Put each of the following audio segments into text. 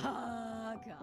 Baga.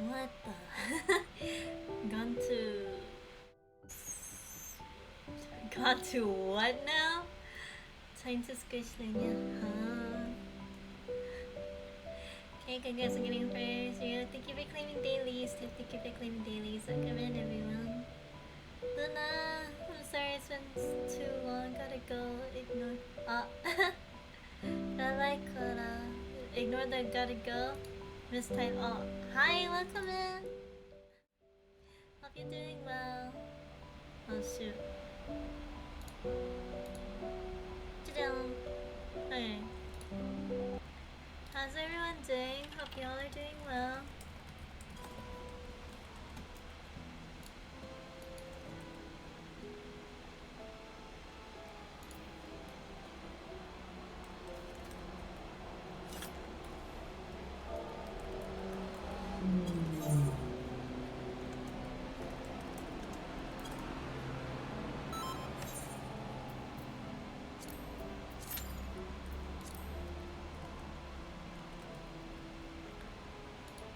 What the? Gone to... Gone to what now? Time to squish Lenya, huh? Okay, congrats on getting first. Thank you for claiming dailies. Thank you for claiming dailies. Welcome in, everyone. Luna, I'm sorry it's been too long. Gotta go. Ignore. I like ignore the gotta go. Mistype. Oh, hi, welcome in. Hope you're doing well. Oh shoot. Down. Okay. How's everyone doing? Hope y'all are doing well.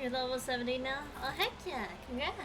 You're level 70 now? Oh heck yeah, congrats!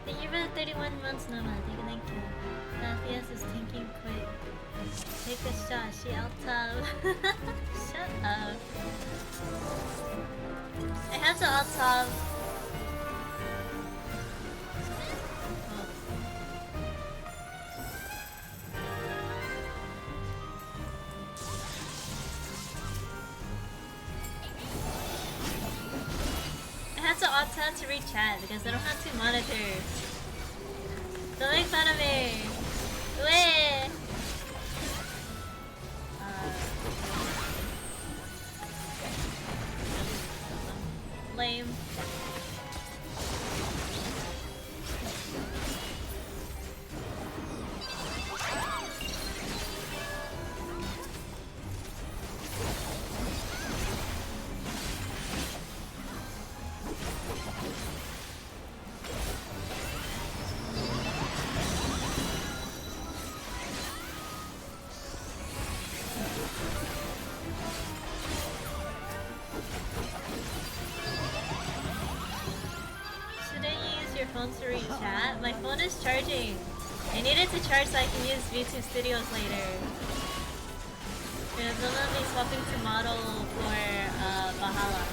Thank you for the 31 months, Noma. Thank you. Matthias is tanking quick. Take a shot. She out top. Shut up. I have to out top. have to opt out to read chat because I don't have two monitors. Don't make fun of me. Wait. Lame. To read chat. My phone is charging. I need it to charge so I can use VTube Studios later. Because I'm gonna be swapping to model for Valhalla.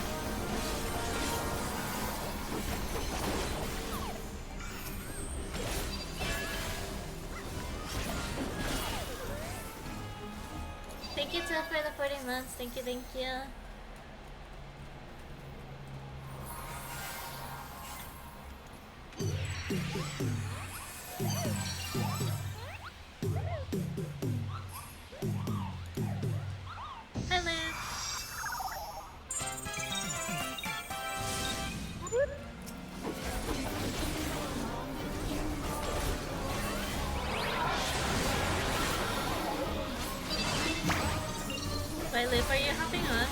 Thank you, Jeff, for the 40 months. Thank you, thank you. Wait, Liv, are you hopping on?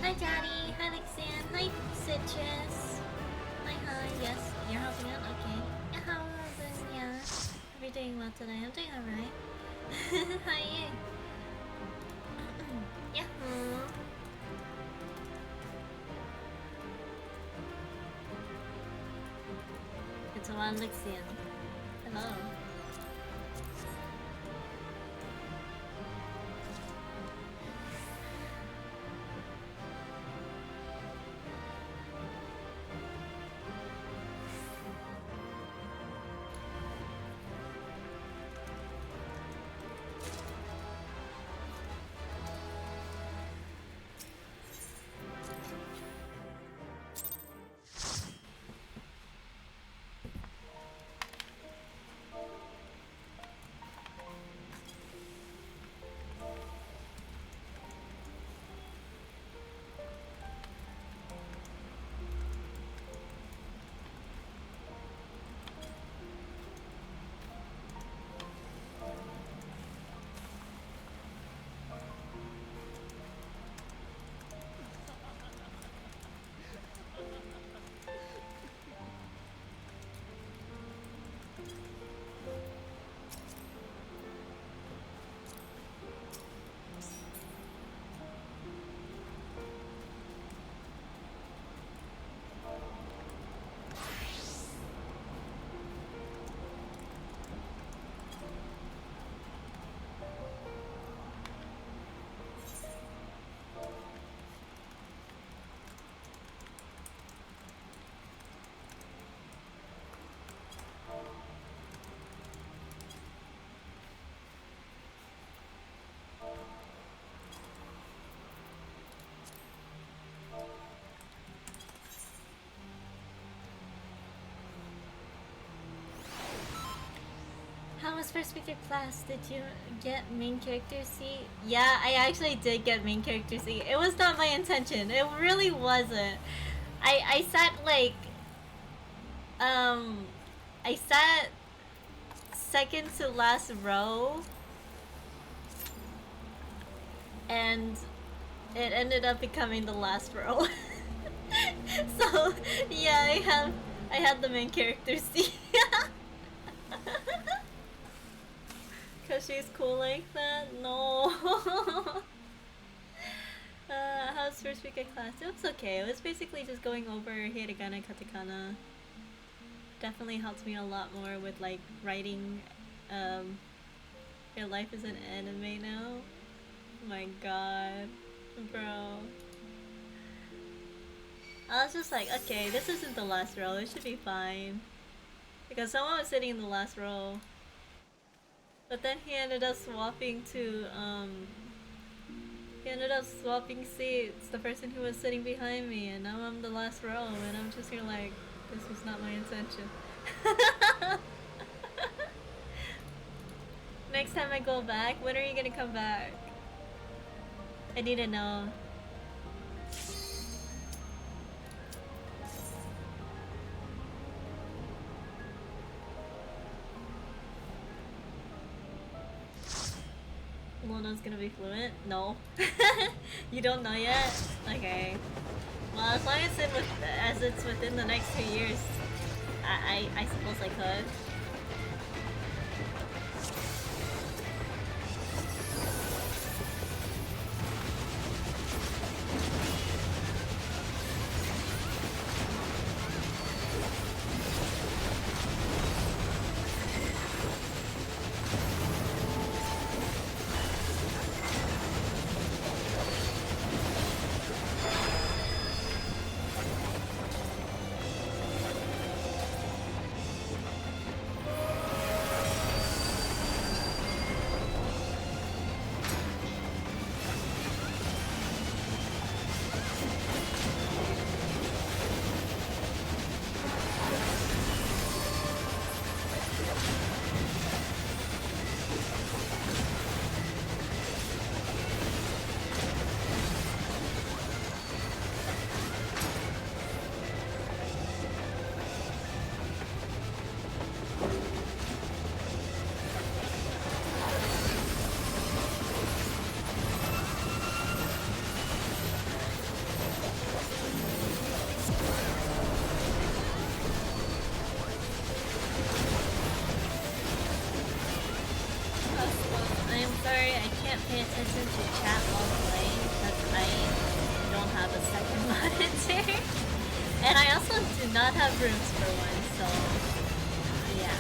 Hi Daddy, hi Lexan, hi Citrus. Hi, yes, you're helping out? Okay. Yeah, how yeah. Are we doing well today? I'm doing alright. Hi you. Yahoo! It's a one Lexian. Hello. How's first week of class? Did you get main character seat? Yeah, I actually did get main character seat. It was not my intention. It really wasn't. I sat like um I sat second to last row and it ended up becoming the last row. So yeah, I had the main character seat. Cause she's cool like that? No. How's first week of class? It was okay. It was basically just going over hiragana, katakana. Definitely helped me a lot more with like writing. Your life is an anime now. Oh my god, bro. I was just like, okay, this isn't the last row. It should be fine. Because someone was sitting in the last row. But then he ended up swapping to, he ended up swapping seats, the person who was sitting behind me, and now I'm the last row, and I'm just here like, this was not my intention. Next time I go back, when are you gonna come back? I need to know. Luna's gonna be fluent? No. You don't know yet? Okay. Well, as long as it's within the next 2 years, I suppose I could. Not have rooms for one, so yeah.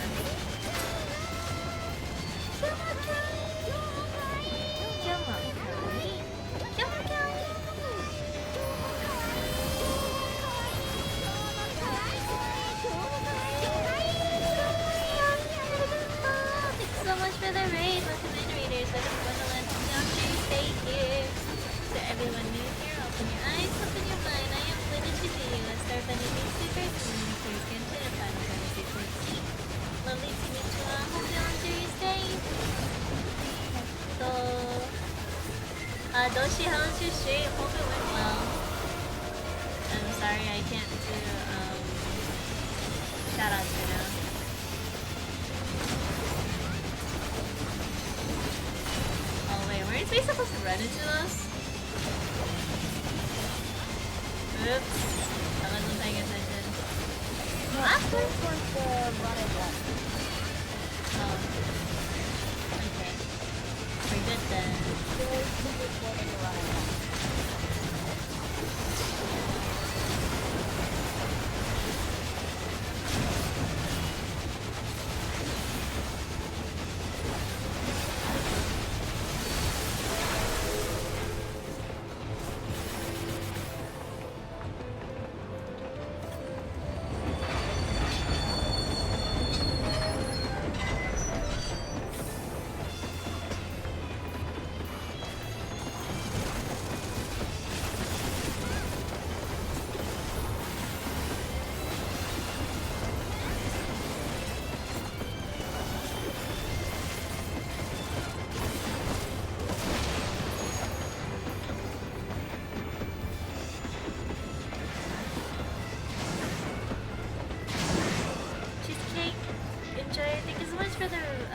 Thanks so much for the raid. Welcome in, readers. Welcome to Wonderland. Stay here. To everyone new here, open your eyes, open your mind. I am glad to see you. Let's start by meeting secrets and then please get into the Final Fantasy 14. Lovely to meet you all. Hope you enjoy your stay. So, Doshi, how was your stream? Hope it went well. I'm sorry I can't do shoutouts right now. Oh wait, weren't we supposed to run into those? Oops, I wasn't paying attention. What? First one's the run and run. Oh. Okay. We're good then. There's two people in the run and run.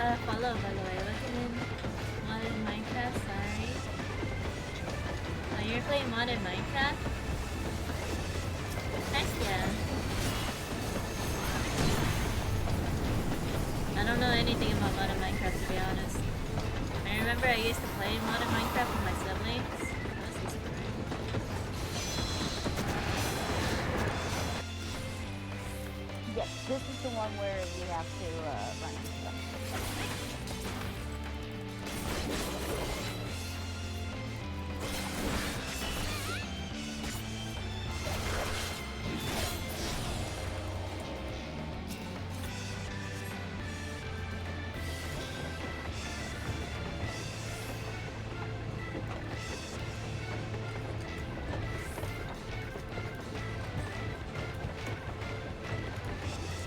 Follow, by the way. Looking in modded Minecraft, sorry. Oh, you're playing modded Minecraft? Nice, yeah. I don't know anything about modded Minecraft, to be honest. I remember I used to play modded Minecraft with my siblings. That was just great. Yes, this is the one where you have to run into them.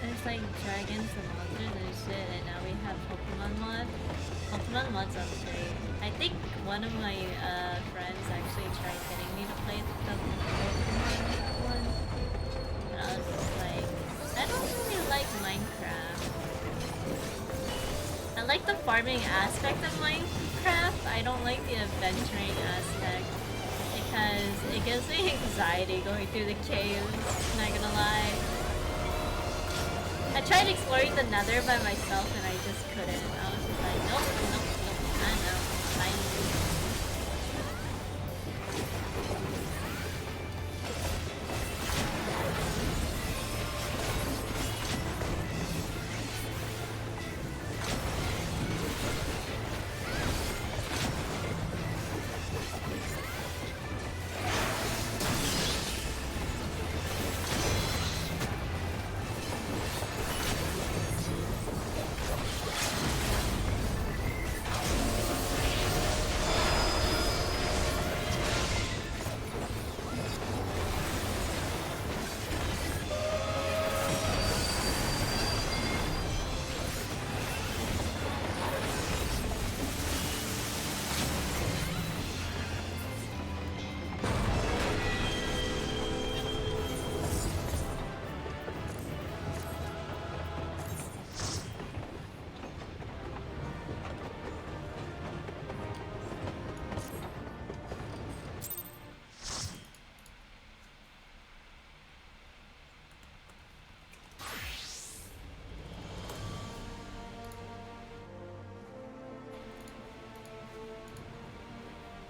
There's like dragons and monsters and shit, and now we have Pokemon mod. Pokemon mod's upgrade. I think one of my friends actually tried getting me to play the Pokemon one. And I was just like, I don't really like Minecraft. I like the farming aspect of Minecraft. I don't like the adventuring aspect because it gives me anxiety going through the caves, not gonna lie. I tried exploring the nether by myself and I just couldn't. I was just like, nope, nope, nope, I know, fine.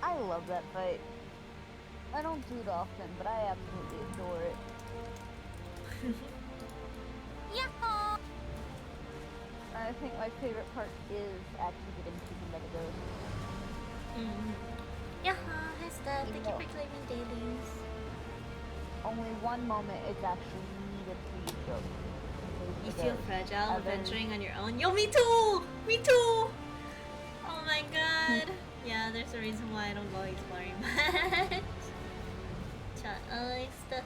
I love that fight. I don't do it often, but I absolutely adore it. Yahoo! I think my favorite part is actually getting taken by the ghost. Yahoo! Hi Steph, thank you for claiming dailies. Only one moment is actually needed for you to go. You feel fragile venturing on your own? Yo, me too! Me too! Oh my god. Yeah, there's a reason why I don't go exploring much. Stuff.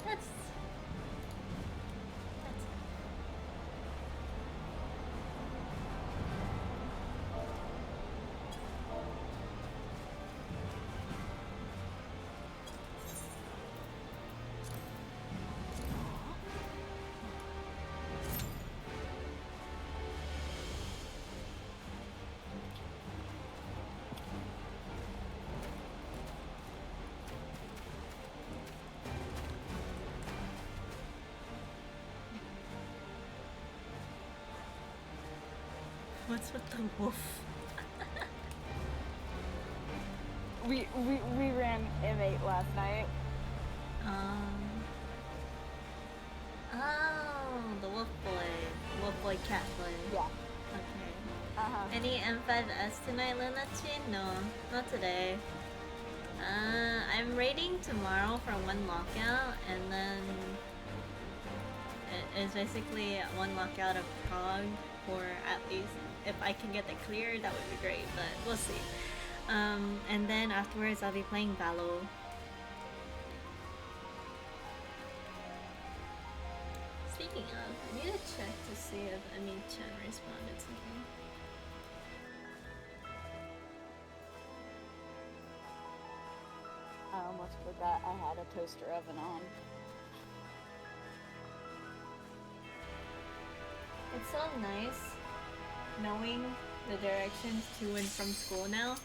That's what's with the wolf? We ran M8 last night. Oh, the wolf boy, cat boy. Yeah. Okay. Any M5S tonight, Lenachi? No, not today. I'm raiding tomorrow for one lockout, and then it's basically one lockout of Prague, or at least if I can get that clear, that would be great, but we'll see. And then afterwards, I'll be playing Valo. Speaking of, I need to check to see if Ami-chan responded to me. I almost forgot I had a toaster oven on. It's so nice knowing the directions to and from school now.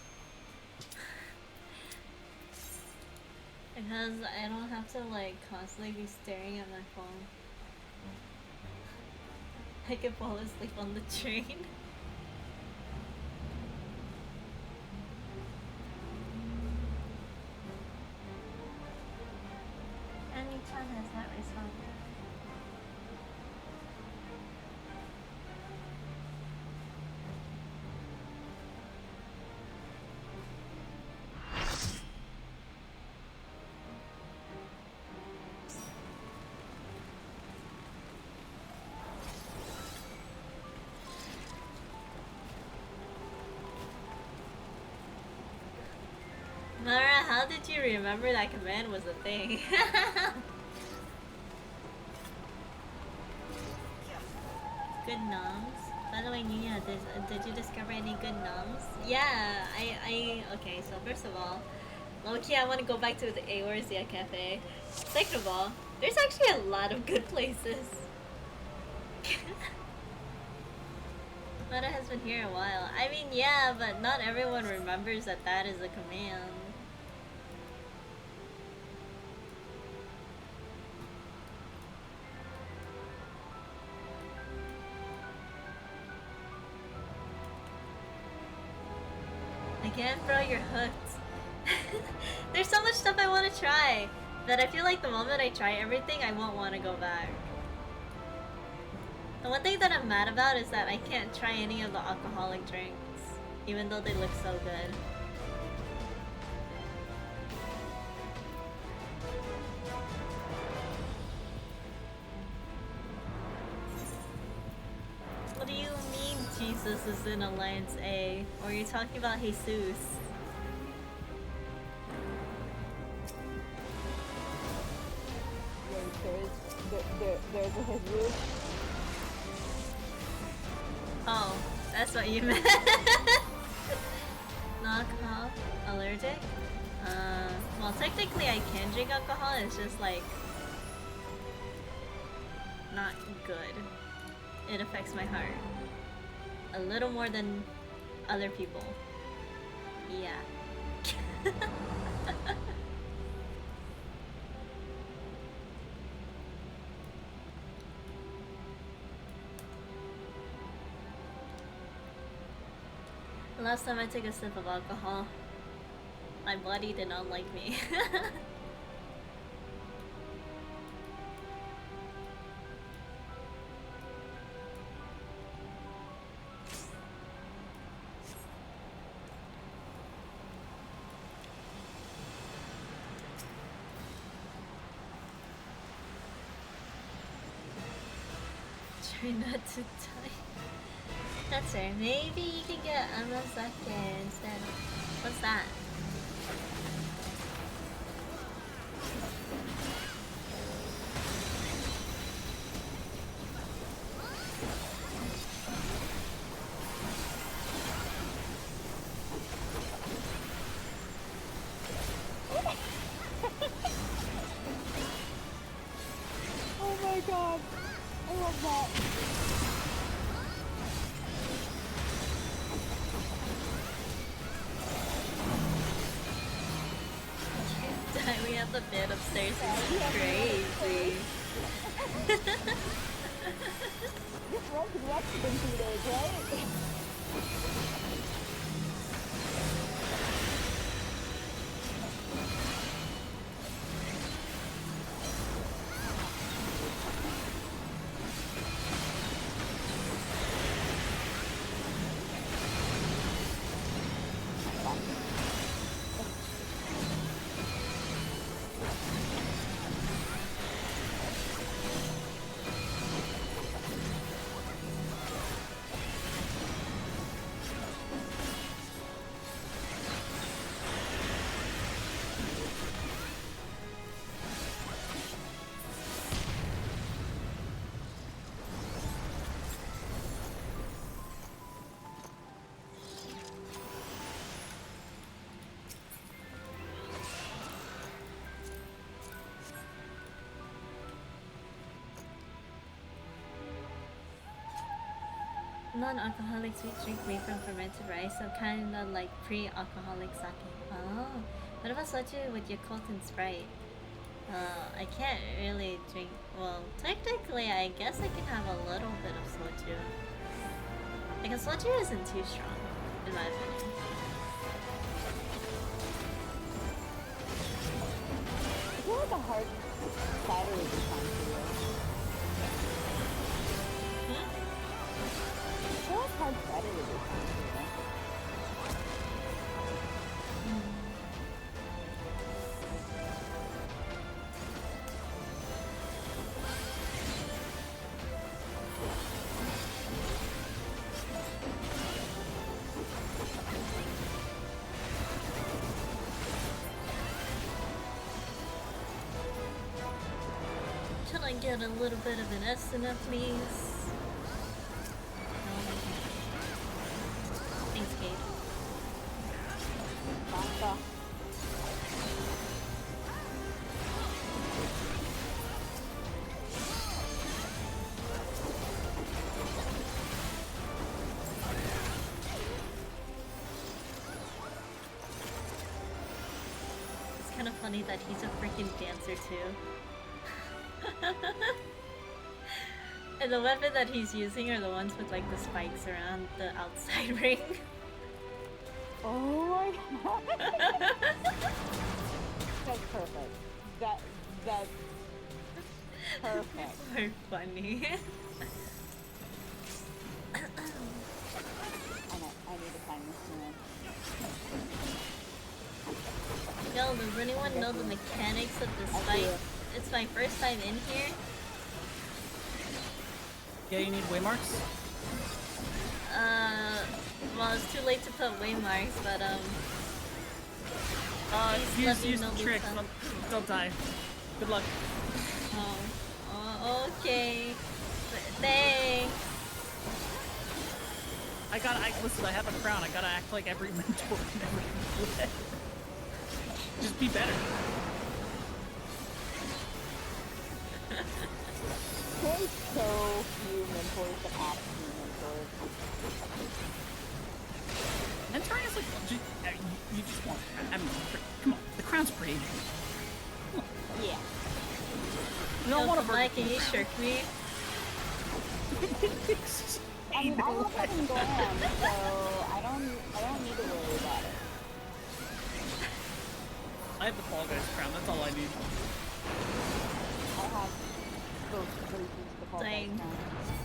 Because I don't have to like constantly be staring at my phone. I could fall asleep on the train. Annie-chan has not responded. Mara, how did you remember that command was a thing? Good noms? By the way, Nina, did you discover any good noms? Yeah, okay, so first of all, low-key, I want to go back to the Eorzea Cafe. Second of all, there's actually a lot of good places. Mara has been here a while. I mean, yeah, but not everyone remembers that that is a command. Again, bro, you're hooked. There's so much stuff I want to try that I feel like the moment I try everything, I won't want to go back. The one thing that I'm mad about is that I can't try any of the alcoholic drinks, even though they look so good. What do you mean Jesus is in Alliance A? Or are you talking about Jesus? There's a Jesus. Oh, that's what you meant. Not alcohol? Allergic? Well, technically I can drink alcohol, it's just like not good. It affects my heart. A little more than other people. Yeah. The last time I took a sip of alcohol, my body did not like me. Try not to die. That's right. Maybe you can get Amazake instead. What's that? Oh my god. I love that. We have the bed upstairs. It's crazy. This run can watch it in 2 days, right? Non-alcoholic sweet drink made from fermented rice, so kinda like pre-alcoholic sake. Oh, what about soju with Yakult and Sprite? I can't really drink. Well, technically, I guess I can have a little bit of soju. Because soju isn't too strong, in my opinion. I feel like a hard cider would be fun for you. I feel like hard cider would be fun for you. Can I get a little bit of an estimate, please? No. Thanks, Kate. Pasta. It's kind of funny that he's a freaking dancer too. And the weapon that he's using are the ones with like the spikes around the outside ring. Oh my god. That's perfect. That's perfect. So funny. I need to find this one. Yo, does anyone know the mechanics of the spike? It's my first time in here. Yeah, you need waymarks? Well, it's too late to put waymarks, but please let me use know the this trick. time. Don't die. Good luck. Oh, okay. Thanks. Listen, I have a crown. I gotta act like every mentor and every just be better. There's so few mentors that actually mentors. Mentoring is like, you just want, I mean, come on, the crown's pretty. Yeah. We don't want to Mike, can you shirk me? I mean, I'm not fucking glam, so I don't need to worry about it. I have the Fall Guys crown, that's all I need. I have both versions of the Fall Guys Dang. crown.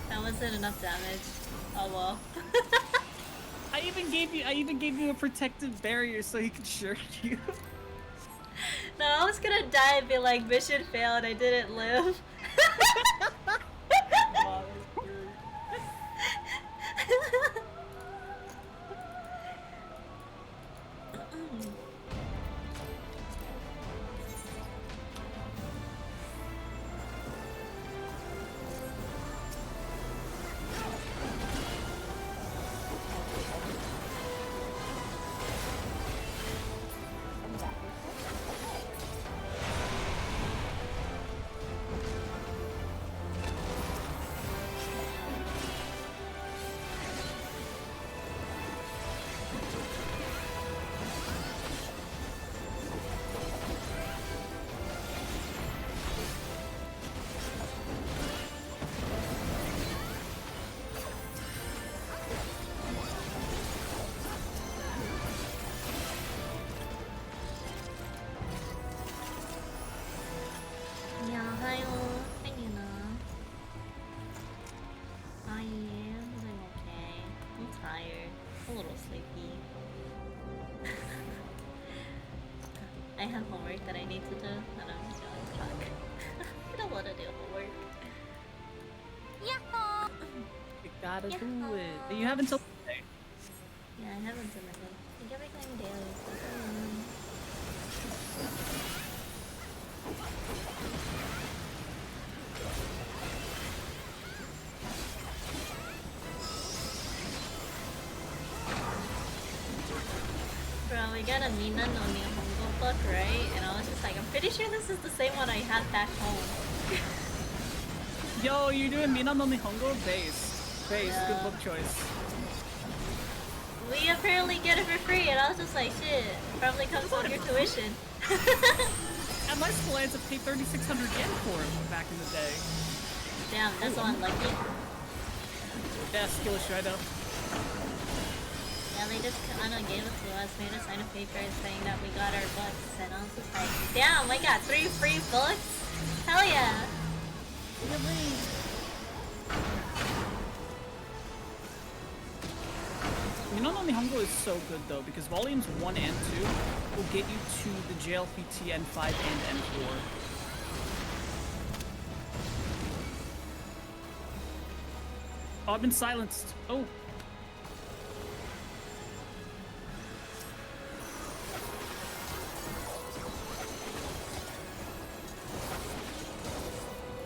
That wasn't enough damage. Oh well. I even gave you a protective barrier so he could shirk you. No, I was gonna die and be like, mission failed, I didn't live. Gotta do it. You have until today. Yeah, I haven't submitted. Thank you for claiming dailies. Bro, we got a Mina no Nihongo book, right? And I was just like, I'm pretty sure this is the same one I had back home. Yo, you're doing Mina no Nihongo base. Face, Yeah. good book choice. We apparently get it for free, and I was just like, shit, probably comes on your tuition. At my school, I had to pay 3,600 yen for it back in the day. Damn, that's unlucky. Yeah, skill issue, I know. Yeah, they just kind of gave it to us, made us sign a paper saying that we got our books, and I was just like, damn, I got 3 free books? Hell yeah! Minono Nihongo is so good though, because volumes 1 and 2 will get you to the JLPT N5 and N4. Oh, I've been silenced. Oh.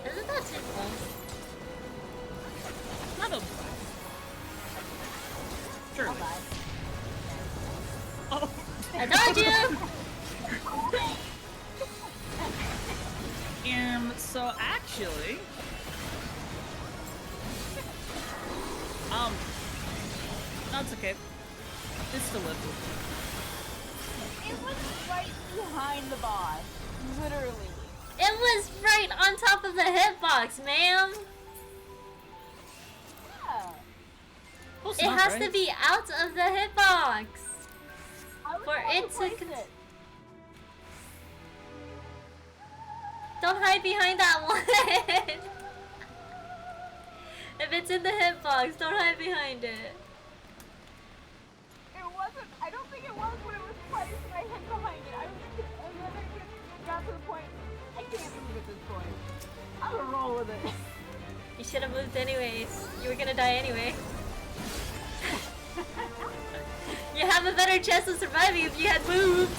Isn't that too close? Not a... Surely. Oh. I told you! So actually... That's okay. It's still lived. It was right behind the boss. Literally. It was right on top of the hitbox, ma'am! Yeah. Close It enough, has right? to be out of the hitbox! I was For the one it who to placed con- it. Don't hide behind that one! If it's in the hitbox, don't hide behind it. It wasn't. I don't think it was when it was placed and I hid behind it. And then it got to the point. I can't move at this point. I'm gonna roll with it. You should have moved anyways. You were gonna die anyway. You have a better chance of surviving if you had moved.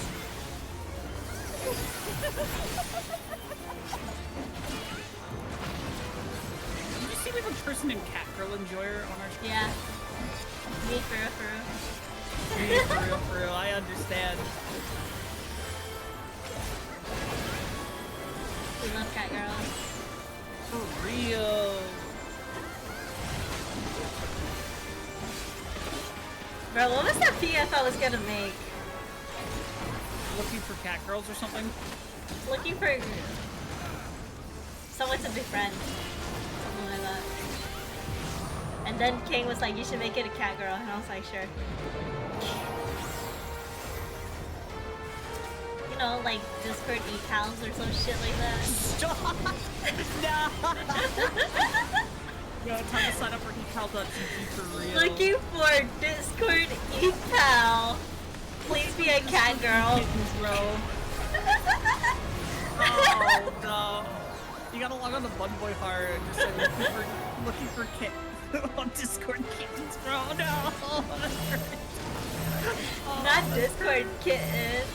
Did you see we have a person named Catgirl Enjoyer on our screen? Yeah. Me for real, for real. For real, I understand. We love cat girls. For real. Bro, what was that PF I was gonna make? Looking for cat girls or something? Looking for someone to befriend. Something like that. And then King was like, you should make it a cat girl, and I was like, sure. You know, like Discord e-pals or some shit like that. Stop! No! Yo, time to sign up for ecal.tv for real. Looking for Discord e-pal. Please be a cat girl. Kittens, bro. Oh, no. You gotta log on to Bunboy Heart and just say looking for kit on Discord kittens, bro. No! Not Discord kitten.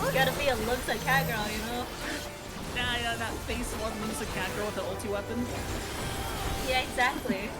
You gotta be a looks a cat girl, you know? Yeah, that face one looks a cat girl with the ulti weapon. Yeah, exactly.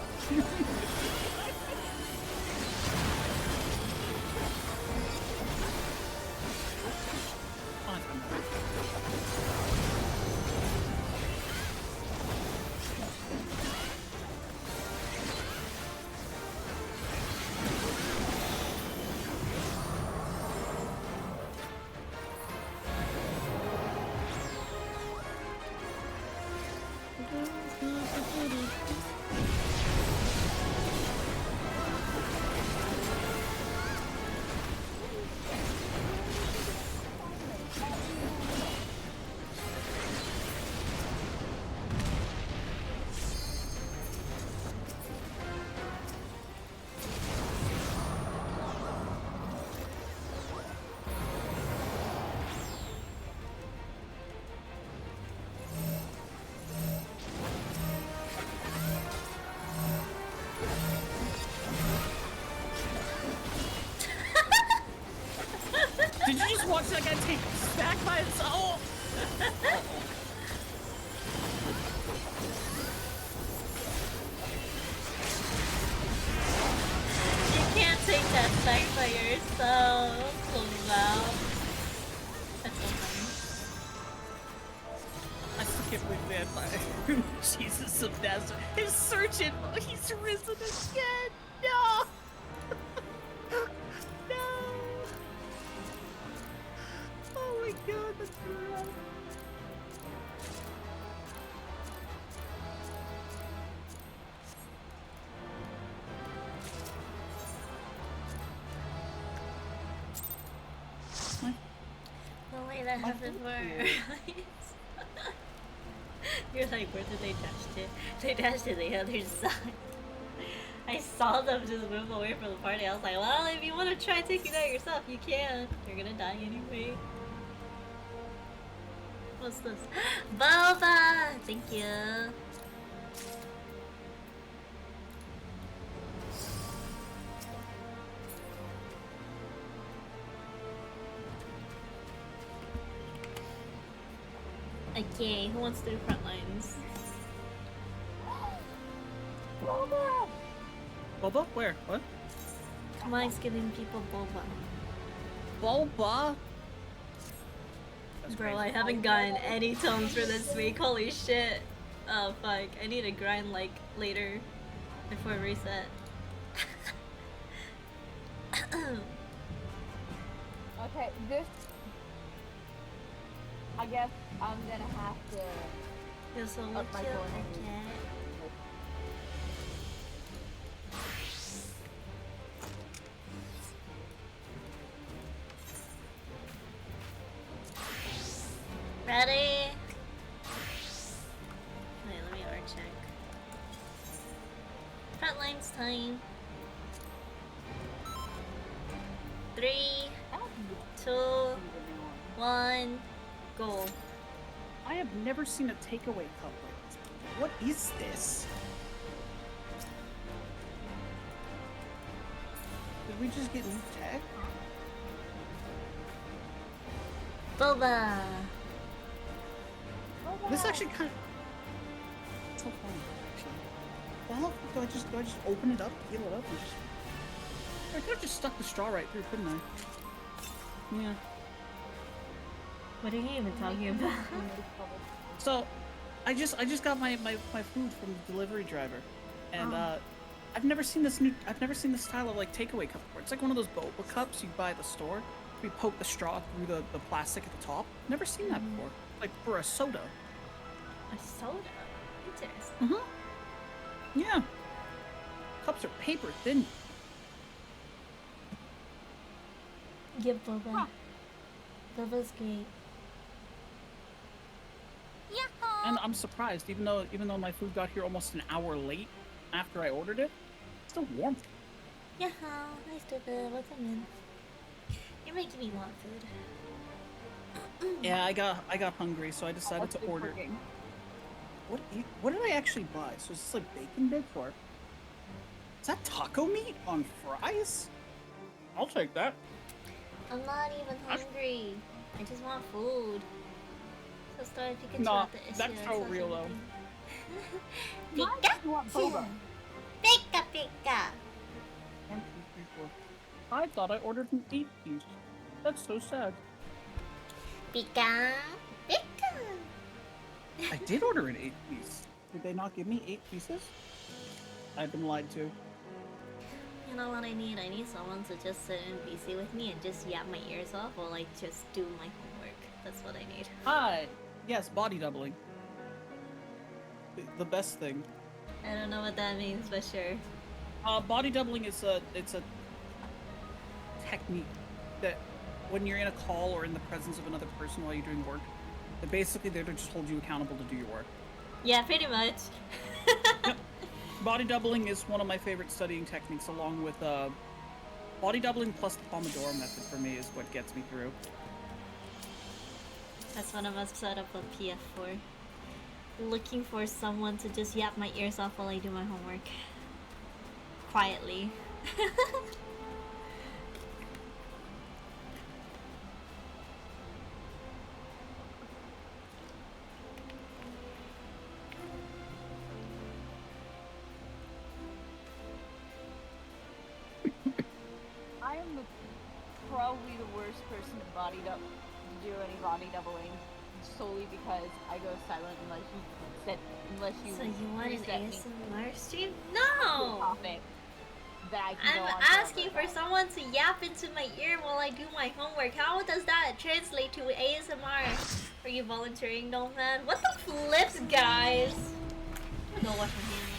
Did you just watch that guy take back by itself? You can't take that back by yourself. Wow. That's so funny. I still can't believe they man. Jesus of Nazareth. His surgeon. He's risen again. No. No. Oh my god, that's rough. No way that happened for You're like, where did they dash to? They dashed to the other side. I saw them just move away from the party. I was like, well, if you want to try taking that yourself, you can. You're gonna die anyway. What's this? Boba! Thank you. Okay, who wants to do front lines? Boba! Boba? Where? What? Mike's giving people boba. Boba? That's Bro, crazy. I haven't gotten any tomes for this week. Holy shit. Oh fuck. I need to grind like later before reset. Okay, this... I guess I'm gonna have to... Yo, so Up what my you going. okay? Ready? Wait, let me art check. Front lines time. 3, 2, 1, go. I have never seen a takeaway cup like this. What is this? Did we just get new tech? Boba! This actually kind of... It's so funny, actually. Well, do I just open it up, peel it up, and just... I could have just stuck the straw right through, couldn't I? Yeah. What are you even talking about? So, I just got my food from the delivery driver, and I've never seen this style of like takeaway cup before. It's like one of those boba cups you buy at the store. We poke the straw through the plastic at the top. Never seen that before. Like for a soda. A soda? Interesting. Uh-huh. Yeah. Cups are paper thin. Give Boba. Boba's great. And I'm surprised, even though my food got here almost an hour late after I ordered it, it's still warm. Yeah, nice to welcome in. You're making me want food. Yeah, I got hungry, so I decided to order. What did I actually buy? So is this like bacon bits or is that taco meat on fries? I'll take that. I'm not even hungry. I just want food. So sorry if you could Nah, the issue. that's so real though. Pika! You want boba? Pika pika! 1, 2, 3, 4. I thought I ordered an 8-piece. That's so sad. Pika! Pika! I did order an 8-piece. Did they not give me 8 pieces? I've been lied to. You know what I need? I need someone to just sit in BC with me and just yap my ears off while I just do my homework. That's what I need. Hi. Yes, body doubling. The best thing. I don't know what that means, but sure. Body doubling is it's a technique that when you're in a call or in the presence of another person while you're doing work, they're basically there to just hold you accountable to do your work. Yeah, pretty much. Yep. Body doubling is one of my favorite studying techniques, along with body doubling plus the Pomodoro method for me is what gets me through. That's one of us set up a PF for. Looking for someone to just yap my ears off while I do my homework. Quietly. I am probably the worst person to do any body doubling. solely because I go silent unless you So you want an reset me ASMR stream? to a No! topic that I can I'm go on asking forever for about. someone to yap into my ear while I do my homework. How does that translate to ASMR? Are you volunteering, no man? What the flips, guys? I'm gonna go wash my hands.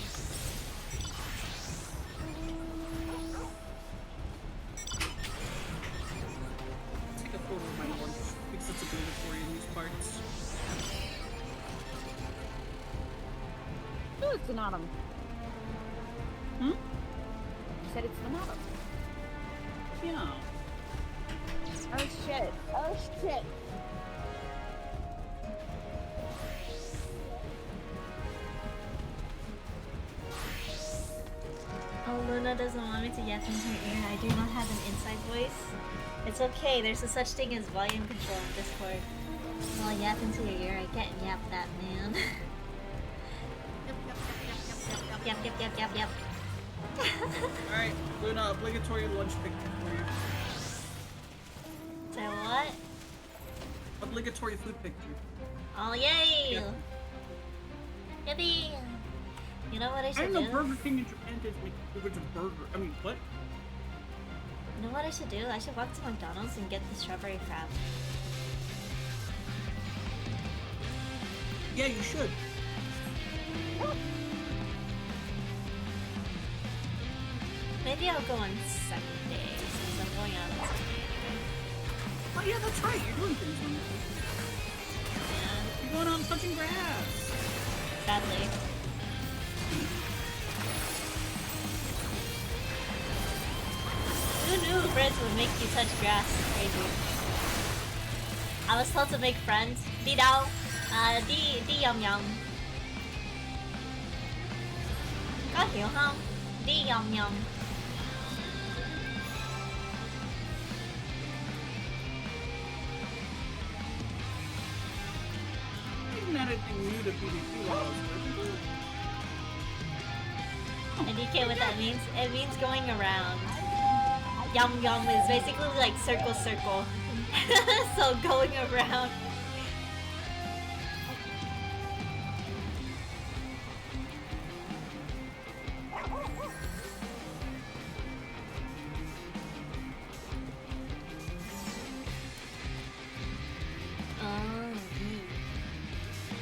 Take a photo of my lunch because it's obligatory in these parts. Oh, it's an autumn. Hmm? You said it's an autumn. Yeah. Oh shit. Oh shit. Oh, Luna doesn't want me to yap into her ear. I do not have an inside voice. It's okay, there's a such thing as volume control in Discord. While I yap into your ear, I can't yap that, man. Yap, yap, yap, yap, yap. Alright, Luna, obligatory lunch picture for you. So what? Obligatory food picture. Oh, yay! Yep. Yippee! You know what I I should know do? Burger King in Japan tastes like it's a burger. I mean, what? You know what I should do? I should walk to McDonald's and get the strawberry crab. Yeah, you should. Maybe I'll go on Sunday since I'm going out on Sunday. Oh yeah, that's right. You're doing things on this. Yeah, You're going out and touching grass. sadly. Who knew friends would make you touch grass? Crazy. I was told to make friends. Đi đâu? Đi vòng vòng. Có hiểu không? Đi vòng vòng. Isn't that anything new to PvP while I was working? And do you care what that means? It means going around. Yum yum is basically like circle circle. So going around.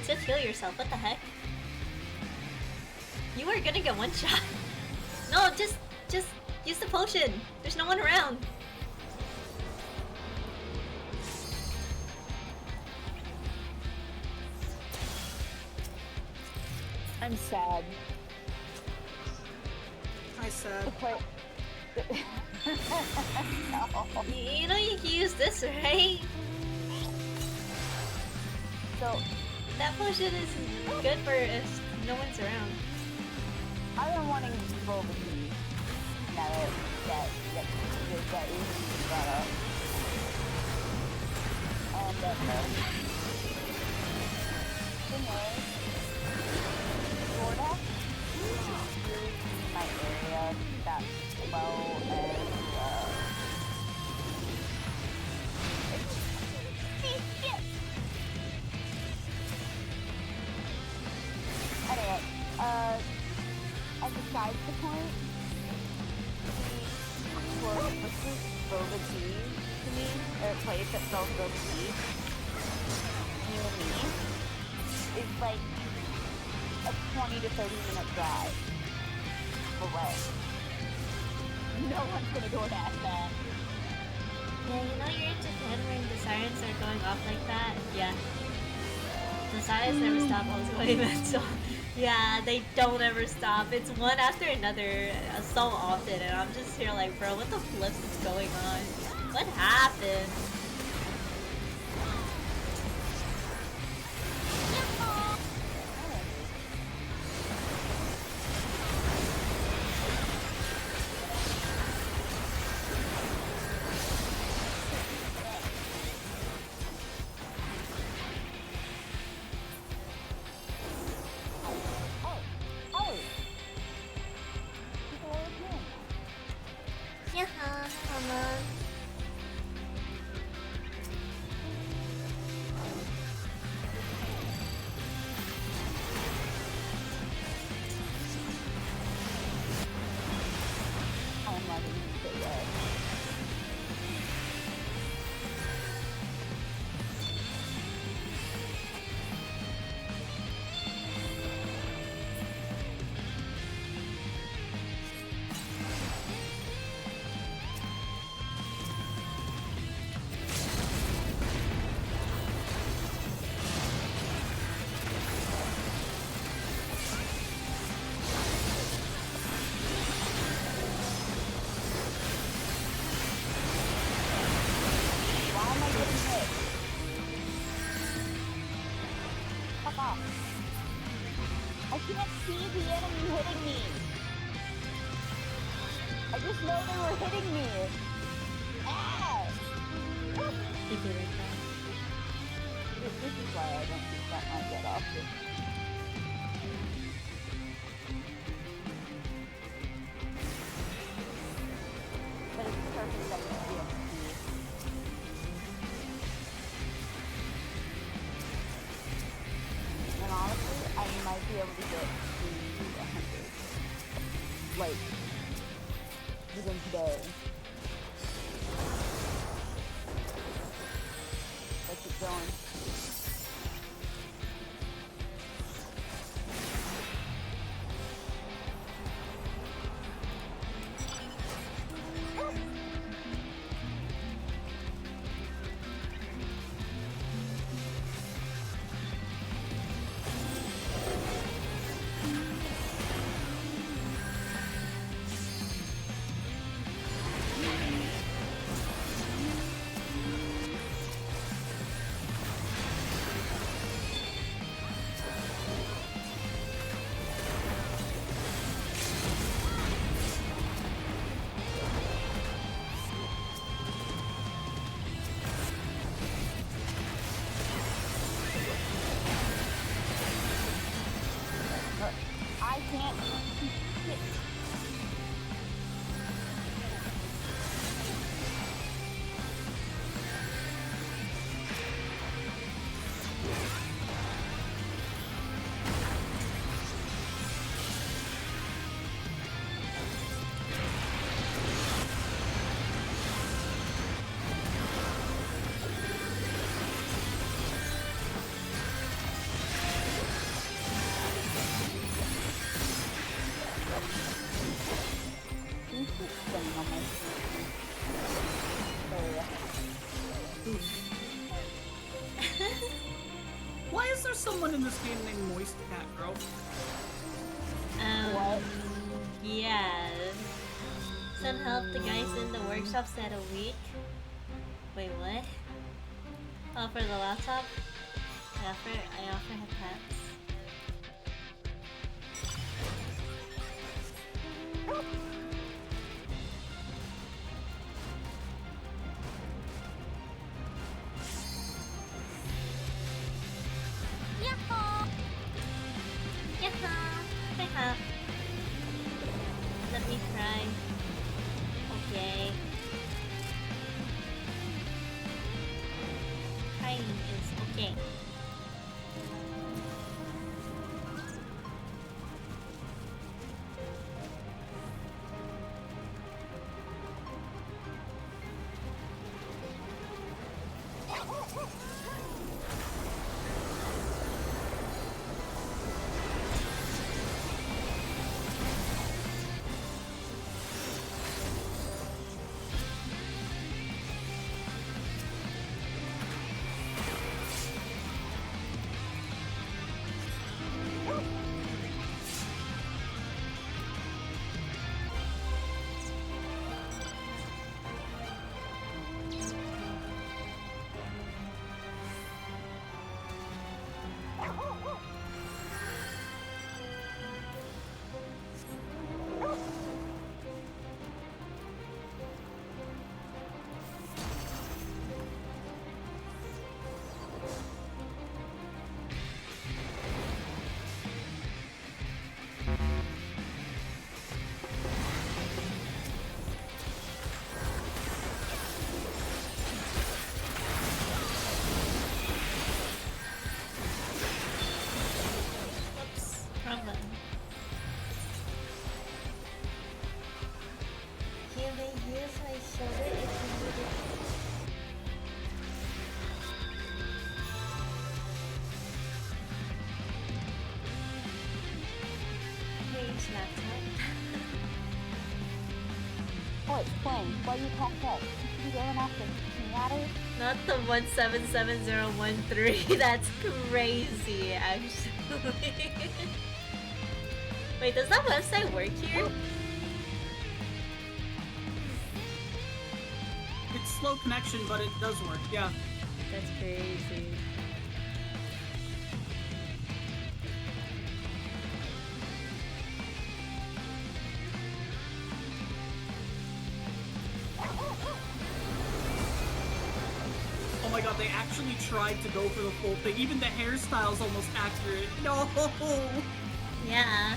Just heal yourself, what the heck? You are gonna get one shot. No, just use the potion. There's no one around. I'm sad. Hi, sad. You know you can use this, right? So, That potion is good for if no one's around. I've been wanting boba tea. Now that is brought up. And thing is, Florida really my area that well as anyway, and besides the point, the closest boba tea to me, or place that sells boba tea near me, is like a 20 to 30-minute drive away. No one's gonna DoorDash that. Yeah, you know you're in Japan when the sirens are going off like that? Yeah. The sirens never stop also, so yeah, they don't ever stop. It's one after another so often, and I'm just here like, bro, what the flips is going on? What happened? Yeah, can't see the enemy hitting me. I just know they were hitting me. Ah! Did you like that? This is why I don't think that might get often. But it's perfect that you can't see. And honestly, I might be able to get to 100. Like, even today. Let's keep going. I can't hit. Spinning on my screen. Why is there someone in this game named Moist Cat Girl? What? Yeah. Some help the guys in the workshop said a week. Wait, what? Oh, for the laptop? I offer him pets. Yaha! Let me try. Okay. Trying is okay. Oh, it's playing. Why you can't play? You going after me at her? Not the 1777013. That's crazy, actually. Wait, does that website work here? It's slow connection, but it does work, yeah. That's crazy. they actually tried to go for the full thing. Even the hairstyle's almost accurate. No! Yeah.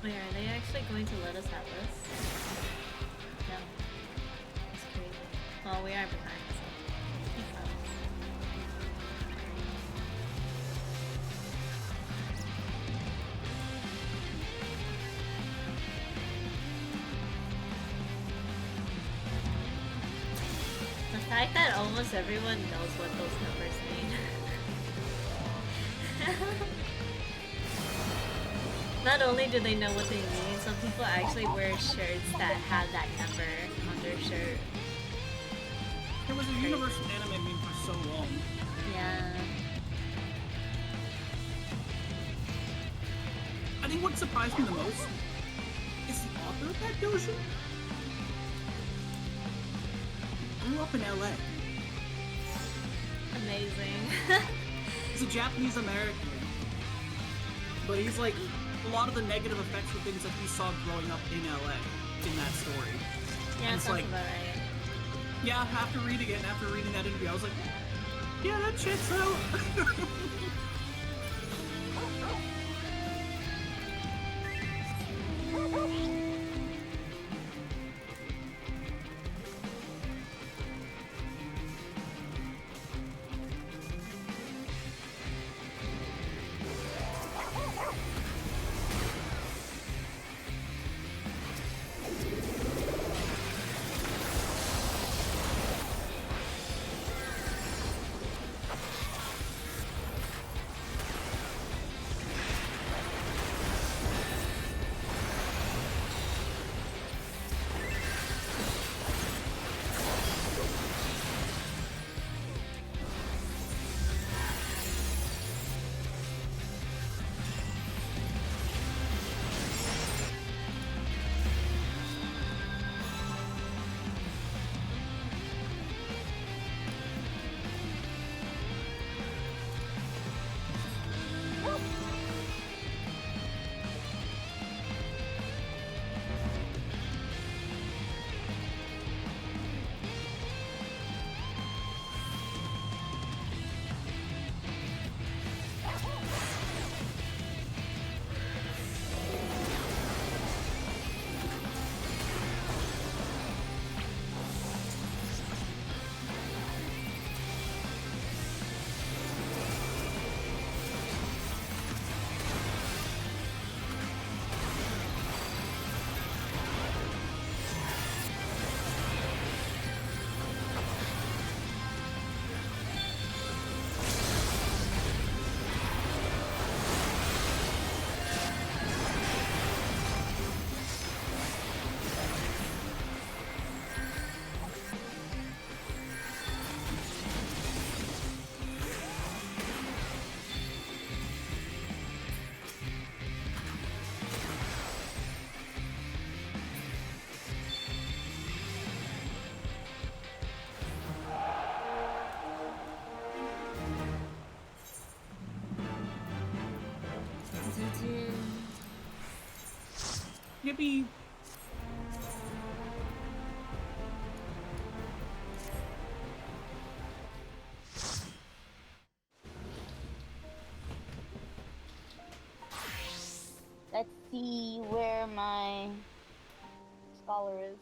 Wait, are they actually going to let us have this? No. It's crazy. Well, we are behind, so makes sense. The fact that almost everyone knows what those numbers mean. Not only do they know what they mean, some people actually wear shirts that have that number on their shirt. It was a universal anime meme for so long. Yeah. I think what surprised me the most is the author of that dojo grew up in LA. Amazing. He's a Japanese American, but he's like a lot of the negative effects were things that he saw growing up in LA in that story. Yeah, And it's sounds like, about right. yeah, after reading it and after reading that interview, I was like, yeah, that checks out. Yippee! Let's see where my scholar is.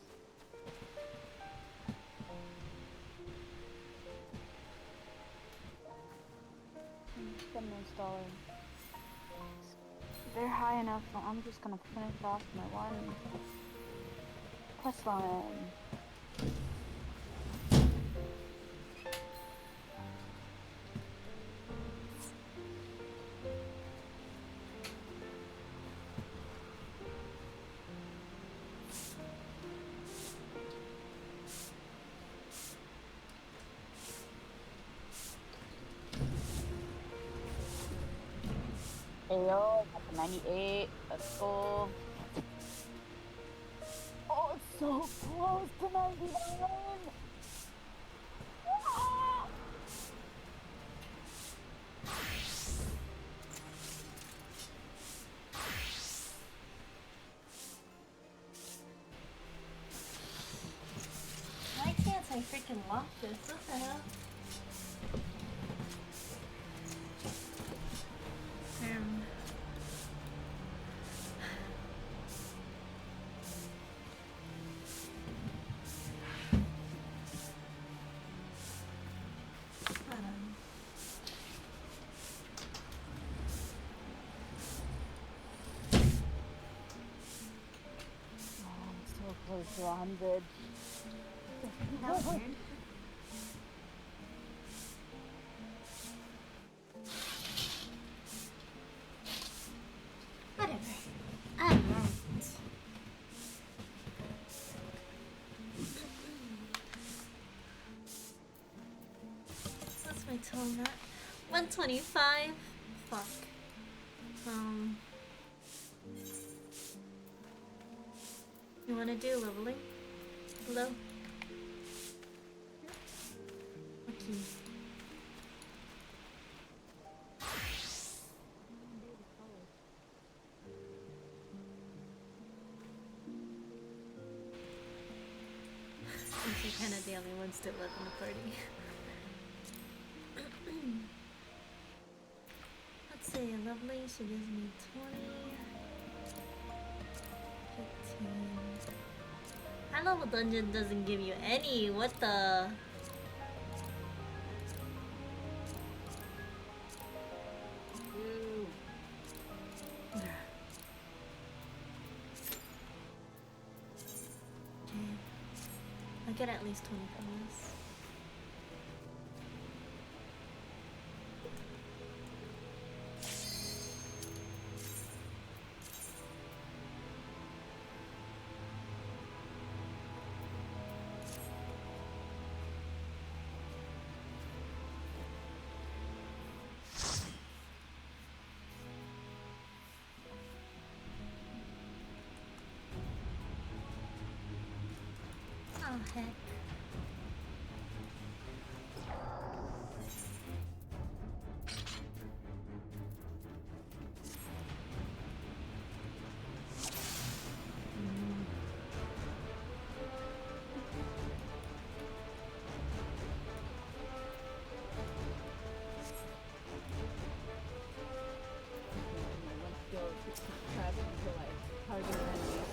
Send my scholar. They're high enough, so I'm just gonna finish off my one quest line. go. Got the 98. Let's go. Oh, it's so close to 99. Ah! Why can't I freaking lock this? What the hell? So close to 100. That was weird. Whatever. I won't. What's my total at? 125? Fuck. You wanna do leveling? Hello? Okay. Since you're kind of the only one still left in the party. Let's say lovely, she gives me 20. 15. High level dungeon doesn't give you any. What the? Ooh. Okay. I get at least 20 from this. Oh heck. Let's go to traps until I target enemies.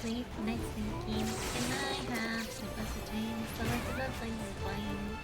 Sleep, night thinking, and I have some blessed dreams, the life of the flame is blind.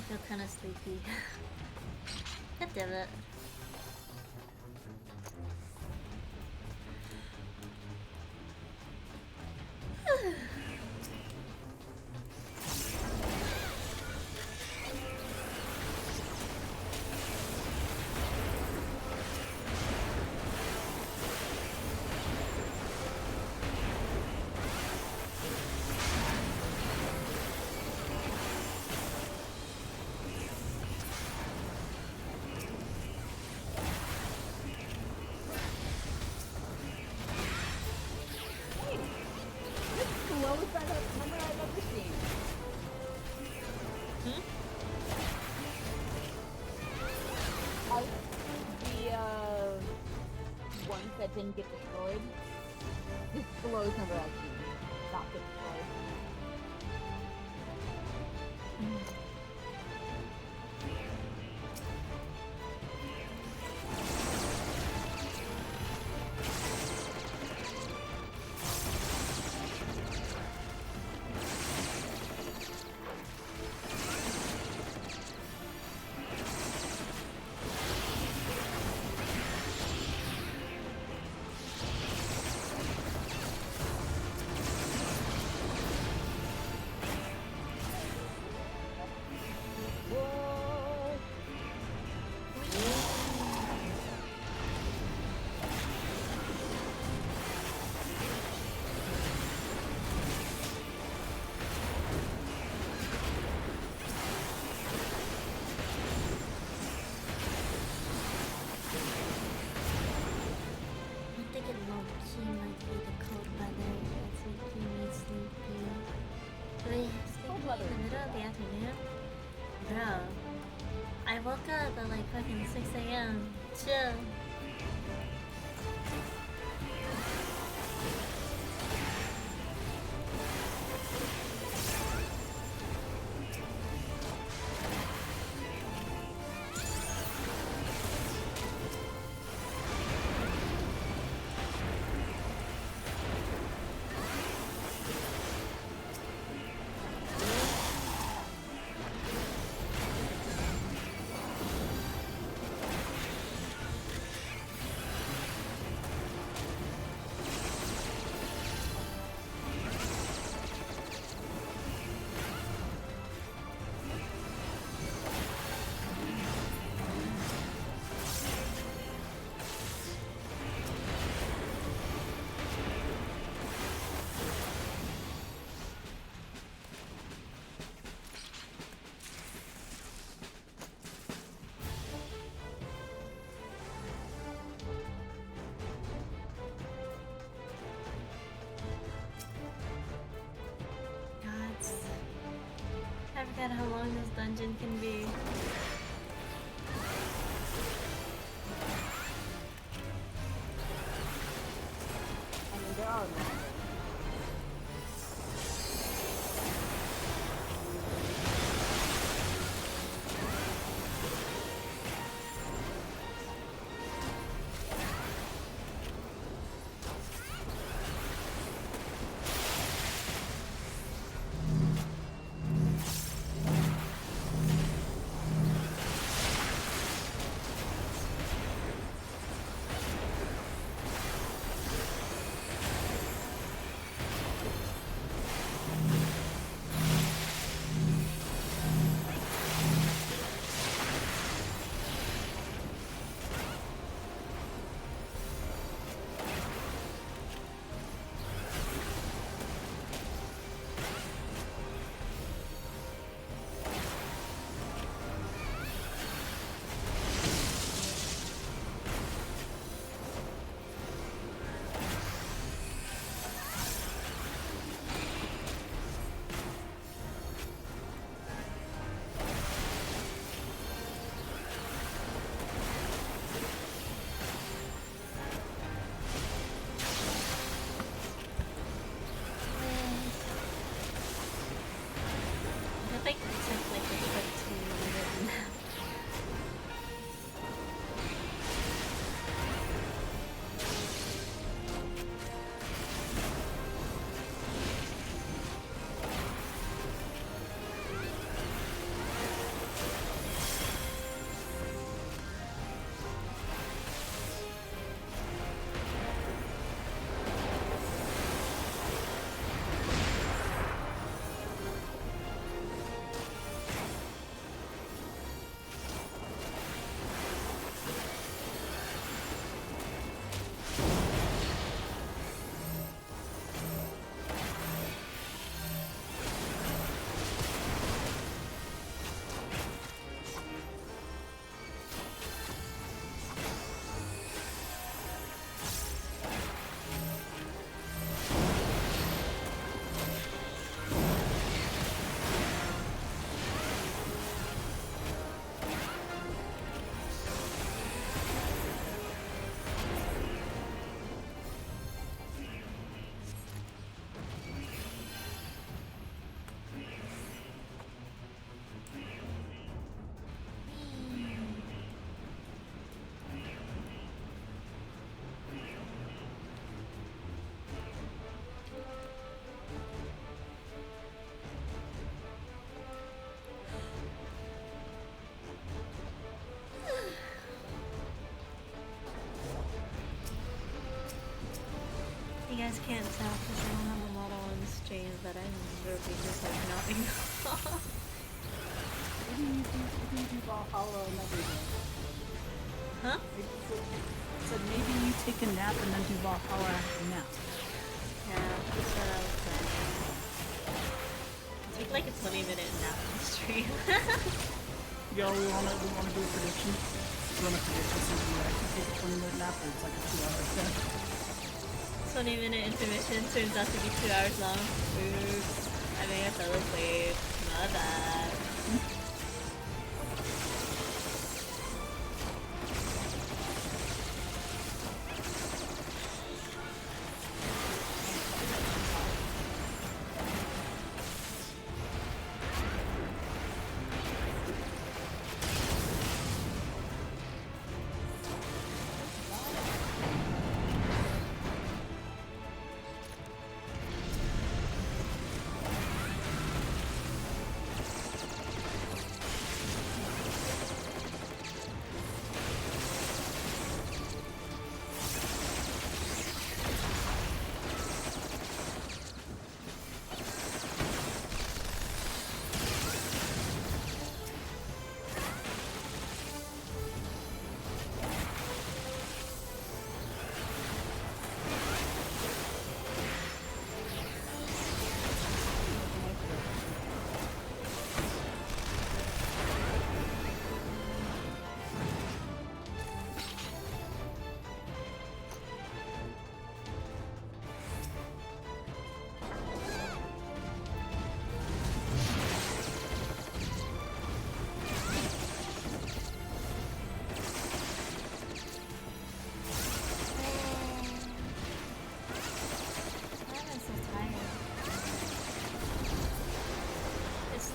feel kind of sleepy. God damn it. Slowest number I've ever seen. Hmm? The ones that didn't get destroyed. This is the lowest number I've seen. Not get destroyed. I think it low-key might be the cold weather that's making me sleepy. Wait, Cold sleepy weather. in the middle of the afternoon? Bro, I woke up at like fucking 6 a.m. Chill. Gods. I forgot how long this dungeon can be. I mean, there are longer. guys can't tell because I don't have a model on stream, but I'm literally just like nodding off. Maybe you do Valhalla another day. Huh? Said maybe you take a nap and then do Valhalla after the nap. Yeah, that's what I was saying. Take like a 20-minute nap on stream. Yo, we wanna do a prediction. Run a prediction so we actually take a 20-minute nap, or it's like a 2-hour nap. 20-minute intermission turns out to be 2 hours long. Oops. I may have fell asleep. My bad.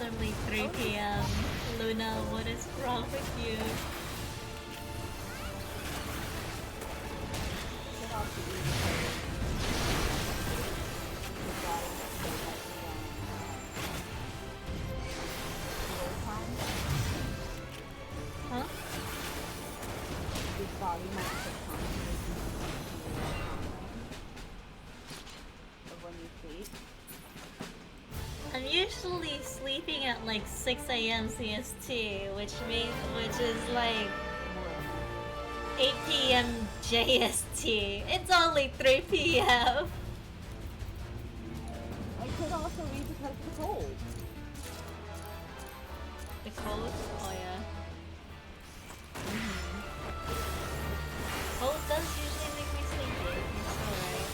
Only 3 p.m. Luna, what is wrong with you? Huh? I'm usually sleeping at like 6 a.m. CST, which is like 8 p.m. JST. It's only 3 p.m. I could also be because of the cold. The cold? Oh yeah. Cold does usually make me sleepy. It's alright.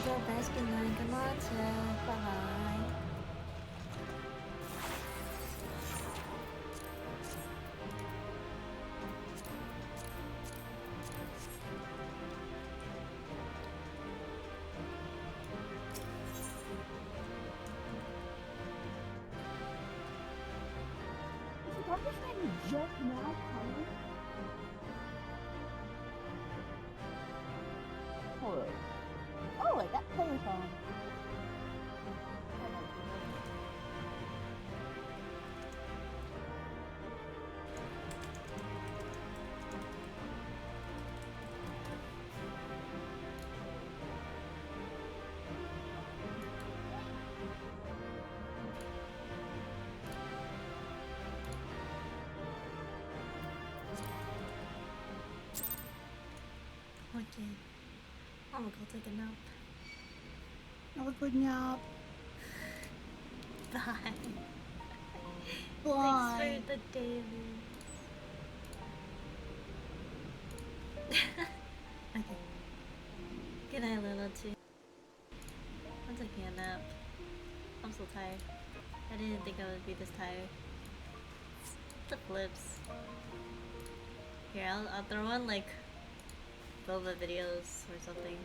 go best good night. Good night. Bye bye. Is the garbage man just now coming? Hold up. Oh, I got player phone. Okay. I'm gonna go take a nap. Have a good nap. Bye. Bye. Thanks for the dailies. Okay. Good night, Lila, too. I'm taking a nap. I'm so tired. I didn't think I would be this tired. The flips. Here, I'll throw on like Boba videos or something.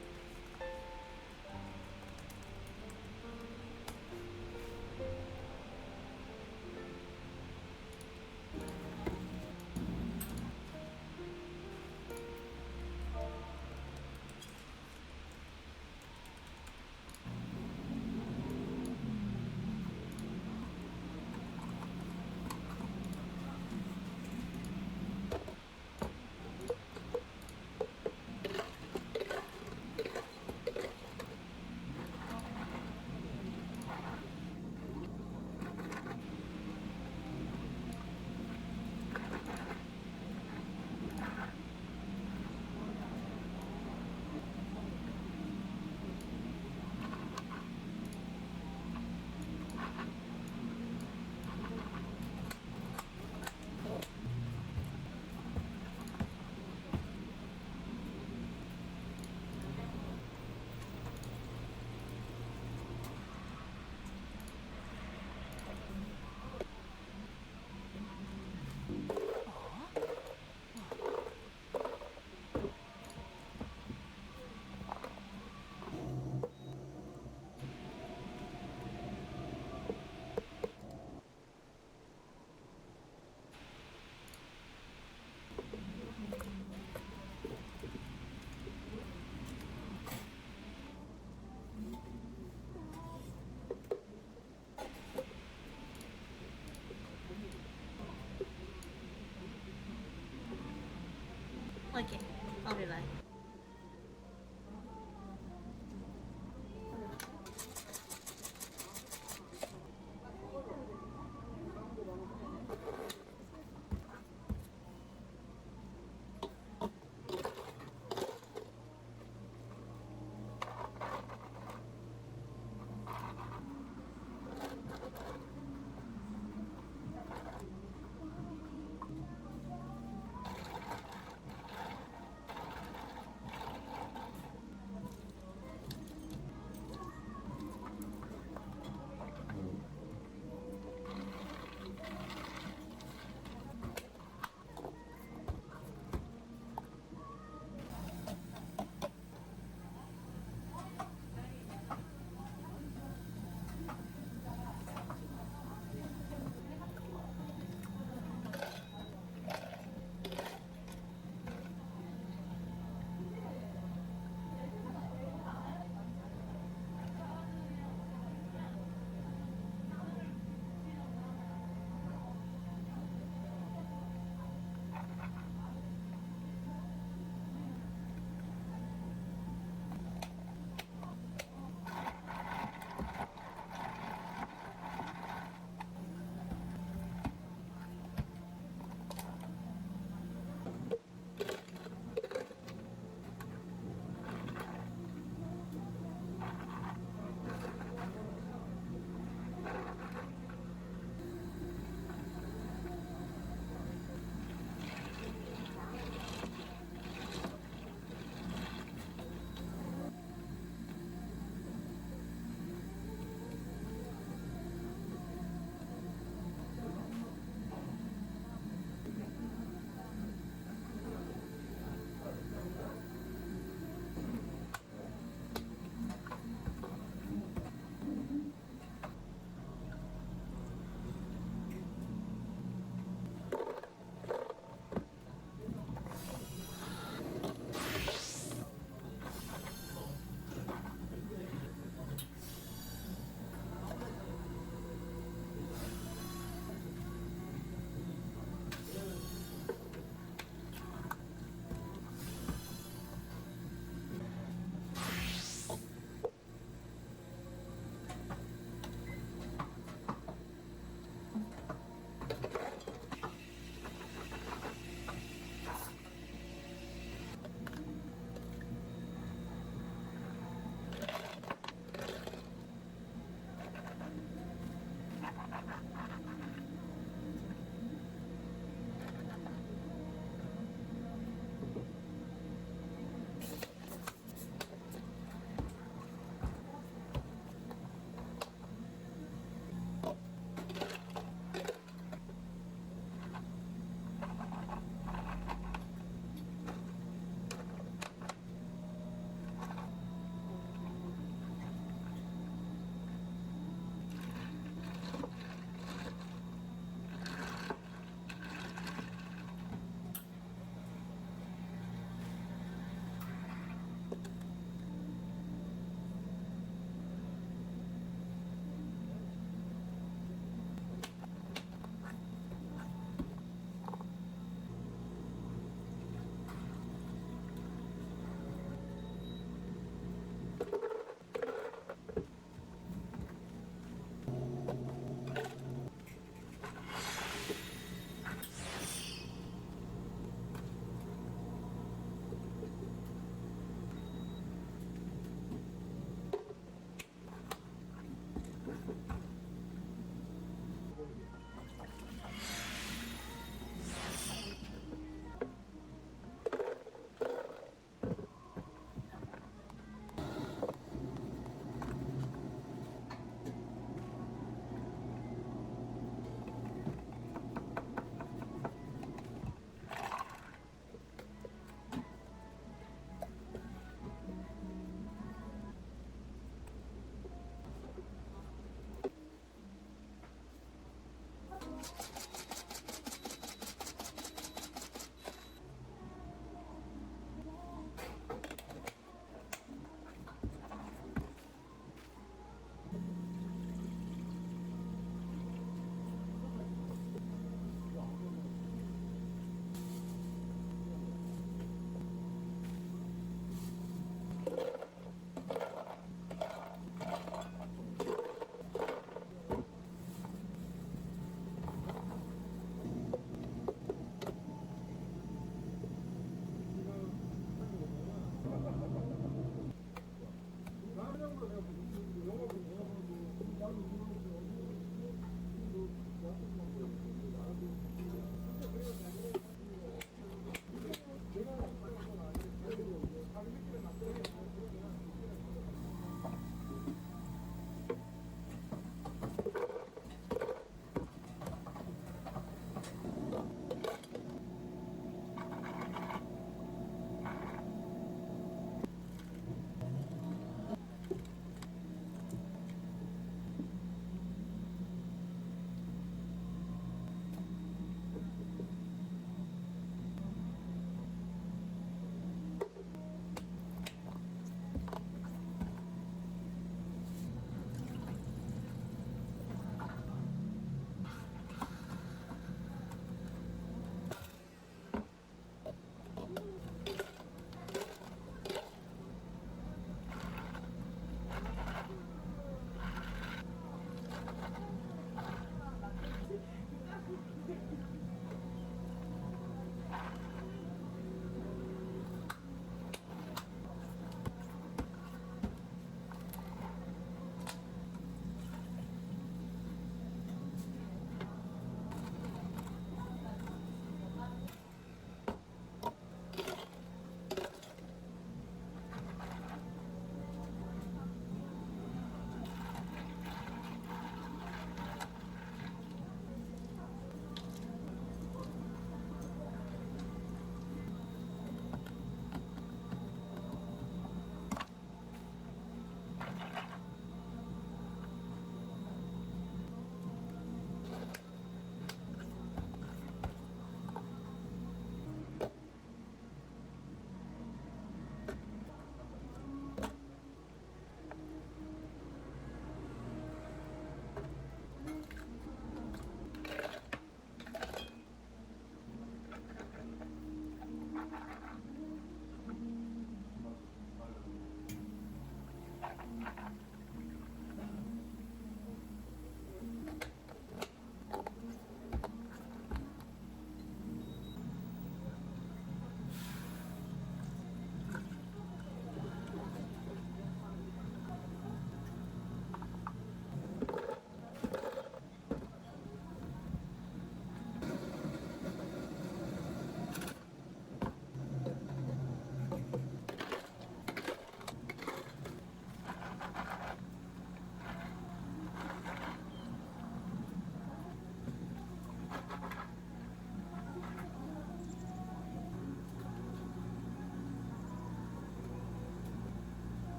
Okay, I'll be back.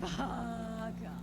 Vaga.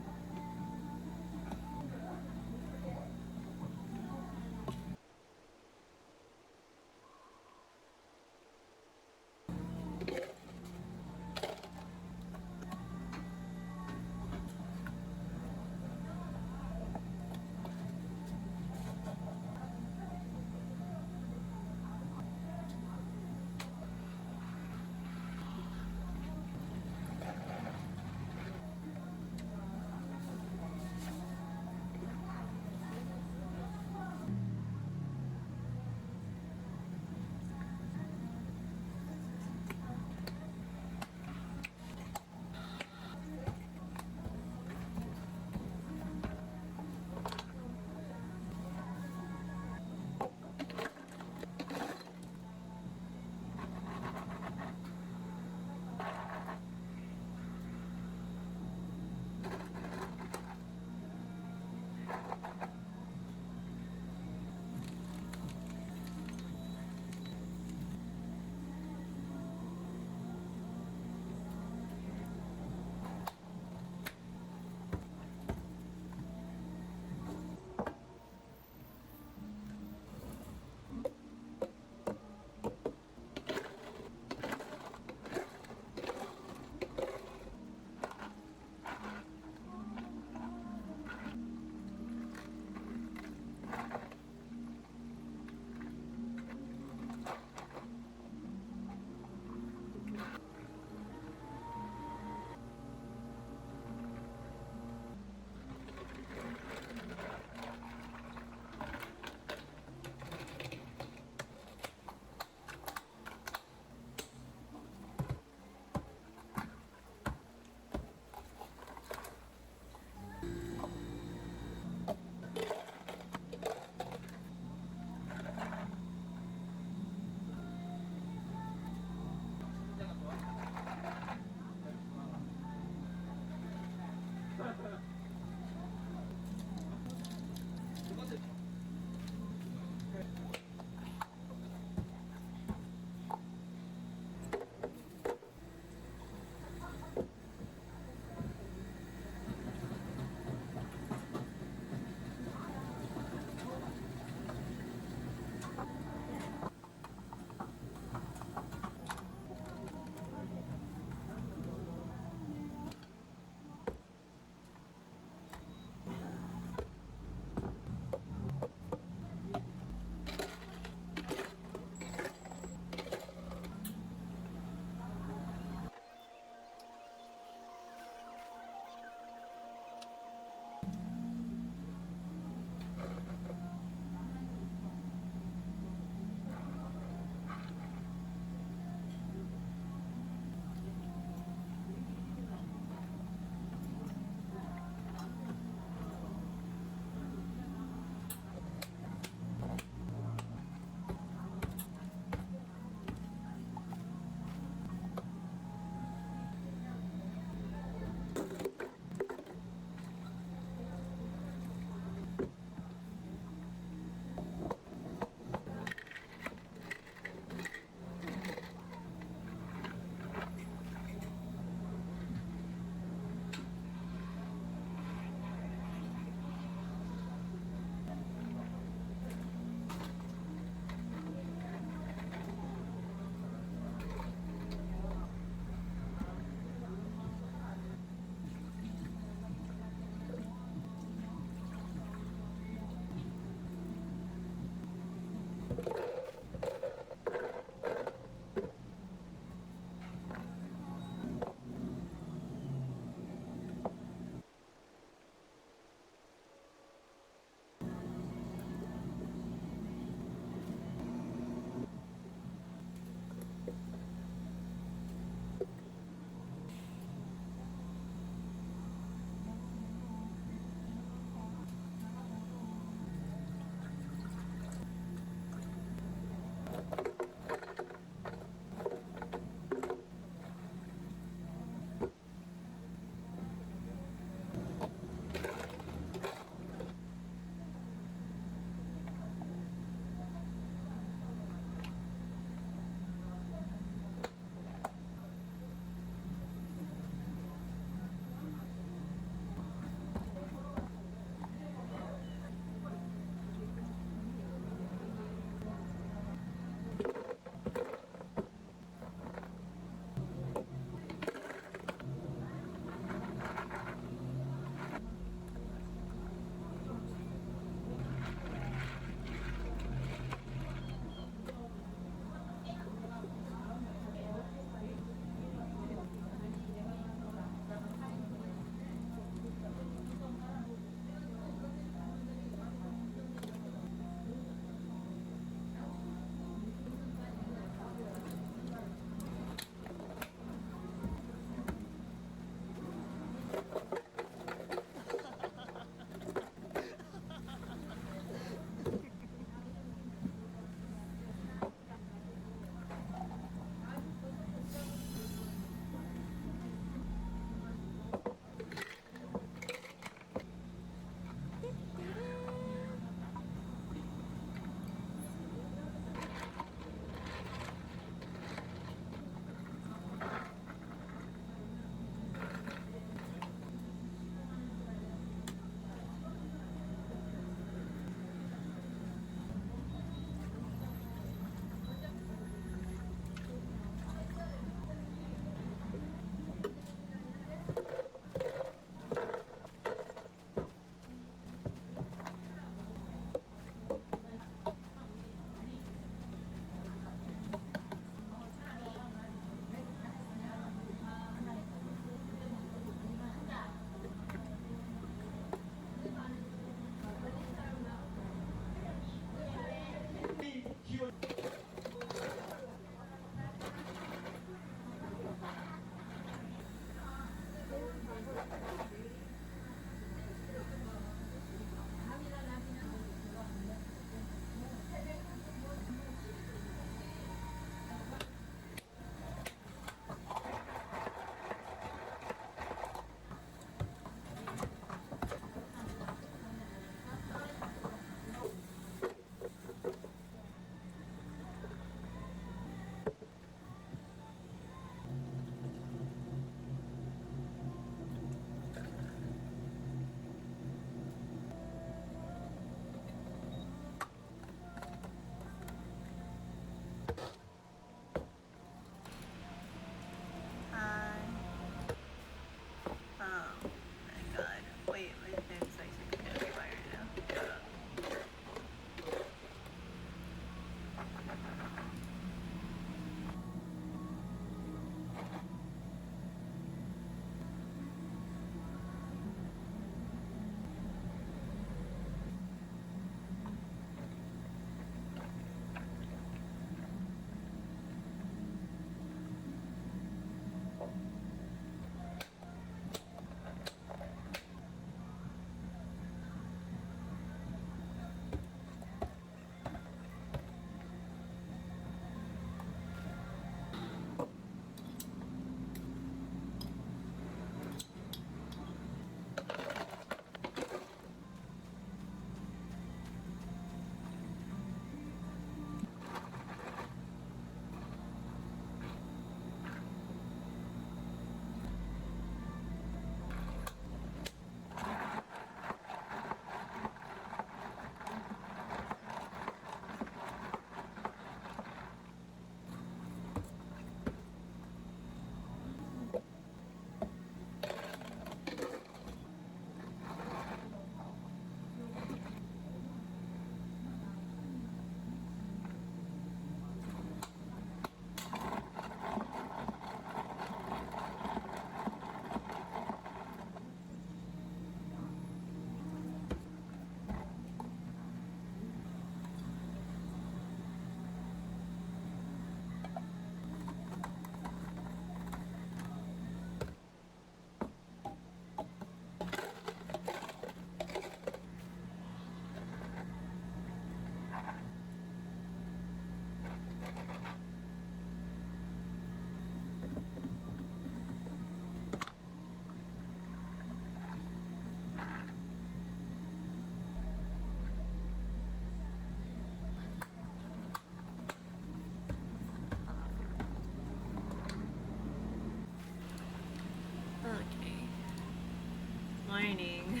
morning.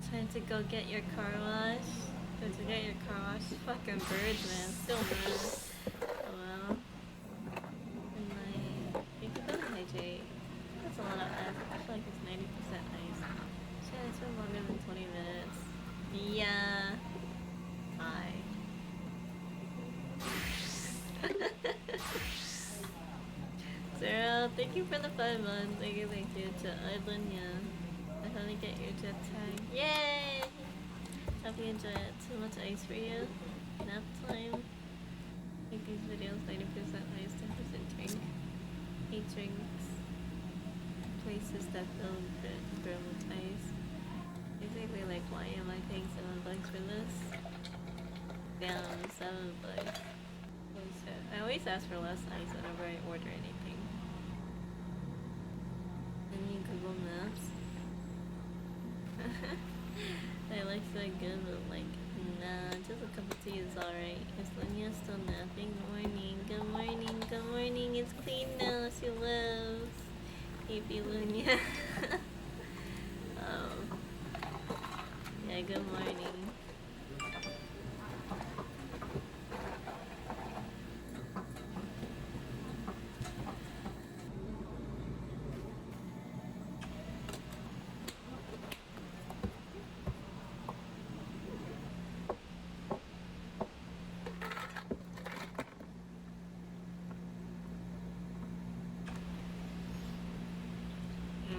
Time to go get your car wash. Time to get your car wash. Fucking birds, man. Still mad. Oh well. And like, you can go hydrate. That's a lot of ice. I feel like it's 90% ice. Shit, it's been longer than 20 minutes. Yeah. Hi. Sarah, thank you for the 5 months. Thank you to Ibunya. I finally get your jet tag. Yay! Hope you enjoy it. Too much ice for you. Nap time. Make these videos 90% ice, 10% drink. 8 drinks. Places that fill brim with ice. Basically, like, why am I paying $7 for this? Damn, $7. I always ask for less ice whenever I order anything. And you Google Maps. I like so good, but like, nah, just a cup of tea is alright. Is Lunia still napping? Good morning, good morning, good morning. It's clean now, she lives. Baby Lunia. Yeah, good morning.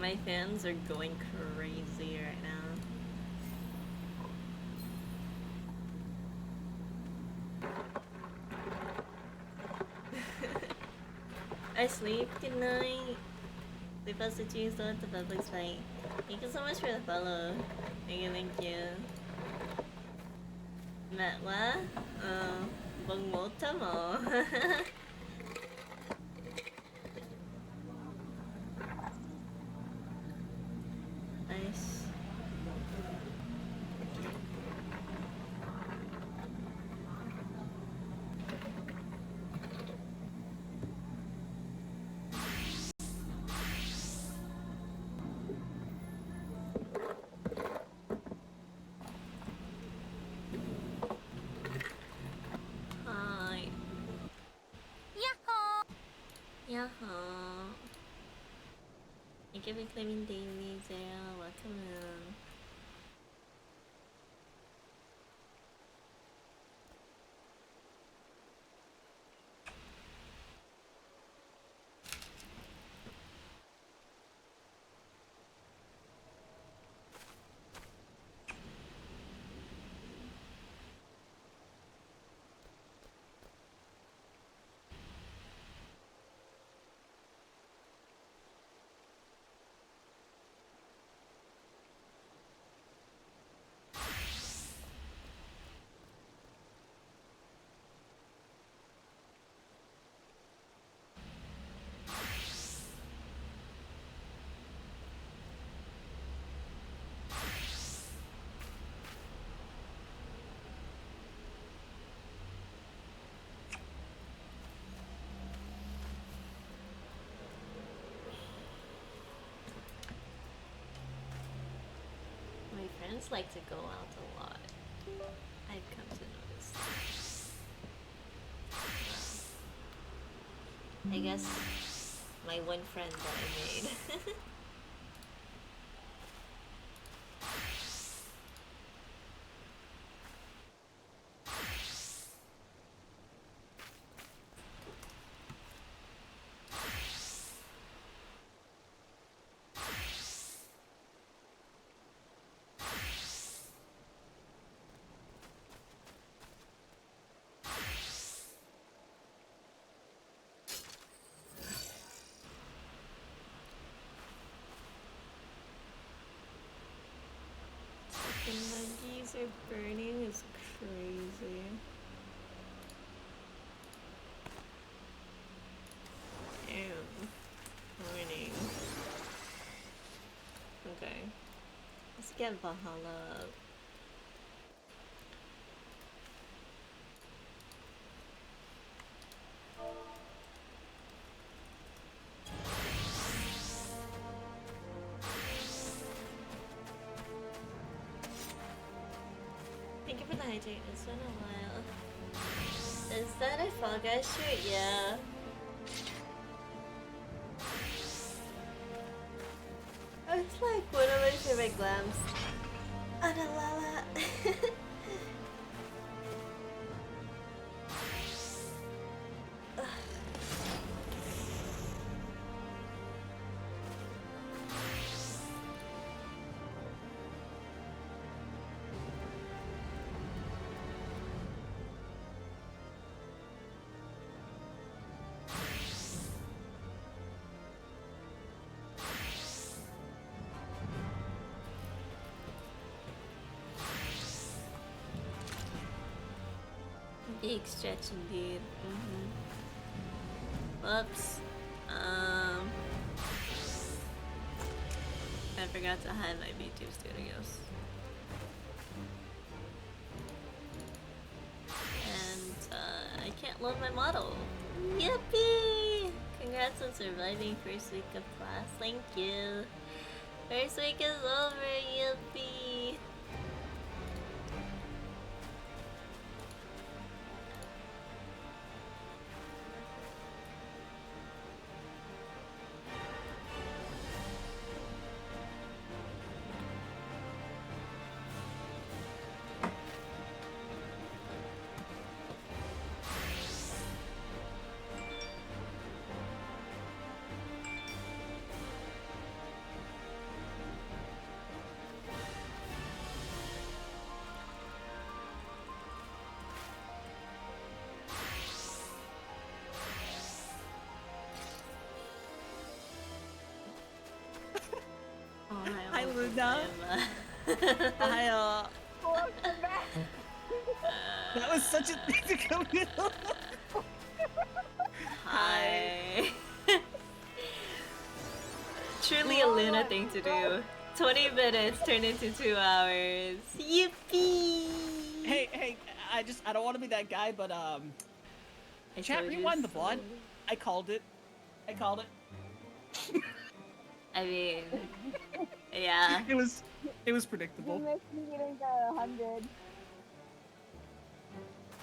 My fans are going crazy right now. I sleep, good night. Sleep as the cheese, don't let the public's fight. Thank you so much for the follow. Thank you. Matwa? Bong mota mo. Nice. Hi. Yahoo! Yahoo. Thank you for claiming daily, Zara. Welcome in. My friends like to go out a lot. I've come to notice. I guess my one friend that I made. The nuggies are burning is crazy. get Valhalla. Thank you for the hydrate. It's been a while. Is that a Fall Guys shirt? Yeah. It's like one of my favorite glams. Analala. Big stretch indeed. Whoops. I forgot to hide my B2 studios. And I can't load my model. Yippee! Congrats on surviving first week of class. Thank you. First week is over. Yippee! Hi, Luna. Hi, Welcome back. that was such a thing to come in. Hi. Truly a Luna thing to do. 20 minutes turned into 2 hours. Yippee! Hey, I don't want to be that guy, but chat, rewind the VOD. I called it. I mean, yeah. It was predictable. You missed me getting to 100.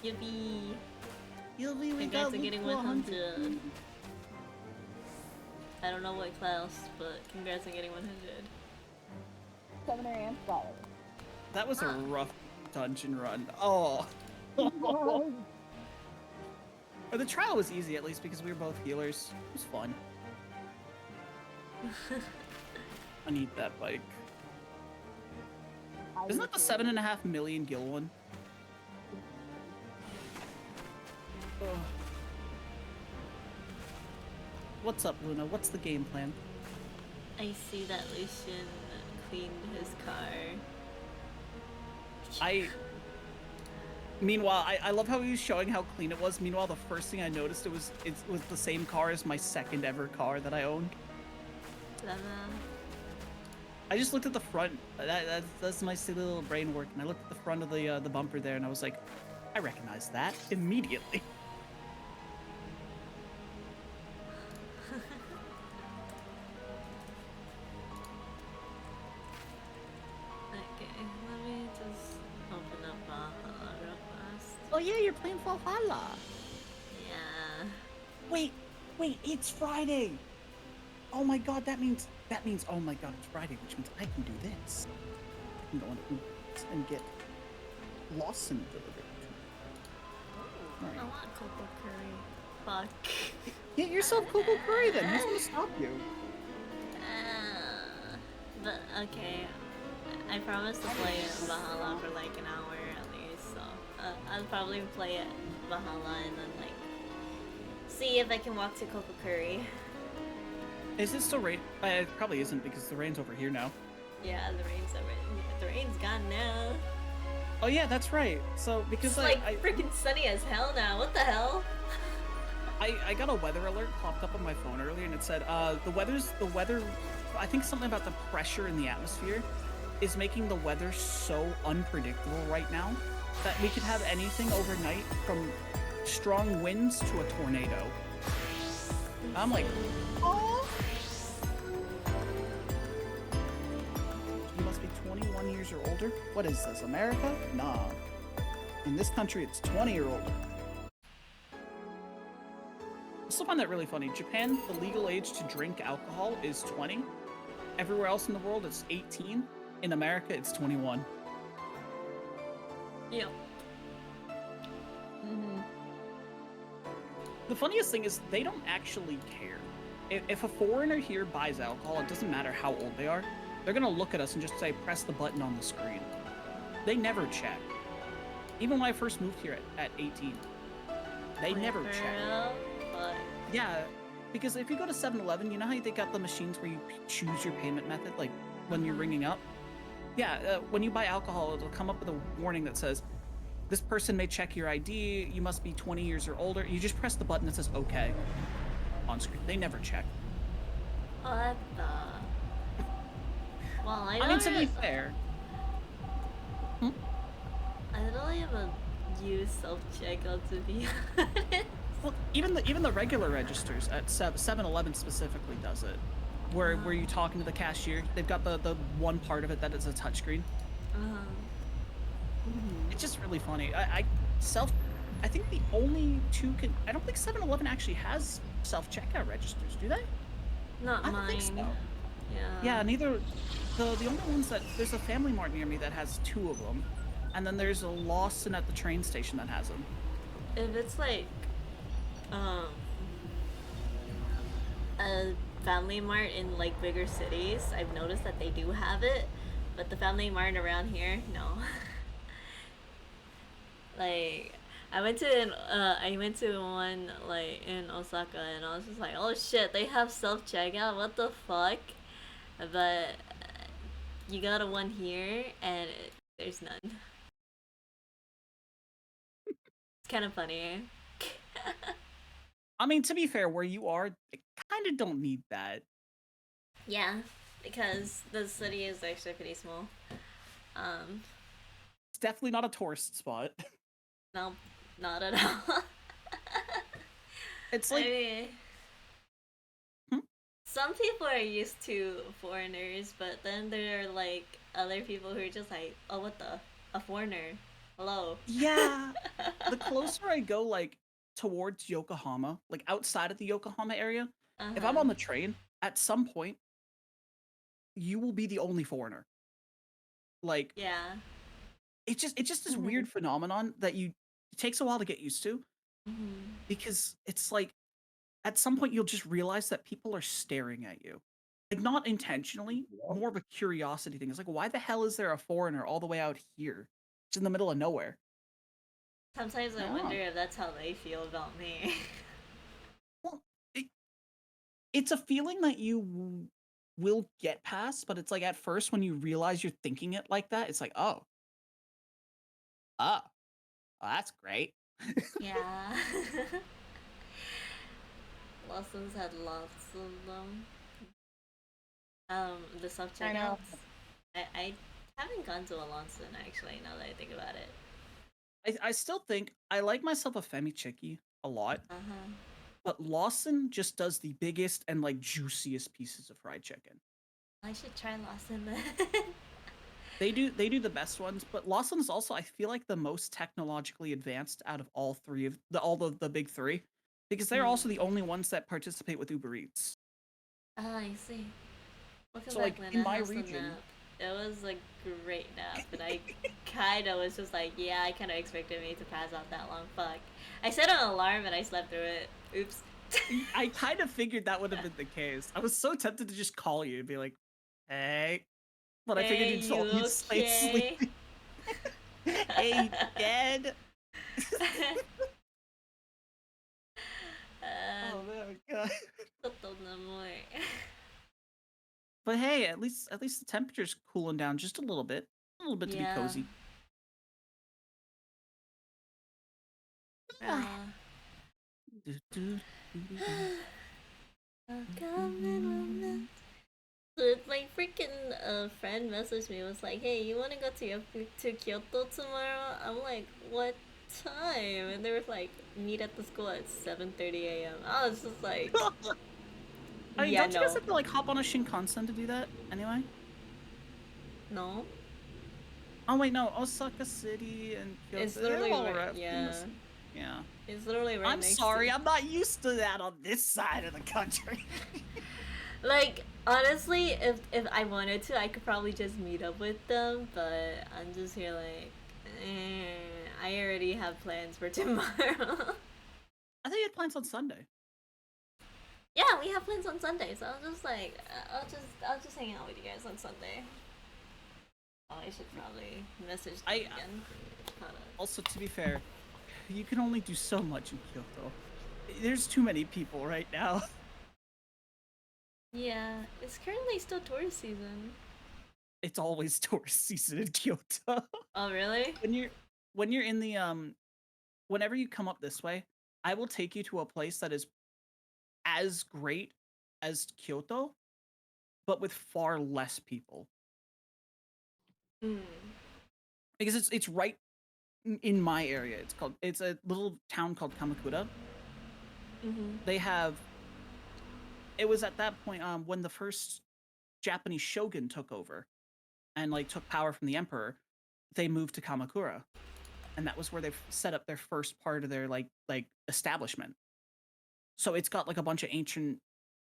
Yippee! We Congrats got on getting 100. I don't know what class, but congrats on getting 100. Summoner and Scholar. That was a rough dungeon run. Oh. But the trial was easy, at least, because we were both healers. It was fun. I need that bike. Isn't that the 7.5 million gil one? Ugh. What's up, Luna? What's the game plan? I see that Lucian cleaned his car. Meanwhile, I love how he was showing how clean it was. Meanwhile, the first thing I noticed it was the same car as my second ever car that I owned. I just looked at the front. That's my silly little brain work, and I looked at the front of the bumper there, and I was like, I recognize that immediately. Okay, let me just open up Valhalla real fast. Oh yeah, you're playing Valhalla. Yeah. Wait, it's Friday. Oh my god, that means oh my god, it's Friday, which means I can do this. I can go on and get Lawson delivered. I want cocoa curry. Fuck. Get yourself cocoa curry then. Who's gonna stop you? But okay, I promise to play Valhalla for like an hour at least, so I'll probably play it Valhalla and then like see if I can walk to cocoa curry. Is it still rain? It probably isn't because the rain's over here now. Yeah, the rain's gone now. Oh yeah, that's right. So because It's like freaking sunny as hell now. What the hell? I got a weather alert popped up on my phone earlier, and it said the weather. I think something about the pressure in the atmosphere is making the weather so unpredictable right now that we could have anything overnight from strong winds to a tornado. I'm like, oh. You must be 21 years or older? What is this, America? Nah. In this country, it's 20 or older. I still find that really funny. Japan, the legal age to drink alcohol is 20. Everywhere else in the world, it's 18. In America, it's 21. Yep. The funniest thing is they don't actually care. If a foreigner here buys alcohol, it doesn't matter how old they are. They're gonna look at us and just say, press the button on the screen. They never check. Even when I first moved here at 18, they never check. But Yeah, because if you go to 7-Eleven, you know how they got the machines where you choose your payment method, like when you're ringing up? Yeah, when you buy alcohol, it'll come up with a warning that says, this person may check your ID, you must be 20 years or older. You just press the button that says, okay, on screen. They never check. what the? Well, I mean, to be fair. I don't even use self-checkout, to be honest. Well, even the regular registers at 7-Eleven specifically does it, where you're talking to the cashier. They've got the one part of it that is a touchscreen. It's just really funny. I think the only two can. I don't think 7-Eleven actually has self-checkout registers, do they? Not I don't mine. think so. Yeah. Yeah, neither. The only ones that there's a Family Mart near me that has 2 of them, and then there's a Lawson at the train station that has them. If it's like, a Family Mart in like bigger cities, I've noticed that they do have it, but the Family Mart around here, no. Like, I went to one like in Osaka, and I was just like, oh shit, they have self checkout. What the fuck? But you got a one here, and there's none. It's kind of funny. I mean, to be fair, where you are, they kind of don't need that. Yeah, because the city is actually pretty small. It's definitely not a tourist spot. No, not at all. It's like, I mean, some people are used to foreigners, but then there are like other people who are just like, oh, what the? A foreigner? Hello. yeah. The closer I go, like, towards Yokohama, like outside of the Yokohama area, if I'm on the train, at some point, you will be the only foreigner. Like, Yeah. it's just this weird phenomenon that it takes a while to get used to, because it's like at some point you'll just realize that people are staring at you, like not intentionally, more of a curiosity thing. It's like, why the hell is there a foreigner all the way out here? It's in the middle of nowhere. Sometimes I wonder if that's how they feel about me. Well, it's a feeling that you will get past, but it's like at first when you realize you're thinking it like that, it's like, oh, that's great. Yeah. Lawson's had lots of them. The self I know. checkouts. I haven't gone to a Lawson actually. Now that I think about it. I still think I like myself a Femi Chicky a lot, but Lawson just does the biggest and like juiciest pieces of fried chicken. I should try Lawson then. They do the best ones, but Lawson is also, I feel like, the most technologically advanced out of all three of the big three, because they're also the only ones that participate with Uber Eats. Oh, I see. Welcome So, back, like, Lena. in my How's the region- nap? It was a great nap, and I kinda was just like, yeah, I kinda expected me to pass out that long. Fuck. I set an alarm and I slept through it. Oops. I kind of figured that would have been the case. I was so tempted to just call you and be like, "Hey," but I figured you'd you you'd stay okay? sleeping. Hey, dead. Oh man, God. But hey, at least the temperature's cooling down just a little bit to be Yeah. cozy. Welcome in romance. My freaking friend messaged me, was like, "Hey, you want to go to Kyoto tomorrow?" I'm like, "What time?" And they were like, "Meet at the school at 7:30 a.m." I was just like, I mean, "Yeah, don't you guys no, have to like hop on a Shinkansen to do that anyway? no." Oh wait, no, Osaka City and It's Kyoto, they're literally all right. right in Yeah, this. Yeah. it's literally right I'm next sorry, to. I'm not used to that on this side of the country. Like honestly, if I wanted to, I could probably just meet up with them. But I'm just here like, I already have plans for tomorrow. I think you had plans on Sunday. Yeah, we have plans on Sunday, so I was just like, I'll just hang out with you guys on Sunday. Oh, I should probably message them again. Also, to be fair, you can only do so much in Kyoto. There's too many people right now. Yeah, it's currently still tourist season. It's always tourist season in Kyoto. Oh, really? When you're in the whenever you come up this way, I will take you to a place that is as great as Kyoto, but with far less people. Hmm. Because it's right in my area. It's a little town called Kamakura. Mm-hmm. They have it was at that point when the first Japanese shogun took over and like took power from the emperor, they moved to Kamakura. And that was where they set up their first part of their like establishment. So it's got like a bunch of ancient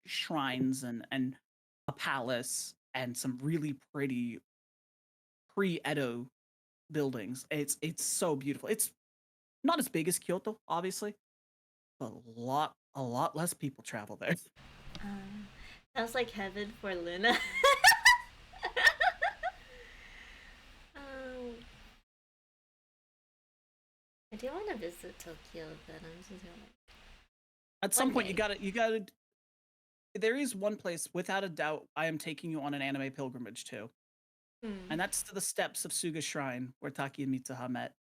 shrines and a palace and some really pretty pre-Edo buildings. It's so beautiful. It's not as big as Kyoto, obviously, but a lot less people travel there. Sounds like heaven for Luna. um, I do want to visit Tokyo, but I'm just gonna. At some point, you gotta. There is one place, without a doubt, I am taking you on an anime pilgrimage to, and that's to the steps of Suga Shrine, where Taki and Mitsuha met.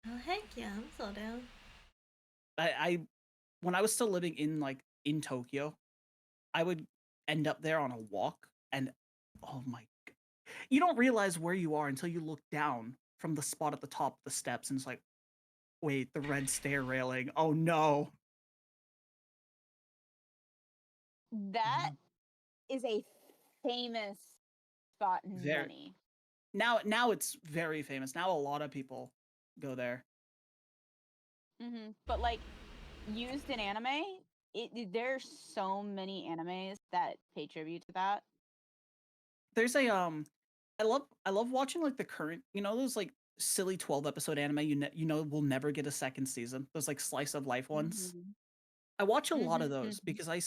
Oh heck yeah, I'm so down. I when I was still living in Tokyo, I would end up there on a walk, and oh my, you don't realize where you are until you look down from the spot at the top of the steps, and it's like, wait, the red stair railing. Oh no. That is a famous spot in There many. now it's very famous. Now a lot of people go there. But like used in anime, there's so many animes that pay tribute to that. There's a I love watching like the current, you know, those like silly 12 episode anime you know will never get a second season. Those like slice of life ones. I watch a lot of those because I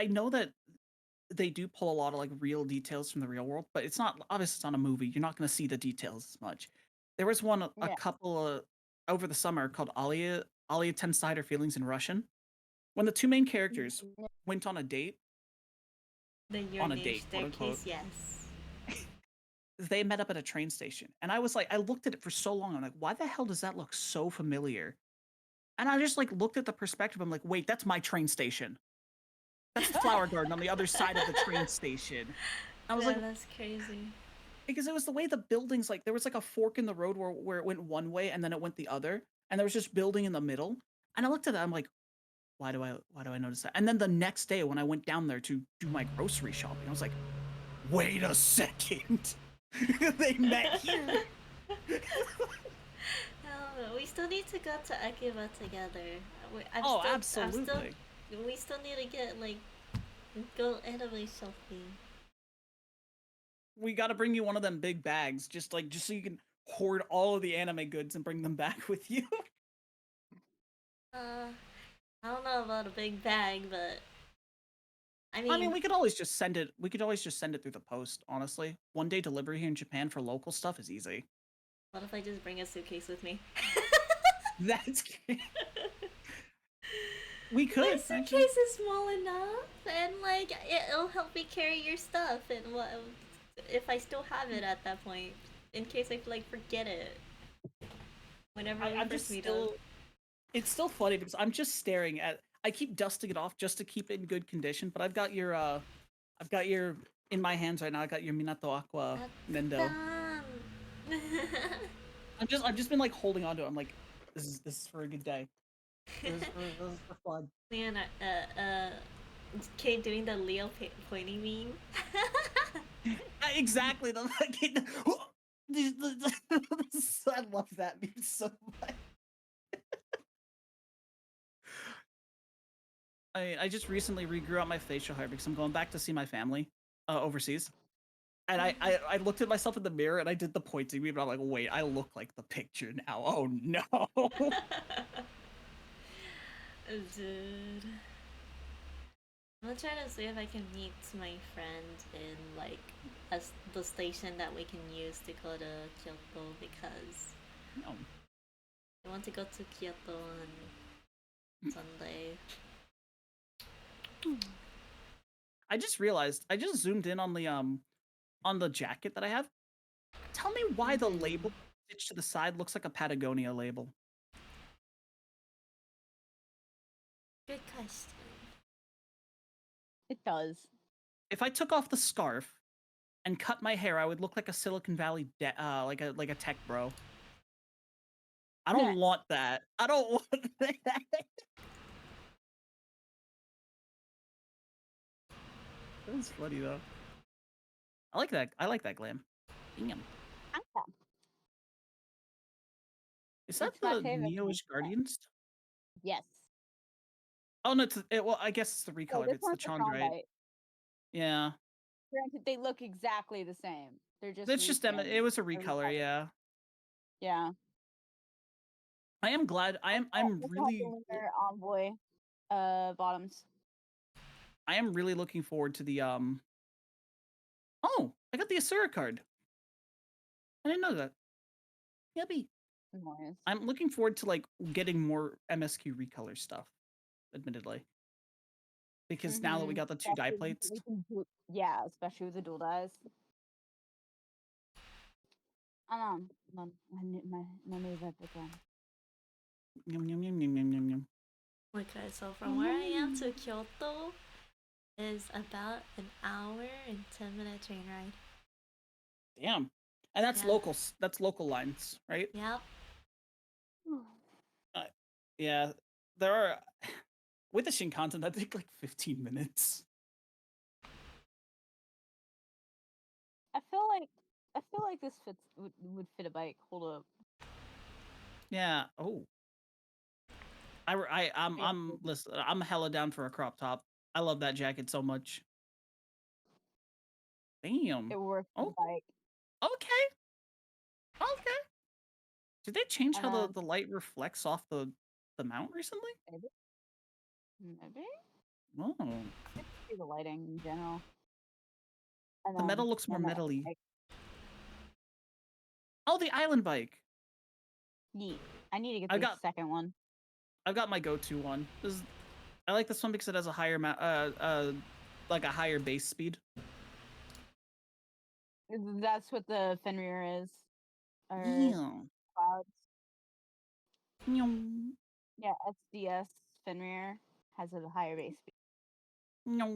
know that they do pull a lot of like real details from the real world, but it's not obviously it's not a movie. You're not going to see the details as much. There was one a couple of over the summer called Alia Tenside Her Feelings in Russian. When the two main characters went on a date, On a date, quote unquote, yes. they met up at a train station. And I was like, I looked at it for so long. I'm like, why the hell does that look so familiar? And I just like looked at the perspective. I'm like, wait, that's my train station. That's the flower garden on the other side of the train station. I was like, that's crazy. Because it was the way the buildings, like there was like a fork in the road where it went one way and then it went the other, and there was just building in the middle. And I looked at that, I'm like, why do I notice that? And then the next day when I went down there to do my grocery shopping, I was like, wait a second. They met here. We still need to go to Akiba together. Absolutely. We still need to get like go anime shopping. We got to bring you one of them big bags, just so you can hoard all of the anime goods and bring them back with you. I don't know about a big bag, but I mean, we could always just send it. We could always just send it through the post. Honestly, 1-day delivery here in Japan for local stuff is easy. What if I just bring a suitcase with me? That's we could. My suitcase is small enough, and like it'll help me carry your stuff. And what if I still have it at that point, in case I like forget it? Whenever we first meet up. It's still funny because I'm just staring at. I keep dusting it off just to keep it in good condition, but I've got I've got your in my hands right now. I got your Minato Aqua Nendo. I've just been like holding on to it. I'm like, this is for a good day. This is for fun. Leon, Kate doing the Leo pointing meme. Exactly. The fucking. I love that meme so much. I just recently regrew out my facial hair because I'm going back to see my family overseas. And I looked at myself in the mirror and I did the pointing meme, and I'm like, wait, I look like the picture now. Oh no. Dude. I'm gonna try to see if I can meet my friend in like the station that we can use to go to Kyoto because No. I want to go to Kyoto on Sunday. I just realized I just zoomed in on the jacket that I have. Tell me why the label stitched to the side looks like a Patagonia label. Good question. It does. If I took off the scarf and cut my hair, I would look like a Silicon Valley like a tech bro. I don't want that. I don't want that. That's funny though. I like that. I like that glam. Damn. Is that It's my the favorite Neo-ish one. Guardians? Yes. Oh no, well, I guess it's the recolor. this It's the one's the Chondrite. Chondrite. Yeah. Granted, they look exactly the same. They're just. It's just reskins. it was a recolor, yeah. Yeah. I am glad. I'm really Envoy bottoms. I am really looking forward to the Oh, I got the Asura card. I didn't know that. Yummy. Nice. I'm looking forward to like getting more MSQ recolor stuff, admittedly. Because now that we got the two dye plates. Yeah, especially with the dual dyes. My new one. Yum, yum, yum, yum, yum, yum, yum. Okay, so from where I am to Kyoto is about an hour and 10-minute train ride. Damn. And that's locals. That's local lines, right? Yep. Yeah. There are with the Shinkansen that take like 15 minutes. I feel like this would fit a bike. Hold up. Yeah. Oh. Listen, I'm hella down for a crop top. I love that jacket so much. Damn. It works for the bike. Okay. Okay. Did they change how the light reflects off the mount recently? Maybe. Oh. I see the lighting in general. The metal looks more metally. Oh, the island bike. Neat. I need to get the second one. I've got my go-to one. I like this one because it has a higher like a higher base speed. That's what the Fenrir is. Yeah. Clouds. Yeah, SDS Fenrir has a higher base speed. I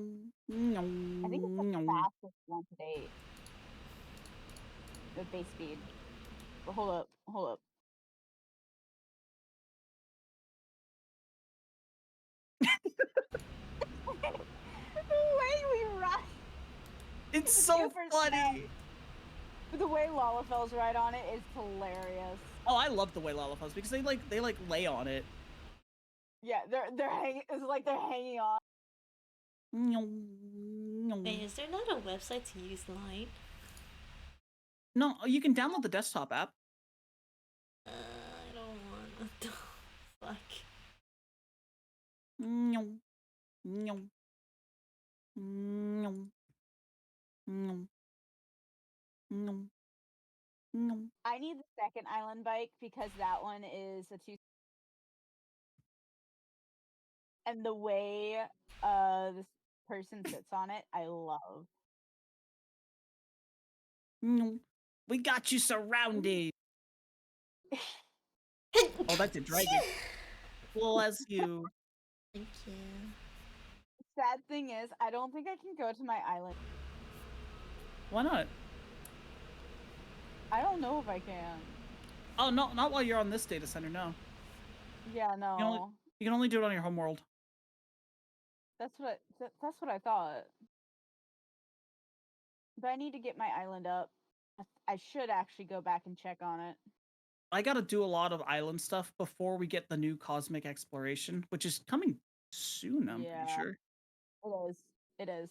think it's the fastest one to date. The base speed. But hold up. The way we ride. It's so funny. The way Lalafels ride on it is hilarious. Oh, I love the way Lalafels because they lay on it. Yeah, they're hanging. It's like they're hanging on. Hey, is there not a website to use Line? No, you can download the desktop app. I don't want. What the fuck? I need the second island bike because that one is a 2. And the way this person sits on it, I love. We got you surrounded. Oh, that's a dragon. Bless you. Thank you. sad thing is, I don't think I can go to my island. Why not? I don't know if I can. Oh, no, not while you're on this data center, no. Yeah, no. You can only do it on your home world. That's what I thought. But I need to get my island up. I should actually go back and check on it. I gotta do a lot of island stuff before we get the new cosmic exploration, which is coming soon, I'm pretty sure. It is. It is.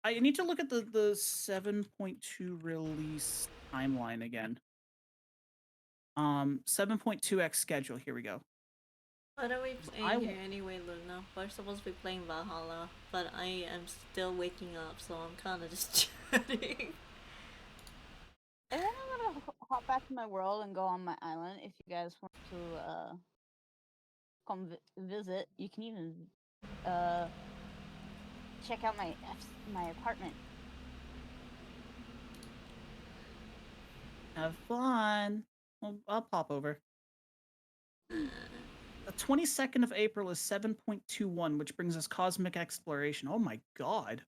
I need to look at the 7.2 release timeline again. 7.2x schedule, here we go. What are we playing here anyway, Luna? We're supposed to be playing Valhalla, but I am still waking up, so I'm kind of just chatting. And then I'm gonna hop back to my world and go on my island. If you guys want to come visit, you can even check out my apartment. Have fun. Well, I'll pop over. The 22nd of April is 7.21, which brings us cosmic exploration. Oh my god.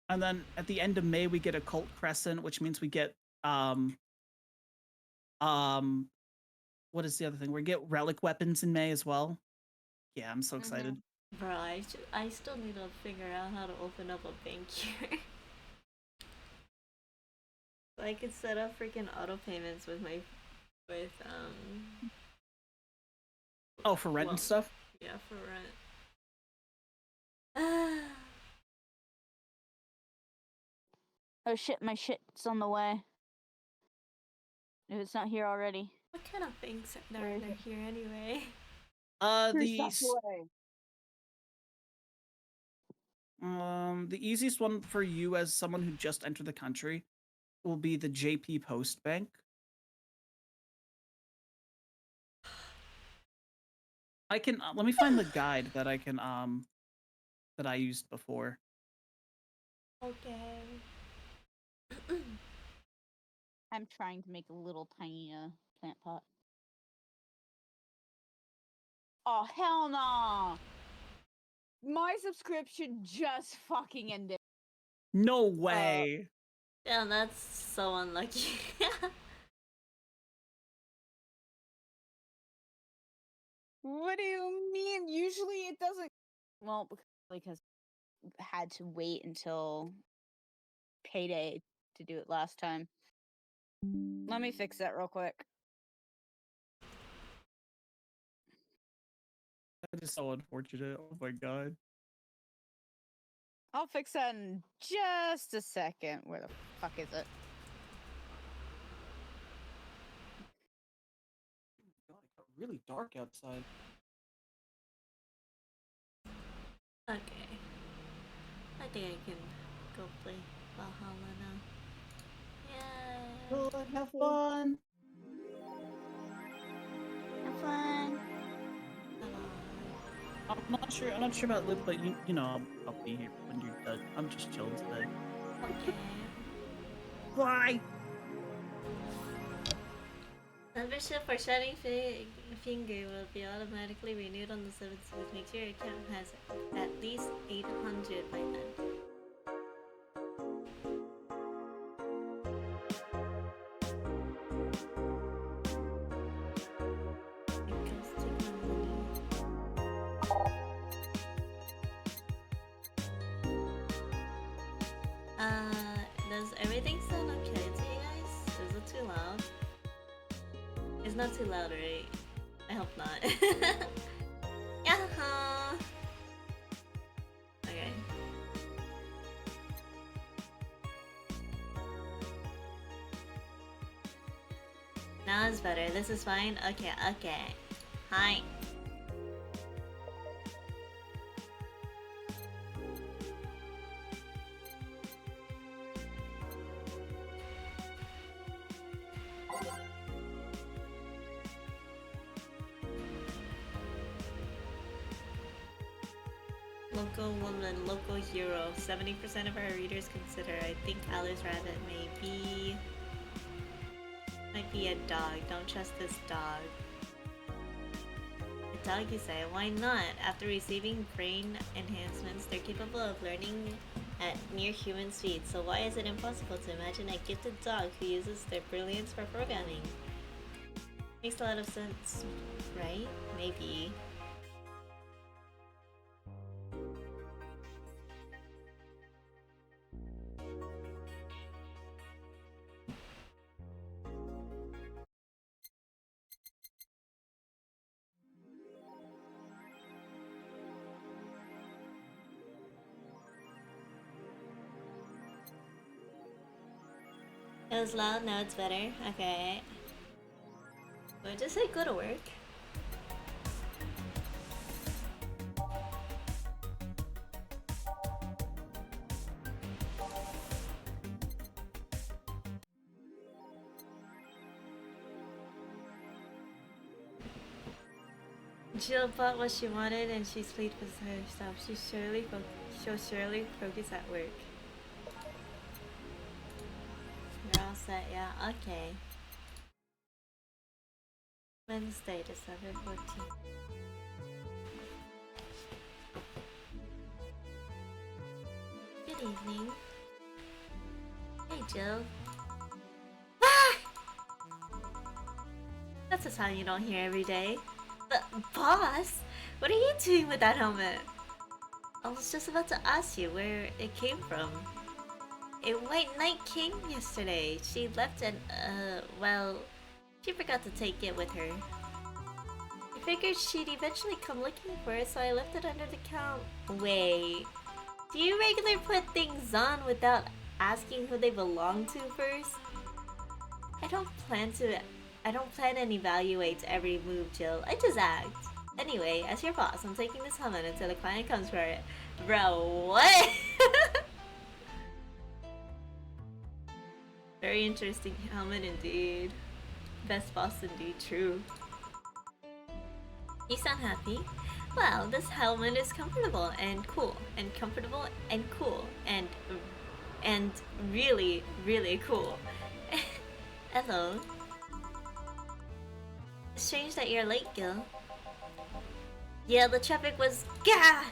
And then at the end of May, we get occult crescent, which means we get what is the other thing? We get relic weapons in May as well. Yeah, I'm so excited. Bro, I still need to figure out how to open up a bank here. I could set up freaking auto payments with Oh, for rent and stuff? Yeah, for rent. Oh shit, my shit's on the way. If it's not here already. What kind of banks are there here anyway? The easiest one for you as someone who just entered the country will be the JP Post Bank. I can let me find the guide that I can that I used before. Okay. I'm trying to make a little tiny plant pot. Oh hell no! My subscription just fucking ended. No way. Yeah, that's so unlucky. What do you mean? Usually it doesn't. Well, because I had to wait until payday to do it last time. Let me fix that real quick. That is so unfortunate. Oh my god. I'll fix that in just a second. Where the fuck is it? God, it got really dark outside. Okay. I think I can go play Valhalla now. Yeah. Good, have fun. Have fun. I'm not sure about Lip, but you know I'll be here when you're done. I'm just chilling today. Okay. Bye. Membership for Shining Finger will be automatically renewed on the 17th. Make sure your account has at least 800 by then. Does everything sound okay to you guys? Is it too loud? It's not too loud, right? I hope not. Yaha! Okay. Now it's better. This is fine? Okay, okay. Hi. Local woman, local hero. 70% of our readers consider. I think Alice Rabbit might be a dog. Don't trust this dog. dog, you say? Why not? After receiving brain enhancements, they're capable of learning at near human speed. So why is it impossible to imagine a gifted dog who uses their brilliance for programming? Makes a lot of sense, right? Maybe. It was loud, now it's better. Okay. We'll just say go to work. Jill bought what she wanted and she's pleased with herself. She'll surely focus at work. You're all set, yeah? Okay. Wednesday, December 14th. Good evening. Hey, Jill. Ah! That's a sound you don't hear every day. But, boss, what are you doing with that helmet? I was just about to ask you where it came from. A white knight came yesterday. She left and, well, she forgot to take it with her. I figured she'd eventually come looking for it, so I left it under the count. Wait, do you regularly put things on without asking who they belong to first? I don't plan and evaluate every move, Jill. I just act. Anyway, as your boss, I'm taking this helmet until the client comes for it. Bro, what? Very interesting helmet indeed. Best boss indeed, true. You sound happy? Well, this helmet is comfortable and cool, and comfortable and cool, and really, really cool. Hello. Strange that you're late, Gil. Yeah, the traffic was gah!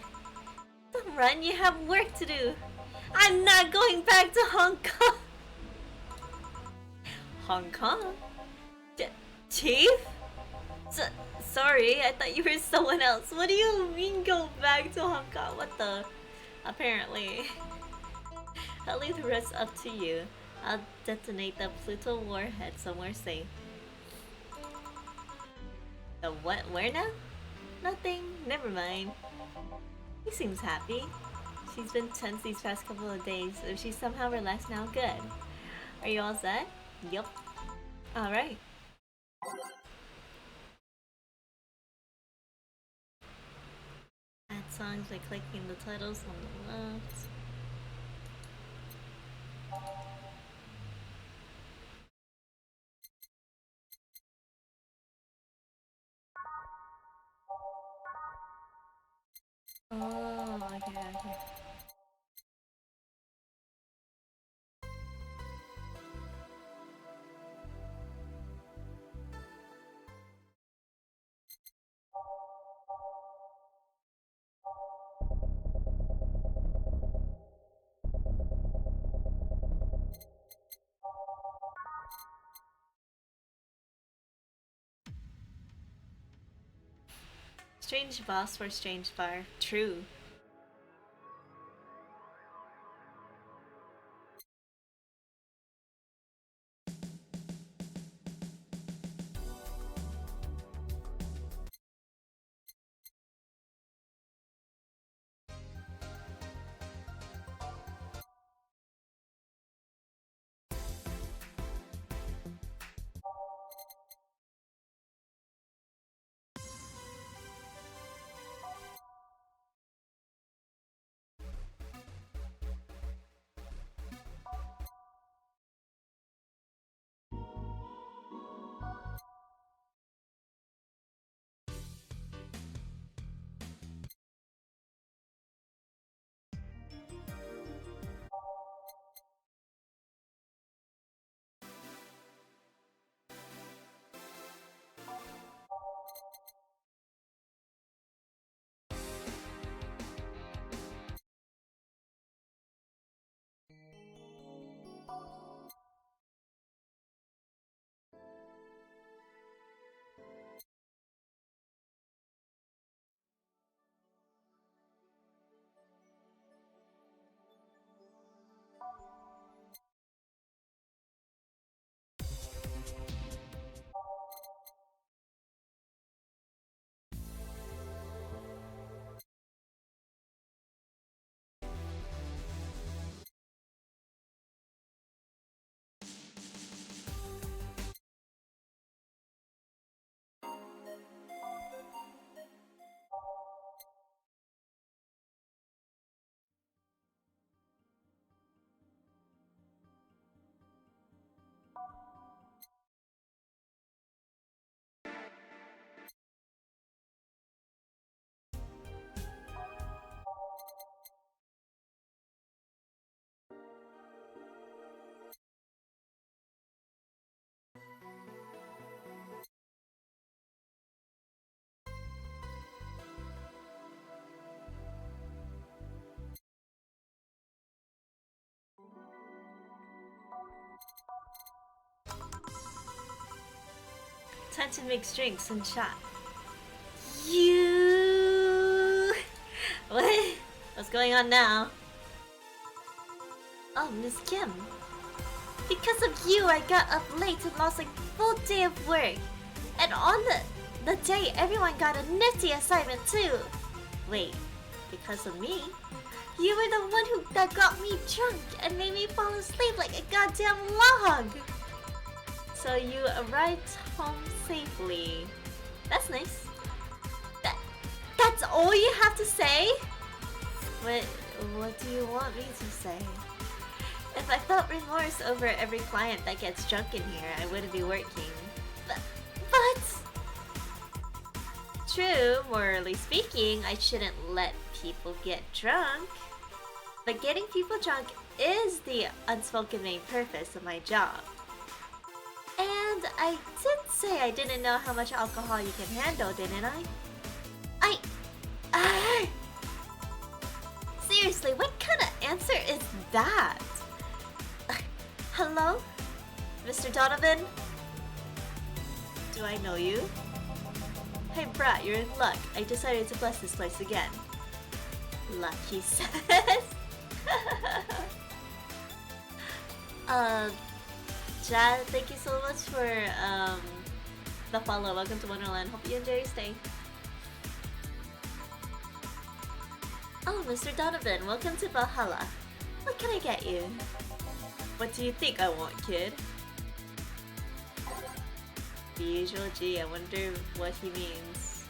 Don't run, you have work to do. I'm not going back to Hong Kong. Hong Kong? Chief? Sorry, I thought you were someone else. What do you mean go back to Hong Kong? What the? Apparently. I'll leave the rest up to you. I'll detonate the Pluto warhead somewhere safe. The what? Where now? Nothing. Never mind. He seems happy. She's been tense these past couple of days. If she's somehow relaxed now, good. Are you all set? Yup. Alright. Add songs by clicking the titles on the left. Oh, okay. Strange boss for strange bar. True. Time to mix drinks and chat. You. What? What's going on now? Oh, Miss Kim. Because of you, I got up late and lost a full day of work. And on the day, everyone got a nifty assignment too. Wait, because of me? You were the one that got me drunk and made me fall asleep like a goddamn log. So you arrived home safely. That's nice. That's all you have to say? What do you want me to say? If I felt remorse over every client that gets drunk in here, I wouldn't be working. But... True, morally speaking, I shouldn't let people get drunk. But getting people drunk is the unspoken main purpose of my job. And I did say I didn't know how much alcohol you can handle, didn't I? Seriously, what kind of answer is that? Hello? Mr. Donovan? Do I know you? Hey brat, you're in luck. I decided to bless this place again. Lucky says. Jad, thank you so much for the follow. Welcome to Wonderland. Hope you enjoy your stay. Oh, Mr. Donovan, welcome to Valhalla. What can I get you? What do you think I want, kid? The usual G, I wonder what he means.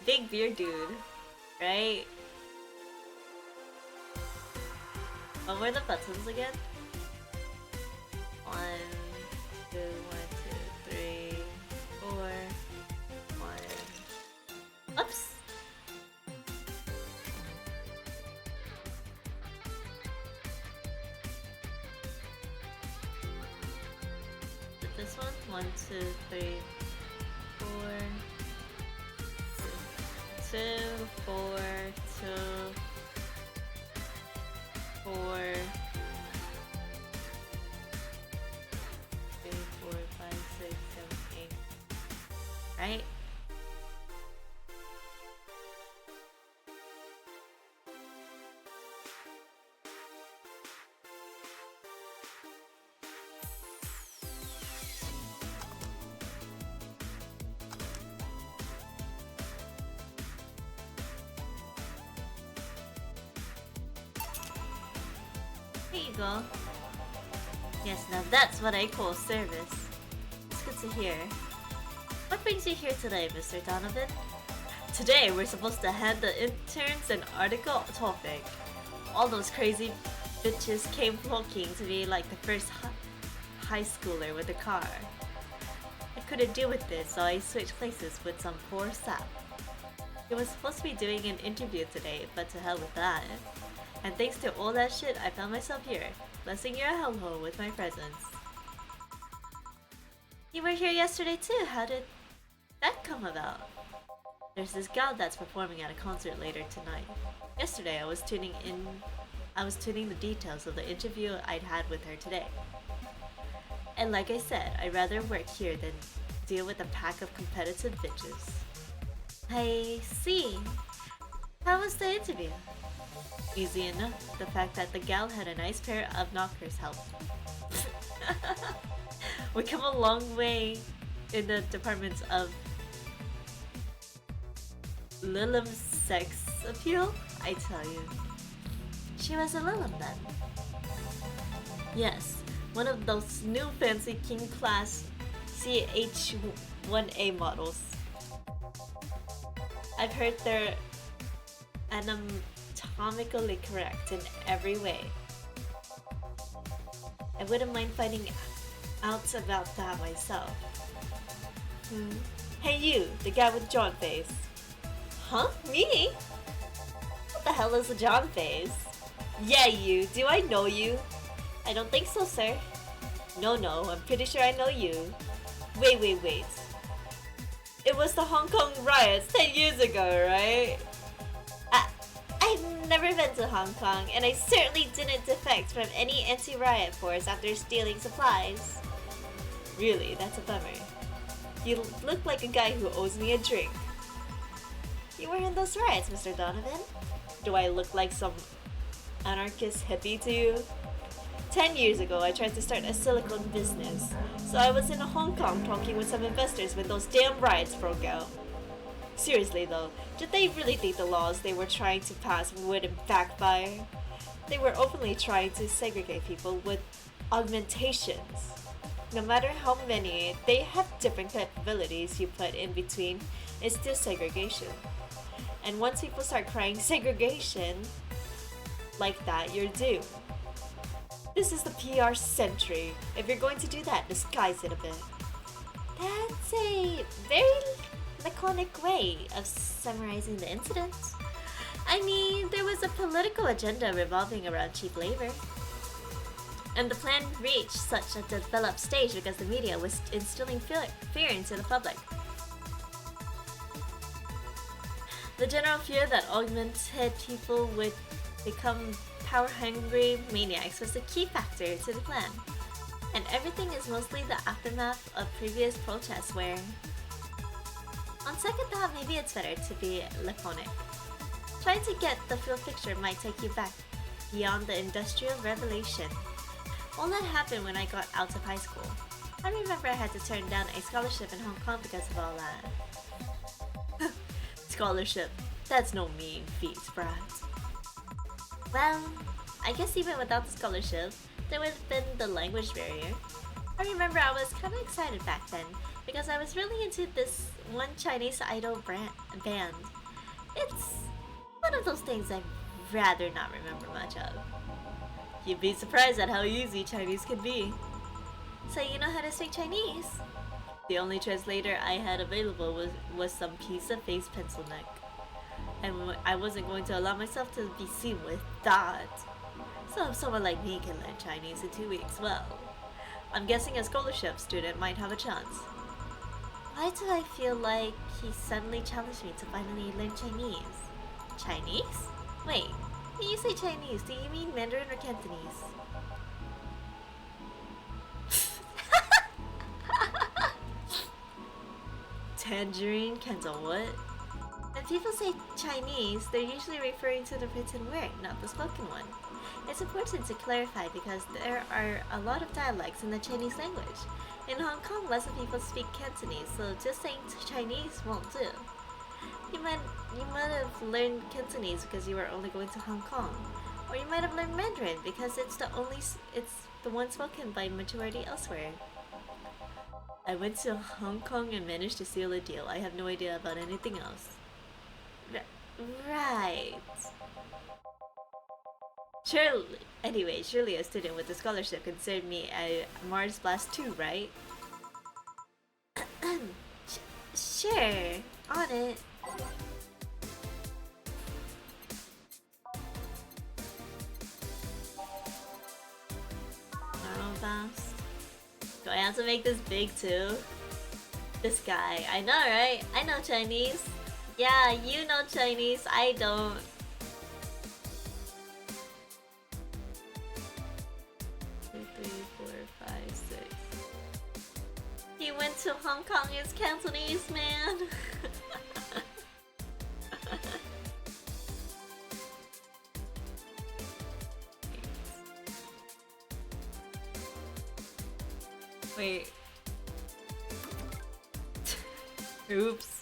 Big beard dude, right? What were the buttons again? 1, 2, 1, 2, 3, 4, 1. Oops! Is it this one? 1, 2, 3, 4. 2, 4, 2, 4, 3, 4, 5, 6, 7, 8. Right? Here you go. Yes, now that's what I call service. It's good to hear. What brings you here today, Mr. Donovan? Today, we're supposed to hand the interns an article topic. All those crazy bitches came flocking to me like the first high schooler with a car. I couldn't deal with this, so I switched places with some poor sap. He was supposed to be doing an interview today, but to hell with that. And thanks to all that shit, I found myself here, blessing your hellhole with my presence. You were here yesterday too, how did that come about? There's this gal that's performing at a concert later tonight. Yesterday I was tuning the details of the interview I'd had with her today. And like I said, I'd rather work here than deal with a pack of competitive bitches. I see. How was the interview? Easy enough. The fact that the gal had a nice pair of knockers helped. We come a long way in the departments of Lilim's sex appeal, I tell you. She was a Lilim then. Yes, one of those new fancy king class CH1A models. I've heard they're anatomically correct in every way. I wouldn't mind finding out about that myself. Hey you, the guy with John face. Huh? Me? What the hell is a John face? Yeah, you. Do I know you? I don't think so, sir. No, I'm pretty sure I know you. Wait. It was the Hong Kong riots 10 years ago, right? I've never been to Hong Kong, and I certainly didn't defect from any anti-riot force after stealing supplies. Really, that's a bummer. You look like a guy who owes me a drink. You were in those riots, Mr. Donovan? Do I look like some anarchist hippie to you? 10 years ago, I tried to start a silicone business, so I was in Hong Kong talking with some investors when those damn riots broke out. Seriously though, did they really think the laws they were trying to pass wouldn't backfire? They were openly trying to segregate people with augmentations. No matter how many, they have different capabilities you put in between, it's still segregation. And once people start crying segregation like that, you're doomed. This is the PR century. If you're going to do that, disguise it a bit. That's a very laconic way of summarizing the incident. I mean, there was a political agenda revolving around cheap labor. And the plan reached such a developed stage because the media was instilling fear into the public. The general fear that augmented people would become power-hungry maniacs was the key factor to the plan. And everything is mostly the aftermath of previous protests where, on second thought, maybe it's better to be laconic. Trying to get the full picture might take you back beyond the Industrial Revolution. All that happened when I got out of high school. I remember I had to turn down a scholarship in Hong Kong because of all that. Scholarship. That's no mean feat, Brad. Well, I guess even without the scholarship, there would have been the language barrier. I remember I was kind of excited back then because I was really into this one Chinese idol band. It's one of those things I'd rather not remember much of. You'd be surprised at how easy Chinese can be. So you know how to speak Chinese? The only translator I had available was some piece of face pencil neck. And I wasn't going to allow myself to be seen with that. So if someone like me can learn Chinese in 2 weeks, well, I'm guessing a scholarship student might have a chance. Why do I feel like he suddenly challenged me to finally learn Chinese? Chinese? Wait, when you say Chinese, do you mean Mandarin or Cantonese? Tangerine, Canton, what? When people say Chinese, they're usually referring to the written word, not the spoken one. It's important to clarify because there are a lot of dialects in the Chinese language. In Hong Kong, lots of people speak Cantonese, so just saying Chinese won't do. You might have learned Cantonese because you were only going to Hong Kong, or you might have learned Mandarin because it's the one spoken by majority elsewhere. I went to Hong Kong and managed to seal a deal. I have no idea about anything else. Right. Surely a student with a scholarship considered me a Mars Blast 2, right? Sure, on it. Normal fast. Do I have to make this big too? This guy, I know, right? I know Chinese. Yeah, you know Chinese, I don't. He went to Hong Kong as Cantonese, man. Wait. Oops.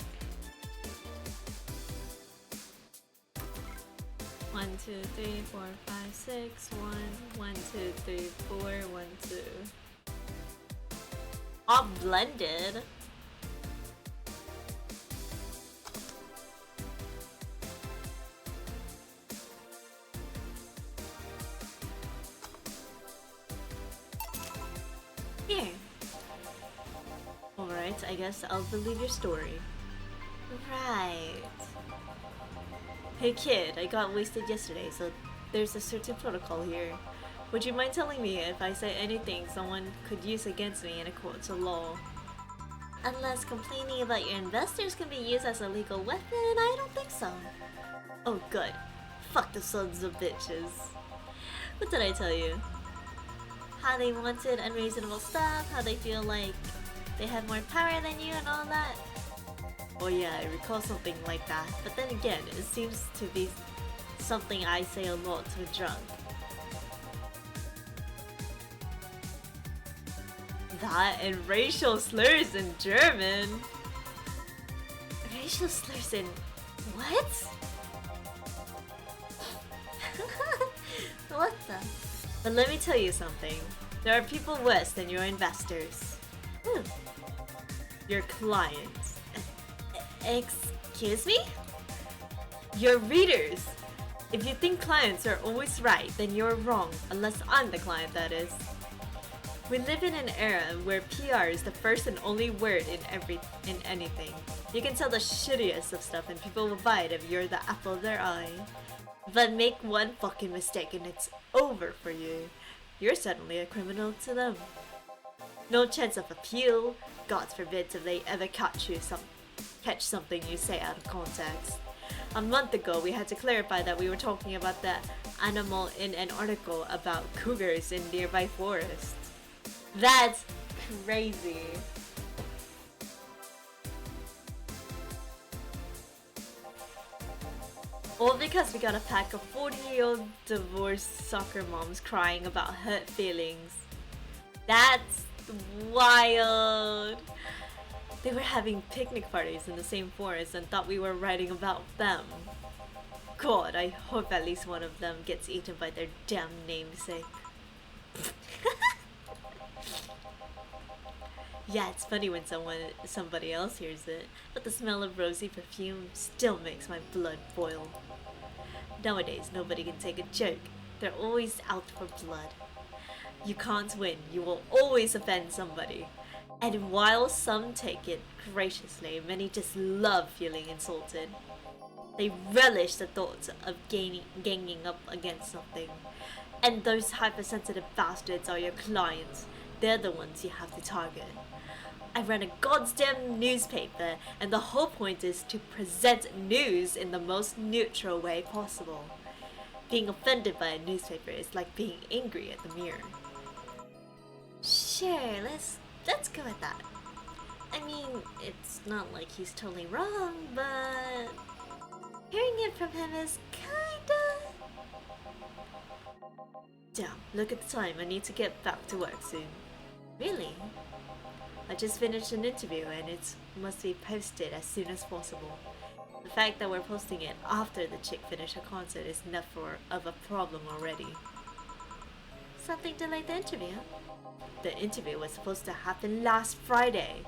1, 2, 3, 4, 5, 6, 1, 2, 3, 4, 1, 2. All blended. Here. Alright, I guess I'll believe your story. Right. Hey kid, I got wasted yesterday, so there's a certain protocol here. Would you mind telling me if I say anything someone could use against me in a court of law? Unless complaining about your investors can be used as a legal weapon, I don't think so. Oh good. Fuck the sons of bitches. What did I tell you? How they wanted unreasonable stuff, how they feel like they had more power than you and all that. Oh yeah, I recall something like that, but then again, it seems to be something I say a lot to a drunk. That and racial slurs in German. Racial slurs in what? What the? But let me tell you something. There are people worse than your investors. Your clients. Excuse me? Your readers. If you think clients are always right, then you're wrong. Unless I'm the client, that is. We live in an era where PR is the first and only word in anything. You can sell the shittiest of stuff and people will buy it if you're the apple of their eye. But make one fucking mistake and it's over for you. You're suddenly a criminal to them. No chance of appeal. God forbid if they ever catch something you say out of context. A month ago, we had to clarify that we were talking about the animal in an article about cougars in nearby forests. That's crazy. All because we got a pack of 40-year-old divorced soccer moms crying about hurt feelings. That's wild. They were having picnic parties in the same forest and thought we were writing about them. God, I hope at least one of them gets eaten by their damn namesake. Yeah, it's funny when somebody else hears it, but the smell of rosy perfume still makes my blood boil. Nowadays, nobody can take a joke. They're always out for blood. You can't win. You will always offend somebody. And while some take it graciously, many just love feeling insulted. They relish the thought of ganging up against something. And those hypersensitive bastards are your clients. They're the ones you have to target. I run a goddamn newspaper, and the whole point is to present news in the most neutral way possible. Being offended by a newspaper is like being angry at the mirror. Sure, let's go with that. I mean, it's not like he's totally wrong, but hearing it from him is kinda... Damn, look at the time. I need to get back to work soon. Really? I just finished an interview and it must be posted as soon as possible. The fact that we're posting it after the chick finished her concert is enough of a problem already. Something delayed the interview? The interview was supposed to happen last Friday.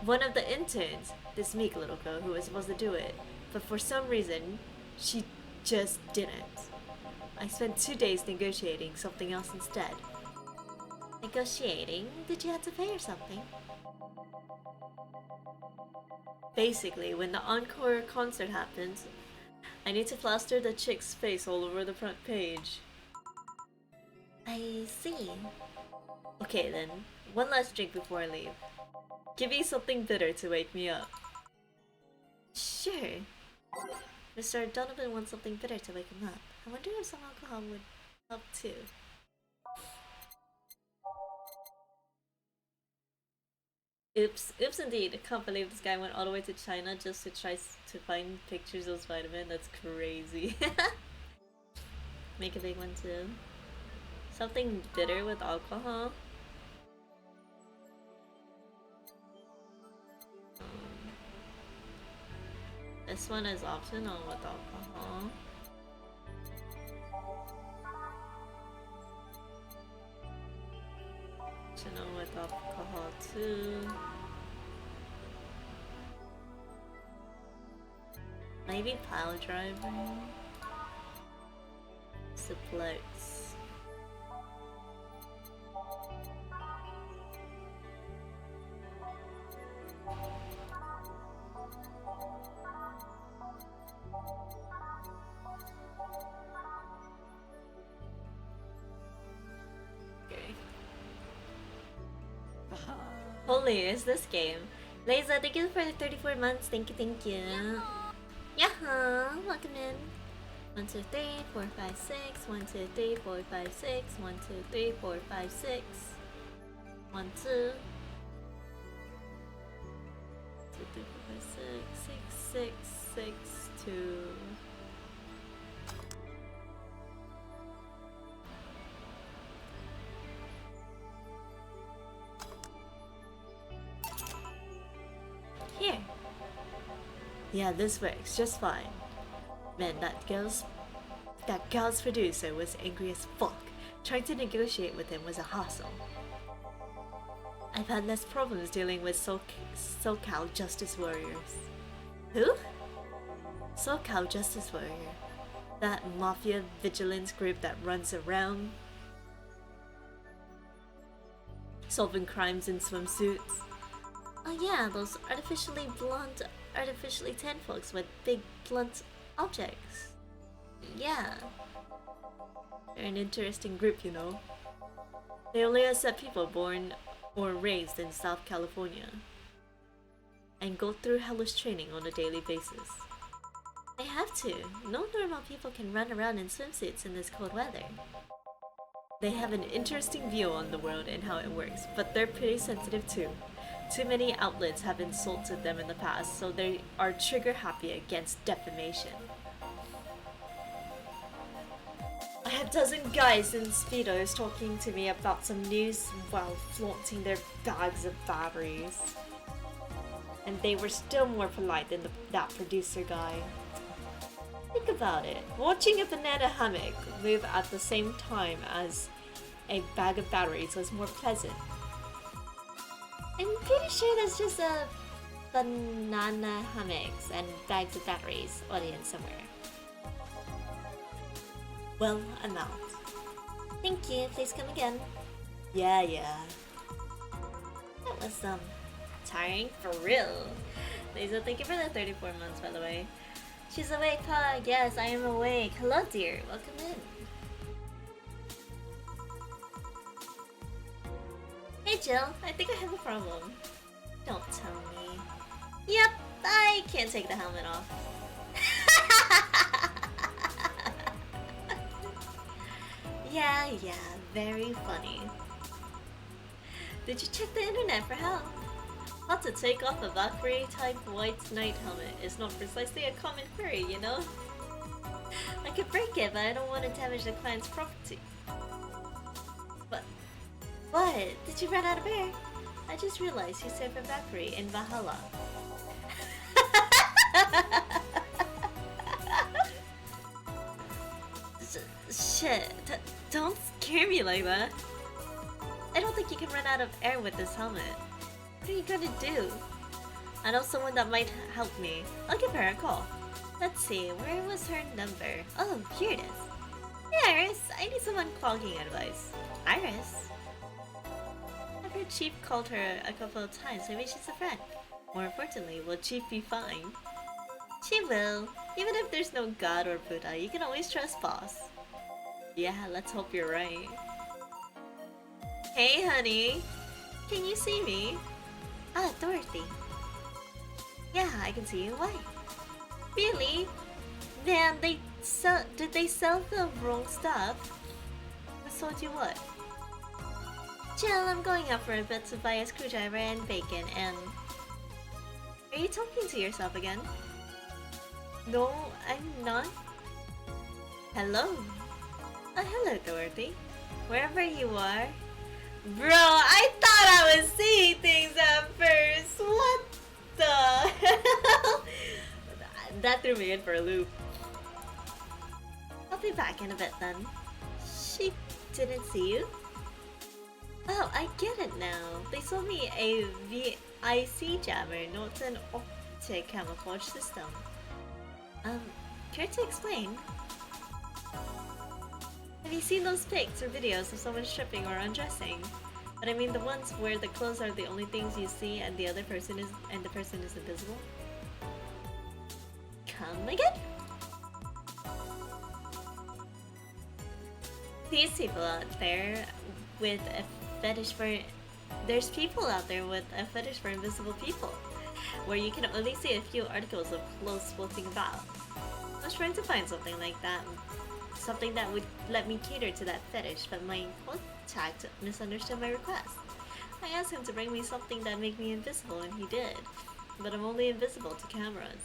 One of the interns, this meek little girl who was supposed to do it, but for some reason, she just didn't. I spent 2 days negotiating something else instead. Negotiating? Did you have to pay or something? Basically, when the encore concert happens, I need to plaster the chick's face all over the front page. I see. Okay then, one last drink before I leave. Give me something bitter to wake me up. Sure. Mr. Donovan wants something bitter to wake him up. I wonder if some alcohol would help too. Oops indeed. I can't believe this guy went all the way to China just to try to find pictures of Spider-Man. That's crazy. Make a big one too. Something bitter with alcohol? This one is optional with alcohol. Optional with alcohol too. Maybe pile driving. Suplex. Holy is this game. Liza, thank you for the 34 months. Thank you, thank you. Yeah, welcome in. 1, 2, 3, 4, 5, 6. 1, 2, 3, 4, 5, 6. 1, 2, 3, 4, 5, 6. 1, 2. 2, 3, 4, 5, 6. 6, 6, 6, 2. Here. Yeah, this works just fine. Man, that girl's producer was angry as fuck. Trying to negotiate with him was a hassle. I've had less problems dealing with SoCal Justice Warriors. Who? SoCal Justice Warrior. That mafia vigilance group that runs around solving crimes in swimsuits. Oh yeah, those artificially blonde, artificially tan folks with big blunt objects. Yeah. They're an interesting group, you know. They only accept people born or raised in South California and go through hellish training on a daily basis. They have to. No normal people can run around in swimsuits in this cold weather. They have an interesting view on the world and how it works, but they're pretty sensitive too. Too many outlets have insulted them in the past, so they are trigger happy against defamation. I have a dozen guys in Speedos talking to me about some news while flaunting their bags of batteries. And they were still more polite than that producer guy. Think about it. Watching a banana hammock move at the same time as a bag of batteries was more pleasant. I'm pretty sure that's just a banana hammocks and bags of batteries audience somewhere. Well, I'm out. Thank you, please come again. Yeah. That was tiring for real. Lisa, thank you for the 34 months, by the way. She's awake, Pug. Yes, I am awake. Hello, dear. Welcome in. Hey, Jill. I think I have a problem. Don't tell me. Yep, I can't take the helmet off. Yeah, very funny. Did you check the internet for help? How to take off a Valkyrie type white knight helmet is not precisely a common query, you know? I could break it, but I don't want to damage the client's property. But what? Did you run out of air? I just realized you serve a Valkyrie in Valhalla. Shit, don't scare me like that. I don't think you can run out of air with this helmet. What are you gonna do? I know someone that might help me. I'll give her a call. Let's see, where was her number? Oh, here it is. Hey Iris, I need some unclogging advice. Iris? I've heard Chief called her a couple of times, maybe she's a friend. More importantly, will Chief be fine? She will. Even if there's no god or Buddha, you can always trust boss. Yeah, let's hope you're right. Hey honey, can you see me? Ah, Dorothy. Yeah, I can see you. Why? Really? Man, did they sell the wrong stuff? Who sold you what? Jill, I'm going out for a bit to buy a screwdriver and bacon and... Are you talking to yourself again? No, I'm not. Hello? Oh, hello, Dorothy. Wherever you are. Bro, I thought I was seeing things at first. What the hell? That threw me in for a loop. I'll be back in a bit then. She didn't see you? Oh, I get it now. They sold me a VIC jammer, not an optic camouflage system. Care to explain? Have you seen those pics or videos of someone stripping or undressing? But I mean the ones where the clothes are the only things you see and the person is invisible? Come again? These people out there with a fetish for... There's people out there with a fetish for invisible people. where you can only see a few articles of clothes floating about. I was trying to find something like that. Something that would let me cater to that fetish, but my contact misunderstood my request. I asked him to bring me something that made me invisible, and he did. But I'm only invisible to cameras.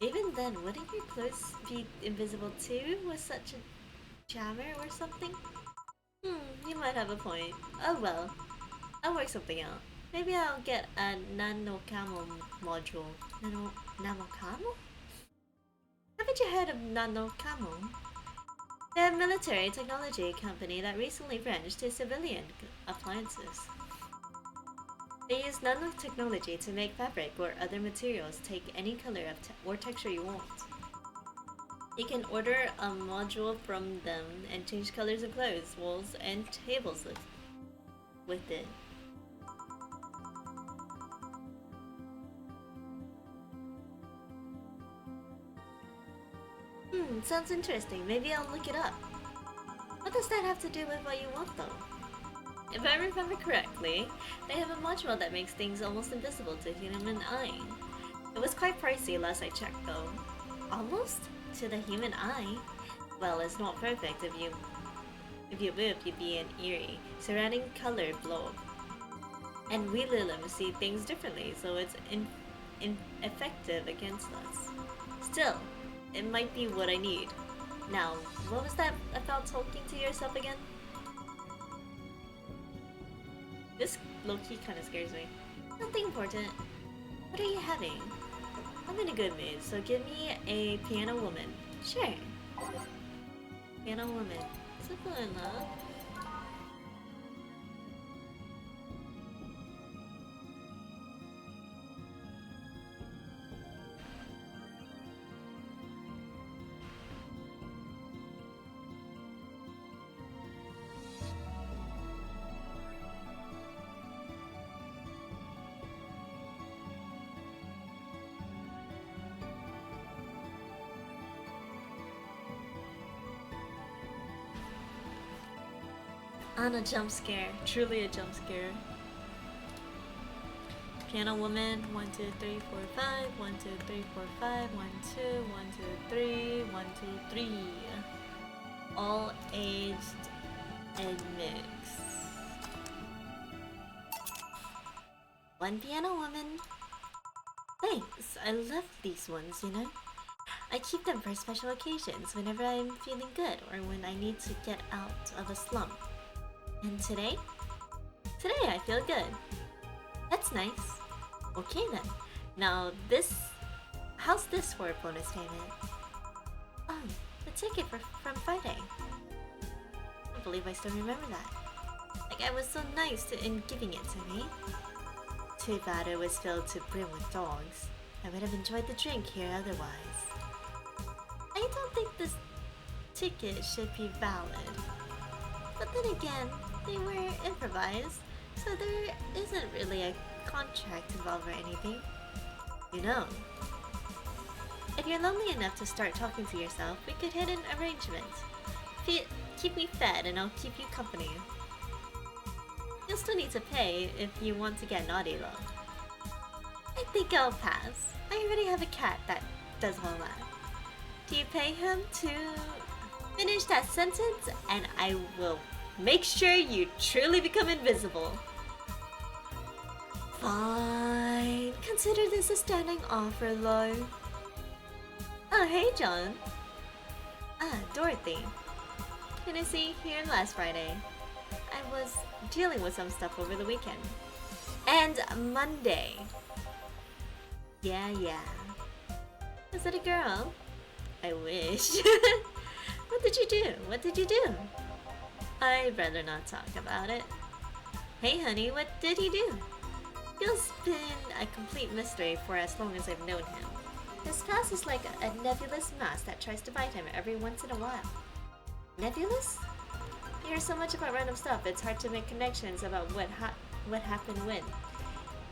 Even then, wouldn't your clothes be invisible too? Was such a jammer or something? You might have a point. Oh well. I'll work something out. Maybe I'll get a nano camo module. Nano camo? Haven't you heard of nano camo? They're a military technology company that recently branched to civilian appliances. They use nanotechnology to make fabric or other materials take any color or texture you want. You can order a module from them and change colors of clothes, walls, and tables with it. Sounds interesting. Maybe I'll look it up. What does that have to do with what you want, though? If I remember correctly, they have a module that makes things almost invisible to human eye. It was quite pricey last I checked, though. Almost? To the human eye? Well, it's not perfect. If you move, you'd be an eerie, surrounding color blob. And we Lilim see things differently, so it's ineffective against us. Still, it might be what I need. Now, what was that about talking to yourself again? This low-key kinda scares me. Nothing important. What are you having? I'm in a good mood, so give me a piano woman. Sure. Piano woman. Simple enough. On a jump scare. Truly a jump scare. Piano woman. 1, 2, 3, 4, 5. 1, 2, 3, 4, 5. 1, 2, 1, 2, 3. 1, 2, 3. All aged and mixed. One piano woman. Thanks. I love these ones, you know? I keep them for special occasions whenever I'm feeling good or when I need to get out of a slump. And today? Today I feel good. That's nice. Okay then. Now how's this for a bonus payment? Oh, the ticket from Friday. I can't believe I still remember that. Like I was so nice in giving it to me. Too bad it was filled to brim with dogs. I would have enjoyed the drink here otherwise. I don't think this ticket should be valid. But then again, they were improvised, so there isn't really a contract involved or anything. You know, if you're lonely enough to start talking to yourself, we could hit an arrangement. Keep me fed and I'll keep you company. You'll still need to pay if you want to get naughty though. I think I'll pass. I already have a cat that does all that. Do you pay him to finish that sentence and I will make sure you truly become invisible. Fine. Consider this a standing offer, Lo. Oh, hey, John. Dorothy. Didn't see you here last Friday. I was dealing with some stuff over the weekend. And Monday. Yeah. Is it a girl? I wish. What did you do? I'd rather not talk about it. Hey honey, what did he do? Phil's been a complete mystery for as long as I've known him. His past is like a nebulous mass that tries to bite him every once in a while. Nebulous? You hear so much about random stuff, it's hard to make connections about what happened when.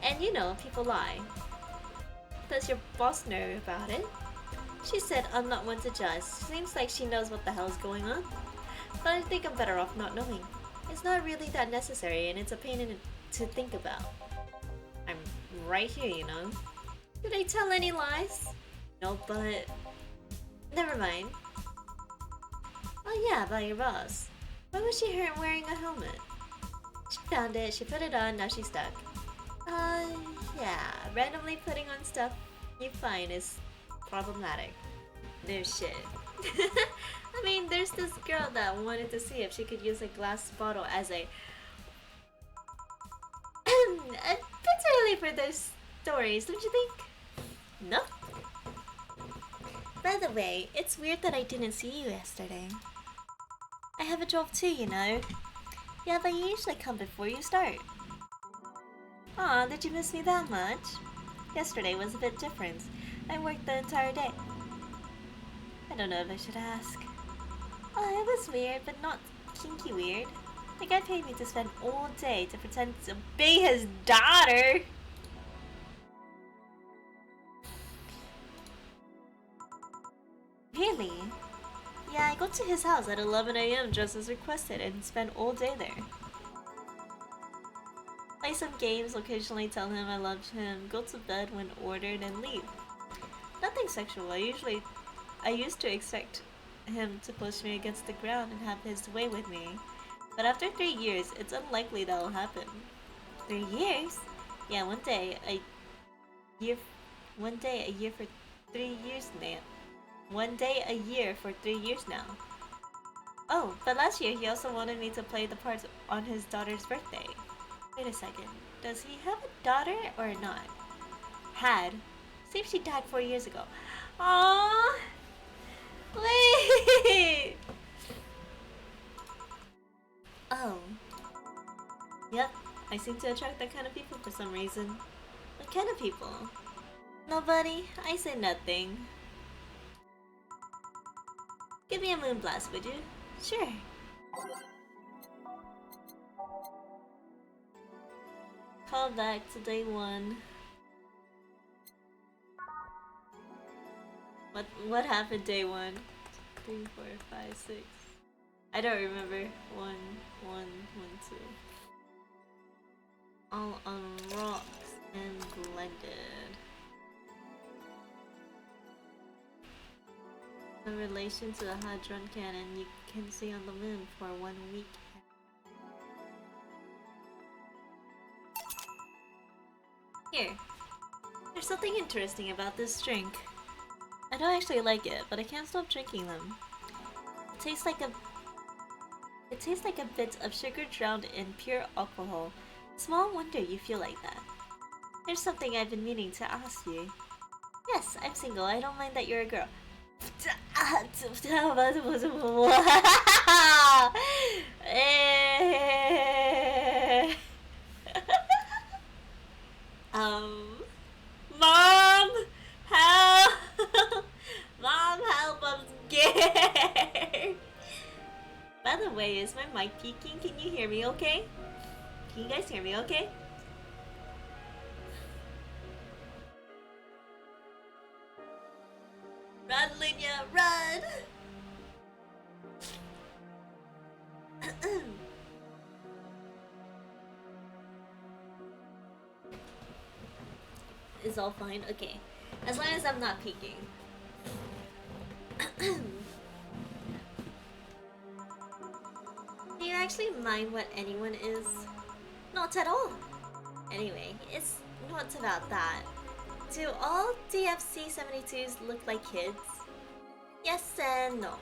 And you know, people lie. Does your boss know about it? She said I'm not one to judge. Seems like she knows what the hell is going on. But I think I'm better off not knowing. It's not really that necessary and it's a pain to think about. I'm right here, you know. Did I tell any lies? No, but... Never mind. Oh yeah, about your boss. Why was she wearing a helmet? She found it, she put it on, now she's stuck. Yeah. Randomly putting on stuff you find is problematic. No shit. I mean, there's this girl that wanted to see if she could use a glass bottle as a... a bit early for those stories, don't you think? No? By the way, it's weird that I didn't see you yesterday. I have a job too, you know. Yeah, but you usually come before you start. Aw, did you miss me that much? Yesterday was a bit different. I worked the entire day. I don't know if I should ask. Oh, it was weird, but not kinky weird. The guy paid me to spend all day to pretend to be his daughter. Really? Yeah, I got to his house at 11 AM just as requested and spent all day there. Play some games, occasionally tell him I loved him, go to bed when ordered, and leave. Nothing sexual. I used to expect him to push me against the ground and have his way with me. But after 3 years, it's unlikely that'll happen. 3 years? Yeah, one day a year for 3 years now. One day a year for 3 years now. Oh, but last year he also wanted me to play the parts on his daughter's birthday. Wait a second. Does he have a daughter or not? Had. See if she died 4 years ago. Aww. Wait. Oh. Yep. I seem to attract that kind of people for some reason. What kind of people? Nobody. I say nothing. Give me a moon blast, would you? Sure. Call back to day 1. What happened day 1? 3, 4, 5, 6. I don't remember. 1, 1, 1, 2. All on rocks and blended. In relation to the Hadron Cannon you can see on the moon for 1 week. Here. There's something interesting about this drink. I don't actually like it, but I can't stop drinking them. It tastes like a bit of sugar drowned in pure alcohol. Small wonder you feel like that. There's something I've been meaning to ask you. Yes, I'm single. I don't mind that you're a girl. Mom, help! Mom, help! I'm scared. By the way, is my mic peaking? Can you hear me? Okay? Can you guys hear me? Okay? Run, Linya, run! Is all fine? Okay. As long as I'm not peeking. Do you actually mind what anyone is? Not at all. Anyway, it's not about that. Do all DFC-72s look like kids? Yes and no.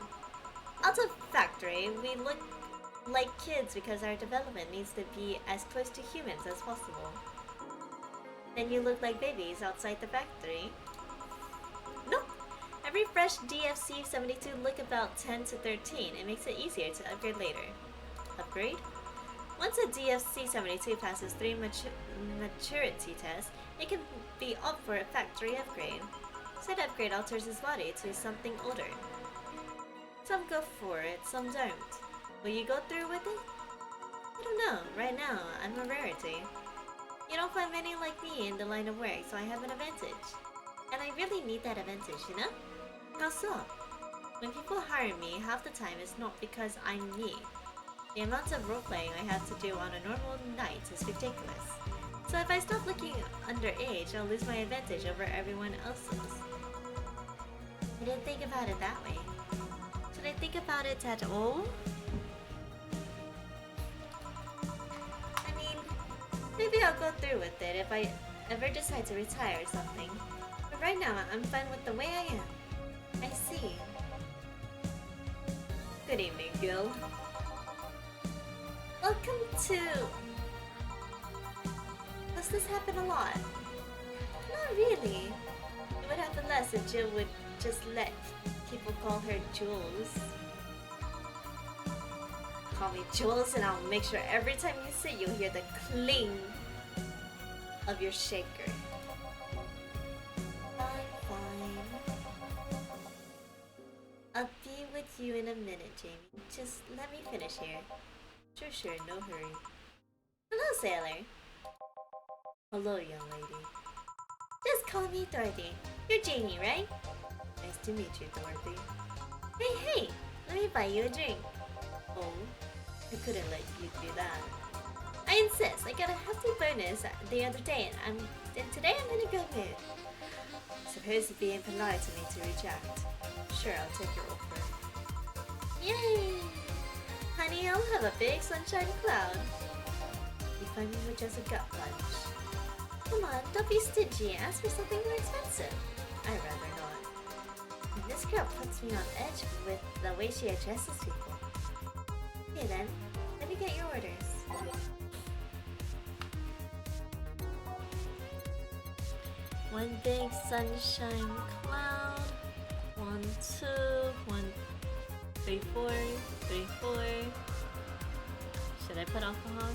Out of factory, we look like kids because our development needs to be as close to humans as possible. Then you look like babies outside the factory. Nope. Every fresh DFC-72 look about 10 to 13. It makes it easier to upgrade later. Upgrade? Once a DFC-72 passes 3 maturity tests, it can be up for a factory upgrade. Said upgrade alters his body to something older. Some go for it, some don't. Will you go through with it? I don't know. Right now, I'm a rarity. You don't find many like me in the line of work, so I have an advantage. And I really need that advantage, you know? How so? When people hire me, half the time it's not because I'm me. The amount of roleplaying I have to do on a normal night is ridiculous. So if I stop looking underage, I'll lose my advantage over everyone else's. I didn't think about it that way. Should I think about it at all? I mean, maybe I'll go through with it if I ever decide to retire or something. But right now, I'm fine with the way I am. I see. Good evening, Gil. Welcome to... Does this happen a lot? Not really. It would happen less if Jill would just let people call her Jules. Call me Jules and I'll make sure every time you sit you'll hear the cling of your shaker. Fine. I'll be with you in a minute, Jamie. Just let me finish here. Sure, no hurry. Hello, sailor. Hello, young lady. Just call me Dorothy. You're Jamie, right? Nice to meet you, Dorothy. Hey, let me buy you a drink. Oh, I couldn't let you do that. I insist. I got a hefty bonus the other day, and today I'm in a good mood. Suppose you'd be impolite to me to reject. Sure, I'll take your offer. Yay! Honey, I'll have a big sunshine cloud. You find me with just a gut punch. Come on, don't be stingy. Ask for something more expensive. I'd rather not. And this girl puts me on edge with the way she addresses people. Okay then, let me get your orders. One big sunshine cloud. 1, 2, 1, 3, 4, 3, 4. Should I put alcohol?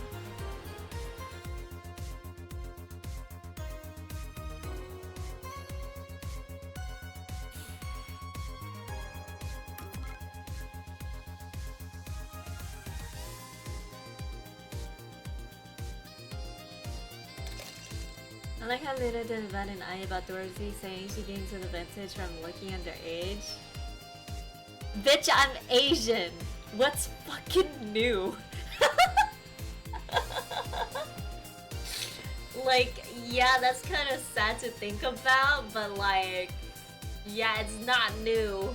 I like how Luna did bat an eye about Dorothy saying she gains an advantage from looking underage. Bitch, I'm Asian! What's fucking new? Like, yeah, that's kind of sad to think about, but like, yeah, it's not new.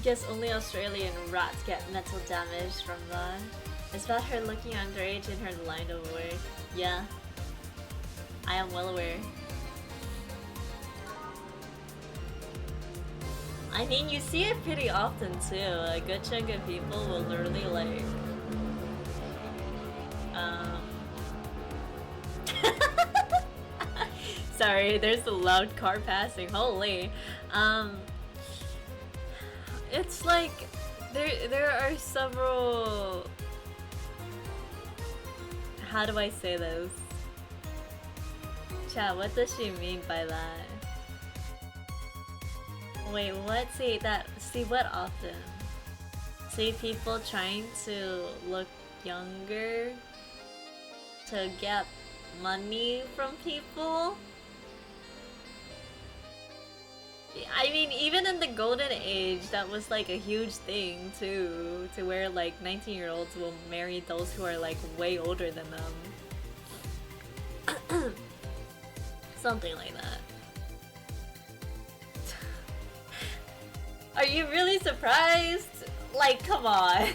Guess only Australian rats get mental damage from that. It's about her looking underage in her line of work. Yeah, I am well aware. I mean, you see it pretty often too. A good chunk of people will literally like, sorry, there's a loud car passing. Holy. It's like there are several. How do I say this? Chat, what does she mean by that? Wait, what? See what often? See people trying to look younger to get money from people? I mean, even in the golden age, that was like a huge thing too, to where like 19-year-olds will marry those who are like way older than them. Something like that. Are you really surprised? Like, come on.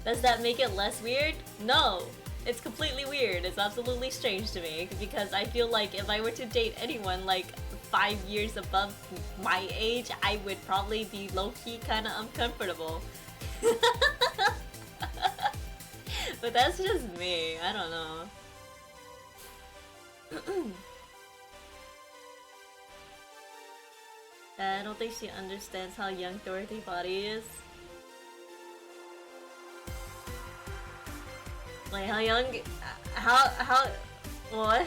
Does that make it less weird? No. It's completely weird. It's absolutely strange to me because I feel like if I were to date anyone like 5 years above my age, I would probably be low-key kind of uncomfortable. But that's just me. I don't know. I don't think she understands how young Dorothy Body is. Wait, how young? How? What?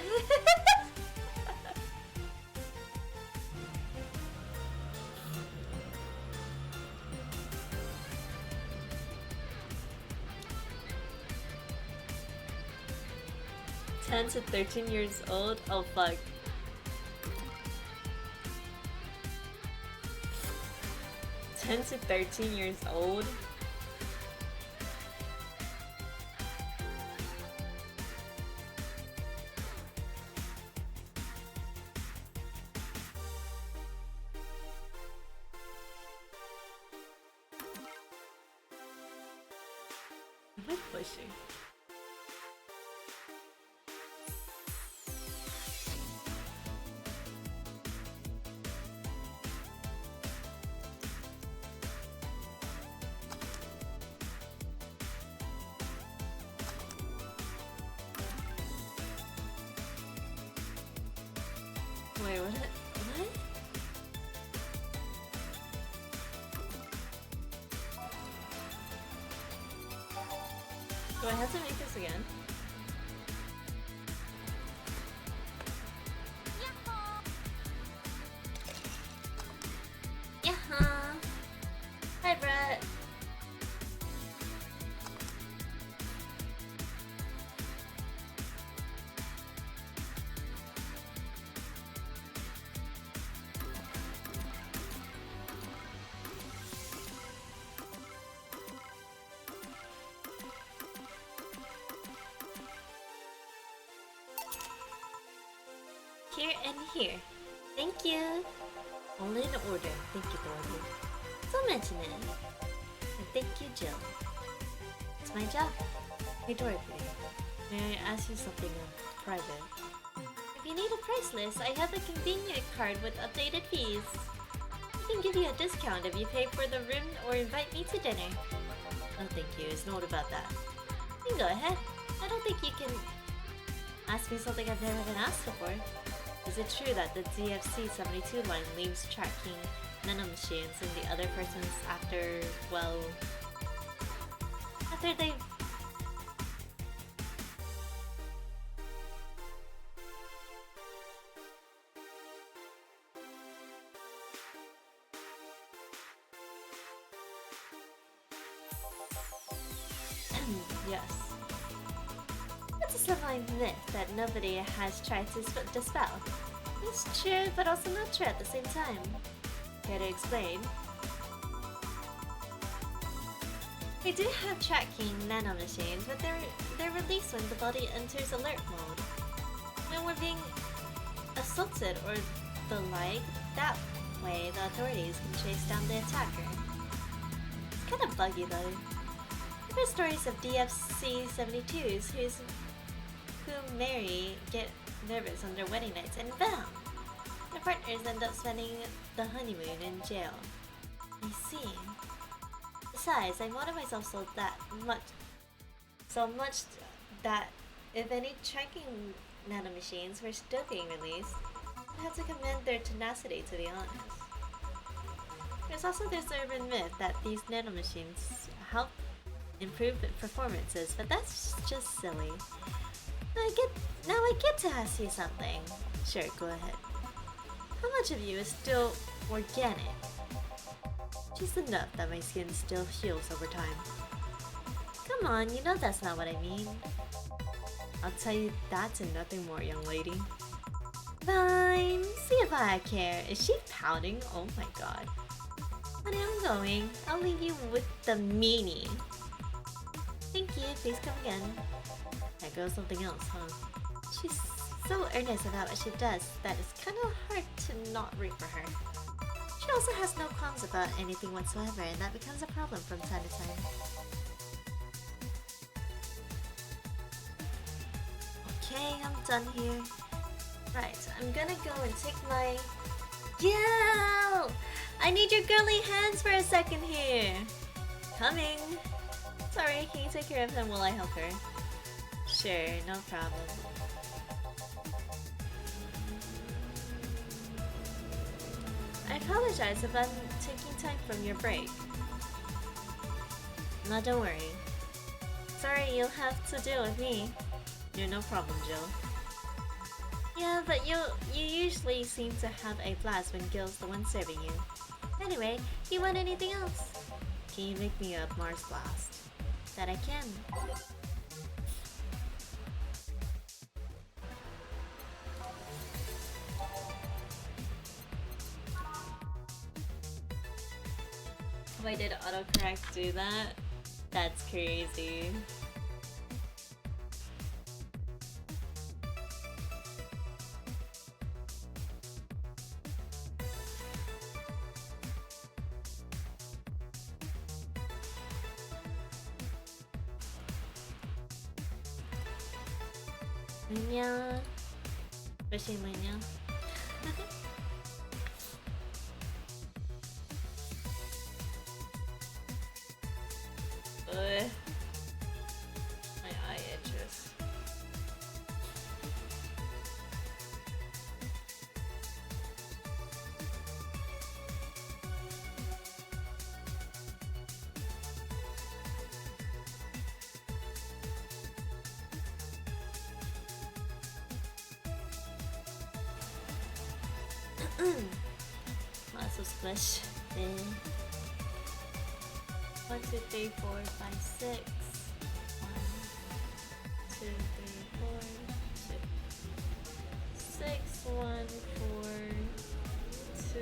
Ten to 13 years old? Oh fuck. 10 to 13 years old? Am I pushing? Wait, what? What? Do I have to make this again? Yeah. Hi, Brett. Here and here. Thank you. All in order. Thank you, Dorothy. Don't mention it. And thank you, Jill. It's my job. Hey, Dorothy. May I ask you something private? If you need a price list, I have a convenient card with updated fees. I can give you a discount if you pay for the room or invite me to dinner. Oh, thank you. It's not about that. You can go ahead. I don't think you can ask me something I've never been asked before. Is it true that the DFC-72 line leaves tracking nanomachines in the other persons after, well... after they... Yes. It's a sublime myth that nobody has tried to dispel. It's true, but also not true at the same time. Care to explain? We do have tracking nanomachines, but they're released when the body enters alert mode. When we're being assaulted or the like, that way the authorities can chase down the attacker. It's kind of buggy though. I've heard stories of DFC-72s who marry, get nervous on their wedding nights, and bam! Their partners end up spending the honeymoon in jail. I see. Besides, I molded myself so much that if any tracking nanomachines were still being released, I'd have to commend their tenacity, to be honest. There's also this urban myth that these nanomachines help improve performances, but that's just silly. Now I get to ask you something. Sure, go ahead. How much of you is still organic? Just enough that my skin still heals over time. Come on, you know that's not what I mean. I'll tell you that and nothing more, young lady. Fine, see if I care. Is she pouting? Oh my god. Honey, I'm going. I'll leave you with the meanie. Thank you, please come again. That girl's something else, huh? She's so earnest about what she does that it's kind of hard to not root for her. She also has no qualms about anything whatsoever, and that becomes a problem from time to time. Okay, I'm done here. Right, I'm gonna go and take my... Yo! I need your girly hands for a second here! Coming! Sorry, can you take care of him while I help her? Sure, no problem. I apologize if I'm taking time from your break. No, don't worry. Sorry, you'll have to deal with me. You're no problem, Jill. Yeah, but you usually seem to have a blast when Gil's the one serving you. Anyway, you want anything else? Can you make me a Mars Blast? That I can. Why did autocorrect do that? That's crazy. Munya. Especially Munya. Ugh. My eye itches. Lots of squish. Eh. 1, 2, 3, 4, 5, 6. 1, 2, 3, 4, 2. 6, 1, 4, 2.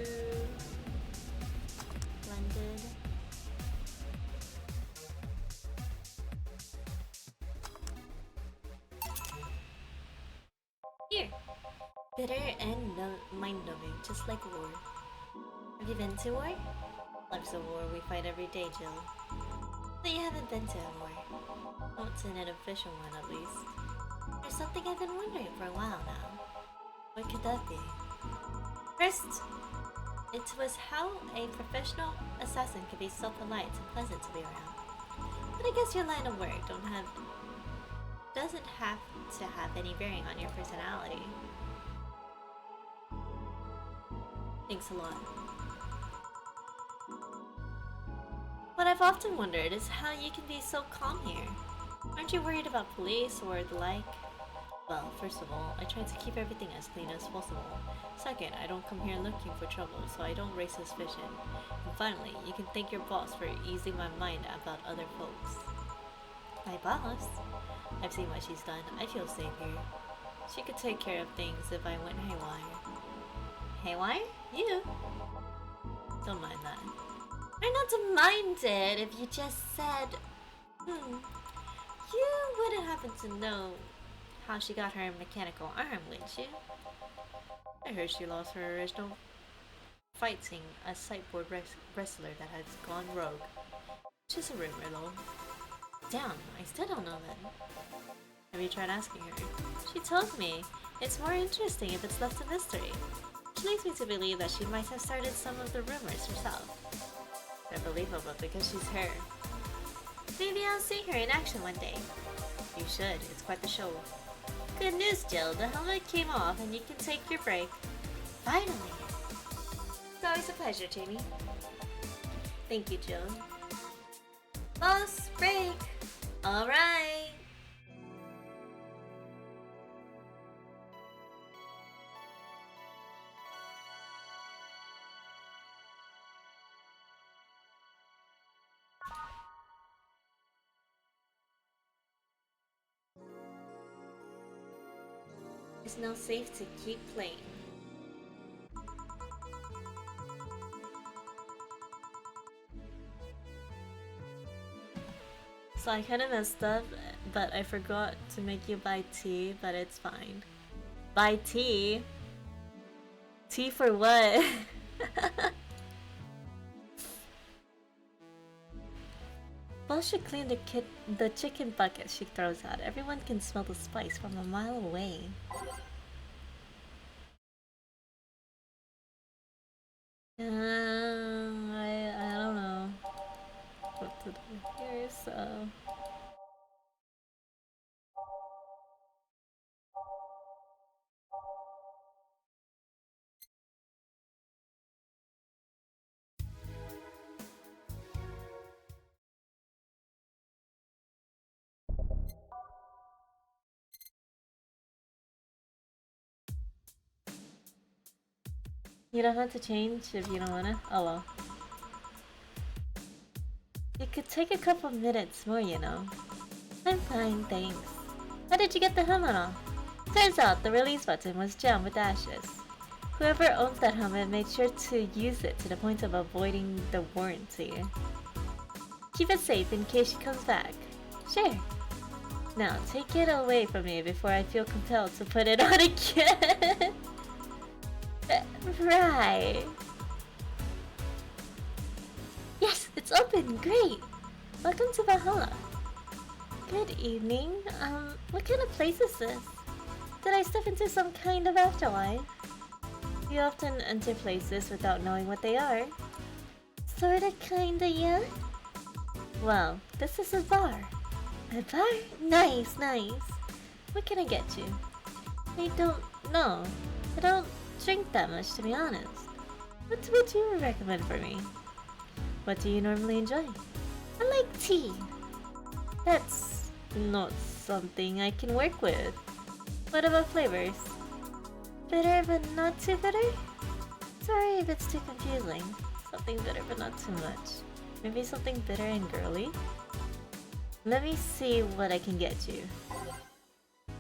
Blended. Here. Bitter and mind-numbing, just like war. Have you been to war? Life's a war we fight every day, Jill. But you haven't been to a war. Not to an official one, at least. There's something I've been wondering for a while now. What could that be? First, it was how a professional assassin could be so polite and pleasant to be around. But I guess your line of work doesn't have to have any bearing on your personality. Thanks a lot. What I've often wondered is how you can be so calm here. Aren't you worried about police or the like? Well, first of all, I try to keep everything as clean as possible. Second, I don't come here looking for trouble, so I don't raise suspicion. And finally, you can thank your boss for easing my mind about other folks. My boss? I've seen what she's done. I feel safe here. She could take care of things if I went haywire. Haywire? You? Don't mind that. I'm not to mind it if you just said, You wouldn't happen to know how she got her mechanical arm, would you? I heard she lost her original fighting a sideboard wrestler that has gone rogue. Just a rumor, though. Damn, I still don't know that. Have you tried asking her? She told me it's more interesting if it's left a mystery. Which leads me to believe that she might have started some of the rumors herself. They're believable because she's her. Maybe I'll see her in action one day. You should, it's quite the show. Good news, Jill, the helmet came off and you can take your break. Finally! It's always a pleasure, Jamie. Thank you, Jill. Boss, break! Alright! It's now safe to keep playing. So I kinda messed up, but I forgot to make you buy tea, but it's fine. Buy tea? Tea for what? Boss should clean the chicken bucket she throws out. Everyone can smell the spice from a mile away. I don't know what to do here, so... You don't have to change if you don't wanna. Oh well. It could take a couple minutes more, you know. I'm fine, thanks. How did you get the helmet off? Turns out the release button was jammed with ashes. Whoever owns that helmet made sure to use it to the point of avoiding the warranty. Keep it safe in case she comes back. Sure. Now, take it away from me before I feel compelled to put it on again. Right. Yes, it's open. Great. Welcome to Valhalla. Good evening. What kind of place is this? Did I step into some kind of afterlife? You often enter places without knowing what they are. Sorta, kinda, yeah? Well, this is a bar. A bar? Nice, nice. What can I get you? I don't know. I don't drink that much, to be honest. What would you recommend for me? What do you normally enjoy? I like tea. That's not something I can work with. What about flavors? Bitter but not too bitter? Sorry if it's too confusing. Something bitter but not too much. Maybe something bitter and girly? Let me see what I can get you.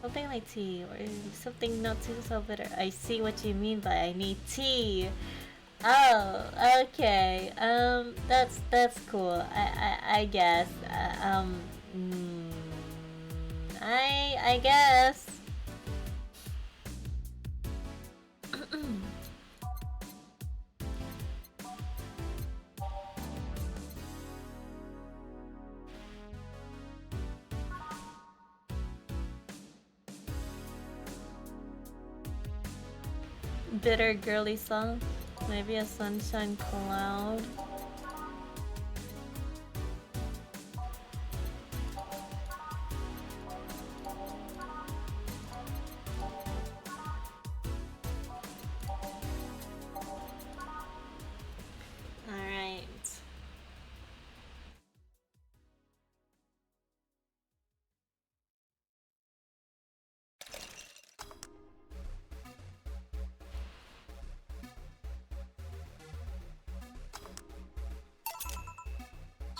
Something like tea, or something not too so bitter. I see what you mean by I need tea. Oh, okay. That's cool. I guess. I guess. Bitter girly song. Maybe a sunshine cloud. Alright.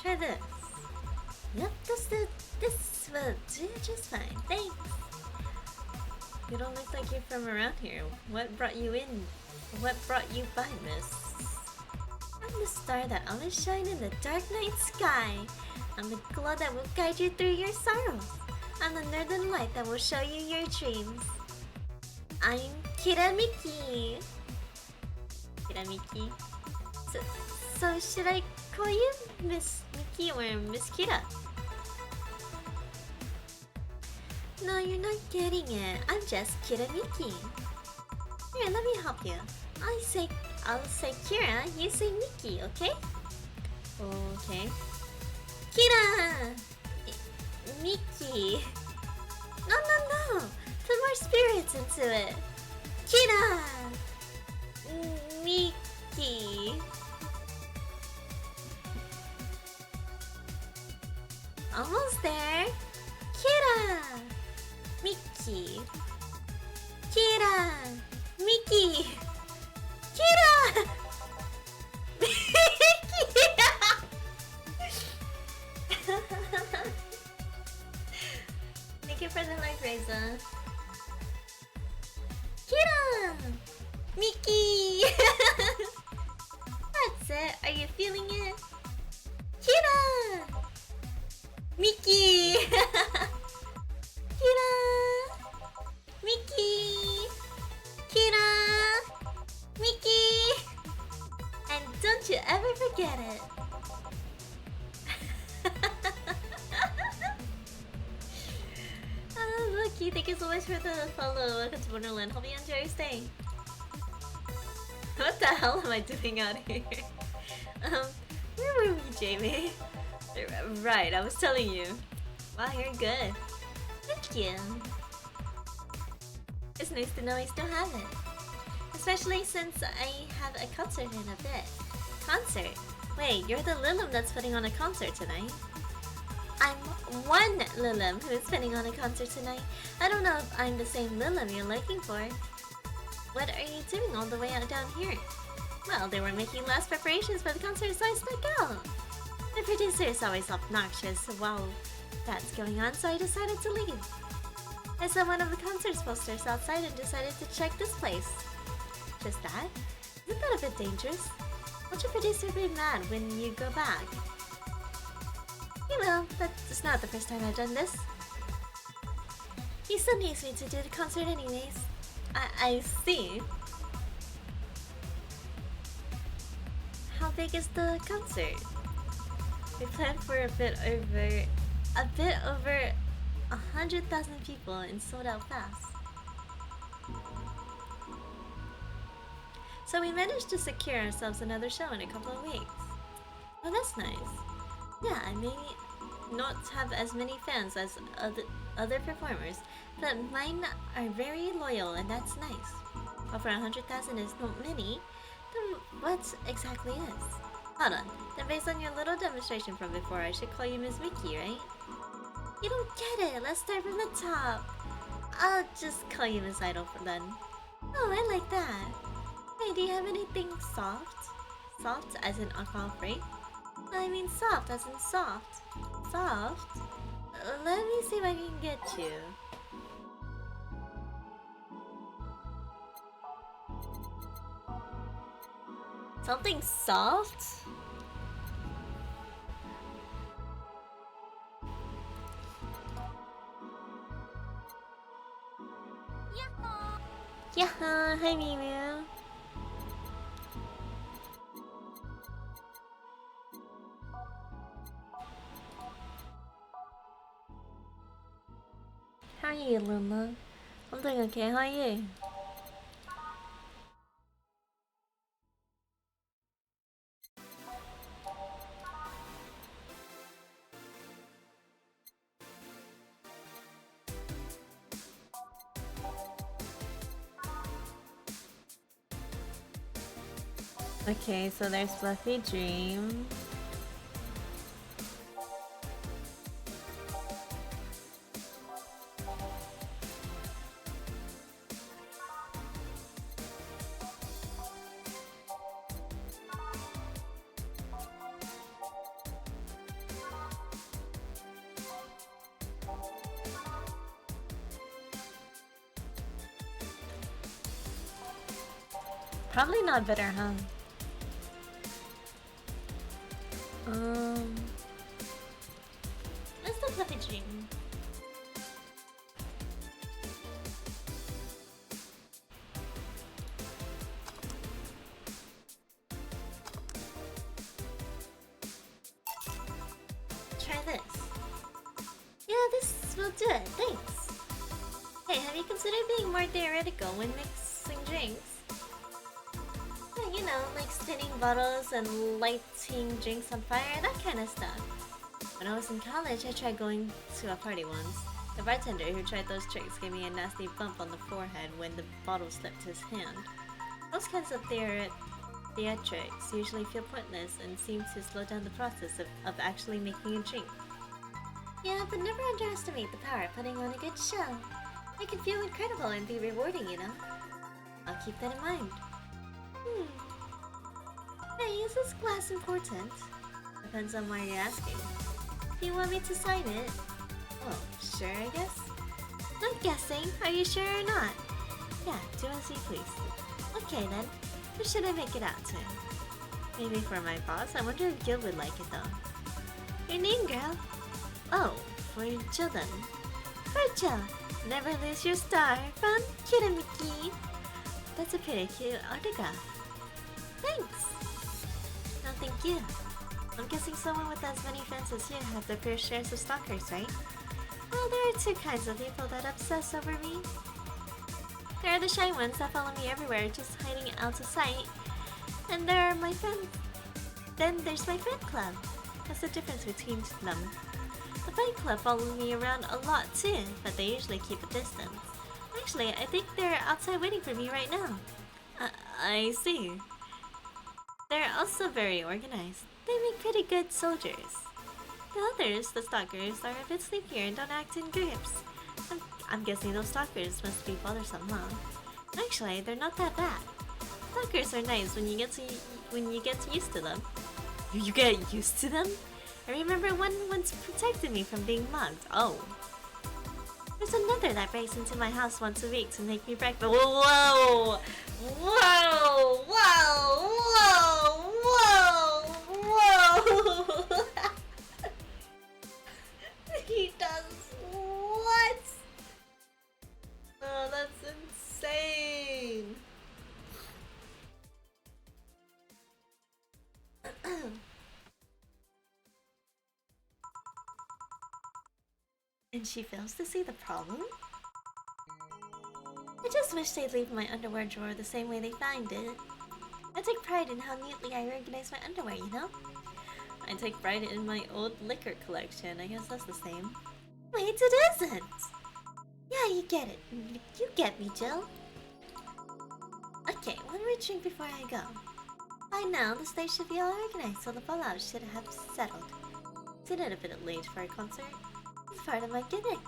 Try this. Yep, this will do just fine. Thanks. You don't look like you're from around here. What brought you in? What brought you by, miss? I'm the star that always shines in the dark night sky. I'm the glow that will guide you through your sorrows. I'm the northern light that will show you your dreams. I'm Kiramiki. Kiramiki. So should I call you Miss Miki or Miss Kira? No, you're not getting it. I'm just Kiramiki. Here, let me help you. I'll say Kira, you say Miki, okay? Okay. Kira! Miki! No! Put more spirits into it. Kira! Miki! Almost there. Kira! Miki! Kira! Miki! Kira! Thank you for the light, Reza. Kira! Miki! That's it. Are you feeling it? Kira! Miki! Kira! Miki! Kira! Miki! And don't you ever forget it! Lucky, thank you so much for the follow. Welcome to Wonderland. Hope you enjoy your stay. What the hell am I doing out here? Where were we, Jamie? Right, I was telling you. Wow, you're good. Thank you. It's nice to know I still have it. Especially since I have a concert in a bit. Concert? Wait, you're the Lilim that's putting on a concert tonight. I'm one Lilim who is putting on a concert tonight. I don't know if I'm the same Lilim you're looking for. What are you doing all the way out down here? Well, they were making last preparations for the concert, so I snuck out. The producer is always obnoxious while that's going on, so I decided to leave. I saw one of the concert's posters outside and decided to check this place. Just that? Isn't that a bit dangerous? Won't your producer be mad when you go back? He will, but it's not the first time I've done this. He still needs me to do the concert anyways. I see. How big is the concert? We planned for a bit over 100,000 people and sold out fast. So we managed to secure ourselves another show in a couple of weeks. Oh, that's nice. Yeah, I may not have as many fans as other performers, but mine are very loyal and that's nice. Over 100,000 is not many, then what exactly is? Hold on, then based on your little demonstration from before, I should call you Ms. Mickey, right? You don't get it, let's start from the top. I'll just call you Miss Idol for then. Oh, I like that. Hey, do you have anything soft? Soft as in alcohol-free? I mean soft as in soft. Soft? Let me see if I can get you. Something soft? Yeah, hi Mimu. How are you, Luna? I'm doing okay, how are you? Okay, so there's Fluffy Dream. Probably not better, huh? Let's do Fluffy Dream. Try this. Yeah, this will do it. Thanks. Hey, have you considered being more theoretical when mixing drinks? Yeah, you know, like spinning bottles and lighting drinks on fire, that kind of stuff. When I was in college, I tried going to a party once. The bartender who tried those tricks gave me a nasty bump on the forehead when the bottle slipped his hand. Those kinds of theatrics usually feel pointless and seem to slow down the process of actually making a drink. Yeah, but never underestimate the power of putting on a good show. It can feel incredible and be rewarding, you know? I'll keep that in mind. Hey, is this glass important? Depends on why you're asking. Do you want me to sign it? Oh, sure, I guess. Not guessing. Are you sure or not? Yeah, do as you please. Okay then. Who should I make it out to? Maybe for my boss? I wonder if Gil would like it though. Your name, girl? Oh, for Jill then. For Jill. Never lose your star. From Kiramiki. That's a pretty cute autograph. Thanks! No, thank you. I'm guessing someone with as many fans as you have their fair shares of stalkers, right? Well, there are two kinds of people that obsess over me. There are the shy ones that follow me everywhere, just hiding out of sight. And there are my friends. Then there's my fan club. That's the difference between them. The fan club follow me around a lot too, but they usually keep a distance. Actually, I think they're outside waiting for me right now. I see. They're also very organized. They make pretty good soldiers. The others, the stalkers, are a bit sleepier and don't act in groups. I'm guessing those stalkers must be bothersome, huh? Actually, they're not that bad. Hookers are nice when you get used to them. You get used to them? I remember one once protected me from being mugged. Oh. There's another that breaks into my house once a week to make me breakfast. Whoa! Whoa! Whoa! Whoa! Whoa! Whoa! He does what? Oh, that's insane. And she fails to see the problem? I just wish they'd leave my underwear drawer the same way they found it. I take pride in how neatly I organize my underwear, you know? I take pride in my old liquor collection. I guess that's the same. Wait, it isn't! Yeah, you get it. You get me, Jill. Okay, one more drink before I go. By now, the stage should be all organized, so the fallout should have settled. Isn't it a bit late for a concert? It's part of my gimmick.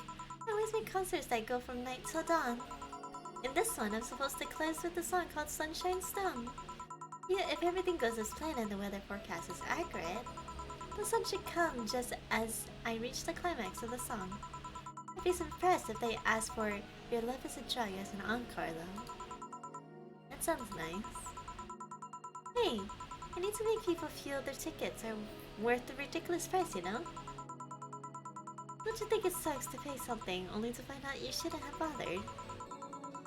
I always make concerts that go from night till dawn. In this one, I'm supposed to close with a song called Sunshine Stone. Yeah, if everything goes as planned and the weather forecast is accurate, the sun should come just as I reach the climax of the song. I'd be surprised if they ask for Your Love is a Drug as an encore, though. That sounds nice. Hey, I need to make people feel their tickets are worth the ridiculous price, you know? Don't you think it sucks to pay something only to find out you shouldn't have bothered?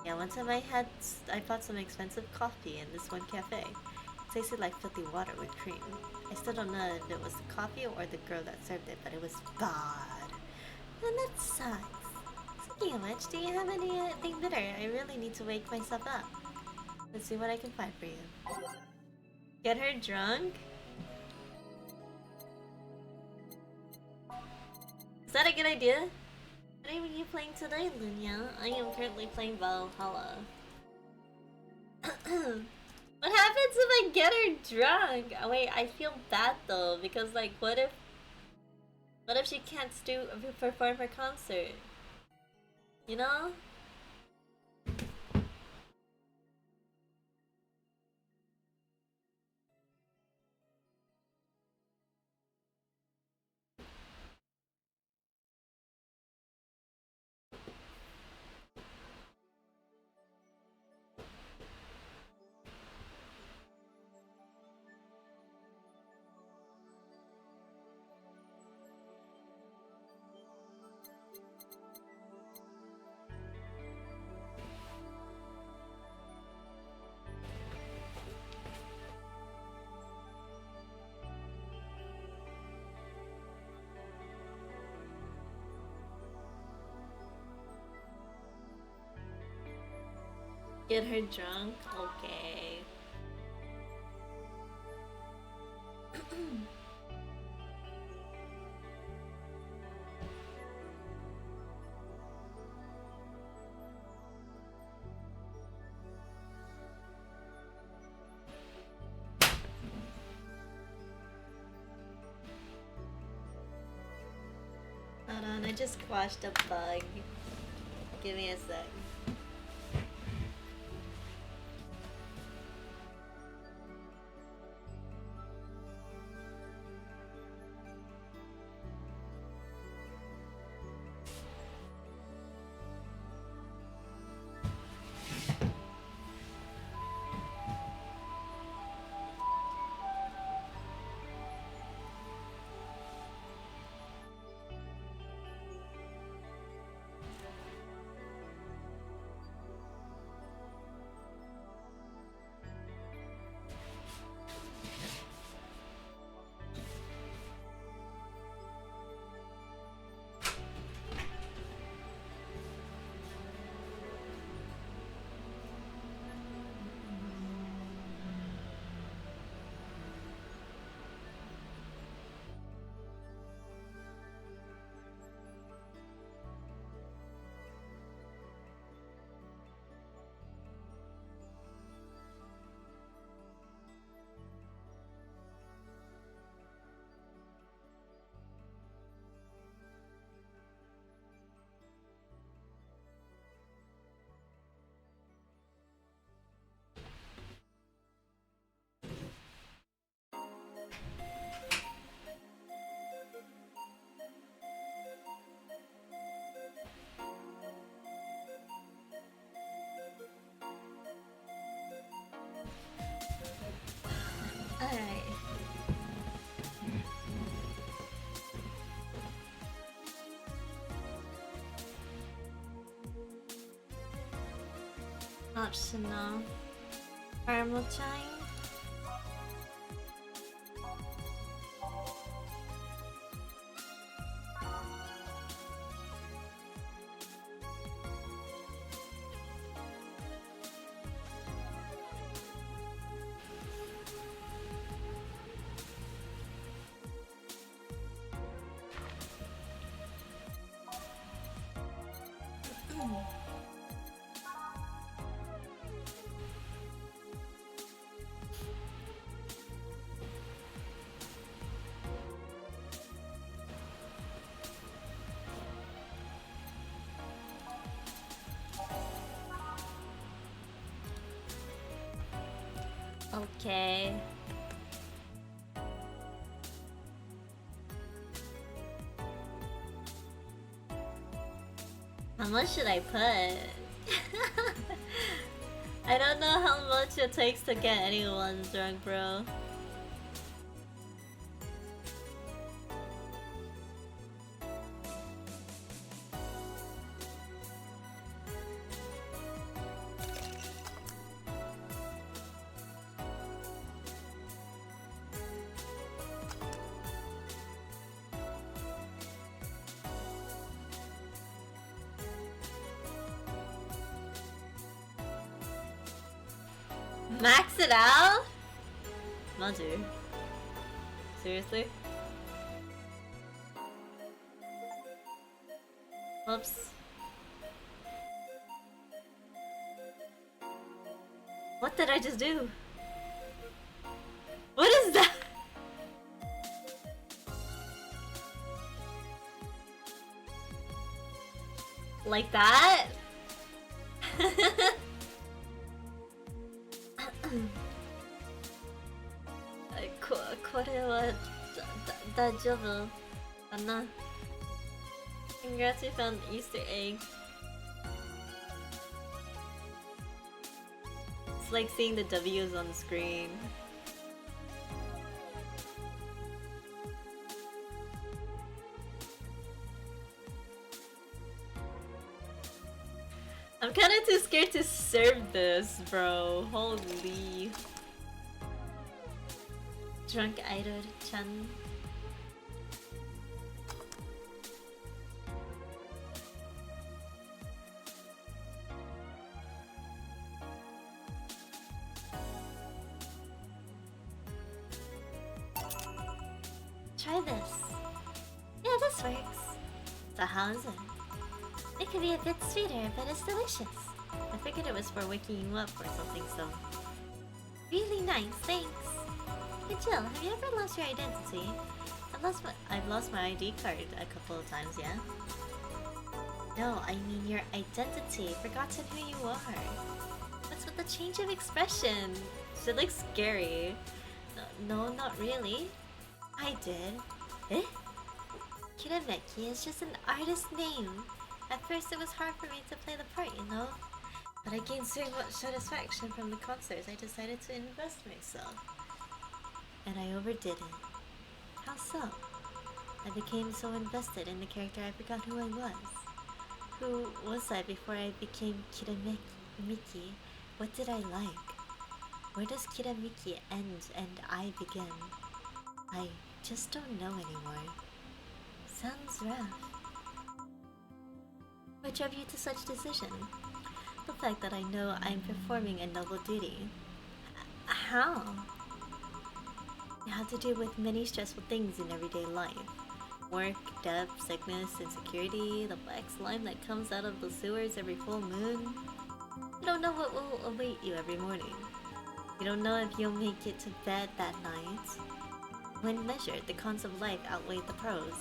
Yeah, one time I bought some expensive coffee in this one cafe. It tasted like filthy water with cream. I still don't know if it was the coffee or the girl that served it, but it was bad. And that sucks. Speaking of which, do you have anything bitter? I really need to wake myself up. Let's see what I can find for you. Get her drunk? Is that a good idea? What are you playing today, Lunya? I am currently playing Valhalla. What happens if I get her drunk? Oh, wait, I feel bad though, because like, what if she can't perform her concert? You know? Get her drunk? Okay. Hold on, I just squashed a bug. Give me a sec. Optional. Caramel chime. Okay. How much should I put? I don't know how much it takes to get anyone drunk, bro. Max it out? Mother. Seriously? Oops. What did I just do? What is that? Like that? これは大丈夫かな? Congrats, you found an Easter egg. It's like seeing the W's on the screen. I'm kinda too scared to serve this, bro. Holy. Drunk Aether-chan. Try this. Yeah, this works. So how is it? It could be a bit sweeter, but it's delicious. I figured it was for waking you up or something, so... Really nice, thanks. Hey Jill, have you ever lost your identity? I've lost my ID card a couple of times, yeah? No, I mean your identity. Forgotten who you are. What's with the change of expression? She looks scary. No, not really. I did. Eh? Kirameki is just an artist name. At first it was hard for me to play the part, you know? But I gained so much satisfaction from the concerts, I decided to invest myself. And I overdid it. How so? I became so invested in the character I forgot who I was. Who was I before I became Kiramiki? What did I like? Where does Kiramiki end and I begin? I just don't know anymore. Sounds rough. What drove you to such decision? The fact that I know I'm performing a noble duty. How? It had to do with many stressful things in everyday life. Work, death, sickness, insecurity, the black slime that comes out of the sewers every full moon. You don't know what will await you every morning. You don't know if you'll make it to bed that night. When measured, the cons of life outweigh the pros.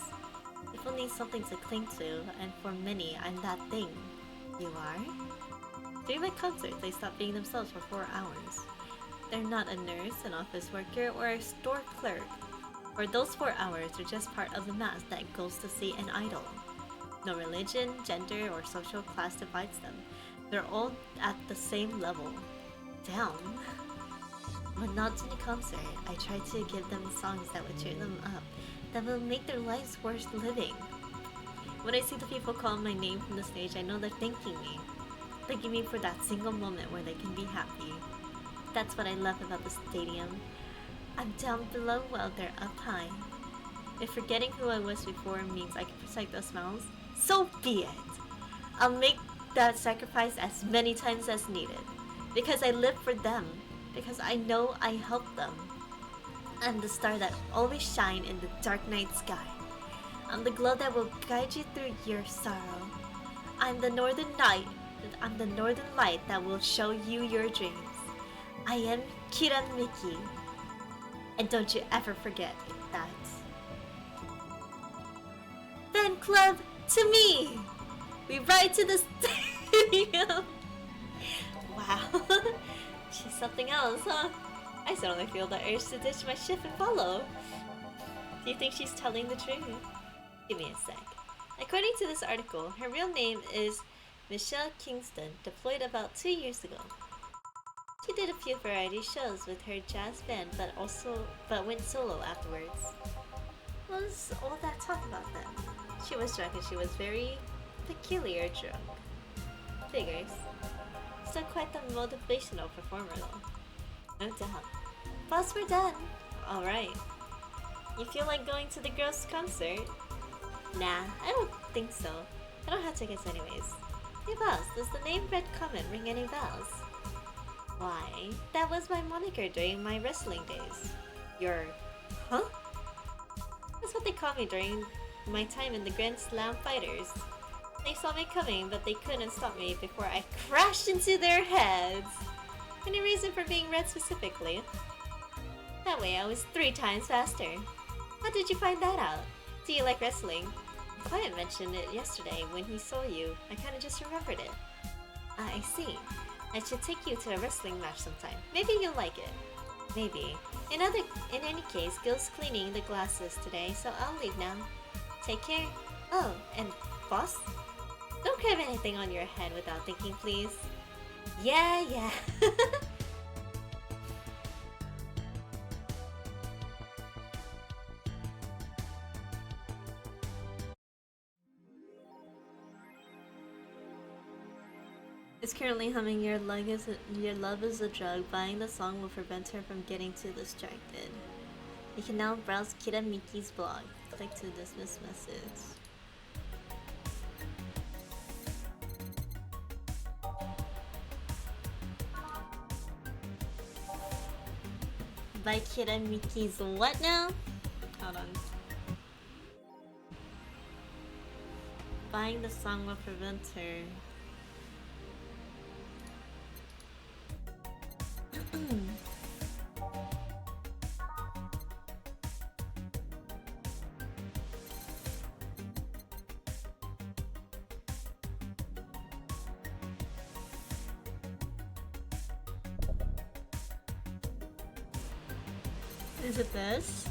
People need something to cling to, and for many, I'm that thing. You are? During my concerts, they stop being themselves for 4 hours. They're not a nurse, an office worker, or a store clerk. For those 4 hours, they're just part of the mass that goes to see an idol. No religion, gender, or social class divides them. They're all at the same level. Down. When not to the concert, I try to give them songs that would cheer them up, that will make their lives worth living. When I see the people call my name from the stage, I know they're thanking me. begging me for that single moment where they can be happy. That's what I love about the stadium. I'm down below while they're up high. If forgetting who I was before means I can protect those smiles, so be it. I'll make that sacrifice as many times as needed. Because I live for them. Because I know I help them. I'm the star that always shines in the dark night sky. I'm the glow that will guide you through your sorrow. I'm the northern night. I'm the northern light that will show you your dreams. I am Kiramiki. And don't you ever forget that. Fan club to me! We ride to the stadium! Wow. She's something else, huh? I suddenly feel the urge to ditch my ship and follow. Do you think she's telling the truth? Give me a sec. According to this article, her real name is Michelle Kingston, deployed about 2 years ago. She did a few variety shows with her jazz band, but went solo afterwards. What was all that talk about then? She was drunk and she was very peculiar drunk. Figures. Still quite the motivational performer though. No doubt. Boss, we're done. Alright. You feel like going to the girls' concert? Nah, I don't think so. I don't have tickets anyways. Hey boss, does the name Red Comet ring any bells? Why, that was my moniker during my wrestling days. Huh? That's what they called me during my time in the Grand Slam Fighters. They saw me coming, but they couldn't stop me before I crashed into their heads. Any reason for being red specifically? That way I was 3 times faster. How did you find that out? Do you like wrestling? Quiet mentioned it yesterday when he saw you. I kinda just remembered it. I see. I should take you to a wrestling match sometime. Maybe you'll like it. Maybe. In any case, Gil's cleaning the glasses today, so I'll leave now. Take care. Oh, and boss? Don't grab anything on your head without thinking, please. Yeah. Is currently humming Your Love is a Drug. Buying the song will prevent her from getting too distracted. You can now browse Kiramiki's blog. Click to dismiss message. By Kiramiki's what now? Hold on. Buying the song will prevent her. Is it this?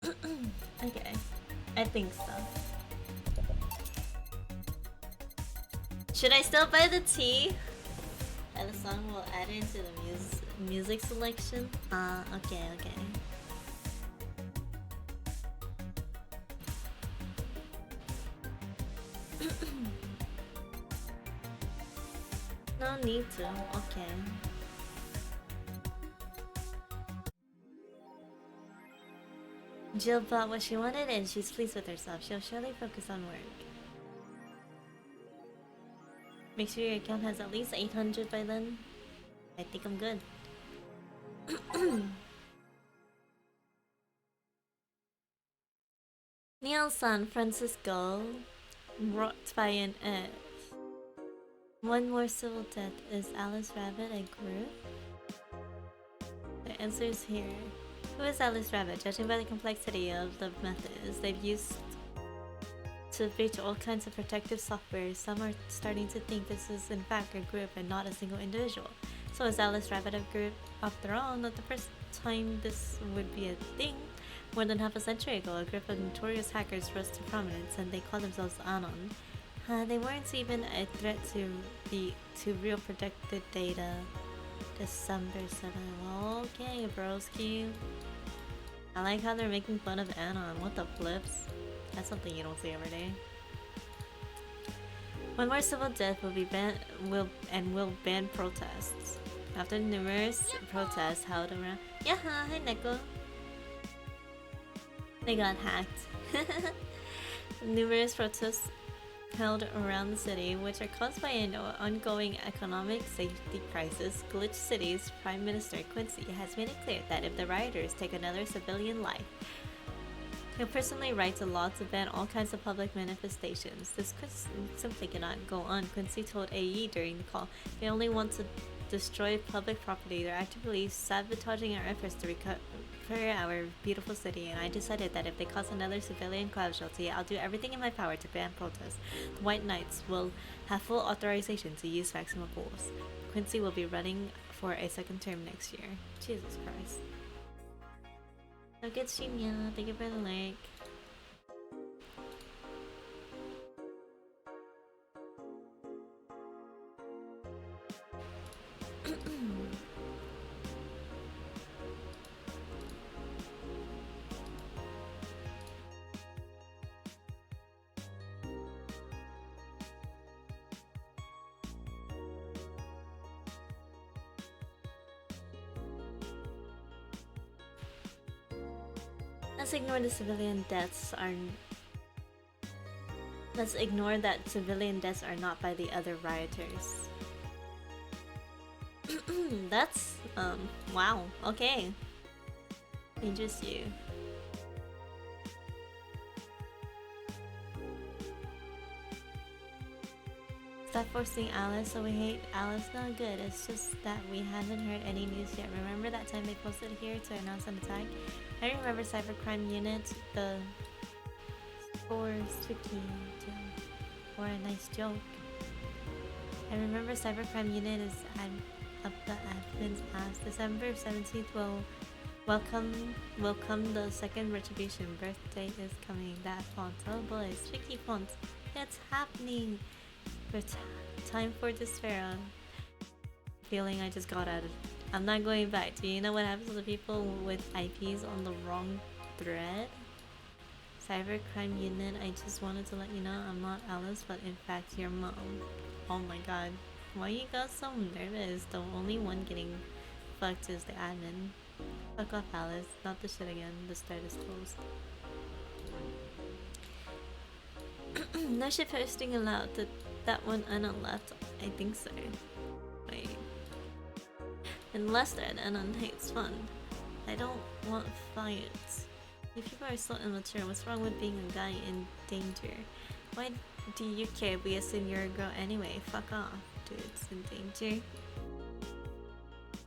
Okay, I think so. Should I still buy the tea? And the song will add into the music selection? Okay. No need to, okay. Jill bought what she wanted and she's pleased with herself. She'll surely focus on work. Make sure your account has at least 800 by then. I think I'm good. Neil San Francisco. Rocked by an F. One more civil death. Is Alice Rabbit a group? The answer is here. Who is Alice Rabbit? Judging by the complexity of the methods they've used to breach all kinds of protective software, some are starting to think this is in fact a group and not a single individual. So is Alice Rabbit a group? After all, not the first time this would be a thing. More than half a century ago, a group of notorious hackers rose to prominence and they called themselves Anon. They weren't even a threat to real protected data. December 7th. Okay, broski. I like how they're making fun of Anon. What the flips? That's something you don't see every day. One more civil death will be banned will ban protests. After numerous protests held around. Yeah, hi Neko. They got hacked. Numerous protests held around the city, which are caused by an ongoing economic safety crisis. Glitch City's Prime Minister Quincy has made it clear that if the rioters take another civilian life, he'll personally write a law to ban all kinds of public manifestations. This simply cannot go on, Quincy told AE during the call. They only want to destroy public property. They're actively sabotaging our efforts to recover our beautiful city, and I decided that if they cause another civilian casualty, I'll do everything in my power to ban protests. The White Knights will have full authorization to use maximum force. Quincy will be running for a second term next year. Jesus Christ. So good stream, yeah. Thank you for the like. Let's ignore the civilian deaths are. Let's ignore that civilian deaths are not by the other rioters. That's wow. Okay. Dangerous you. Stop forcing Alice, so we hate Alice. Not good. It's just that we haven't heard any news yet. Remember that time they posted here to announce an attack? I remember cybercrime unit, the scores 50 for a nice joke. I remember cybercrime unit is up the admin's ass. December 17th will welcome the second retribution. Birthday is coming. That font. Oh boy, tricky font. It's happening. Time for despair. Feeling I just got out of. I'm not going back. Do you know what happens to the people with IPs on the wrong thread? Cybercrime unit, I just wanted to let you know I'm not Alice, but in fact your mom. Oh my god. Why you got so nervous? The only one getting fucked is the admin. Fuck off, Alice. Not the shit again. The start is closed. No shit posting allowed. That one Anon left. I think so. Wait. Unless that Anon hates fun. I don't want fights. You people are so immature. What's wrong with being a guy in danger? Why do you care? We assume you're a girl anyway. Fuck off, dudes in danger.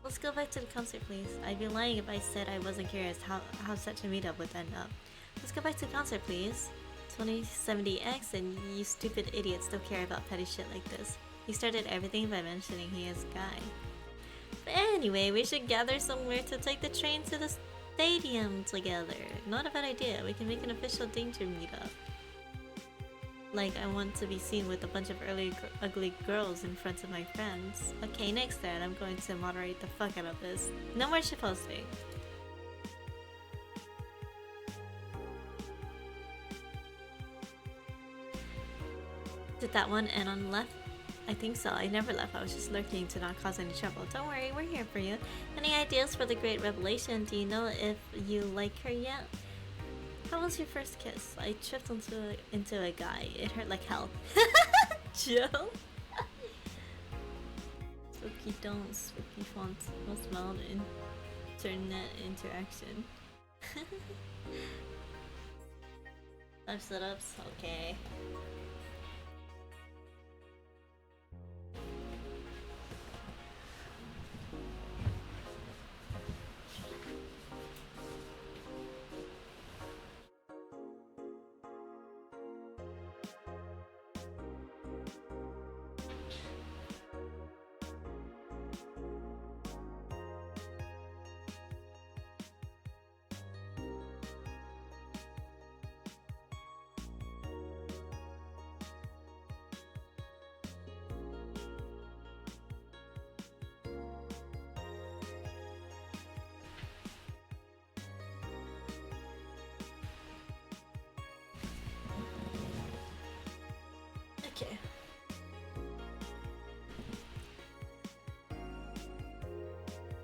Let's go back to the concert, please. I'd be lying if I said I wasn't curious how such a meetup would end up. Let's go back to the concert, please. 2070X and you stupid idiots don't care about petty shit like this. He started everything by mentioning he is a guy. But anyway, we should gather somewhere to take the train to the stadium together. Not a bad idea. We can make an official danger meetup. Like, I want to be seen with a bunch of ugly girls in front of my friends. Okay, next then, I'm going to moderate the fuck out of this. No more shit posting. Did that one end on left? I think so. I never left. I was just lurking to not cause any trouble. Don't worry, we're here for you. Any ideas for the great revelation? Do you know if you like her yet? How was your first kiss? I tripped into a guy. It hurt like hell. Joe? Spooky don't. Spooky font. Most mild internet interaction. 5 setups? Okay.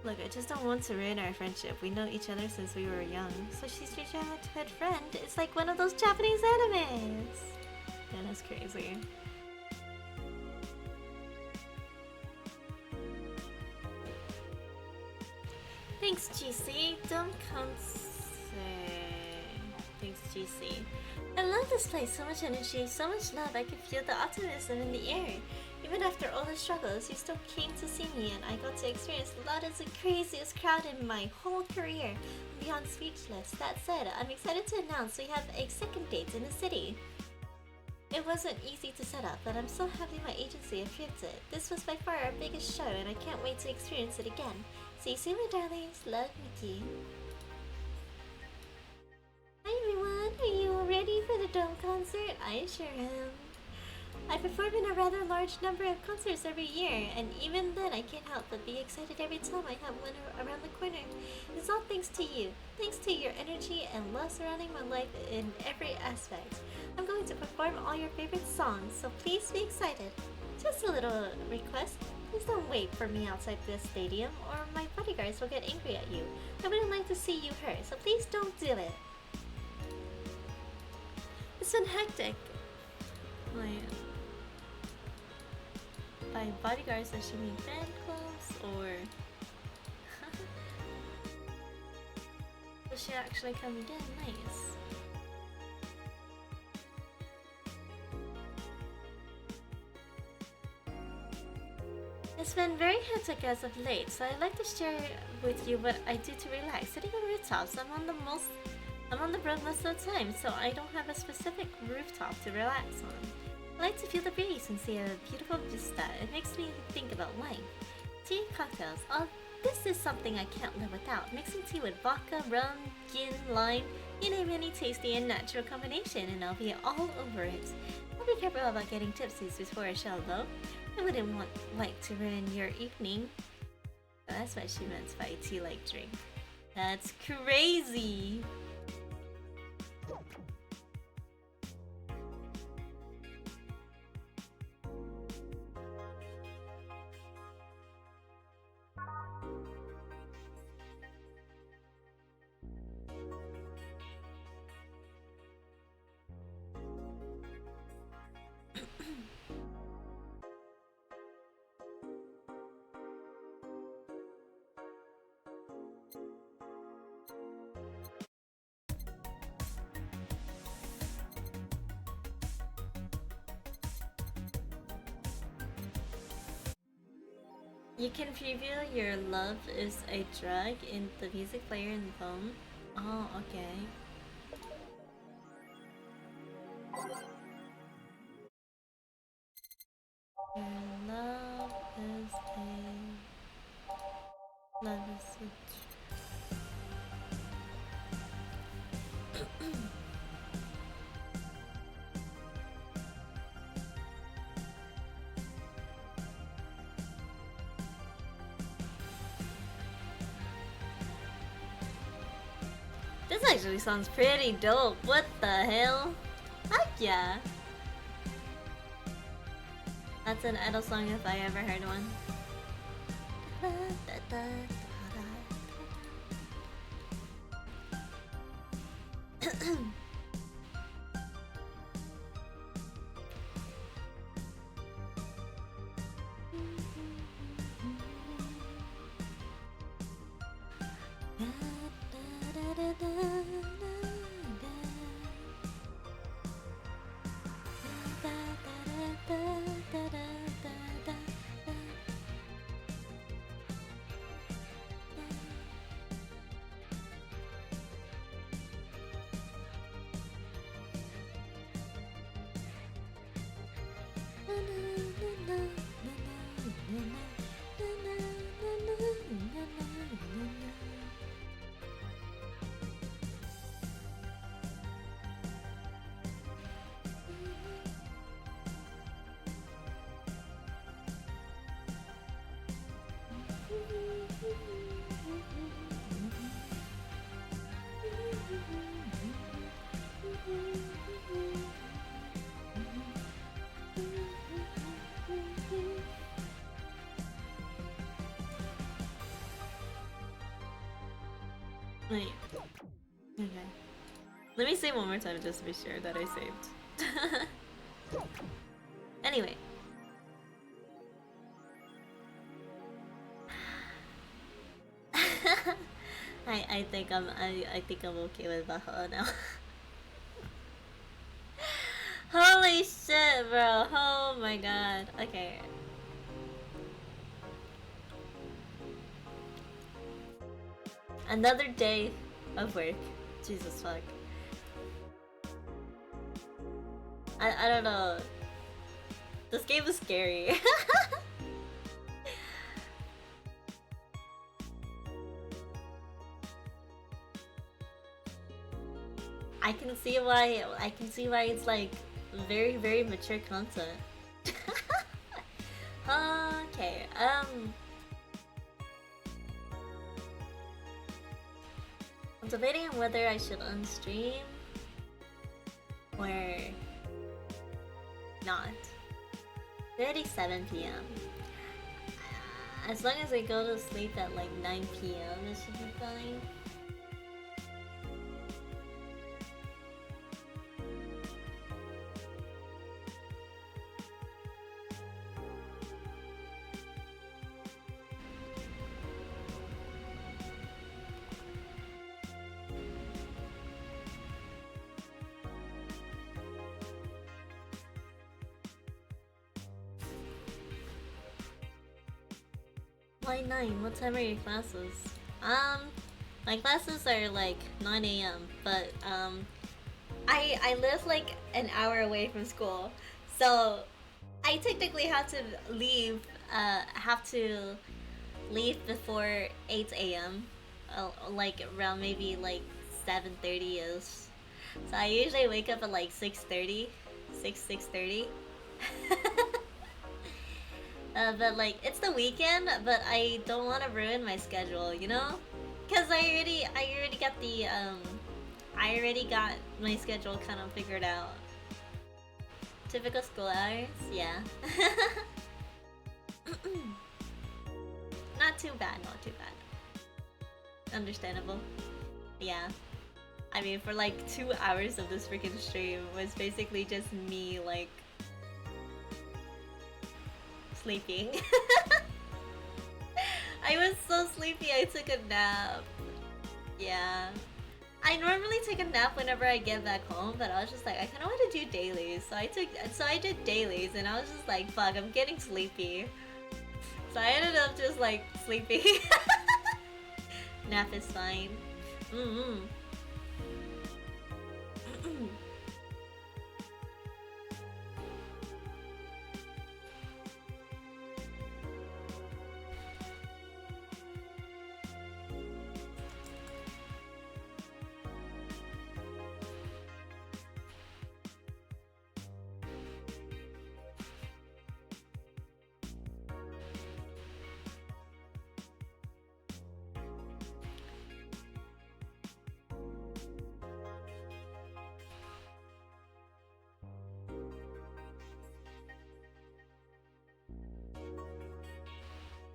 Look, I just don't want to ruin our friendship. We know each other since we were young. So she's your childhood friend. It's like one of those Japanese animes. Yeah, that's crazy. Thanks, GC. Don't Thanks, GC. I love this place. So much energy, so much love. I can feel the optimism in the air. Even after all the struggles, you still came to see me, and I got to experience the loudest and craziest crowd in my whole career. I'm beyond speechless. That said, I'm excited to announce we have a second date in the city. It wasn't easy to set up, but I'm so happy my agency approved it. This was by far our biggest show, and I can't wait to experience it again. See you soon, my darlings. Love, Mickey. Hi everyone, are you all ready for the Dome concert? I sure am. I perform in a rather large number of concerts every year, and even then I can't help but be excited every time I have one around the corner. It's all thanks to you. Thanks to your energy and love surrounding my life in every aspect. I'm going to perform all your favorite songs, so please be excited. Just a little request. Please don't wait for me outside this stadium, or my bodyguards will get angry at you. I wouldn't like to see you hurt, so please don't do it. It's been hectic. By bodyguards, does she mean fan clubs, or does she actually come again? Nice. It's been very hectic as of late, so I'd like to share with you what I do to relax. Sitting on rooftops, I'm on the road most of the time, so I don't have a specific rooftop to relax on. I like to feel the breeze and see a beautiful vista. It makes me think about life. Tea, cocktails. Oh, this is something I can't live without. Mixing tea with vodka, rum, gin, lime. You name any tasty and natural combination, and I'll be all over it. I'll be careful about getting tipsy before a show, though. I wouldn't like to ruin your evening. Oh, that's what she meant by tea-like drink. That's crazy! You can preview your love is a drug in the music player in the phone. Oh, okay. Your love is a This actually sounds pretty dope. What the hell? Heck yeah! That's an idol song if I ever heard one. Wait. Okay. Let me say one more time just to be sure that I saved. Anyway. I think I think I'm okay with Baja now. Holy shit, bro. Oh my god. Okay. Another day of work. Jesus fuck. I don't know. This game is scary. I can see why it's like very, very mature content. Okay, I'm debating on whether I should unstream or not. 37 p.m. As long as I go to sleep at like 9 p.m. it should be fine. Why 9? What time are your classes? My classes are like 9 a.m. But I live like an hour away from school, so I technically have to leave. Have to leave before 8 a.m. Like around maybe like 7:30 is. So I usually wake up at like 6:30, 6:30. But like it's the weekend, but I don't want to ruin my schedule, you know? Cause I already got the I already got my schedule kind of figured out. Typical school hours, yeah. Not too bad, not too bad. Understandable. Yeah. I mean, for like 2 hours of this freaking stream was basically just me like sleeping. I was so sleepy I took a nap. Yeah. I normally take a nap whenever I get back home, but I was just like, I kinda want to do dailies. So I did dailies and I was just like, fuck, I'm getting sleepy. So I ended up just like sleeping. Nap is fine.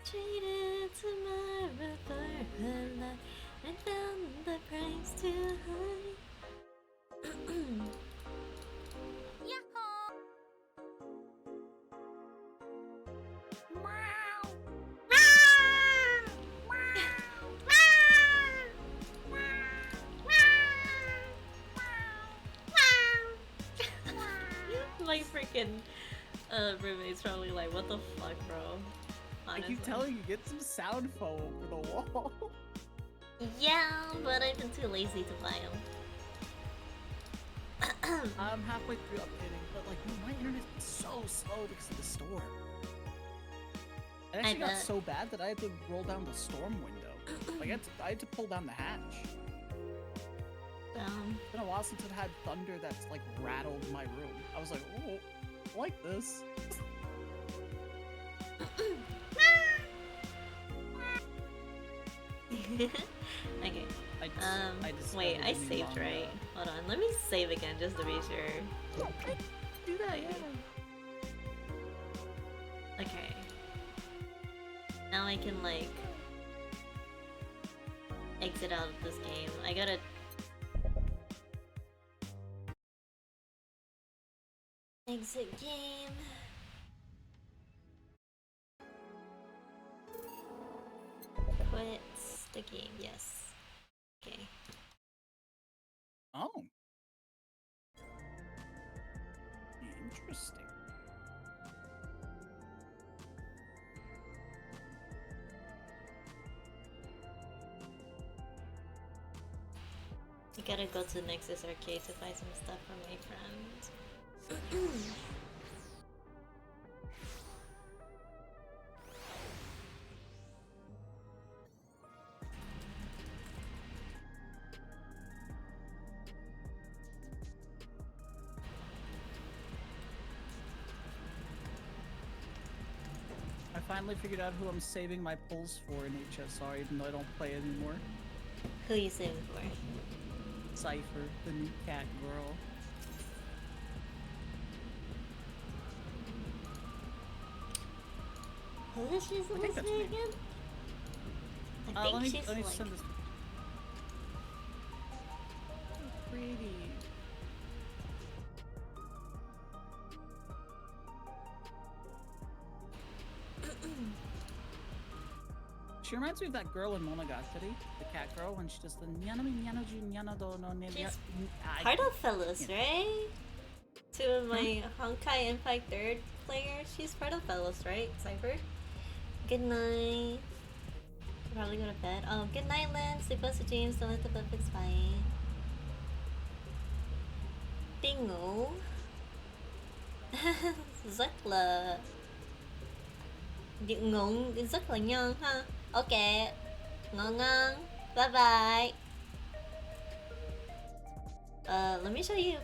Treated tomorrow for her life and found the price too high. My freaking roommate's probably like, what the fuck, bro? I keep telling you, get some sound foam for the wall. Yeah, but I've been too lazy to buy them. I'm halfway through updating, but like, my internet's been so slow because of the storm. It actually got so bad that I had to roll down the storm window. Like, I had to pull down the hatch. It's been a while since I've had thunder that's like rattled my room. I was like, oh, I like this. Okay. I wait, I saved right. Hold on, let me save again just to be sure. Do that, yeah. Okay. Now I can like exit out of this game. I gotta. Exit game. Quit the game, yes. Okay. Oh. Interesting. I gotta go to Nexus Arcade to buy some stuff for my friend. I finally figured out who I'm saving my pulls for in HSR, even though I don't play anymore. Who are you saving for? Cypher, the new cat girl. Who is she I think supposed to that's be me. again? I think Let me she's let me like... send this. So pretty. She reminds me of that girl in Monogatari, the cat girl, when she does the nyana mi nyana ju nyana do no ne She's I- part of Fellas, Yeah. right? Two of my Honkai Impact 3rd players. She's part of Fellas, right? Cypher? Good night. Should probably go to bed. Oh, good night, Lynn. Sleep well, James. Don't let the puppets bite. Bingo. Rất là điệu ngủ rất là ngon ha. Ok. Ngon ngon. Bye bye. Let me show you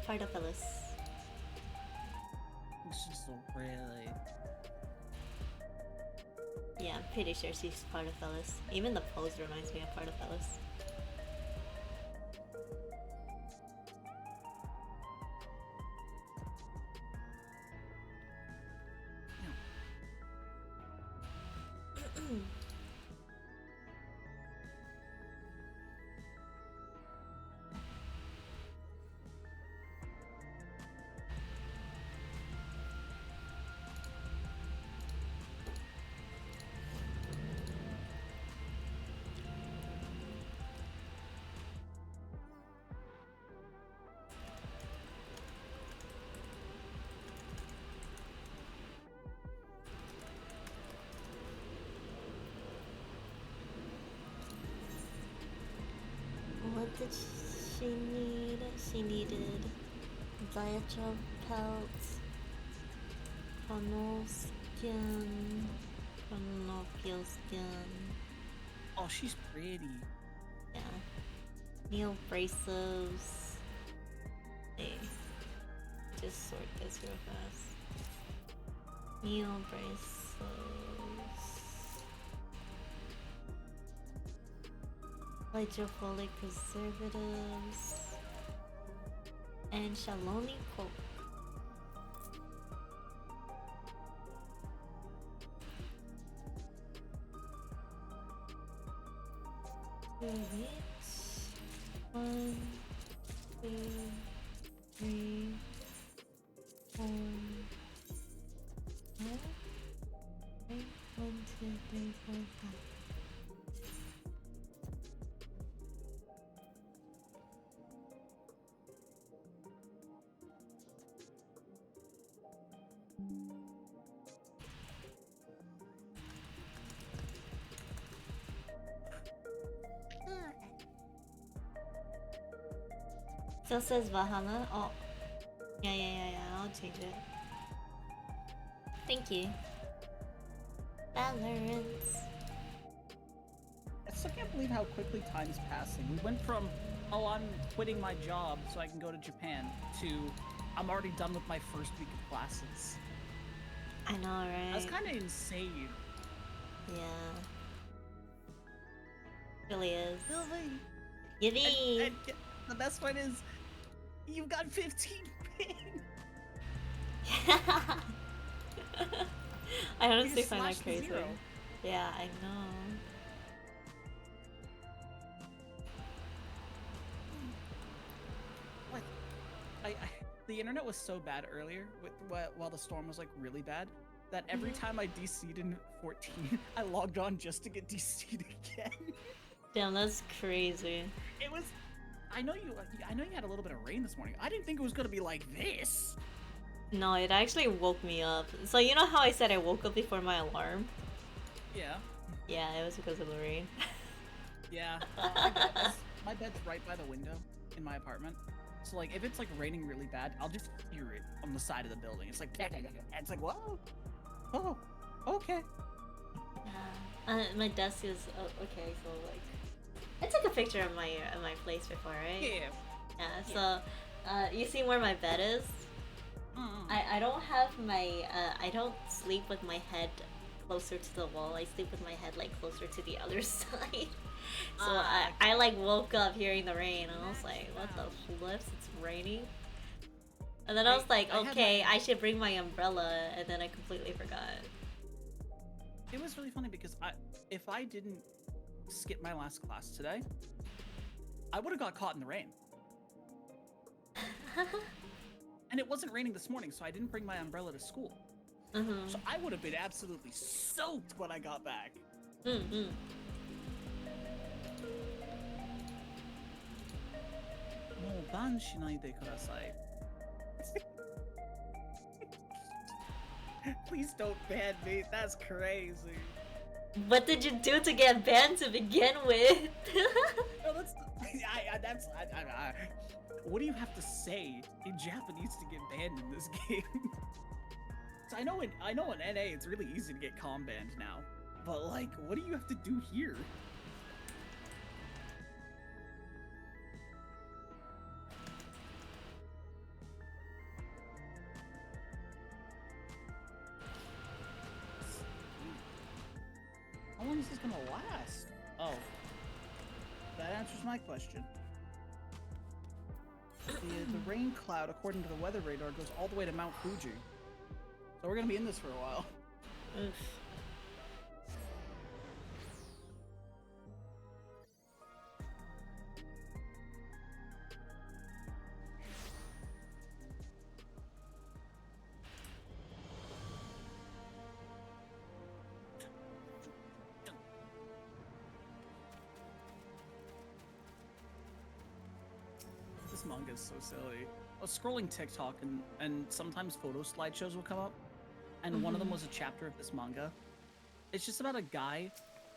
part of Fellas. She's so pretty. Yeah, I'm pretty sure she's part of Fellas. Even the pose reminds me of part of Fellas. What did she need? She needed diatrib pelt, chronal skin, chronopial skin. Oh, she's pretty. Yeah. Neo braces. Hey. Just sort this real fast. Neo braces. Hydrophilic preservatives. And Shaloni Coke. Alright. 1, 2, 3, 4, 5. 1, 2, 3, 4, 5. Still says Valhalla. Oh, yeah. I'll change it. Thank you. Valorant. I still can't believe how quickly time's passing. We went from, oh, I'm quitting my job so I can go to Japan, to I'm already done with my first week of classes. I know, right? That's kind of insane. Yeah. Really is. Really? Yippee! And the best part is, you've got 15 ping. I honestly You find that slashed crazy. 0. Yeah, I know. the internet was so bad earlier while the storm was like really bad that every time I DC'd in 14, I logged on just to get DC'd again. Damn, that's crazy. It was. I know you had a little bit of rain this morning. I didn't think it was gonna be like this. No, it actually woke me up. So you know how I said I woke up before my alarm? Yeah. Yeah, it was because of the rain. Yeah. My bed's right by the window in my apartment. So like, if it's like raining really bad, I'll just hear it on the side of the building. It's like, it's like, whoa, oh, okay. My desk is okay. So like, I took a picture of my place before, right? Yeah. Yeah. So, you see where my bed is? I don't have my I don't sleep with my head closer to the wall. I sleep with my head like closer to the other side. So I like woke up hearing the rain and I was like, what the flips? It's raining. And then I was like, okay, I should bring my umbrella, and then I completely forgot. It was really funny because if I didn't skip my last class today, I would have got caught in the rain. And it wasn't raining this morning, so I didn't bring my umbrella to school. So I would have been absolutely soaked when I got back. No, ban shinaide kudasai. Please don't ban me. That's crazy. What did you do to get banned to begin with? No, what do you have to say in Japanese to get banned in this game? So I know in NA it's really easy to get com banned now, but like, what do you have to do here? How long is this gonna last? Oh, that answers my question. The rain cloud, according to the weather radar, goes all the way to Mount Fuji. So we're gonna be in this for a while. Oof. This manga is so silly. I was scrolling TikTok and sometimes photo slideshows will come up, and one of them was a chapter of this manga. It's just about a guy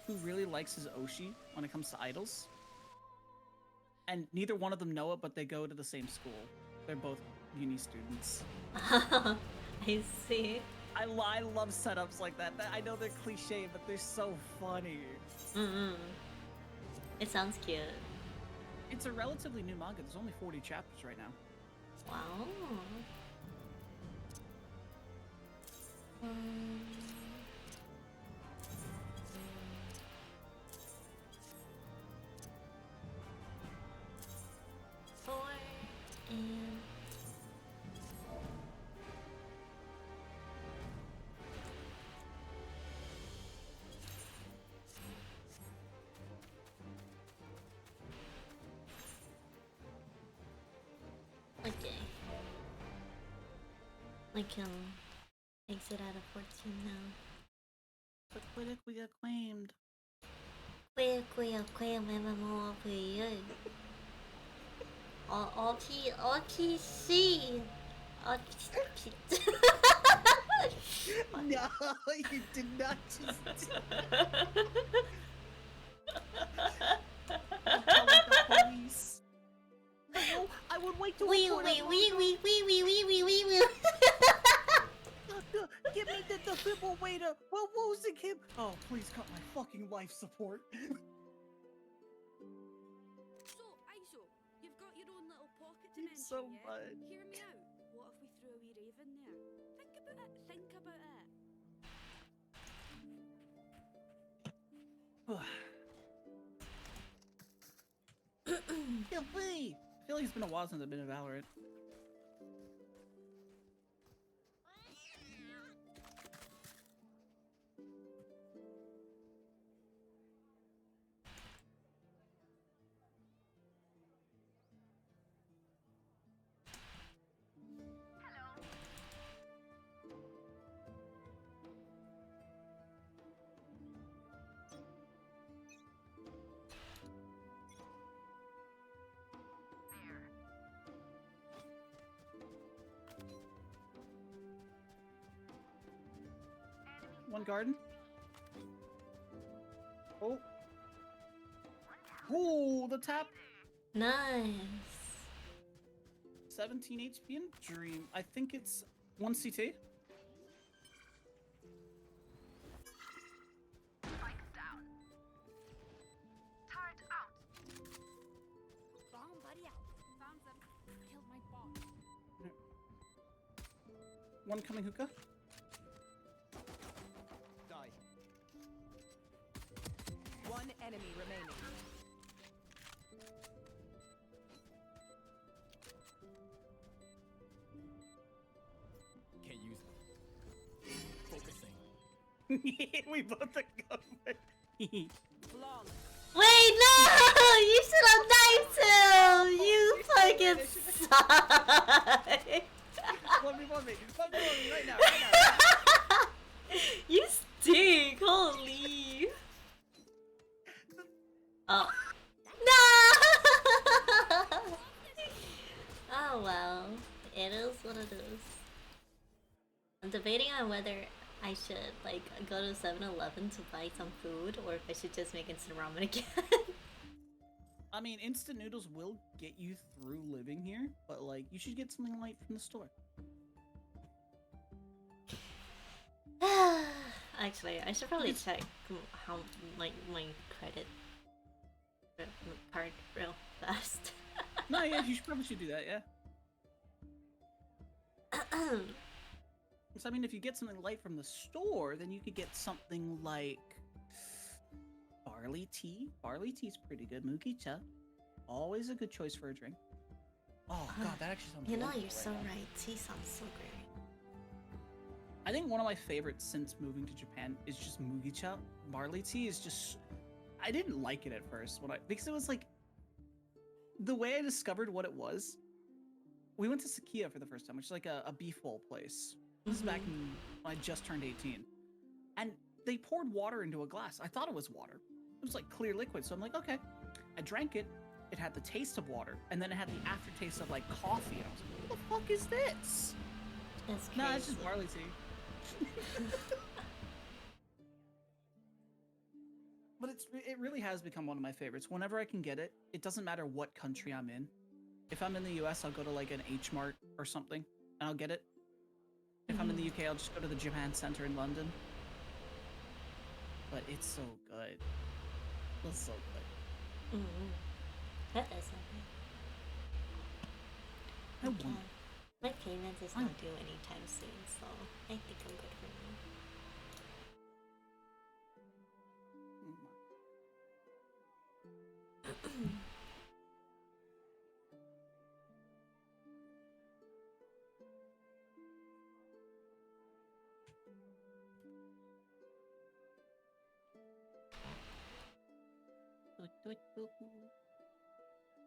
who really likes his Oshi when it comes to idols. And neither one of them know it, but they go to the same school. They're both uni students. I see. I love setups like that. I know they're cliche, but they're so funny. It sounds cute. It's a relatively new manga. There's only 40 chapters right now. Wow. Okay. I can exit out of 14 now. But quick, we got claimed. คุยกับแม่มาโมคุยเอ้ยอ๋อที่ซี่ผิด No, you did not just call the police. No, I would wait to report it. Give me the defibrillator. What was it, Kim? Oh, please cut my fucking life support. So, Iso, you've got your own little pocket dimension, So yeah? much. Hear me out. What if we threw a wee raven there? Think about it. I feel like it's been a while since I've been in Valorant. One garden. Oh. Oh, the tap. Nice. 17 HP and Dream. I think it's 1 CT. Bomb buddy out. Found them. Killed my boss. One coming hookah. Die. One enemy remaining. Can't use them. Focusing. We both took cover. Flawless. Wait, no! You should have knifed him! You fucking suck! 1v1 me. 1v1 me right now. Right now. You stink! Holy! Oh. No! Oh well. It is what it is. I'm debating on whether I should like go to 7-Eleven to buy some food or if I should just make instant ramen again. I mean, instant noodles will get you through living here, but like, you should get something light from the store. Actually, I should probably check how my credit card real fast. No, yeah, you probably should do that, yeah. So, I mean, if you get something light from the store, then you could get something like barley tea. Barley tea's pretty good. Mugicha, always a good choice for a drink. Oh god, that actually sounds. You know, wonderful you're so now. right. Tea sounds so great. I think one of my favorites since moving to Japan is just Mugicha. Barley tea is just. I didn't like it at first because it was like the way I discovered what it was. We went to Sakia for the first time, which is like a beef bowl place. This is back when I just turned 18. And they poured water into a glass. I thought it was water. It was like clear liquid. So I'm like, okay. I drank it. It had the taste of water. And then it had the aftertaste of like coffee. And I was like, what the fuck is this? That's crazy. No, it's just barley tea. But it really has become one of my favorites. Whenever I can get it, it doesn't matter what country I'm in. If I'm in the US, I'll go to like an H Mart or something, and I'll get it. If I'm in the UK, I'll just go to the Japan Center in London. But it's so good. It's so good. That is something. I Okay. want. My payments is not due anytime soon, so I think I'm good for now.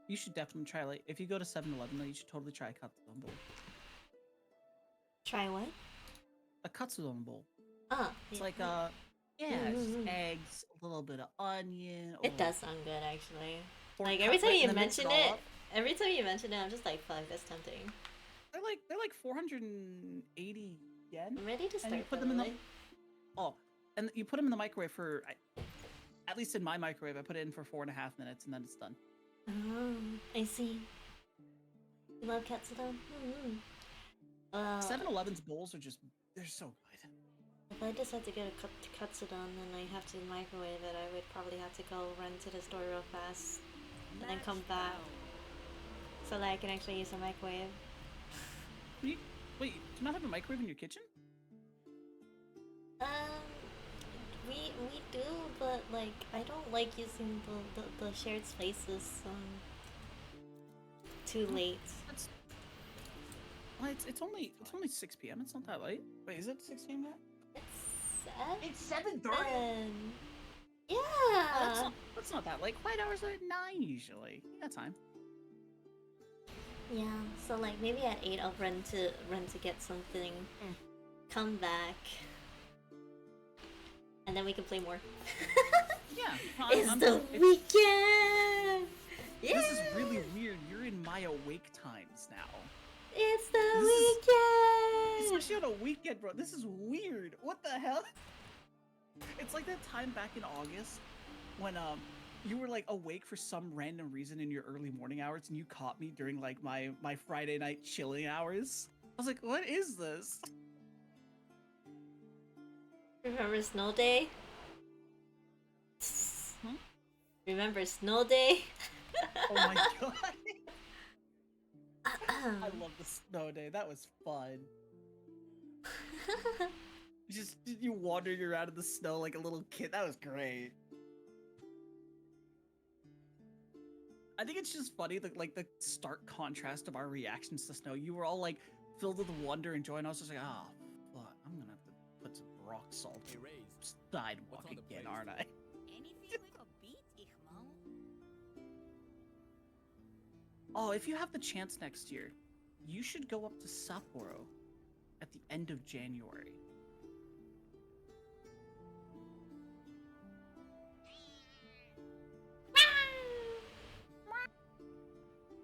You should definitely try, like, if you go to 7-Eleven, though, you should totally try a katsudon bowl. Try what? A katsudon bowl. Oh, It's yeah. like, it's just eggs, a little bit of onion. It or does sound good, actually. pork Like, every time cutlet, you and then mix it mention all it, up. every time you mention it, I'm just like, fuck, that's tempting. They're like 480 yen. I'm ready to And you start put them in the probably. and you put them in the microwave for at least in my microwave, I put it in for 4.5 minutes and then it's done. Oh, I see. You love katsudon? 7-Eleven's bowls are just they're so good. If I decide to get a katsudon and I have to microwave it, I would probably have to go run to the store real fast and then come back so that I can actually use a microwave. Wait, do you not have a microwave in your kitchen? We do, but like I don't like using the shared spaces too late. Well, it's only 6 p.m. It's not that late. Wait, is it 6 p.m. yet? It's It's 7:30. 7. Yeah. That's not that late. Quiet hours are at 9 usually. You got time. Yeah. So like maybe at 8 I'll run to get something, come back, and then we can play more. Yeah. It's the weekend. Yeah. This is really weird. You're in my awake times now. It's the This is- weekend. Especially on a weekend, bro. This is weird. What the hell? It's like that time back in August when you were like awake for some random reason in your early morning hours and you caught me during like my Friday night chilling hours. I was like, what is this? Remember Snow Day? Hmm? Remember Snow Day? Oh my god. I love the snow day. That was fun. Just you wandering around in the snow like a little kid. That was great. I think it's just funny that like the stark contrast of our reactions to snow. You were all like filled with wonder and joy, and I was just like, oh, fuck, I'm gonna have to put some rock salt Hey, in Raze. sidewalk What's on the again, plate? aren't I? Anything like a beat, Ichmo? Oh, if you have the chance next year, you should go up to Sapporo at the end of January.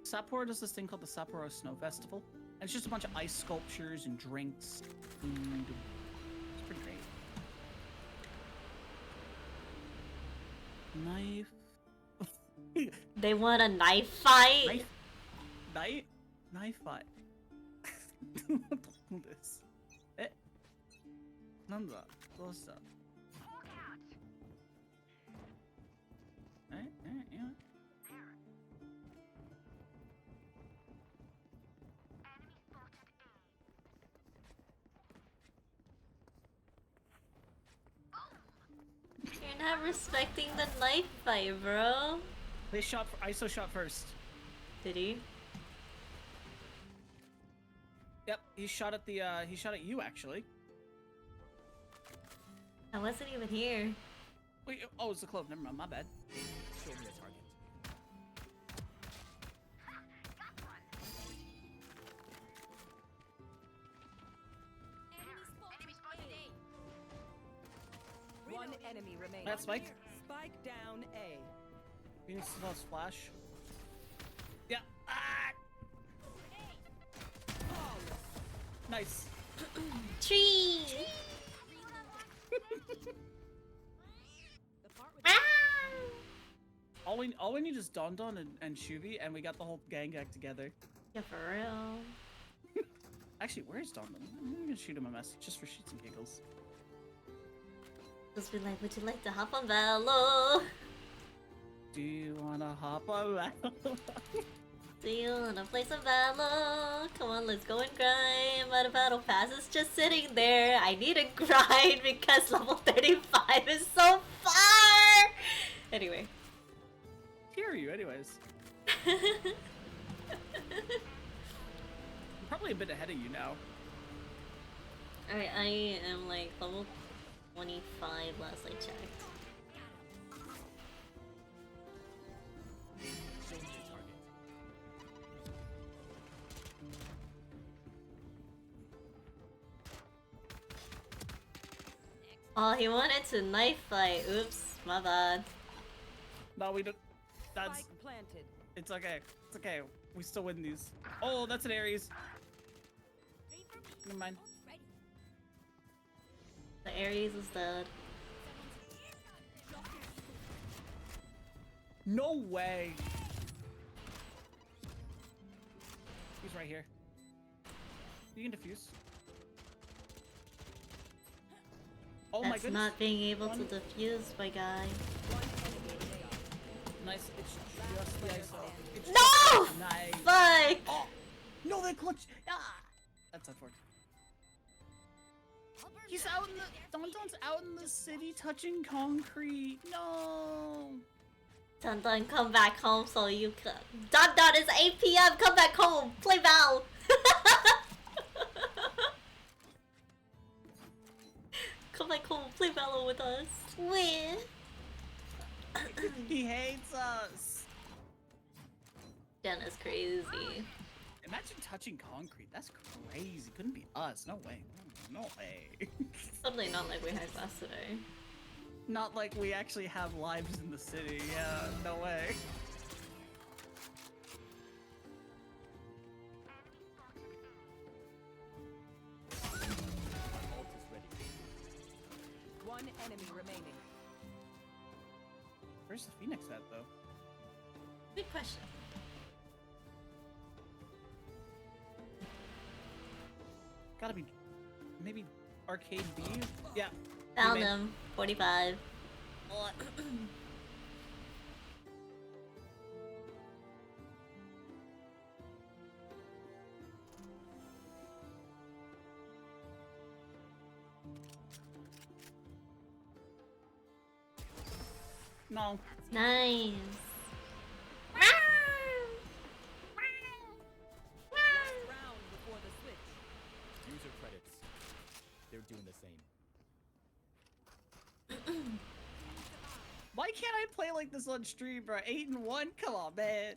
Sapporo does this thing called the Sapporo Snow Festival. And it's just a bunch of ice sculptures and drinks, food. It's pretty great. Knife. They want a knife fight? Knife fight. ですえなんだどうしたえいや You're not respecting the knife fight, bro. They shot. ISO shot first. Did he? Yep, he shot at the. He shot at you actually. I wasn't even here. Wait. Oh, it's the clove. Never mind. My bad. Show me a target. One enemy remaining. That's Spike. Spike down A. Phoenix splash. Yeah. Ah! Nice. Tree! The part with Ah! All we need is Don Don and Shuvi, and we got the whole gang back together. Yeah, for real. Actually, where's Don Don? I'm gonna shoot him a message just for shits and giggles. Just be like, would you like to hop on Valo? Do you wanna hop around? Do you wanna play some Valo? Come on, let's go and grind. My battle pass is just sitting there. I need a grind because level 35 is so far! Anyway. Here are you, anyways. I'm probably a bit ahead of you now. Alright, I am like level 25 last I checked. Show me a target. Oh, he wanted to knife fight. Oops, my bad. No, we don't. That's. Spike planted. It's okay. It's okay. We still win these. Oh, that's an Ares. ready for me. Never mind. Ult's ready. The Ares is dead. No way. He's right here. You can defuse. Oh my That's goodness. not being able to One- defuse, my guy. One enemy remaining. Nice. It's just the ISO. It's No! nice. Fuck! Oh! No, they clutch. Ah! That's unfortunate. He's out in the. Don Don's out in the city touching concrete. No. Dun Dun, come back home so you can. Dun Dun, it's 8 p.m. Come back home. Play Val. Come back home. Play Val with us. Win. He hates us. Jen is crazy. Imagine touching concrete. That's crazy. Couldn't be us. No way. No way. Totally not like we had class today. Not like we actually have lives in the city. Yeah, no way. One enemy remaining. Where's the Phoenix at, though? Good question. Gotta be... maybe Arcade B? Yeah. Found made- him. 45. No. Nice. Round before the switch. User credits. They're doing the same. Why can't I play like this on stream, bro? 8-1? Come on, man.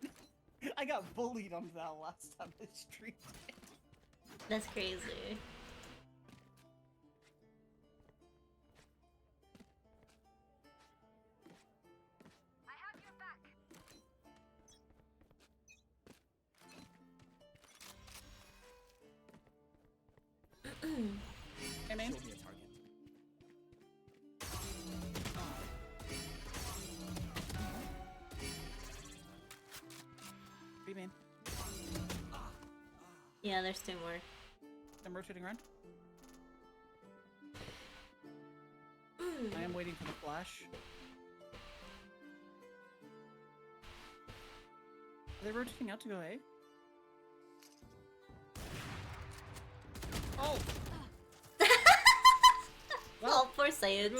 I got bullied on that last time I streamed. That's crazy. Hey, man. Show me a target. Hey, man. Yeah, there's 2 more. I'm rotating around. I am waiting for the flash. Are they rotating out to go A? Oh! Well, poor Sayed.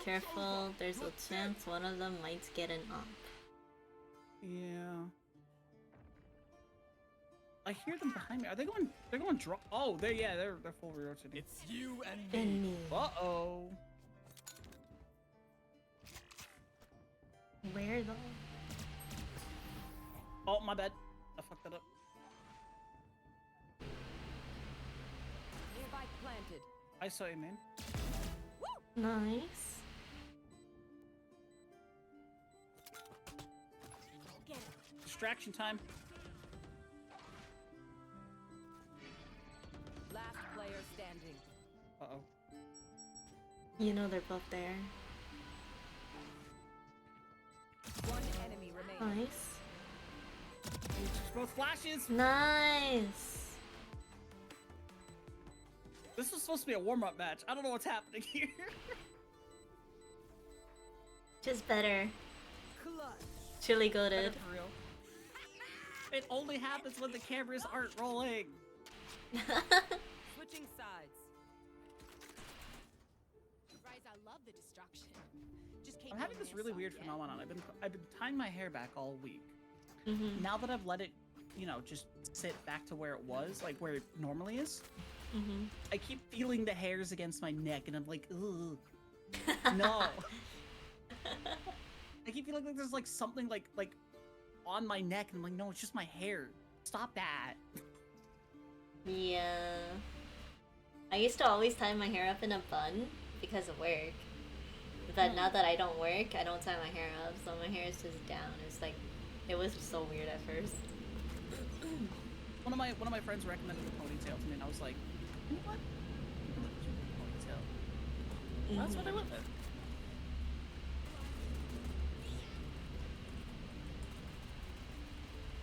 Careful. There's a chance one of them might get an up. Yeah. I hear them behind me. Are they going? They're going drop. Oh, they're full rotating. It's you and And me. me. Uh-oh. Where though? Oh, my bad. I fucked that up. Spike planted. I saw you, man. Nice. Distraction time. Last player standing. Uh-oh. You know they're both there. One enemy remaining. Nice. Both flashes. Nice. This was supposed to be a warm-up match. I don't know what's happening here. Just better. Clutch. Chili goated. For real. It only happens when the cameras aren't rolling. Switching sides. Rise, I love the distraction. Just keep I'm having going this there, really son, weird yeah? phenomenon. I've been tying my hair back all week. Mhm. Now that I've let it, you know, just sit back to where it was, like where it normally is, Mhm. I keep feeling the hairs against my neck, and I'm like, ugh, no. I keep feeling like there's like something like on my neck, and I'm like, no, it's just my hair. Stop that. Yeah. I used to always tie my hair up in a bun because of work. But now that I don't work, I don't tie my hair up, so my hair is just down. It's like, it was so weird at first. One of my friends recommended a ponytail to me, and I was like, you know what? Ponytail. That's what I went with.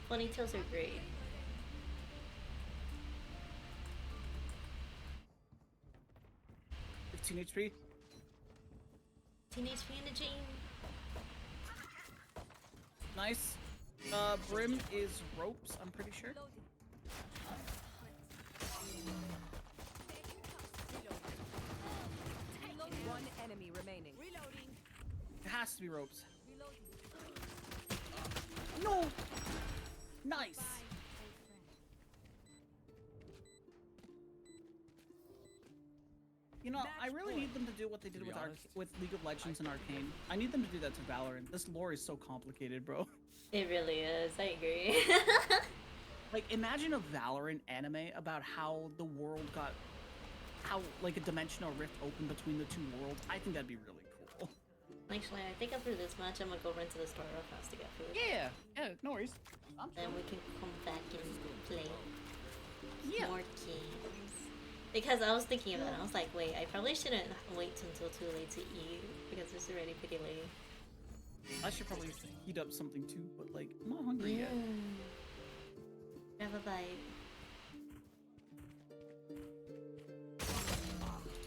Ponytails are great. $15 HP. Teenage Mutant Gene. Nice. Brim is ropes, I'm pretty sure. One enemy remaining. Reloading. It has to be ropes. Reloading. No! Nice! Bye, old friend. You know, I Match really point. need them to do what they did To be with honest, with League of Legends and Arcane. I need them to do that to Valorant. This lore is so complicated, bro. It really is, I agree. Like, imagine a Valorant anime about how the world got... How, like, a dimensional rift opened between the two worlds. I think that'd be really cool. Actually, I think after this match, I'm gonna go run to the store real fast to get food. Yeah, no worries. I'm Then sure. we can come back and play. Yeah. more games. Because I was thinking about it, I was like, wait, I probably shouldn't wait until too late to eat because it's already pretty late. I should probably heat up something too, but like, I'm not hungry yet. Have a bite.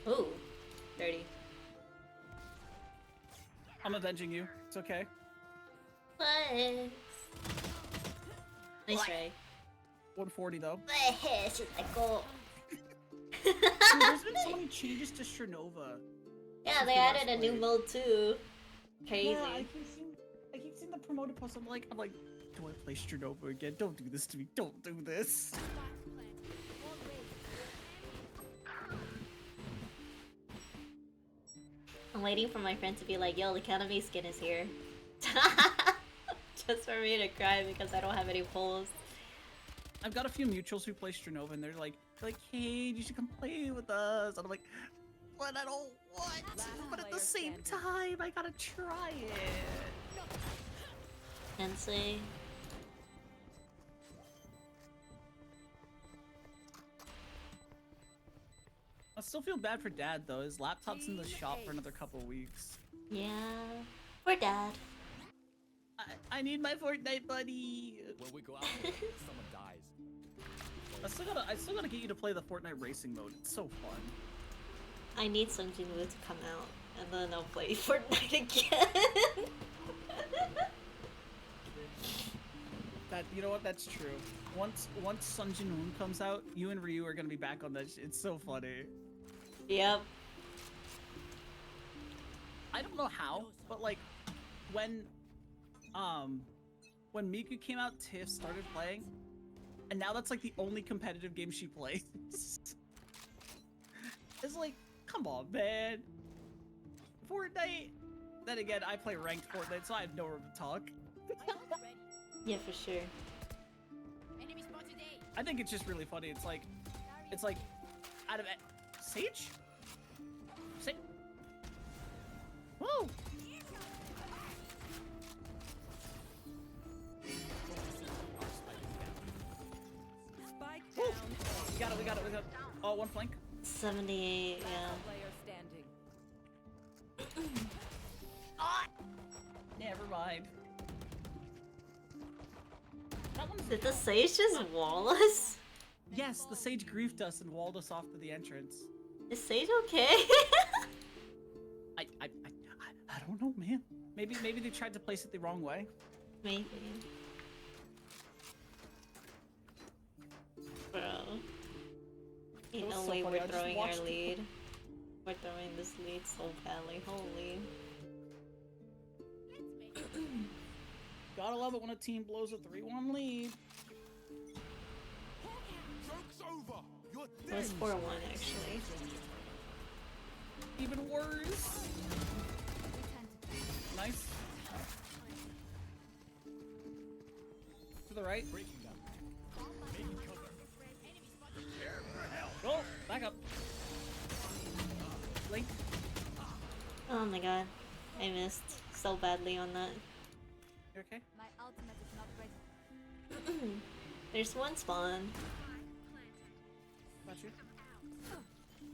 Ooh, dirty. I'm avenging you. It's okay. Thanks. Nice try. 140 though. She's like, go. Dude, there's been so many changes to Jenova. Yeah, they added a new mode too. Crazy. Yeah, I keep seeing the promoted post. I'm like, do I play Jenova again? Don't do this to me. Don't do this. I'm waiting for my friend to be like, yo, the Kaname skin is here. Just for me to cry because I don't have any pulls. I've got a few mutuals who play Jenova, and they're like, hey, you should come play with us. And I'm like, but I don't want to. But at the same time, I gotta try it. Sensei. I still feel bad for Dad though. His laptop's in the shop for another couple weeks. Yeah. Poor Dad. I need my Fortnite buddy. When we go out, someone dies. I still gotta get you to play the Fortnite racing mode. It's so fun. I need some Jenova to come out, and then I'll play Fortnite again. You know what? That's true. Once Sun Jin Woon comes out, you and Ryu are gonna be back on that. It's so funny. Yep. I don't know how, but like when Miku came out, Tiff started playing, and now that's like the only competitive game she plays. It's like, come on, man. Fortnite. Then again, I play ranked Fortnite, so I have no room to talk. Yeah, for sure. Enemy spotted A. I think it's just really funny. It's like out of Sage? Sage? Whoa! Spike Woo! down. We got it. Oh, one flank. 78, yeah. Player standing. Never mind. That one's Did the Sage just wall us? Yes, the Sage griefed us and walled us off to the entrance. Is Sage okay? I don't know, man. Maybe they tried to place it the wrong way. Maybe. Bro. Ain't That was no so way funny, I we're just throwing our watched it. lead. We're throwing this lead so badly. Holy. Gotta love it when a team blows a 3-1 lead. Joke's over. You're It was 4-1 actually. Even worse. Nice. To the right. breaking them. Making cover. Prepare for hell. Go. Back up. Link. Oh my god. I missed so badly on that. You okay? My ultimate is not ready. There's one spawn. Got you.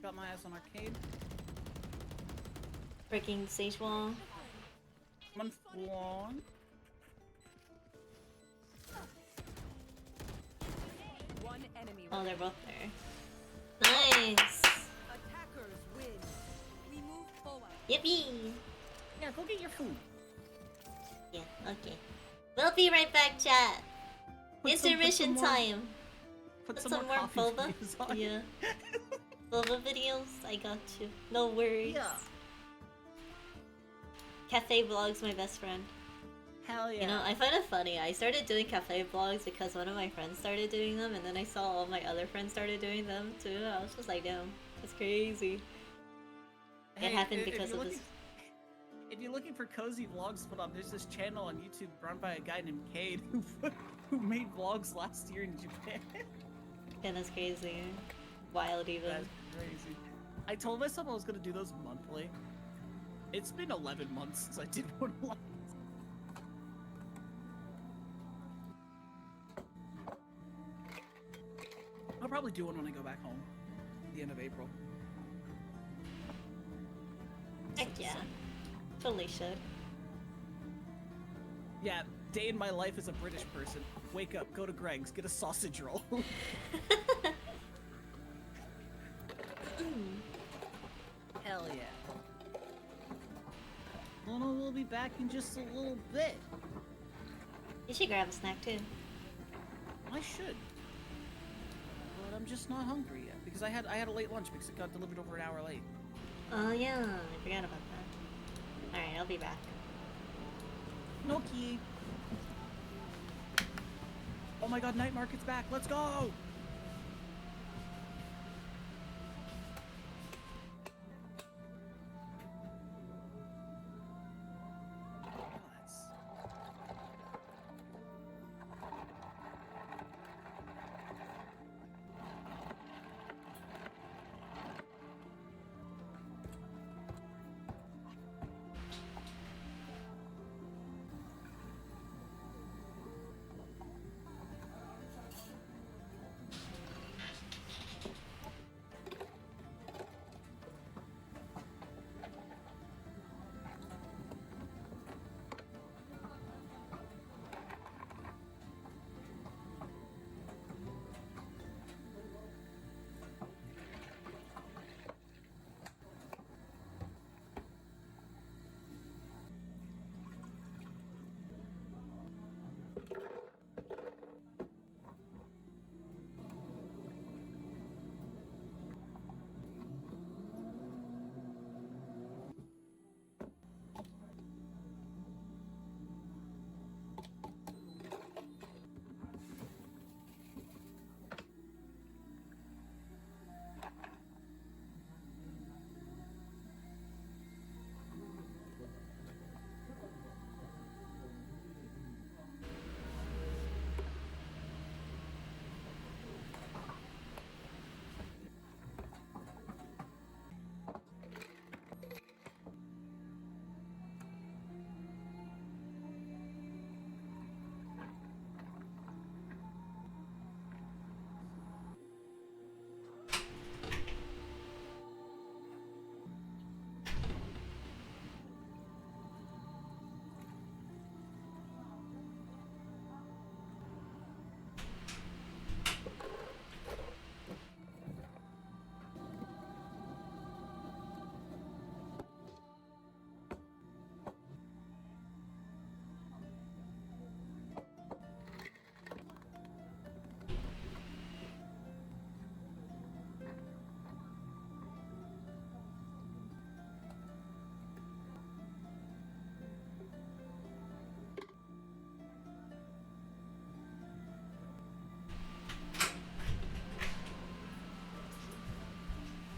Got my ass on arcade. Breaking Sage wall. One flan. One enemy. Oh, they're both there. Nice! Attackers win. We move forward. Yippee! Yeah, go get your food. Yeah, okay. We'll be right back, chat. Put some Intermission more- time. Put Put some some more more coffee boba. videos on. Yeah. Boba videos, I got you. No worries. Yeah. Cafe vlogs, my best friend. Hell yeah. You know, I find it funny. I started doing cafe vlogs because one of my friends started doing them, and then I saw all my other friends started doing them too. I was just like, damn, that's crazy. It happened if because you're of looking- this. If you're looking for cozy vlogs to put on, there's this channel on YouTube run by a guy named Cade who made vlogs last year in Japan. Yeah, that's crazy. Wild even. That's crazy. I told myself I was gonna do those monthly. It's been 11 months since I did one last. probably do one when I go back home. At the end of April. Heck yeah. Totally should. Yeah, day in my life as a British person. Wake up, go to Greg's, get a sausage roll. Hell yeah. Luna will be back in just a little bit. You should grab a snack too. I should. But I'm just not hungry yet because I had a late lunch because it got delivered over an hour late. Oh yeah, I forgot about that. Alright, I'll be back. No key. Oh my god, night market's back. Let's go.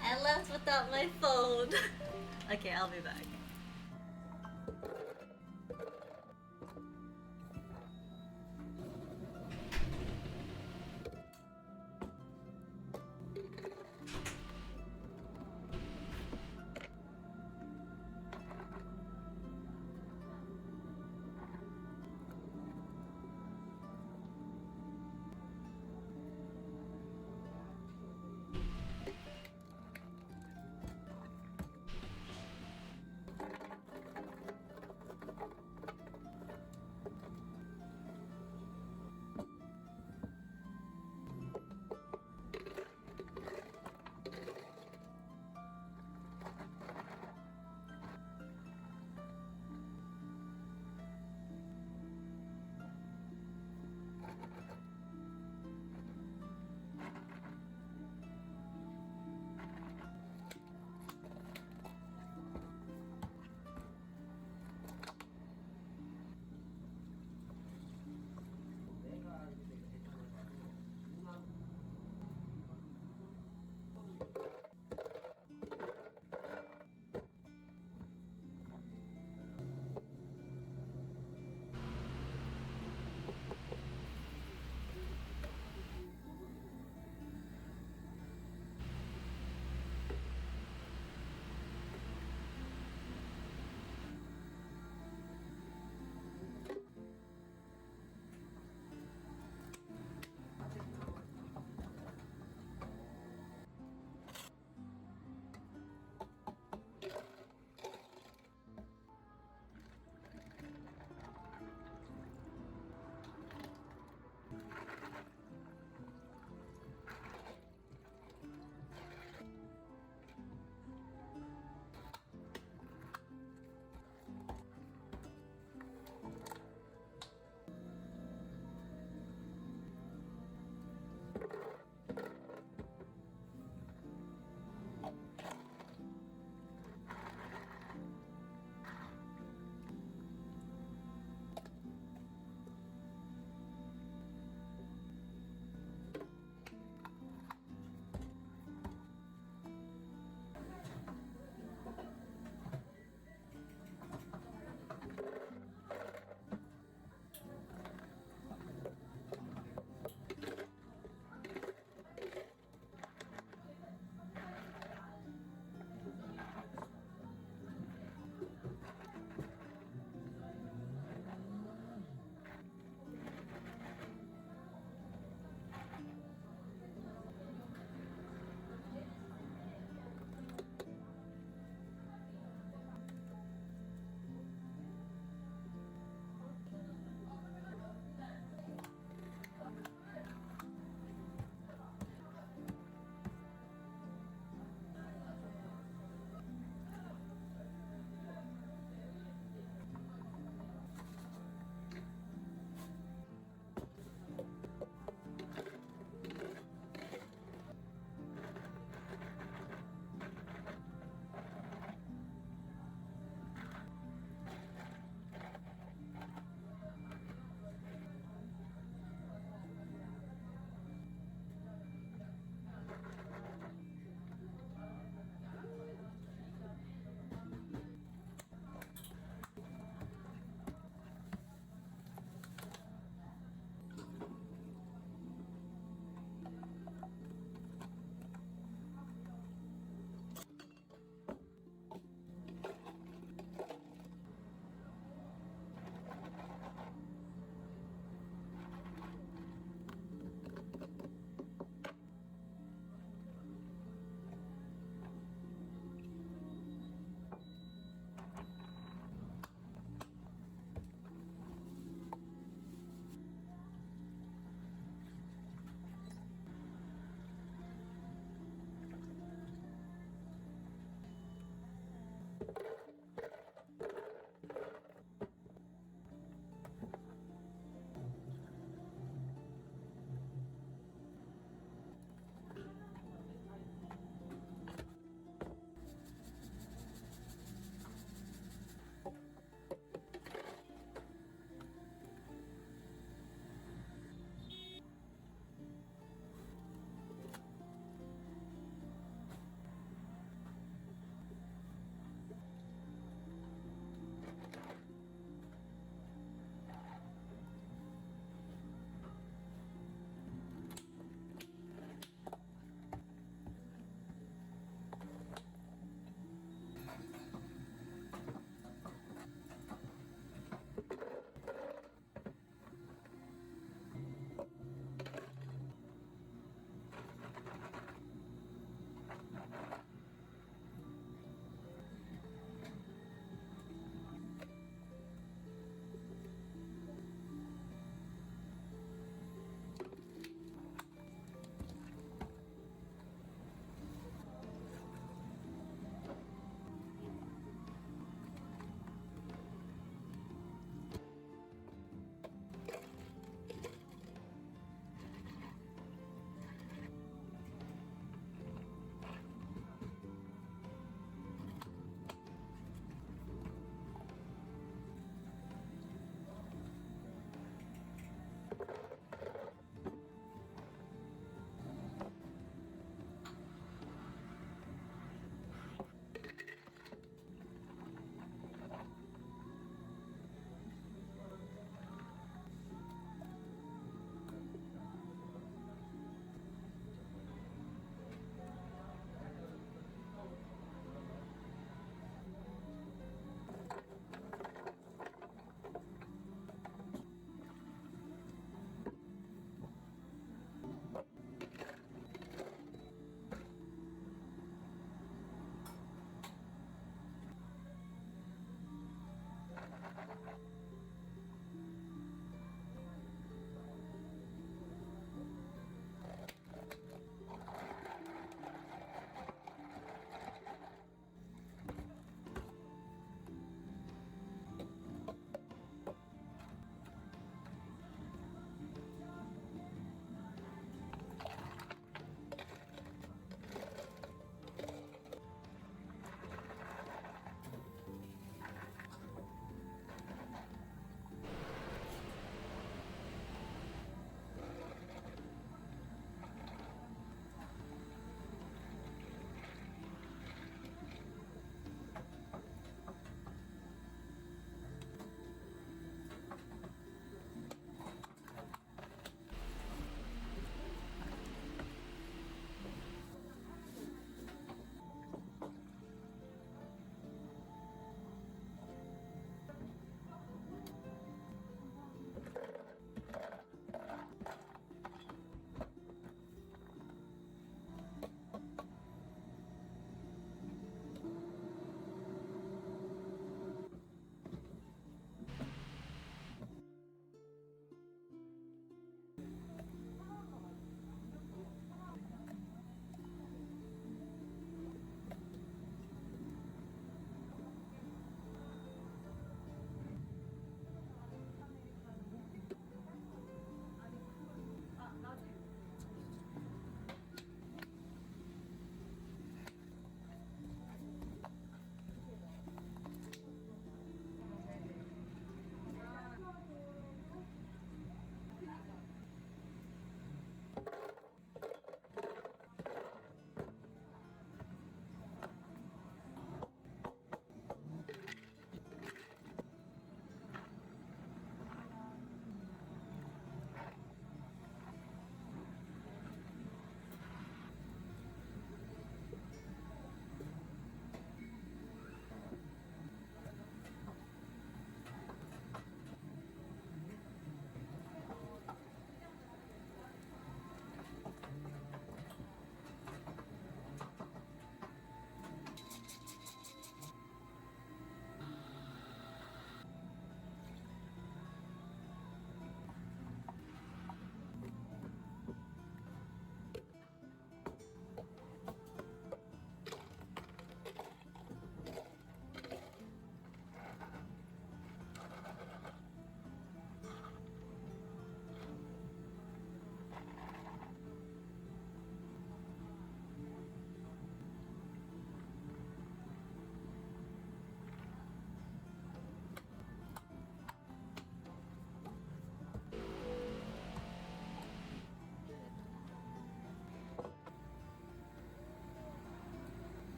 I left without my phone. Okay, I'll be back.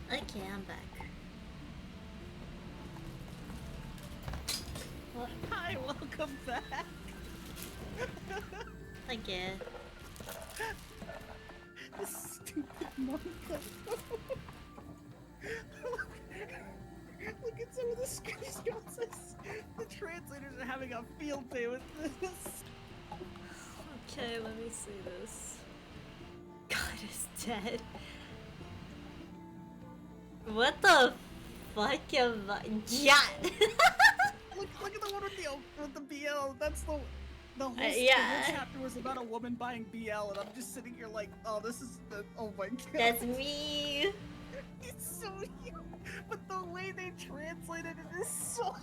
Okay, I'm back. What? Hi, welcome back. Thank you. This stupid monka. Look at some of the screenshots. The translators are having a field day with this. Okay, let me see this. God is dead. What the fuck am I? Yeah! Look at the one with the BL. That's the whole Yeah. the whole chapter was about a woman buying BL, and I'm just sitting here like, oh, this is the, oh my god. That's me! It's so cute, but the way they translated it is so.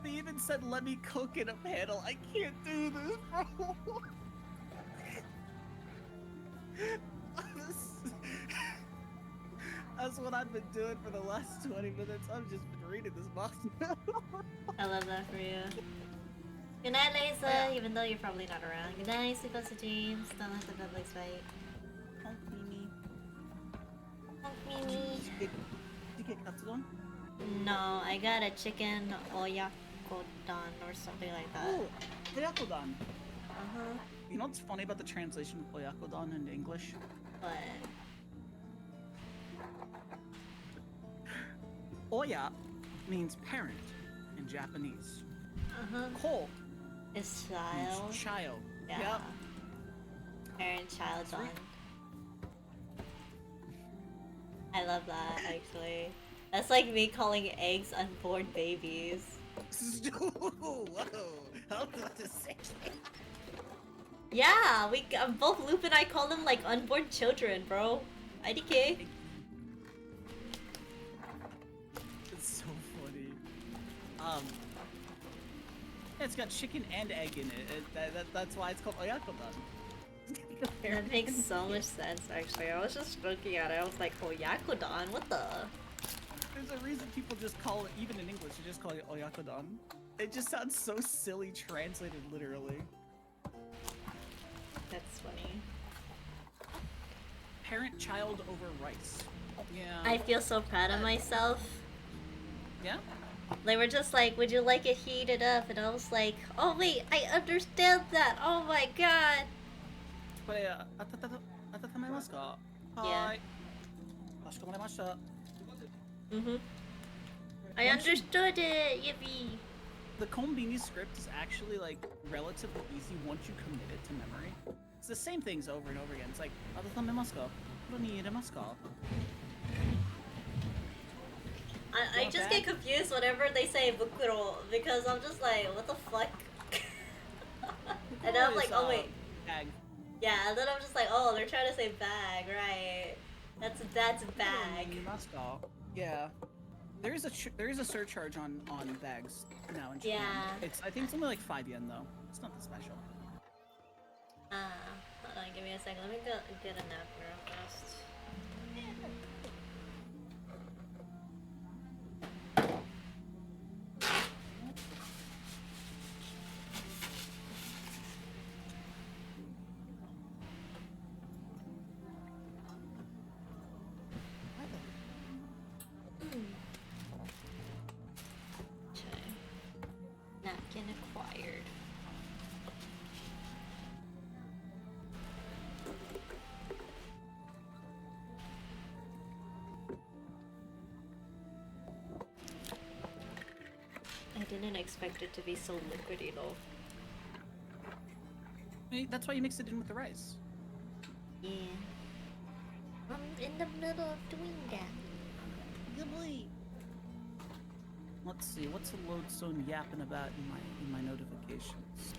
They even said, "Let me cook" in a panel. I can't do this, bro. That's what I've been doing for the last 20 minutes. I've just been reading this manga. I love that for you. Good night, Lisa, even though you're probably not around. Good night, sleep close to dreams. Don't let the Publix fight. Honk Mimi. Honk Mimi. Did you get katsudon? No, I got a chicken oyakodon or something like that. Oh, oyakodon. Uh-huh. You know what's funny about the translation of oyakodon into English? But Oya means parent in Japanese. uh-huh. Ko It's means child. child. Yeah. Yep. Parent-child Sweet. bond. I love that, actually. That's like me calling eggs unborn babies. Whoa, how does this say? Yeah, both Loop and I call them like unborn children, bro. IDK. It's so funny. Yeah, it's got chicken and egg in it. That's why it's called oyakodon. That makes so much sense, actually. I was just looking at it. I was like, oyakodon? What the? There's a reason people just call it, even in English, they just call it oyakodon. It just sounds so silly translated literally. That's funny. Parent-child over rice. Yeah. I feel so proud of myself. Yeah? They were just like, would you like it heated up? And I was like, oh wait, I understand that. Oh my god. これ、温めますか? Yeah. はーい。かしこまりました. Mhm. I understood it, yippee. The Konbini script is actually like relatively easy once you commit it to memory. It's the same things over and over again. It's like, 温めますか? これに入れますか? I just get confused whenever they say bukuro because I'm just like, what the fuck? And then I'm like, oh wait. Bag. Yeah, and then I'm just like, oh, they're trying to say bag, right? That's bag. Yeah. There is a surcharge on bags now in Japan. Yeah. I think it's only like 5 yen though. It's nothing special. Hold on, give me a second. Let me go get a nap real fast. Okay. Napkin acquired. I didn't expect it to be so liquidy though. That's why you mix it in with the rice. Yeah. I'm in the middle of doing that. Good boy. Let's see, what's the lodestone yapping about in my notifications?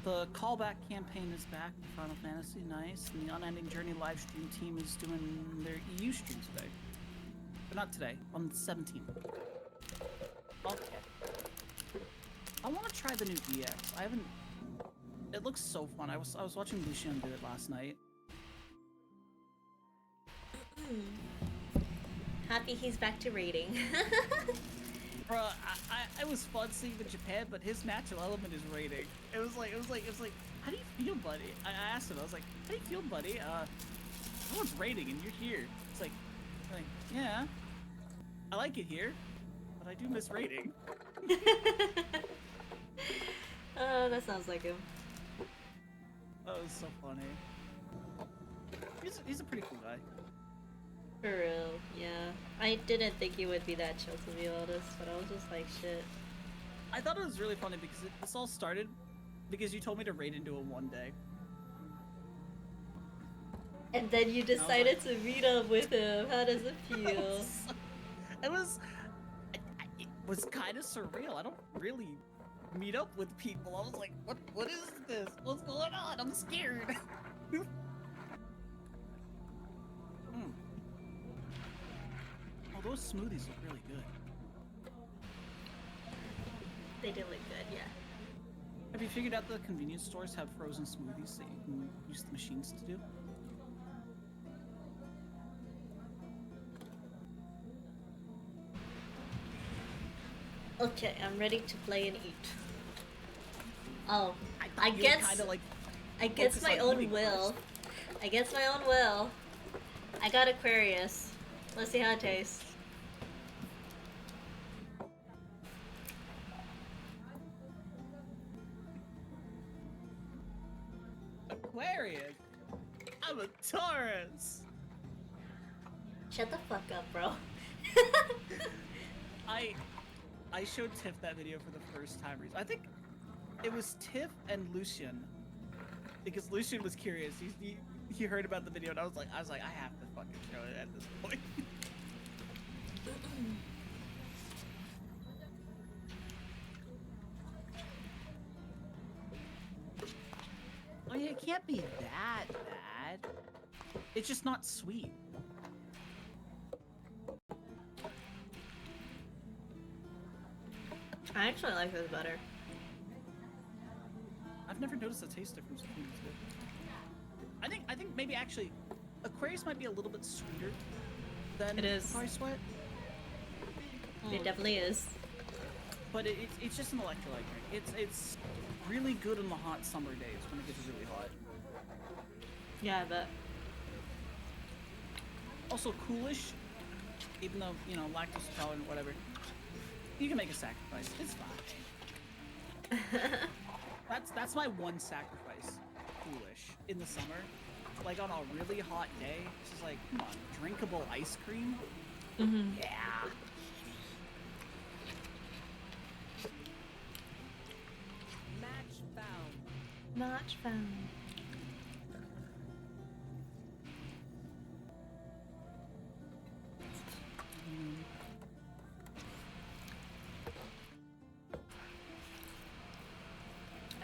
The callback campaign is back for Final Fantasy, nice. And the Unending Journey live stream team is doing their EU stream today. But not today, on the 17th. Okay. I want to try the new EX. I haven't. It looks so fun. I was watching Lucian do it last night. Happy he's back to raiding. Bruh, I was fun seeing the Japan, but his natural element is raiding. It was like, how do you feel, buddy? I asked him. I was like, how do you feel, buddy? oh, it's raining and you're here. It's like, yeah, I like it here, but I do miss raining. Oh, that sounds like him. That was so funny. He's a pretty cool guy. For real, yeah. I didn't think he would be that chill, to be honest, but I was just like, shit. I thought it was really funny because this all started because you told me to raid into him one day. And then you decided to meet up with him. How does it feel? It was kind of surreal. I don't really meet up with people. I was like, what is this? What's going on? I'm scared. Oh, those smoothies look really good. They did look good, yeah. Have you figured out the convenience stores have frozen smoothies that you can use the machines to do? Okay, I'm ready to play and eat. Oh, I You were guess kinda like I guess focus my on own eating will. first. I guess my own will. I got Aquarius. Let's see how it tastes. Aquarius. I'm a Taurus. Shut the fuck up, bro. I showed Tiff that video for the first time. I think it was Tiff and Lucian, because Lucian was curious. He heard about the video, and I was like, I have to fucking show it at this point. Oh yeah, it can't be that bad. It's just not sweet. I actually like this better. I've never noticed a taste difference between the two. I think maybe actually Aquarius might be a little bit sweeter than It is. Pocari Sweat. It definitely is. But it's just an electrolyte drink. It's really good on the hot summer days when it gets really hot. Yeah, I bet. Also coolish, even though, you know, lactose intolerant, whatever. You can make a sacrifice. It's fine. That's my one sacrifice. Coolish in the summer, like on a really hot day. It's just like, come on, drinkable ice cream. Mm-hmm. Yeah. Match found. Not found.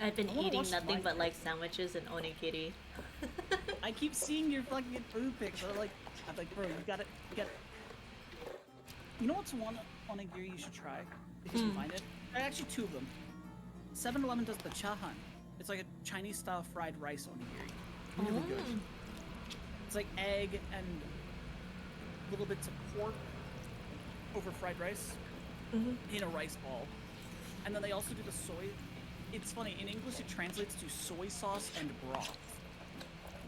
I've been I wanna eating watch nothing but Minecraft. like sandwiches and onigiri. I keep seeing your fucking food pics. I'm like, bro, you got it. You know what's one onigiri you should try if you can find it? There are actually two of them. 7-Eleven does the chahan. It's like a Chinese style fried rice onigiri. Really good. It's like egg and little bits of pork over fried rice in a rice ball. And then they also do the soy. It's funny, in English it translates to soy sauce and broth.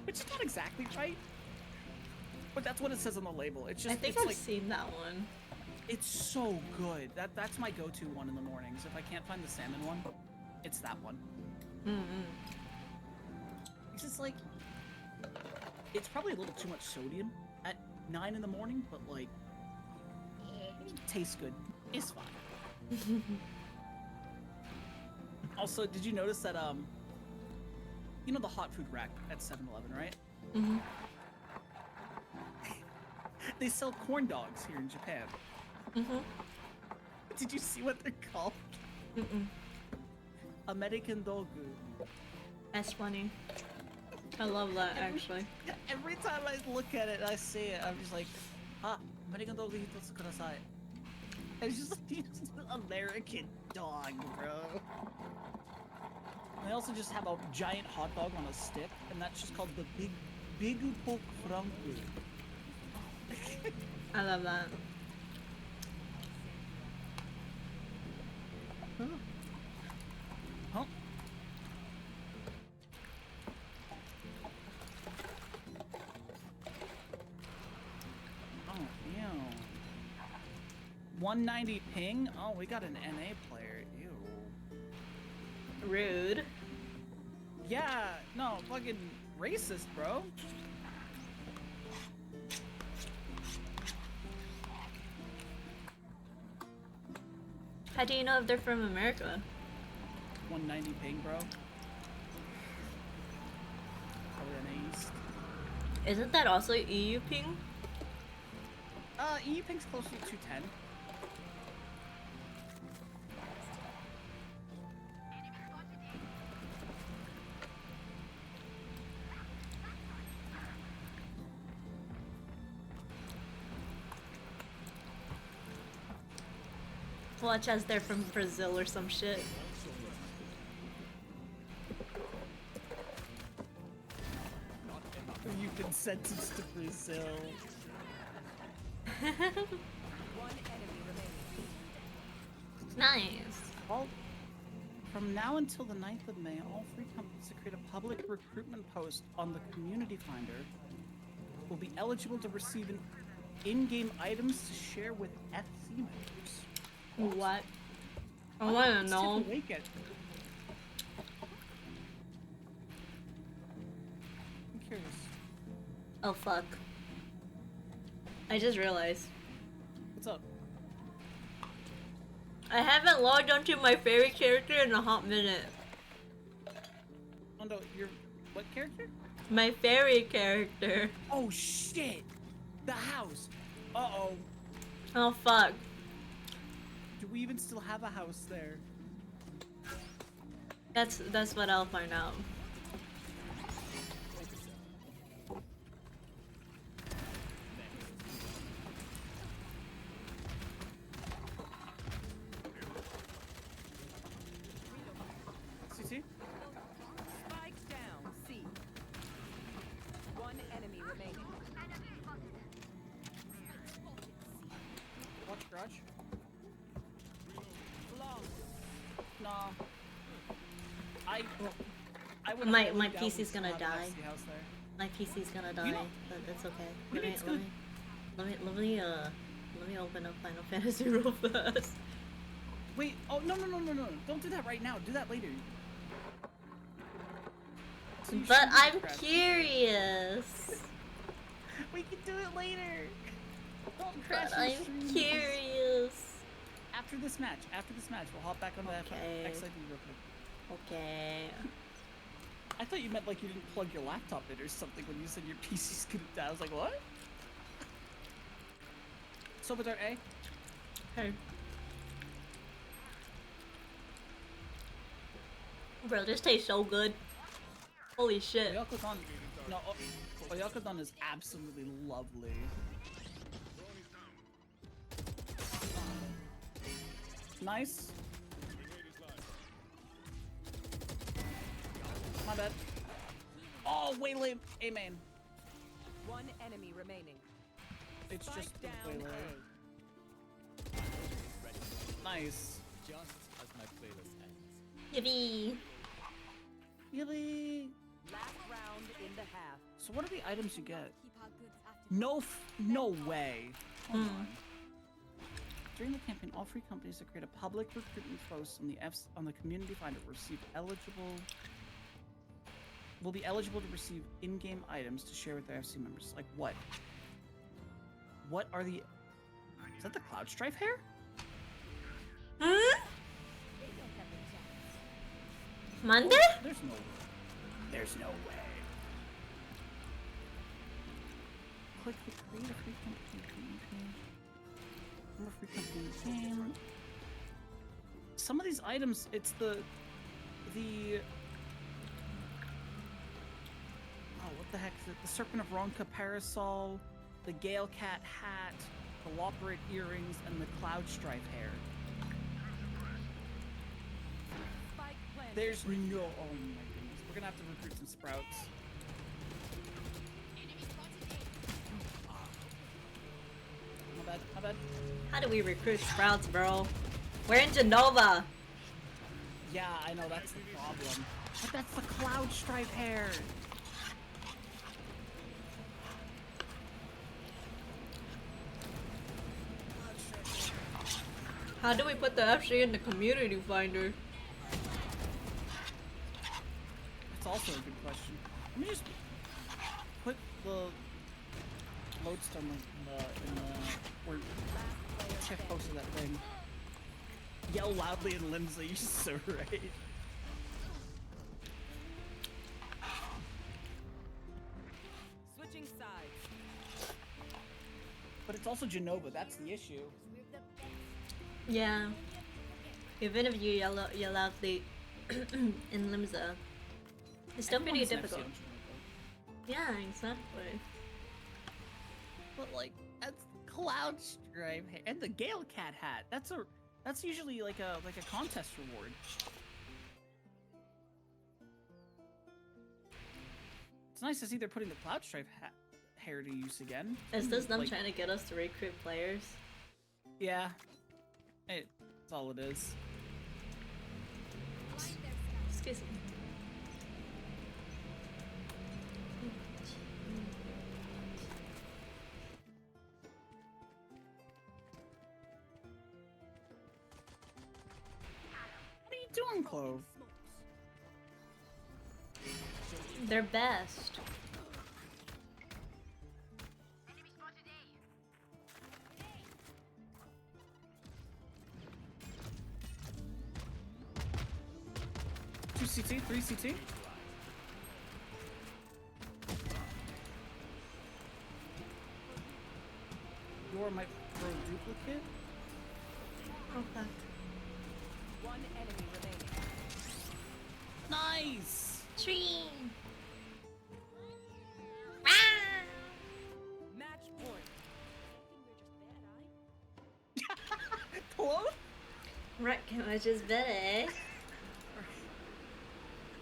Which is not exactly right. But that's what it says on the label. It's just I think it's I've like, seen that one. it's so good. That's my go-to one in the mornings. If I can't find the salmon one, it's that one. It's just like, it's probably a little too much sodium at 9 in the morning, but like, it tastes good. It's fine. Also, did you notice that, you know the hot food rack at 7-Eleven, right? Mm-hmm. They sell corn dogs here in Japan. Mm-hmm. Did you see what they're called? Mm-mm. American dogu. That's funny. I love that, actually. Every time I look at it and I see it, I'm just like, American dogu hitotsu kudasai. It's just an American dog, bro. They also just have a giant hot dog on a stick, and that's just called the Big Poke Franco. I love that. Huh? 190 ping? Oh, we got an NA player. Ew. Rude. Yeah, no, fucking racist, bro. How do you know if they're from America? 190 ping, bro. Probably NA East. Isn't that also EU ping? EU ping's closer to 210. Watch as they're from Brazil or some shit. You've been sentenced to Brazil. One enemy remaining. Nice. Well, from now until the 9th of May, all free companies that create a public recruitment post on the Community Finder will be eligible to receive in-game items to share with FC members. What? I wanna Let's know. take a look at- I'm curious. Oh fuck. I just realized. What's up? I haven't logged onto my favorite character in a hot minute. Oh no, your what character? My favorite character. Oh shit! The house! Uh-oh. Oh fuck. Do we even still have a house there? That's what I'll find out. CC? Spike down. C. One enemy remaining. Watch garage. Long. No. I would My highly doubt we PC's still gonna have an die. FC house there. My PC's gonna die, know- but that's okay. What do you Let mean me, it's let me open up Final Fantasy real fast. Wait, oh no. Don't do that right now. Do that later. So you But shouldn't I'm crash. curious. We can do it later. Don't crash But your I'm stream. curious. After this match, we'll hop back on the Okay. XID real quick. Okay. I thought you meant like you didn't plug your laptop in or something when you said your PC's gonna die. I was like, what? So with our A? Hey. Bro, this tastes so good. Holy shit. Oyakodon. No, Oyakodon is absolutely lovely. Nice. My bad. Oh, Waylay, A main. One enemy remaining. It's Spike just down Waylay. A. Nice. Just as my playlist ends. Yippee. Really? Last round in the half. So what are the items you get? Keep our goods after No way. Hold Hmm. on. During the campaign, all free companies that create a public recruitment post on the Community Finder will be eligible to receive in-game items to share with their FC members. Like what? What are the? Is that the Cloud Strife hair? Hmm? Monday? There's no. There's no way. Click the create a free company page. I'm a free company game. Some of these items, it's the oh, what the heck is it? The Serpent of Ronka parasol, the Gale Cat hat, the Loperate earrings, and the Cloud Strife hair. Spike planted. There's no. Oh my goodness. We're gonna have to recruit some sprouts. My bad. How do we recruit sprouts, bro? We're in Jenova. Yeah, I know, that's the problem. But that's the Cloud Stripe hair! How do we put the FC in the community finder? That's also a good question. Let me just put the lodestone in the where Tiff posted that thing. Yell loudly in Lindsay, you're so right. Switching sides. But it's also Jenova, that's the issue. Yeah. Even if you yell out the in Limsa, it's still pretty Everyone's an FC difficult. on Jenova. Yeah, exactly. But like, that's Cloud Stripe and the Gale Cat hat. That's usually like a contest reward. It's nice to see they're putting the Cloud Stripe hair to use again. Is this them Like, trying to get us to recruit players? Yeah. That's all it is. Excuse me. What are you doing, Clove? They're best. Two CT, three CT. Your might throw duplicate. Oh fuck. One enemy remaining. Nice. Tree. Match point. Clove? Right, can I just bet it?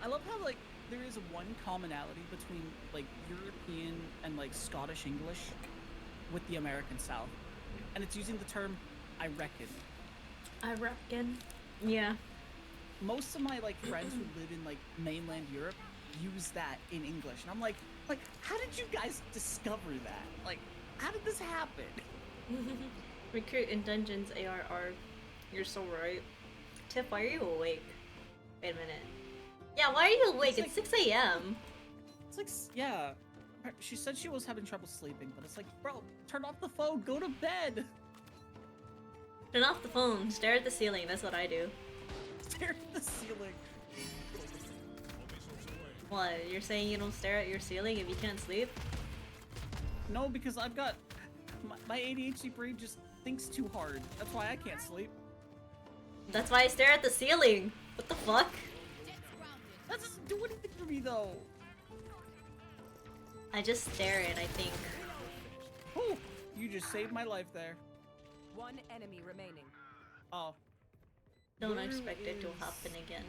I love how like there is one commonality between like European and like Scottish English with the American South, and it's using the term "I reckon." I reckon. Yeah. Most of my like friends who live in like mainland Europe use that in English, and I'm like, how did you guys discover that? Like, how did this happen? Recruit in dungeons ARR. You're so right. Tiff, why are you awake? Wait a minute. Yeah, why are you awake? It's It's 6 a.m. It's like, yeah. She said she was having trouble sleeping, but it's like, bro, turn off the phone, go to bed. Turn off the phone, stare at the ceiling, that's what I do. Stare at the ceiling. What, you're saying you don't stare at your ceiling if you can't sleep? No, because I've got my ADHD brain just thinks too hard. That's why I can't sleep. That's why I stare at the ceiling. What the fuck? That doesn't do anything for me though. I just stare it, I think. Oh, you just saved my life there. One enemy remaining. Oh. Don't Where expect it to is- happen again.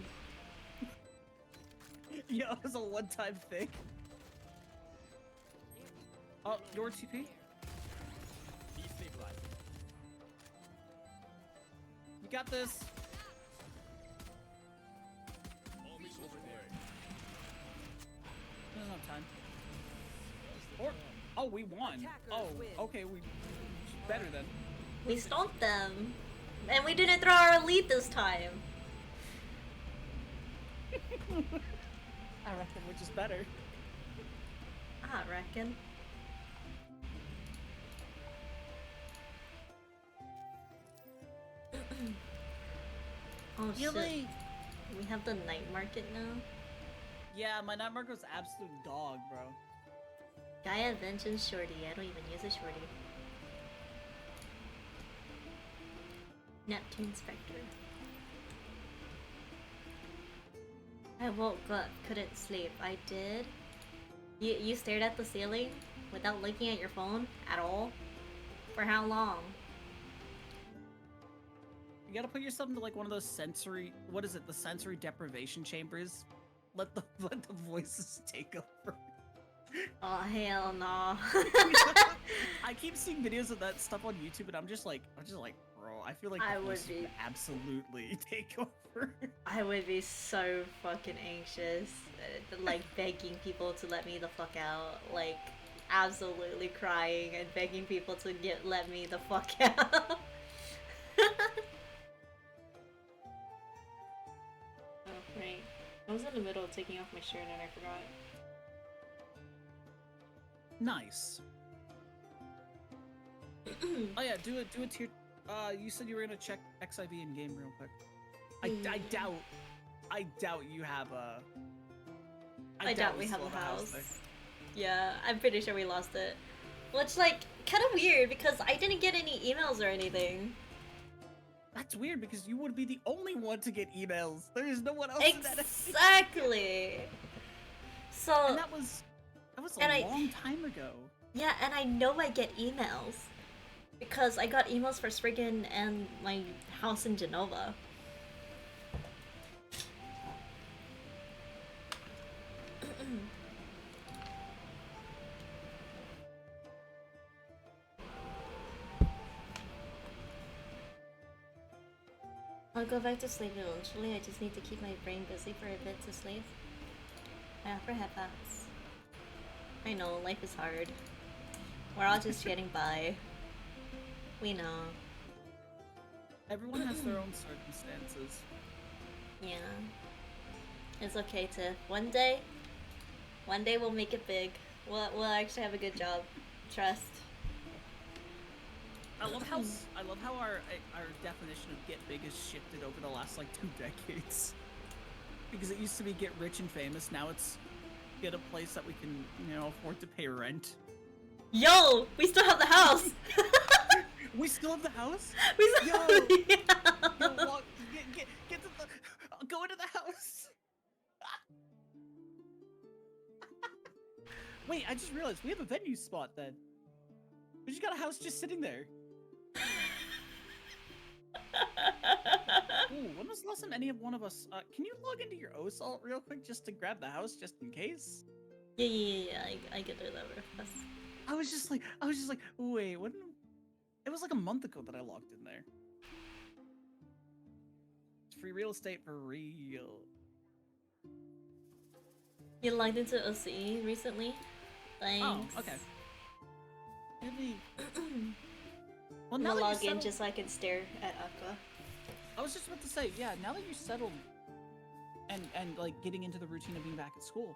Yeah, it was a one-time thing. Oh, your TP? Destabilizing. You got this. All missiles over there. There's no time. Or, oh, we won. Attackers Oh, win. okay, we better then. We stomped them. And we didn't throw our elite this time. I reckon we're just better. I reckon. Oh shit. Really? We have the night market now? Yeah, my night marker was absolute dog, bro. Gaia mentions shorty. I don't even use a shorty. Neptune Spectre. I woke up, couldn't sleep. I did. You stared at the ceiling without looking at your phone at all? For how long? You gotta put yourself into like one of those sensory, what is it, the sensory deprivation chambers? Let the voices take over. Oh hell no. I keep seeing videos of that stuff on YouTube and I'm just like, bro, I feel like I the would voices be- would absolutely take over. I would be so fucking anxious, like begging people to let me the fuck out, like absolutely crying and begging people to let me the fuck out. was in the middle of taking off my shirt and I forgot. Nice. Oh yeah, do a tier. You said you were gonna check XIV in game real quick. I doubt you have a. I doubt we have still a house. there. Yeah, I'm pretty sure we lost it. Which, like, kind of weird because I didn't get any emails or anything. That's weird because you would be the only one to get emails. There is no one else in that. Exactly. So. And that was a long time ago. Yeah, and I know I get emails because I got emails for Spriggan and my house in Jenova. I'll go back to sleep eventually. I just need to keep my brain busy for a bit to sleep. Perhaps. I know, life is hard. We're all just getting by. We know. Everyone has their own circumstances. Yeah. It's okay, Tiff. One day we'll make it big. We'll actually have a good job. Trust. I love how our definition of get big has shifted over the last like 2 decades. Because it used to be get rich and famous, now it's get a place that we can, afford to pay rent. Yo, we still have the house. We still have the house? We still have the house. Yo, walk, get to the, go into the house. Wait, I just realized we have a venue spot then. We just got a house just sitting there. Ooh, when was the last time any of one of us? Can you log into your OSALT real quick just to grab the house just in case? Yeah. I get it that request. I was just like, wait, what? It was like a month ago that I logged in there. It's free real estate for real. You logged into OCE recently? Thanks. Oh, okay. Maybe. Well, I'm now gonna that log you in settled, just so I can stare at Aqua. I was just about to say, yeah, now that you settled and like getting into the routine of being back at school,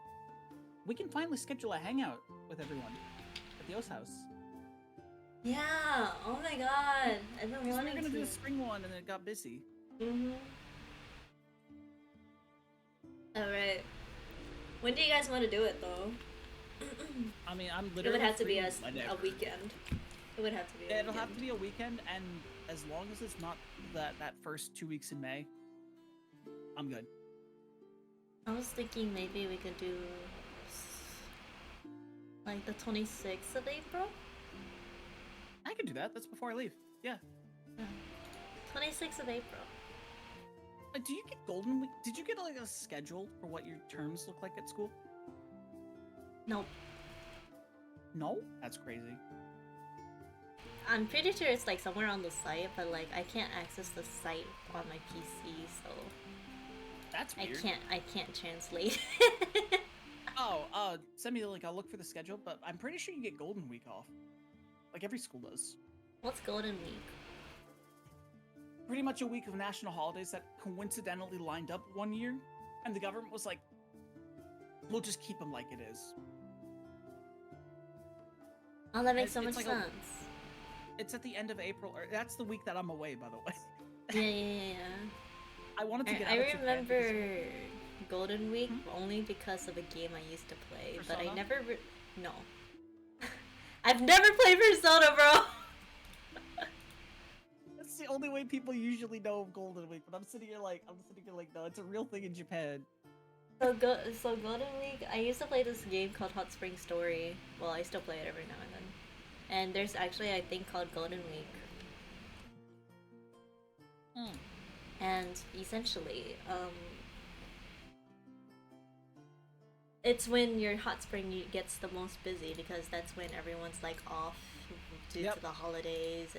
we can finally schedule a hangout with everyone at the OS house. Yeah, oh my god. I've been We were wanting gonna to. do a spring one and it got busy. Alright. When do you guys want to do it though? I mean, I'm It literally would have to be free a whenever. weekend. It would have to be a Yeah, it'll weekend. have to be a weekend, and as long as it's not that first 2 weeks in May, I'm good. I was thinking maybe we could do like the 26th of April? I can do that. That's before I leave. Yeah. 26th of April. Do you get Golden Week? Did you get like a schedule for what your terms look like at school? Nope. No? That's crazy. I'm pretty sure it's like somewhere on the site, but like I can't access the site on my PC, so That's weird. I can't translate. Send me the link. I'll look for the schedule, but I'm pretty sure you get Golden Week off. Like every school does. What's Golden Week? Pretty much a week of national holidays that coincidentally lined up one year, and the government was like, we'll just keep them like it is. Oh, that makes so It's much like sense. It's at the end of April, or that's the week that I'm away, by the way. Yeah. I wanted to get out I of Japan remember Golden Week Hmm? only because of a game I used to play, but I Persona? never. No. I've never played Persona, bro! That's the only way people usually know of Golden Week, but I'm sitting here like, no, it's a real thing in Japan. So Golden Week, I used to play this game called Hot Spring Story. Well, I still play it every now and then. And there's actually a thing called Golden Week. And essentially, it's when your hot spring gets the most busy because that's when everyone's like off due Yep. to the holidays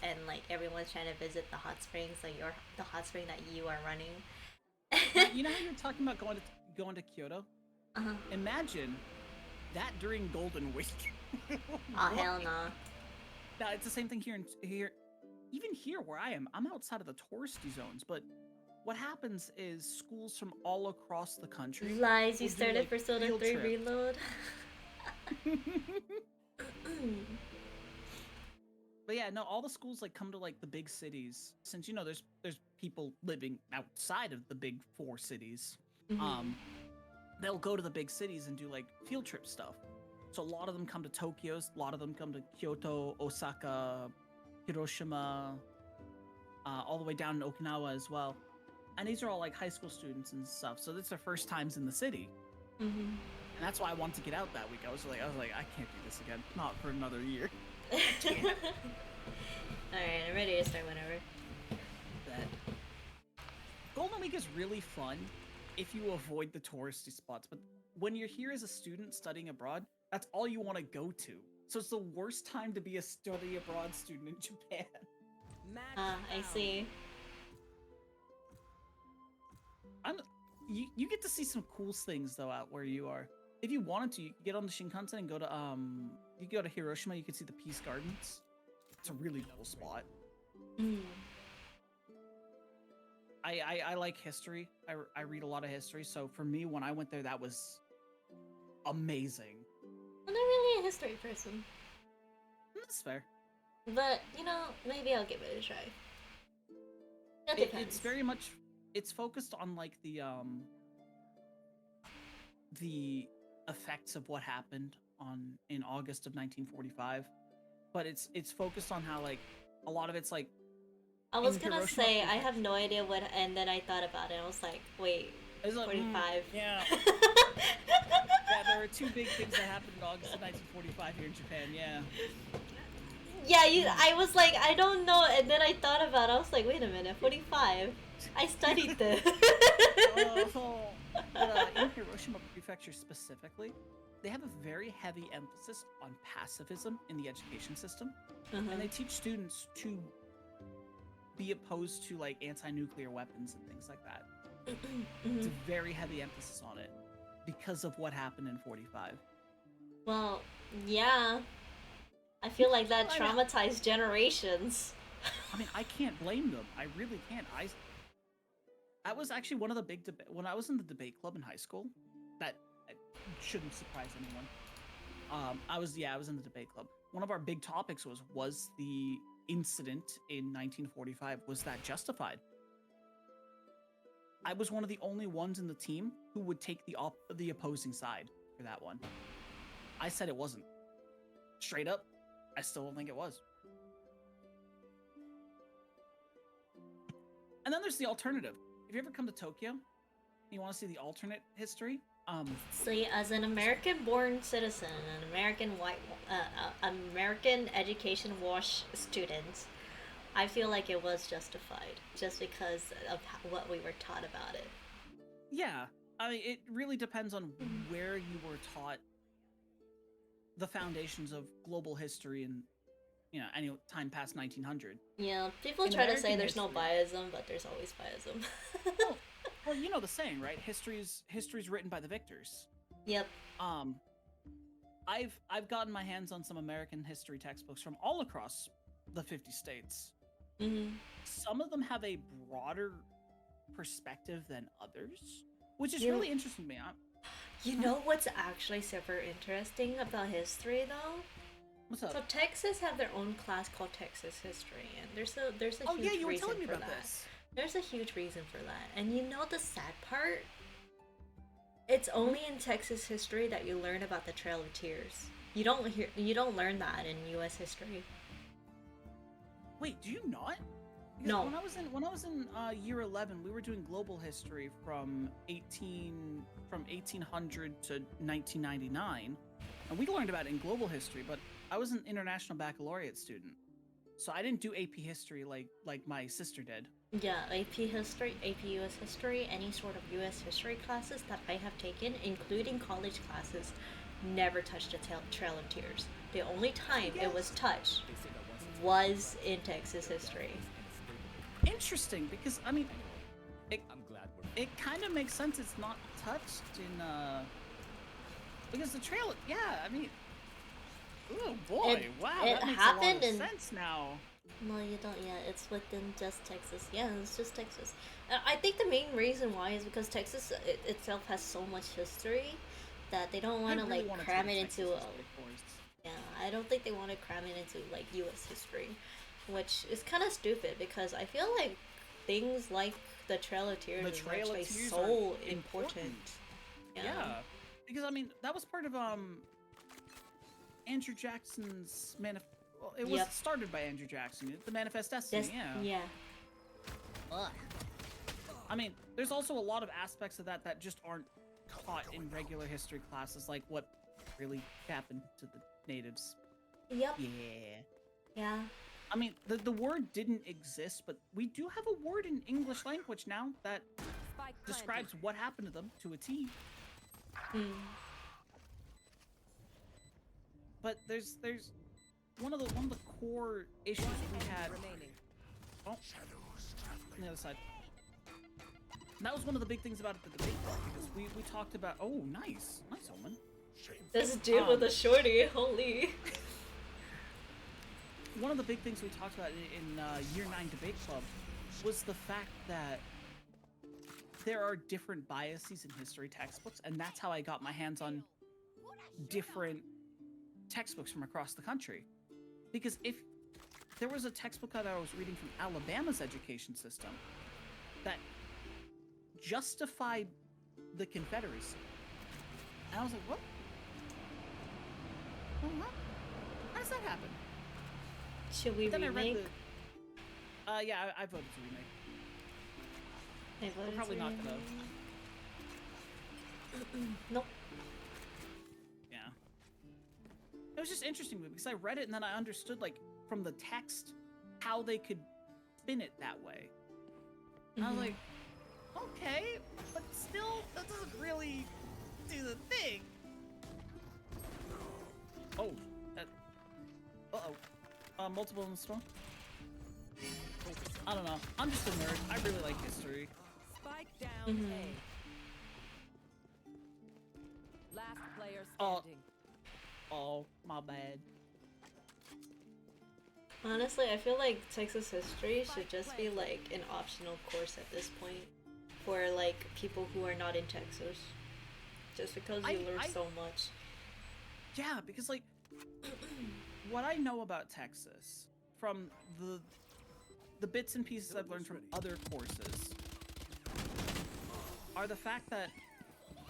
and like everyone's trying to visit the hot springs, like the hot spring that you are running. You know how you're talking about going to Kyoto? Uh-huh. Imagine that during Golden Week. Oh hell no. Now it's the same thing here. Even here where I am, I'm outside of the touristy zones, but what happens is schools from all across the country Lies, you will do, started like, Persona field 3 trips. Reload. But yeah, no, all the schools like come to like the big cities since there's people living outside of the big 4 cities. They'll go to the big cities and do like field trip stuff. So a lot of them come to Tokyo, a lot of them come to Kyoto, Osaka, Hiroshima, all the way down in Okinawa as well. And these are all like high school students and stuff. So it's their first times in the city. And that's why I wanted to get out that week. I was like, I can't do this again. Not for another year. Alright, I'm ready to start whenever. That Golden Week is really fun if you avoid the touristy spots, but when you're here as a student studying abroad, that's all you want to go to. So it's the worst time to be a study abroad student in Japan. Match I found. see. You get to see some cool things though out where you are. If you wanted to, you could get on the Shinkansen and go to you could go to Hiroshima. You could see the Peace Gardens. It's a really cool spot. I like history. I read a lot of history, so for me, when I went there, that was amazing. I'm not really a history person, That's fair. but maybe I'll give it a try. That depends. It's very much it's focused on like the effects of what happened in August of 1945, but it's focused on how like a lot of it's like I was in gonna Hiroshima say I Prefecture. have no idea what, and then I thought about it. I was like, wait, It's like, 45. yeah. Yeah, there were 2 big things that happened in August of 1945 here in Japan. Yeah. Yeah, I was like, I don't know, and then I thought about it. I was like, wait a minute, 45. I studied this. But in Hiroshima Prefecture specifically, they have a very heavy emphasis on pacifism in the education system, and they teach students to be opposed to like anti-nuclear weapons and things like that. It's a very heavy emphasis on it because of what happened in 45. Well, yeah. I feel like that traumatized generations. I mean, I can't blame them. I really can't. That was actually one of the big when I was in the debate club in high school. That shouldn't surprise anyone. I was in the debate club. One of our big topics was the incident in 1945. Was that justified? I was one of the only ones in the team who would take the opposing side for that one. I said it wasn't. Straight up, I still don't think it was. And then there's the alternative. If you ever come to Tokyo, and you want to see the alternate history, See, as an American-born citizen, an American education wash student, I feel like it was justified just because of what we were taught about it. yeah, I mean, it really depends on where you were taught the foundations of global history and, any time past 1900. Yeah, people In try to say American there's no history- biasm, but there's always biasm. Well, you know the saying, right? History's written by the victors. Yep. I've gotten my hands on some American history textbooks from all across the 50 states. Some of them have a broader perspective than others, which is really interesting to me. You know what's actually super interesting about history, though? What's up? So Texas have their own class called Texas History, and there's a Oh huge yeah, you were reason telling me for about that. this. There's a huge reason for that. And you know the sad part? It's only in Texas history that you learn about the Trail of Tears. You don't learn that in US history. Wait, do you not? Because No. When I was in year 11, we were doing global history from 1800 to 1999, and we learned about it in global history. But I was an international baccalaureate student, so I didn't do AP history like my sister did. Yeah, AP history, AP US history, any sort of US history classes that I have taken, including college classes, never touched the Trail of Tears. The only time it was touched was in Texas history. Interesting, because I mean, I'm glad we're it kind of makes sense. It's not touched in because the trail. Yeah, I mean, oh boy, wow, it that makes happened a lot of in- sense now. No, you don't yet. It's within just Texas. Yeah, it's just Texas. I think the main reason why is because Texas itself has so much history that they don't I want to really like want to cram take it Texas into a. history course. Yeah, I don't think they want to cram it into like U.S. history, which is kind of stupid because I feel like things like the Trail of Tears The is Trail of actually Tears so are important. Yeah, because I mean that was part of Andrew Jackson's Well, it was Yep. started by Andrew Jackson. The Manifest Destiny. Yeah. Yeah. Ugh. I mean, there's also a lot of aspects of that that just aren't taught in regular history classes, like what really happened to the natives. Yep. Yeah. Yeah. I mean, the word didn't exist, but we do have a word in English language now that Spike describes what happened to them to a T. Hmm. But there's one of the core issues we had. remaining. Oh, on the other side. And that was one of the big things about the debate club because we talked about. Oh, nice Omen. This dude with a shorty, holy. One of the big things we talked about in Year 9 Debate Club was the fact that there are different biases in history textbooks, and that's how I got my hands on different textbooks from across the country. Because if there was a textbook that I was reading from Alabama's education system that justified the Confederacy, and I was like, what? What? How does that happen? Should we Then remake? I read the. Yeah, I voted to remake. I We're voted probably to not gonna. remake. Nope. Yeah. It was just interesting because I read it and then I understood, like, from the text, how they could spin it that way. And I was like, okay, but still, that doesn't really do the thing. Oh, that. Multiple in the spawn? I don't know. I'm just a nerd. I really like history. Spike down A. Last player standing. Oh, my bad. Honestly, I feel like Texas history should just be like an optional course at this point for like people who are not in Texas. Just because you learn so much. Yeah, because like what I know about Texas from the bits and pieces I've learned from other courses are the fact that,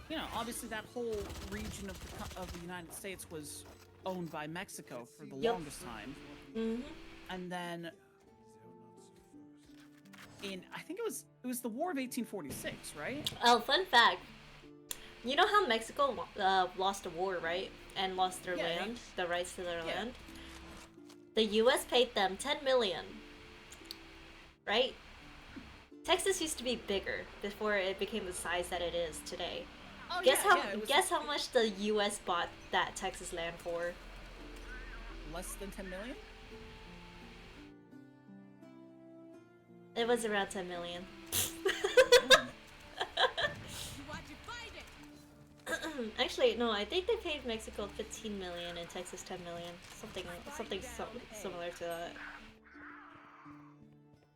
you know, obviously that whole region of the United States was owned by Mexico for the longest time. And then I think it was the War of 1846, right? Oh, fun fact. You know how Mexico lost the war, right? And lost their land, the rights to their land? The US paid them 10 million. Right? Texas used to be bigger before it became the size that it is today. Oh, Guess how much the US bought that Texas land for? Less than 10 million? It was around 10 million. Actually, no, I think they paid Mexico 15 million and Texas 10 million. Something similar to that.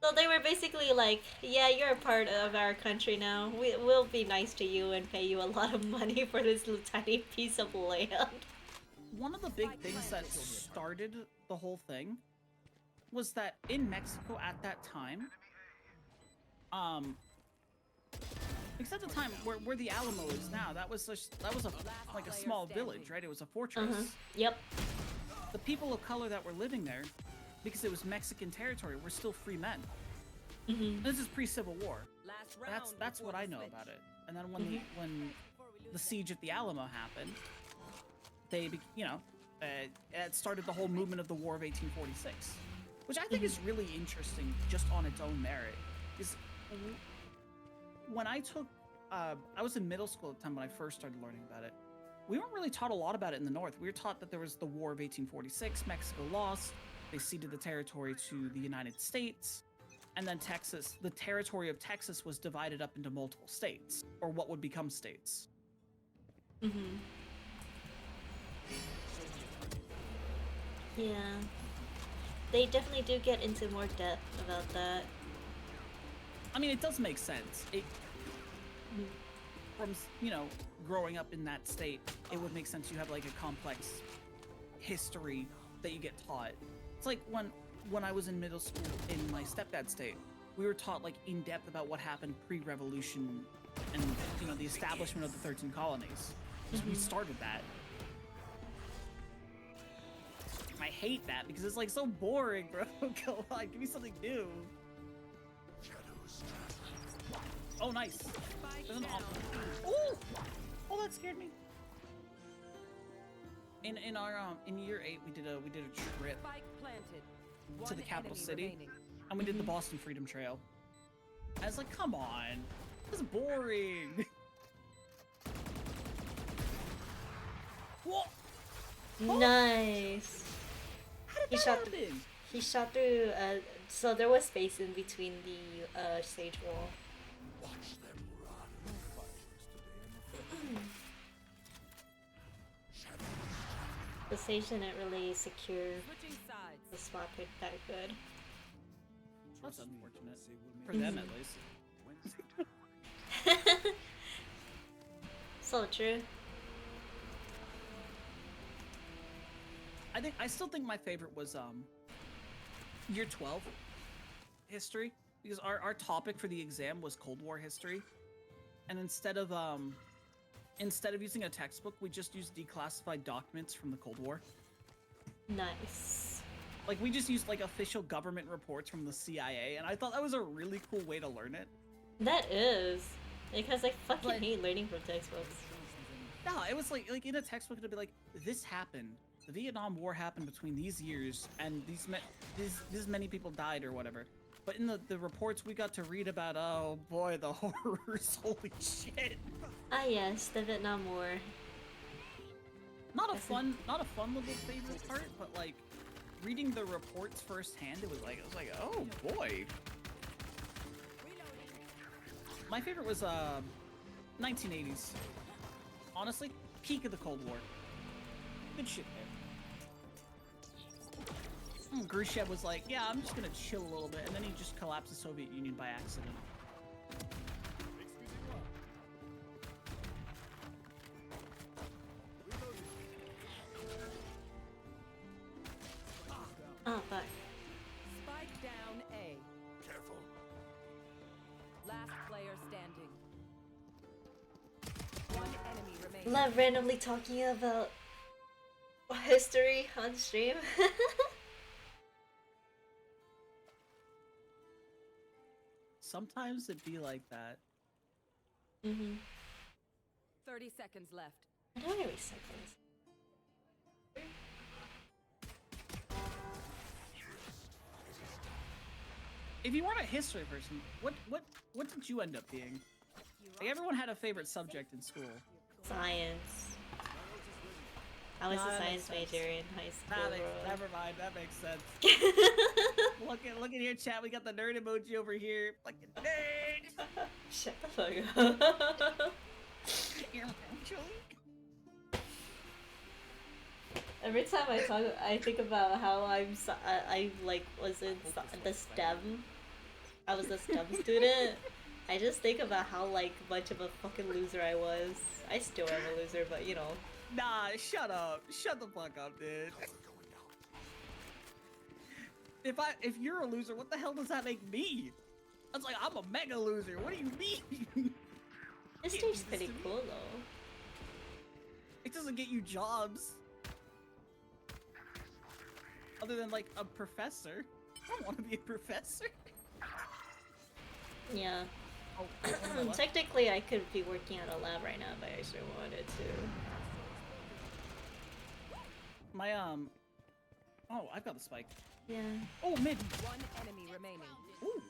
So they were basically like, yeah, you're a part of our country now. We'll be nice to you and pay you a lot of money for this little tiny piece of land. One of the big things that started the whole thing was that in Mexico at that time, because at the time where the Alamo is now, that was like a small village, right? It was a fortress. Yep. The people of color that were living there, because it was Mexican territory, were still free men. This is pre-Civil War. That's what I know about it. And then when the siege at the Alamo happened, it started the whole movement of the War of 1846, which I think is really interesting just on its own merit. Is when I took, I was in middle school at the time when I first started learning about it. We weren't really taught a lot about it in the North. We were taught that there was the War of 1846, Mexico lost, they ceded the territory to the United States, and then Texas, the territory of Texas was divided up into multiple states, or what would become states. Yeah. they definitely do get into more depth about that. I mean, it does make sense. From, you know, growing up in that state, it would make sense you have like a complex history that you get taught. It's like when I was in middle school in my stepdad's state, we were taught like in depth about what happened pre-revolution and, you know, the establishment of the 13 colonies. So we started that. I hate that because it's like so boring, bro. Come on, give me something new. Oh, nice. There's an oh, that scared me. In our in year 8, we did a trip Spike planted. to the One capital enemy city, remaining. and we did the Boston Freedom Trail. I was like, come on, this is boring. What? Nice. How did He that shot happen? He shot through. So there was space in between the stage wall. The stage didn't really secure Switching sides. the spot pick that good. That's unfortunate for them, at least. So true. I still think my favorite was year 12 history, because our topic for the exam was Cold War history, and instead of using a textbook, we just used declassified documents from the Cold War. Nice. Like, we just used like official government reports from the CIA, and I thought that was a really cool way to learn it. That is. Because I fucking But- hate learning from textbooks. No, it was like in a textbook it'd be like, this happened. The Vietnam War happened between these years, and this many people died or whatever. But in the reports we got to read about, oh boy, the horrors, holy shit. Ah yes, the Vietnam War. Not a fun little favorite part, but like reading the reports firsthand, it was like, oh boy. My favorite was 1980s. Honestly, peak of the Cold War. Good shit there. Khrushchev was like, yeah, I'm just gonna chill a little bit, and then he just collapsed the Soviet Union by accident. Oh fuck. Spike down A. Careful. Last player standing. One enemy remaining. Love randomly talking about history on stream. Sometimes it'd be like that. 30 seconds left. I don't really reset this. If you weren't a history person, what did you end up being? Like, everyone had a favorite subject in school. Science. I was Nah, a that science makes sense. major in high school. bro. Never mind, that makes sense. look at here, chat. We got the nerd emoji over here. Fucking nerd. Shut the fuck up. You're actually. Every time I talk, I think about how I like was in the STEM. I was a STEM student. I just think about how like much of a fucking loser I was. I still am a loser, but you know. Nah, shut up. Shut the fuck up, dude. If you're a loser, what the hell does that make me? I was like, I'm a mega loser. What do you mean? History's pretty cool though. It doesn't get you jobs. Other than like a professor. I don't want to be a professor. Yeah. Oh, Technically, I could be working at a lab right now if I actually wanted to. my oh, I've got the spike. Yeah. Oh, mid. One enemy remaining. Ooh.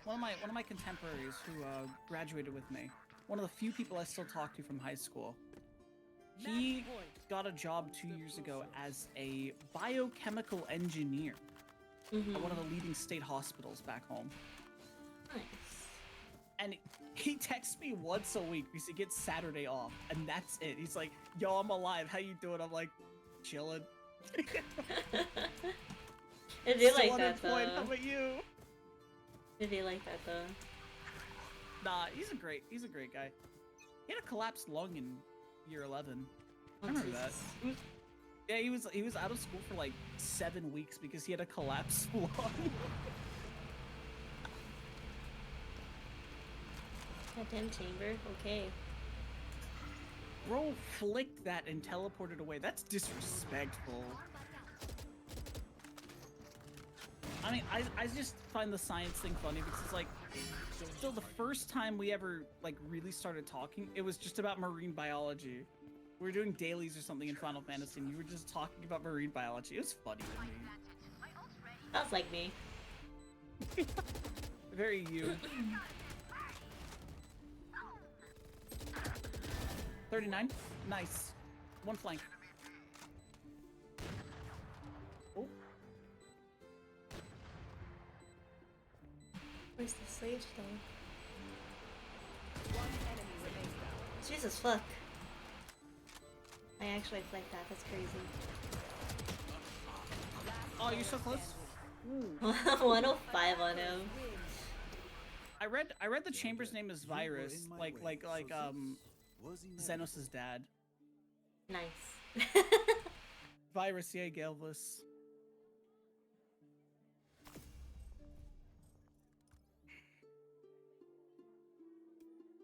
One of my contemporaries who graduated with me. One of the few people I still talk to from high school. He got a job 2 years ago as a biochemical engineer at one of the leading state hospitals back home. Nice. And he texts me once a week because he gets Saturday off, and that's it. He's like, yo, I'm alive. How you doing? I'm like, chilling. I do Still like that though. unemployed. How about you? I do like that though. Nah, he's a great guy. He had a collapsed lung in year 11. Oh, I remember Jesus. that. He was out of school for like 7 weeks because he had a collapsed lung. Goddamn chamber. Okay. Bro flicked that and teleported away. That's disrespectful. I mean, I just find the science thing funny because it's like, so the first time we ever like really started talking, it was just about marine biology. We were doing dailies or something in Final Fantasy, and you were just talking about marine biology. It was funny to me. Sounds like me. Very you. 39. Nice. One flank. Oh. Where's the sage though? One enemy remains. Jesus fuck. I actually flanked that. That's crazy. Oh, you're so close. 105 on him. I read the chamber's name is Virus, like Xenos' dad. Nice. Virus, yeah, Galvus.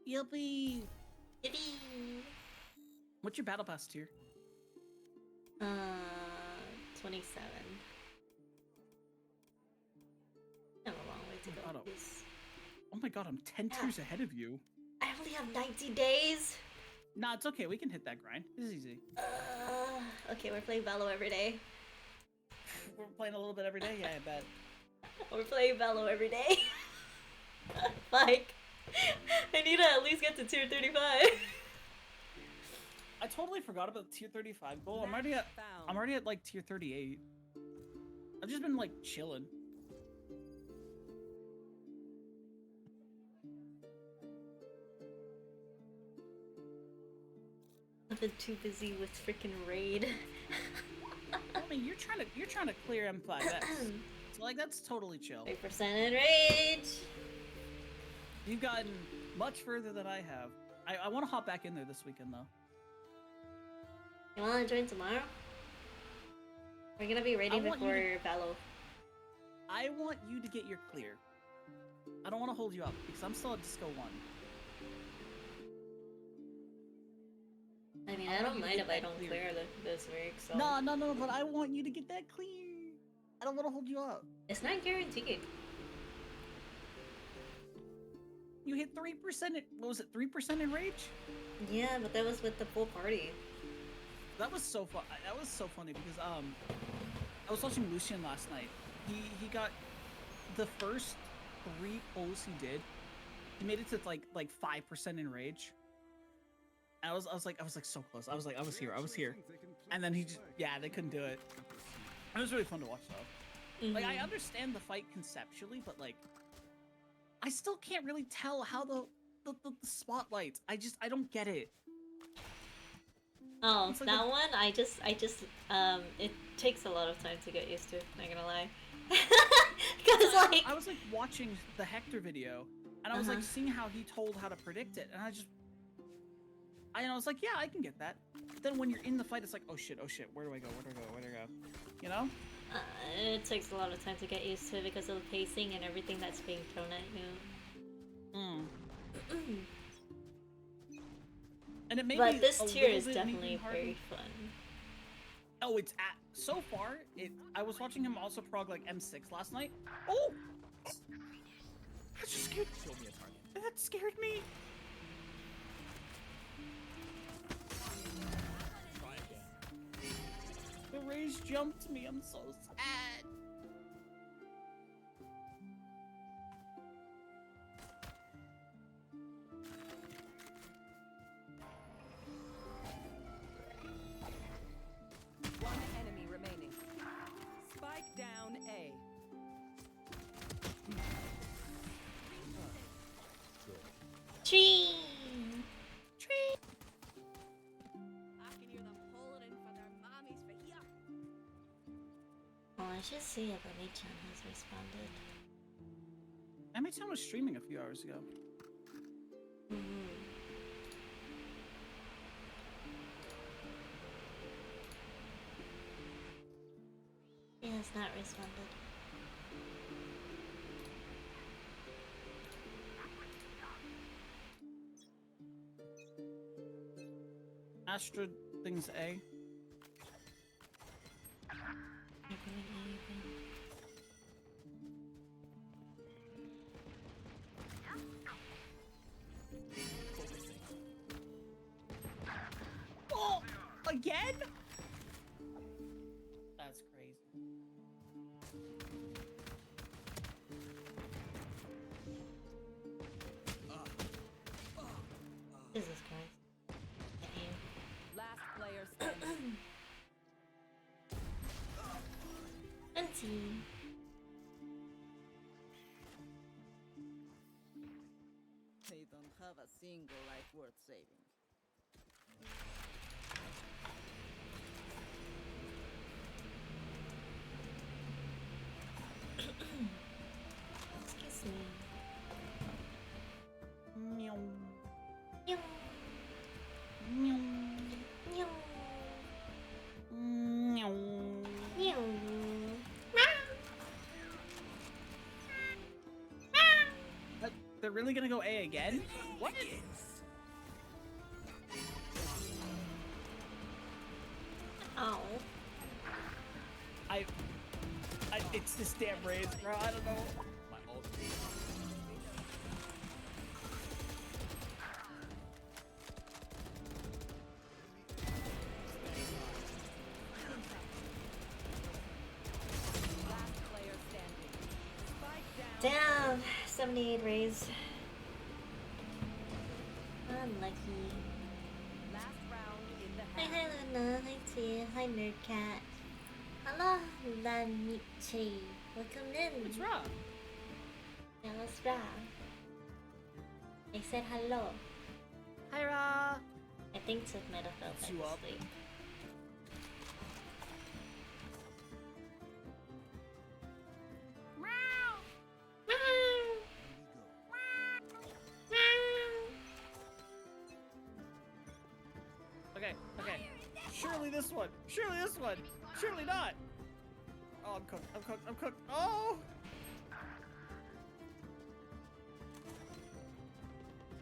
Yippee! Yippee! What's your battle pass tier? 27. I have a long way to go. God, Please. Oh my god, I'm 10 tiers ahead of you. I only have 90 days. Nah, it's okay. We can hit that grind. This is easy. Okay, we're playing Valo every day. We're playing a little bit every day. Yeah, I bet. We're playing Valo every day. Like, I need to at least get to tier 35. I totally forgot about the tier 35 goal. I'm already at like tier 38. I've just been like chilling. I've been too busy with freaking raid. I mean, you're trying to clear M5S. So like that's totally chill. 3% in rage. You've gotten much further than I have. I want to hop back in there this weekend though. You wanna join tomorrow? We're gonna be raiding before Valo. I want you to get your clear. I don't want to hold you up because I'm still at Disco 1. I mean, I don't mind if I don't clear this week, so... No, but I want you to get that clear. I don't want to hold you up. It's not guaranteed. You hit 3%, what was it, 3% in rage? Yeah, but that was with the full party. That was so fun. That was so funny because I was watching Lucian last night. He got the first 3 pulls he did. He made it to like 5% in rage. And I was like so close. I was here. And then he just they couldn't do it. It was really fun to watch though. Like I understand the fight conceptually, but like I still can't really tell how the spotlights. I don't get it. Oh, It's like that one, I just, it takes a lot of time to get used to, not gonna lie. Cause like... I was like watching the Hector video, and I was like seeing how he told how to predict it, and I was like, yeah, I can get that. But then when you're in the fight, it's like, oh shit, where do I go? You know? It takes a lot of time to get used to because of the pacing and everything that's being thrown at you. And it made But me this a tier little is bit definitely maybe harder. very fun. Oh, it's at so far. I was watching him also prog like M6 last night. Oh, that just scared. Show me a target. That scared me. Try again. The rage jumped me. I'm so sad. One enemy remaining. Spike down A. Tree! I can hear them hollering for their mammies for here. should see if Ami-chan has responded. Ami-chan was streaming a few hours ago. He has not responded. Astra things A. They're going A again. Oh! Again? That's crazy. Jesus Christ. Aim. Last player standing. Auntie. They don't have a single life worth saving. Excuse me. Meow. Meow. Meow. Meow. Meow. Meow. What? They're really gonna go A again? What? Oh. It's this damn raise, bro. I don't know. My ult. Last player standing. Spike down. Damn. 78 raise. Unlucky. Last round in the Hi, half. hi Luna. Hi T. Hi Nerdcat. Hello, Lanichi. Welcome in. What's wrong? Yeah, what's wrong? I said hello. Hi, Ra. I think Tiff might have felt What's like you up? asleep. Okay, okay. Surely this one. Surely this one. Surely not. Oh, I'm cooked. I'm cooked. I'm cooked. Oh!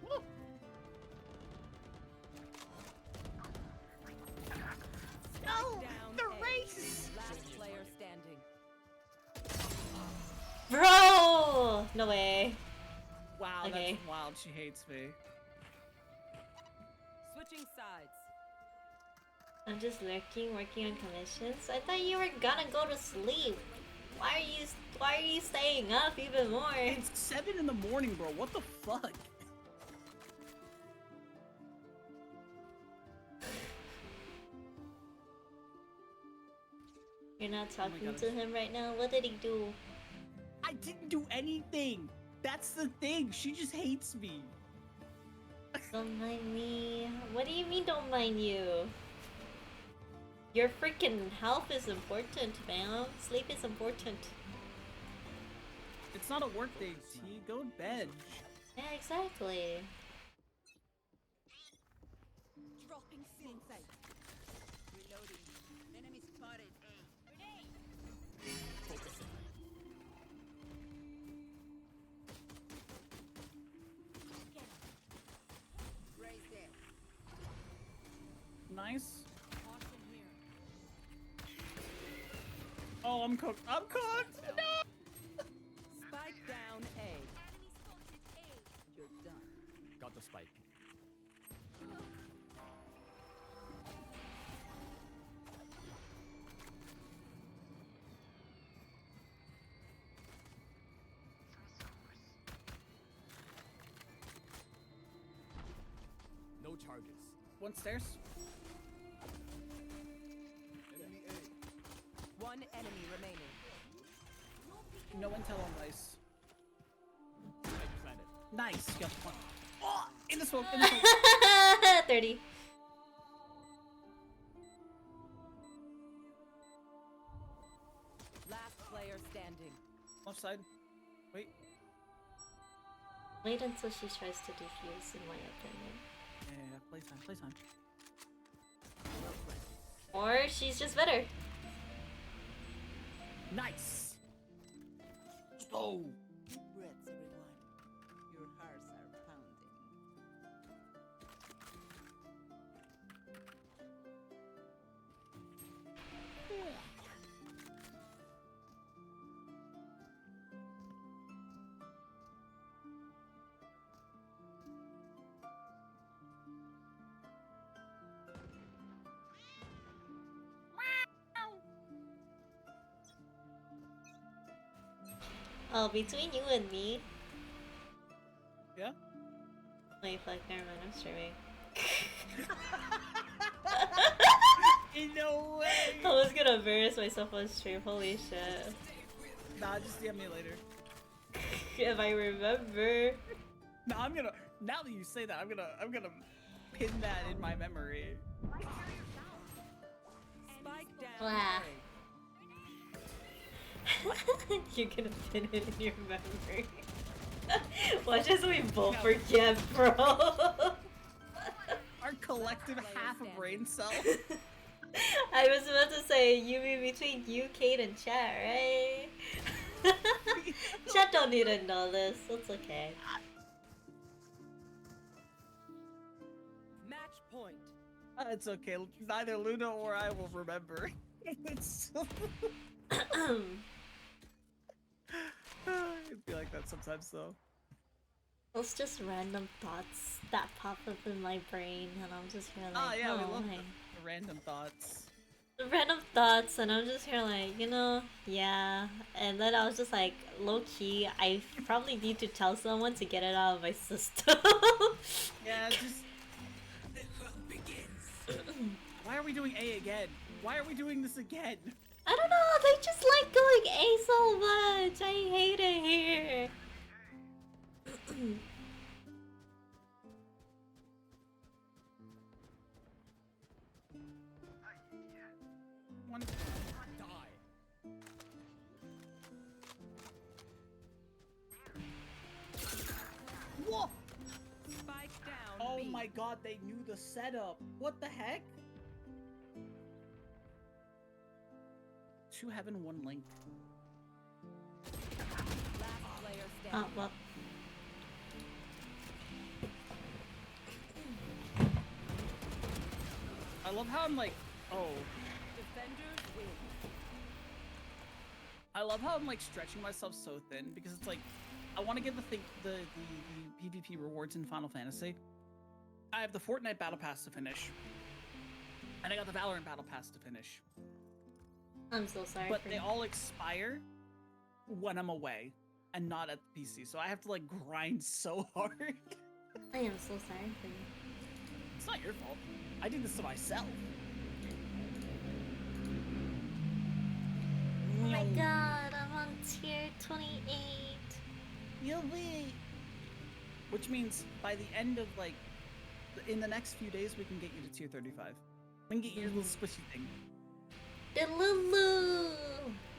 Woo. No! Down The A. race! Last player standing. Bro! No way. Wow, Okay. that's wild. She hates me. Switching sides. I'm just lurking, working on commissions. I thought you were gonna go to sleep. Why are you staying up even more? It's 7 in the morning, bro. What the fuck? You're not Oh my talking God, to him right now? What did he do? I didn't do anything. That's the thing. She just hates me. Don't mind me. What do you mean don't mind you? Your freaking health is important, man. Sleep is important. It's not a work day, T. Go to bed. Yeah, exactly. Dropping in sight. Reloading. Enemy spotted. Focusing. Raise there. Nice. Caution here. Oh, I'm cooked. I'm cooked. No! Spike down A. Enemy spotted A. You're done. Got the spike. No charges. One stairs. Enemy A. One enemy remaining. No intel on dice. Spike planted. Nice. You got one. Oh, in the smoke. In the smoke. 30. Last player standing. Left side. Wait. Wait until she tries to defuse, in my opinion. Yeah, playtime, playtime. Or she's just better. Nice! Oh! Deep breaths, everyone. Your hearts are pounding. Oh, between you and me. Yeah? Wait, fuck, never mind, I'm streaming. In no way! I was gonna embarrass myself on stream, holy shit. Nah, just DM me later. If I remember. No, I'm gonna. Now that you say that, I'm gonna pin that in my memory. Spike down. Blah. A. You're gonna pin it in your memory. Watch as we both forget, bro. Our collective half a brain cell. I was about to say, you mean between you, Kate, and chat, right? Chat don't need to know this. It's okay. Match point. It's okay. Neither Luna or I will remember. It's it'd be like that sometimes, though. It's just random thoughts that pop up in my brain, and I'm just here like, Oh yeah, we love my. the random thoughts. Random thoughts, and I'm just here like, yeah. And then I was just like, low key, I probably need to tell someone to get it out of my system. Yeah, just. Why are we doing A again? Why are we doing this again? I don't know, they just like going A so much. I hate it here. One. Die. Whoa! Spike down. Oh B. my god, they knew the setup. What the heck? 2 heaven, 1 link. Last player Oh, standing. well. I love how I'm like, oh. Defenders win. I love how I'm like stretching myself so thin because it's like, I want to get the PvP rewards in Final Fantasy. I have the Fortnite Battle Pass to finish. And I got the Valorant Battle Pass to finish. I'm so sorry. But for they you. all expire when I'm away and not at the PC. So I have to like grind so hard. I am so sorry for you. It's not your fault. I did this to myself. Oh my god, I'm on tier 28. You'll be. Which means by the end of like, in the next few days, we can get you to tier 35. We can get you your little squishy thing. Delulu!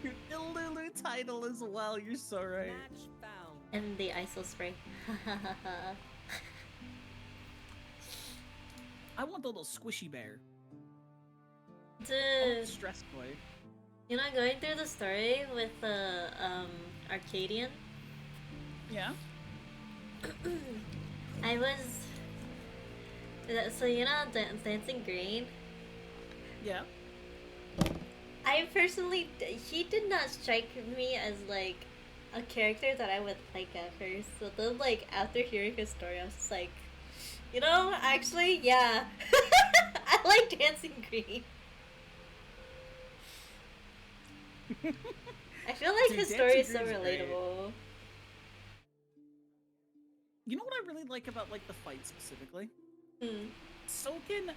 Your Lulu title as well. You're so right. Match found. And the ISO spray. I want the little squishy bear. I want Dude, the stress boy. going through the story with the Arcadian, Yeah. I was. So, Dancing Green? Yeah. I personally. He did not strike me as like a character that I would like at first. So then, like, after hearing his story, I was just like, actually, yeah. I like Dancing Green. I feel like Dude, his Dancing story is so Green's great. relatable. You know what I really like about like the fight specifically? Hmm. Soken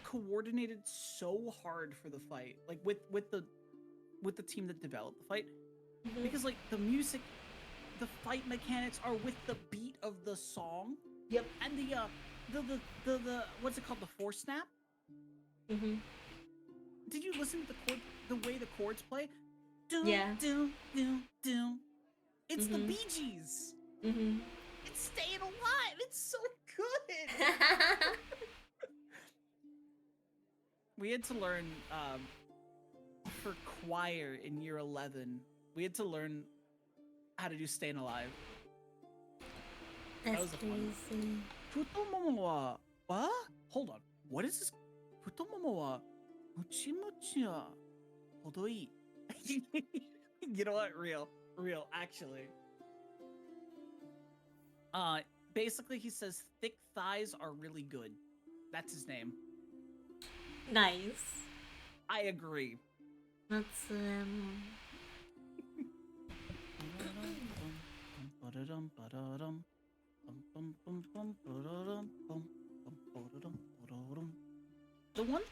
coordinated so hard for the fight, like with the team that developed the fight, Mhm. because like the music, the fight mechanics are with the beat of the song. Yep. And the what's it called, the force snap? Mm-hmm. Did you listen to the way the chords play? doom, Yeah. doom, doom, doom. It's the Mhm. Bee Gees. Mhm. It's Staying Alive. It's so good. We had to learn for choir in year 11. We had to learn how to do Staying Alive. That's was a fun crazy. Futomomo wa what? Hold on. What is this? Futomomo wa mochi mochi wa hodoi. You know what? Real, actually. Basically he says thick thighs are really good. That's his name. Nice. I agree. That's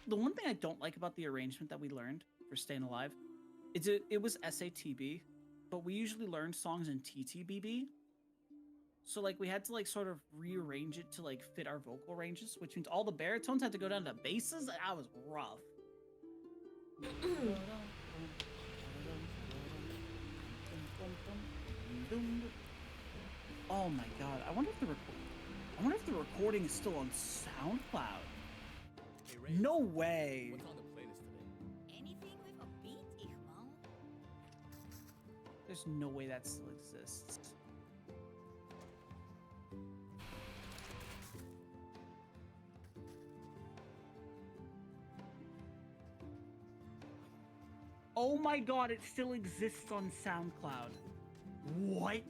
The one thing I don't like about the arrangement that we learned for Staying Alive is it was SATB, but we usually learned songs in TTBB. So like we had to like sort of rearrange it to like fit our vocal ranges, which means all the baritones had to go down to basses. That was rough. Oh my god! I wonder if the recording is still on SoundCloud. Hey, Ray, No way. what's on the playlist today? Anything with a beat, Igmal? There's no way that still exists. Oh my god, it still exists on SoundCloud. What?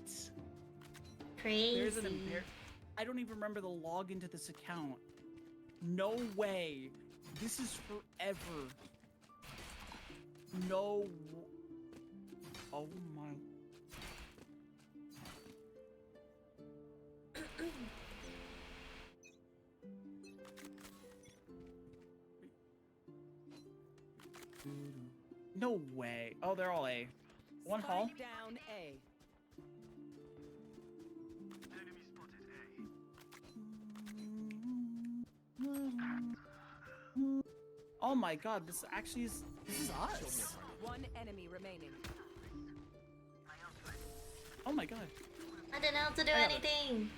crazy. There's an I don't even remember the login to this account. No way. This is forever. No. Oh my. No way. Oh, they're all A. One hall. Spike down A. Oh my god, this actually is. This is us. One enemy remaining. Oh my god. I didn't know how to do I got it. anything.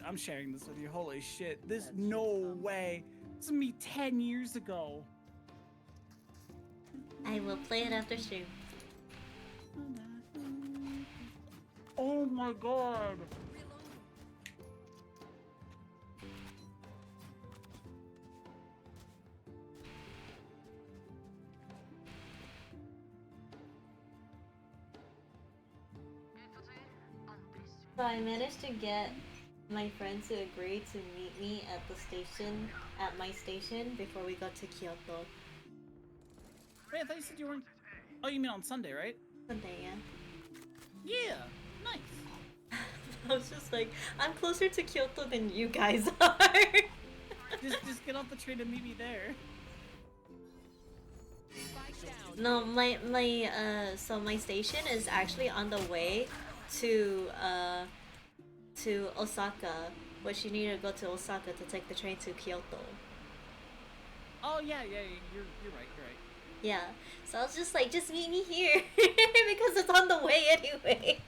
I'm sharing this with you. Holy shit. This no way. This is me 10 years ago. I will play it after stream. Oh my god. So I managed to get my friends to agree to meet me at the station, at my station, before we got to Kyoto. Wait, I thought you said you weren't. Oh, you mean on Sunday, right? Sunday, yeah. Yeah. Nice. I was just like, I'm closer to Kyoto than you guys are. Just get off the train and meet me there. Spike down. No, so my station is actually on the way to Osaka, which you need to go to Osaka to take the train to Kyoto. Oh yeah, you're right. Yeah, so I was just like, just meet me here because it's on the way anyway.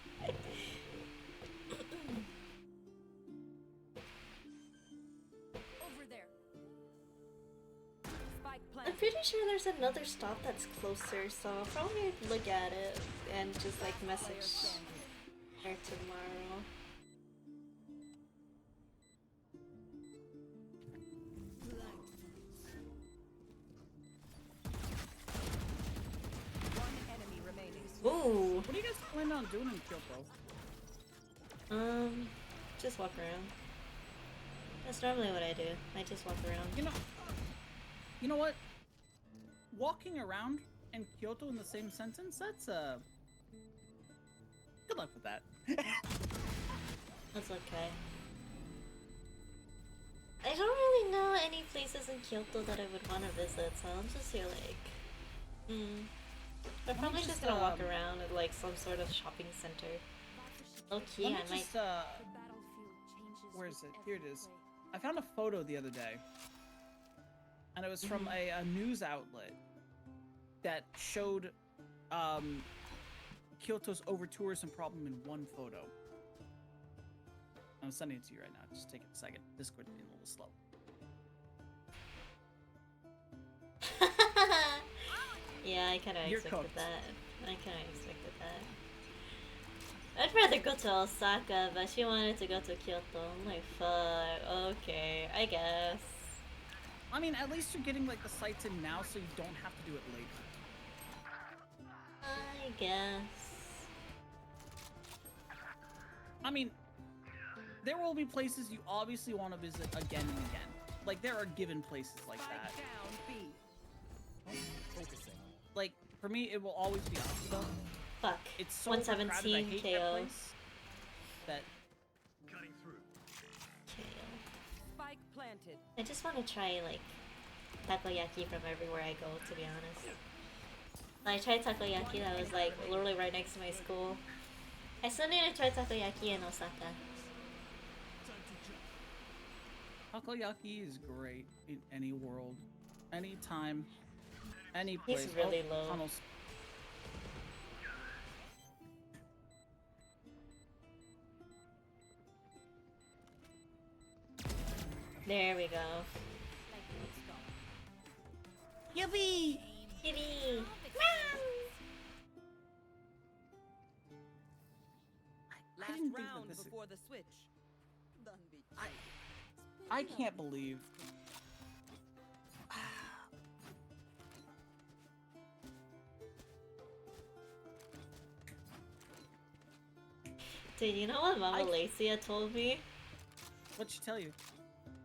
Over there. Spike I'm planted. pretty sure there's another stop that's closer, so I'll probably look at it and just like Player message standing. her tomorrow. One enemy remaining. Ooh, What are you guys planning on doing in Kyoto? just walk around. That's normally what I do. I just walk around. You know what? Walking around and Kyoto in the same sentence, that's good luck with that. That's okay. I don't really know any places in Kyoto that I would want to visit, so I'm just here like, I'm probably just gonna walk around at like some sort of shopping center. Okay, Let me I might. just The battlefield changes where is with it? Here it every is. play. I found a photo the other day, and it was from a news outlet that showed Kyoto's over-tourism problem in one photo. I'm sending it to you right now. Just take it a second. Discord being a little slow. Yeah, I kind of You're expected cooked. that. I kind of expected that. I'd rather go to Osaka, but she wanted to go to Kyoto. I'm like, fuck, okay, I guess. I mean, at least you're getting like the sights in now, so you don't have to do it later. I guess. I mean, there will be places you obviously want to visit again and again. Like, there are given places like that. Spike down B. Focusing. Like, for me, it will always be Asuka. Fuck. It's so overcrowded, I 117 hate that KO. place. That Cutting through. KO. Spike planted. I just want to try, like, takoyaki from everywhere I go, to be honest. I tried takoyaki that was, like, literally right next to my school. I still need to try takoyaki in Osaka. takoyaki is great in any world, any time, any place. He's really low. Tunnels. There we go. Yippee! Kitty! Last didn't think that round this- before the switch. Don't be I can't believe. Dude, you know what Mama Lacia told me? What'd she tell you?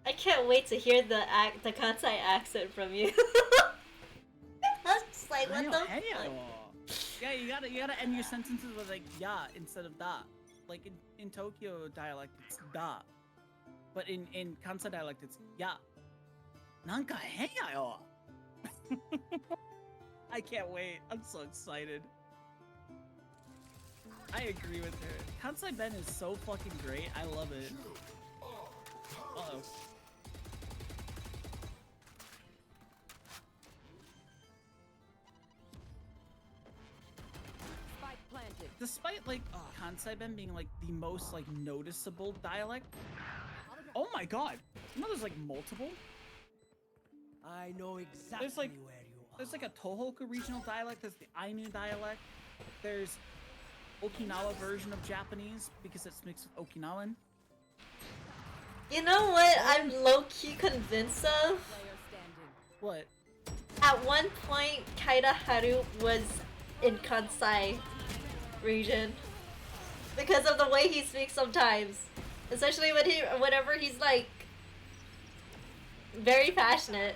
I can't wait to hear the Kansai accent from you. I was just like, what the fuck? Yeah, you gotta end your sentences with like ya instead of da. Like in Tokyo dialect, it's da. But in Kansai dialect, it's ya. Nanka heya yo. I can't wait. I'm so excited. I agree with her. Kansai Ben is so fucking great. I love it. Uh-oh. Spike planted. Despite like Kansai Ben being like the most like noticeable dialect. Oh my god. You know there's like multiple? I know exactly There's like where you are. there's like a Tohoku regional dialect, there's the Ainu dialect, there's Okinawa version of Japanese because it's mixed with Okinawan. You know what I'm low-key convinced of? Player standing. What? At one point, Kaida Haru was in Kansai region. Because of the way he speaks sometimes. Especially whenever he's like very passionate.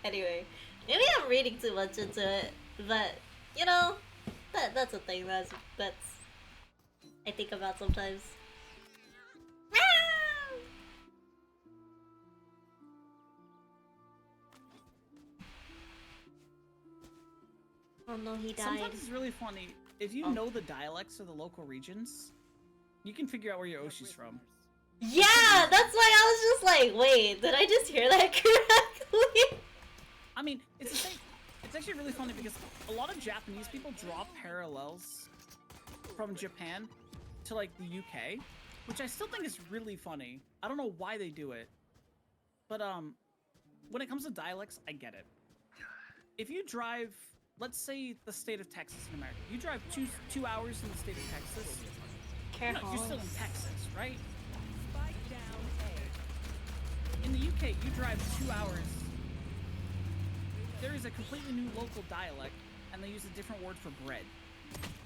Anyway, maybe I'm reading too much into it, but you know, that's a thing that's I think about sometimes. Oh no, he died. Sometimes it's really funny. If you know the dialects of the local regions, you can figure out where your Oshi's from. Yeah, that's why I was just like, wait, did I just hear that correctly? I mean, it's the same. It's actually really funny because a lot of Japanese people draw parallels from Japan to like the UK, which I still think is really funny. I don't know why they do it, but when it comes to dialects, I get it. If you drive, let's say the state of Texas in America, you drive two hours in the state of Texas. Careful. No, you're still in Texas, right? Spike down A. In the UK, you drive 2 hours. There is a completely new local dialect, and they use a different word for bread.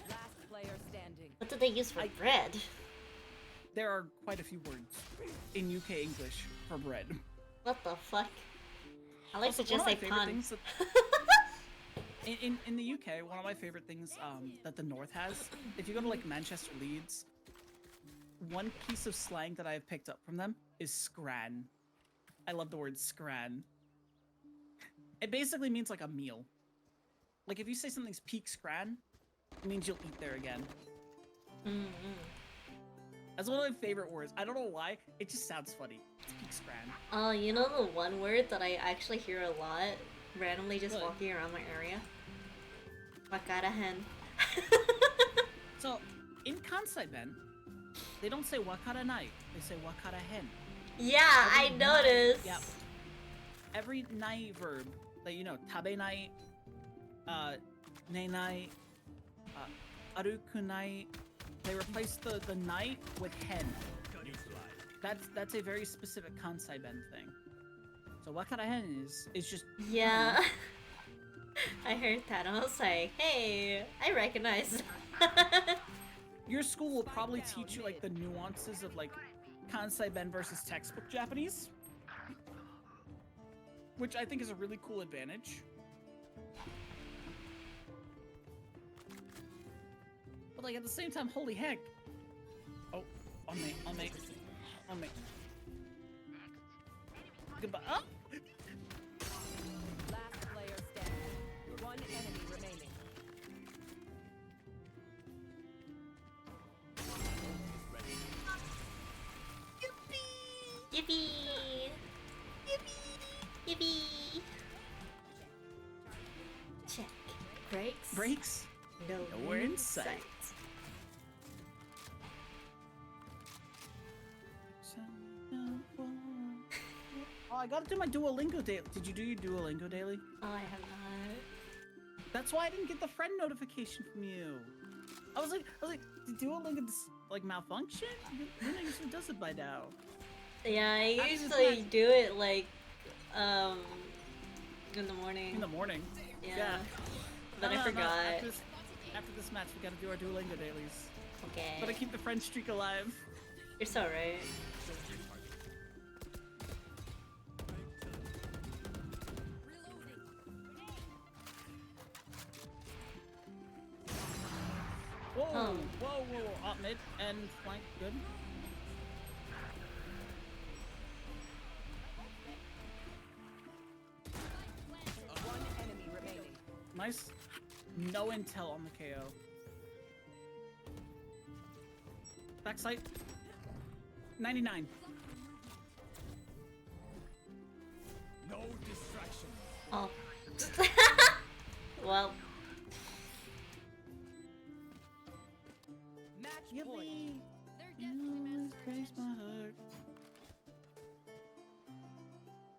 Last player standing. What do they use for bread? There are quite a few words in UK English for bread. What the fuck? I like Also, to just one say of my favorite pun. things in the UK, one of my favorite things that the North has, if you go to like Manchester, Leeds, one piece of slang that I have picked up from them is scran. I love the word scran. It basically means like a meal. Like if you say something's peak scran, it means you'll eat there again. Mm-hmm. That's one of my favorite words. I don't know why. It just sounds funny. Speak Scran. Oh, you know the one word that I actually hear a lot, randomly just What? walking around my area? Wakara hen. So, in Kansai Ben, they don't say wakara nai. They say wakara hen. Yeah, I noticed. Yep. Every nai verb, like, you know, tabe nai, ne nai, aruku nai, they replace the nai with hen. That's a very specific Kansai Ben thing. So wakara hen is just Yeah. I heard that and I was like, hey, I recognize. Your school will probably teach you like the nuances of like Kansai Ben versus textbook Japanese, which I think is a really cool advantage. But like at the same time, holy heck! Oh, on me. Goodbye. Oh! Last player standing. One enemy remaining. Yippee! Yippee! Check. Brakes? Brakes? Nowhere in sight. Oh, I gotta do my Duolingo daily. Did you do your Duolingo daily? Oh, I have not. That's why I didn't get the friend notification from you. I was like, did Duolingo like malfunction? You know, usually does it by now. Yeah, I How does this usually match- do it like, in the morning. In the morning. Yeah. But No, I no, no, forgot. After this match, we gotta do our Duolingo dailies. Okay. Gotta keep the friend streak alive. You're so right. Whoa, Oh. whoa. Up mid and flank, good. One enemy remaining. Nice. No intel on the KO. Backside. 99. No distraction. Oh. Well, Match Yippee. point. You always breaks my heart.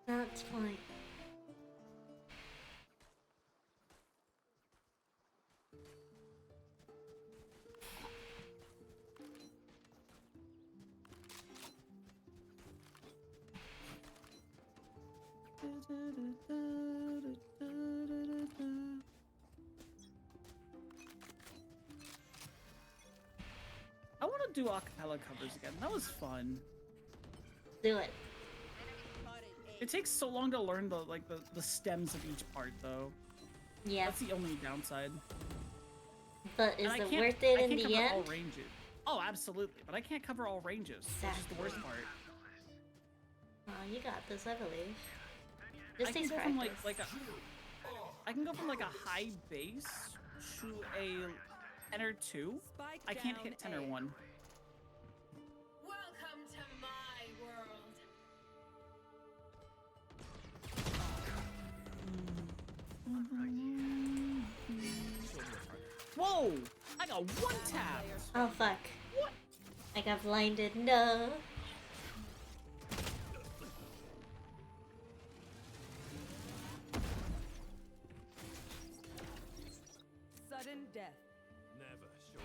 that's fine. I want to do acapella covers again. That was fun. Do it. It takes so long to learn the stems of each part, though. Yeah. That's the only downside. But is And I it can't- worth I it can't in the cover all end? ranges. Oh, absolutely. But I can't cover all ranges, which is the worst part. Oh, you got this, I believe. I This can takes go from practice. I can go from like a high base to a tenor 2. Spike I can't down hit tenor A. 1. Welcome to my world. Whoa! I got one tap! Oh, fuck. What? I got blinded. No. Sudden death. Never show.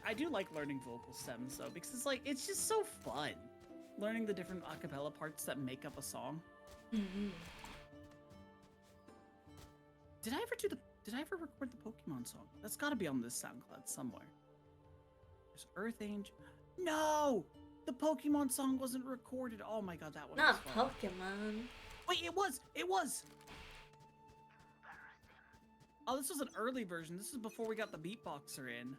I do like learning vocal stems though, because it's just so fun. Learning the different a cappella parts that make up a song. Mm-hmm. Did I ever record the Pokemon song? That's gotta be on this SoundCloud somewhere. There's Earth Angel. No! The Pokemon song wasn't recorded. Oh my god, that one Not was fun. Pokemon. Wait, it was! It was! Oh, this was an early version. This is before we got the beatboxer in.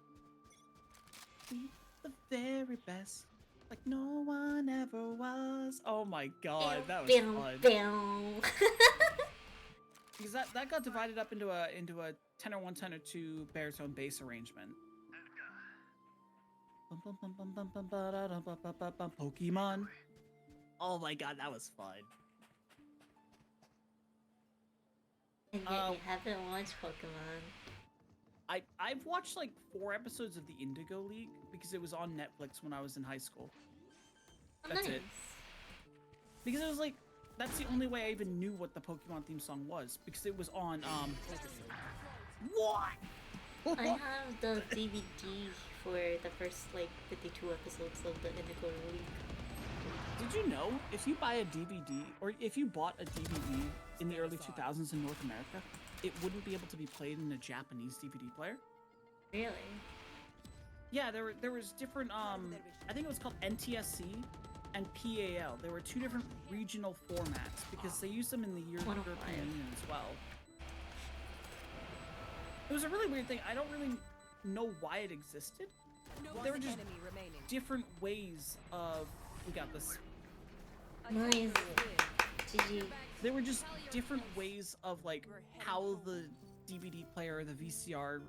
the very best, like no one ever was. Oh my god, that was Bow, fun. bow. Because that got divided up into a tenor 1, tenor 2 baritone bass arrangement. Pokemon. Oh my god, that was fun. And yet you haven't watched Pokemon. I've watched like 4 episodes of the Indigo League because it was on Netflix when I was in high school. Oh, That's nice. it. Because it was like, that's the only way I even knew what the Pokemon theme song was, because it was on what? I have the DVD for the first like 52 episodes of the Indigo League. Did you know if you buy a DVD, or if you bought a DVD in the early 2000s in North America, it wouldn't be able to be played in a Japanese DVD player? Really? Yeah, there was different I think it was called NTSC and PAL. There were 2 different regional formats because they used them in the European Union as well. It was a really weird thing. I don't really know why it existed. There were just Enemy remaining. different ways of... We got this. Nice. GG. There were just different ways of like how the DVD player or the VCR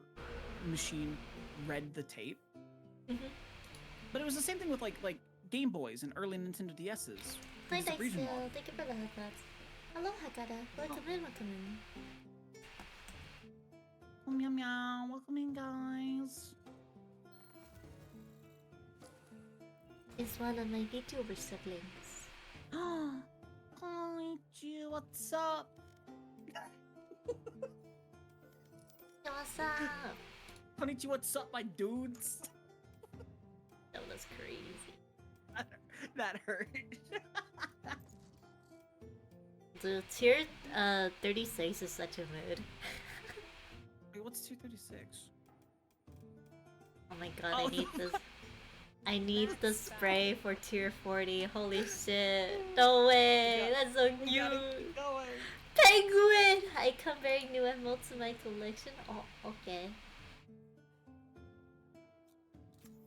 machine read the tape. But it was the same thing with like Game Boys and early Nintendo DS's. Hi, It's a region Dexter. model. Thank you for the headphones. Hello, Hakata. Welcome in, welcome in. Oh, meow meow. Welcome in, guys. It's one of my VTuber siblings. Konnichiwa, what's up? Yo, what's up? Konnichiwa, what's up, my dudes? That was crazy. That hurt. The tier 36 is such a mood. Wait, what's 236? Oh my god, I need this. I need the spray for tier 40. Holy shit. No way. That's so cute. Penguin! I come bearing new emotes to my collection. Oh, okay.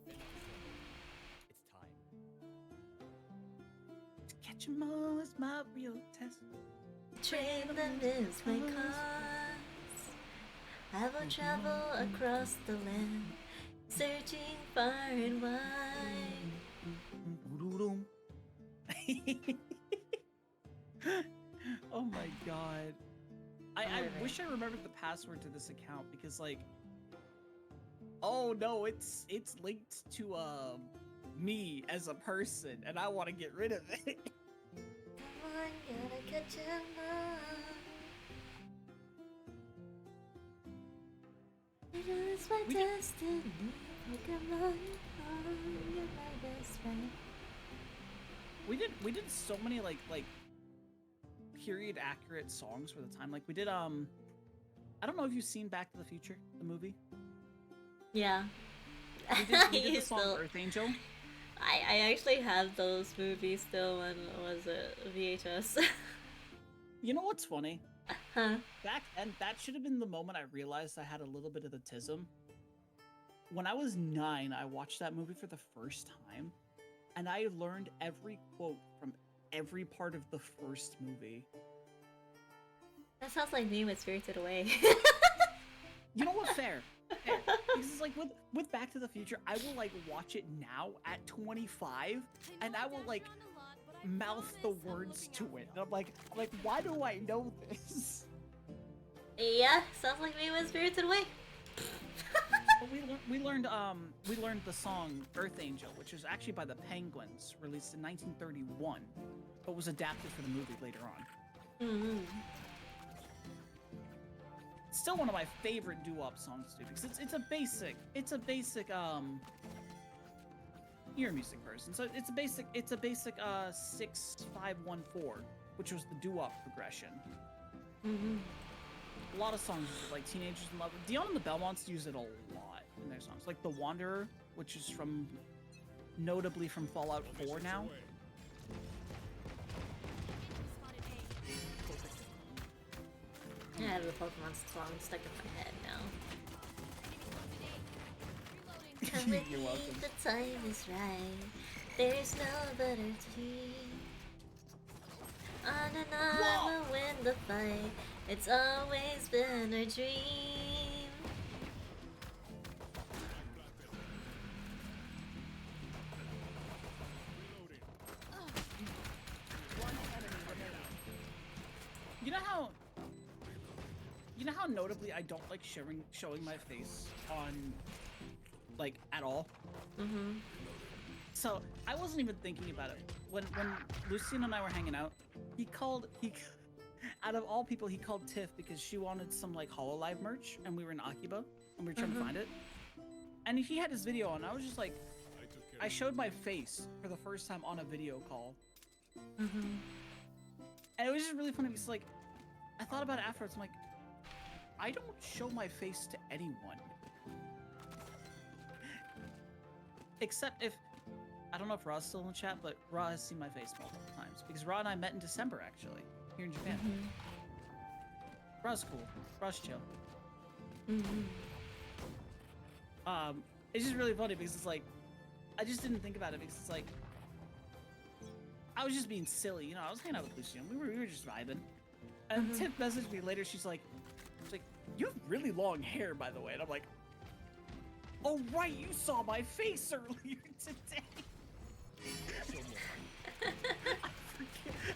It's time. To catch 'em all is my real test. Train them is my cause. I will travel across the land, searching far and wide. Oh my god. I wish I remembered the password to this account because like, oh no, it's linked to me as a person and I want to get rid of it. Come on, gotta catch 'em all. It is my destiny, Pokemon. Oh, you're my best friend. We did so many like period accurate songs for the time. Like we did I don't know if you've seen Back to the Future, the movie. Yeah. We did the song Earth Angel. I actually have those movies still on, was it VHS? You know what's funny? Huh? Back then, that should have been the moment I realized I had a little bit of the tism. When I was 9, I watched that movie for the first time, and I learned every quote from every part of the first movie. That sounds like me with Spirited Away. You know what? Fair. Fair. Because it's like with Back to the Future, I will like watch it now at 25, and I will like mouth the words to it. And I'm like, why do I know this? Yeah, sounds like me with Spirited Away. we learned the song Earth Angel, which was actually by the Penguins, released in 1931, but was adapted for the movie later on. Still one of my favorite doo-wop songs too, because it's a basic ear music person. So it's a basic 6-5-1-4, which was the doo-wop progression. A lot of songs like Teenagers in Love. Dion and the Belmonts use it a lot in their songs, like The Wanderer, which is notably from Fallout 4 now. I have the Pokemon song stuck in my head now. Come with You're me, welcome. the time is right. There's no better team. On and on, we'll win the fight. It's always been a dream. You know how notably I don't like showing my face on, like, at all? Mm-hmm. So I wasn't even thinking about it. When Lucien and I were hanging out, he out of all people, he called Tiff because she wanted some like Hololive merch, and we were in Akiba and we were trying to find it. And he had his video on. I was just like, I showed my face for the first time on a video call. And it was just really funny because like, I thought about it afterwards. I'm like, I don't show my face to anyone. Except if, I don't know if Ra's still in the chat, but Ra has seen my face multiple times. Because Ra and I met in December, actually, here in Japan. Ra's cool. Ra's chill. It's just really funny because it's like, I just didn't think about it because it's like, I was just being silly, you know, I was hanging out with Lucien. We were just vibing. And Tiff messaged me later, she's like, you have really long hair, by the way. And I'm like, oh right, you saw my face earlier today.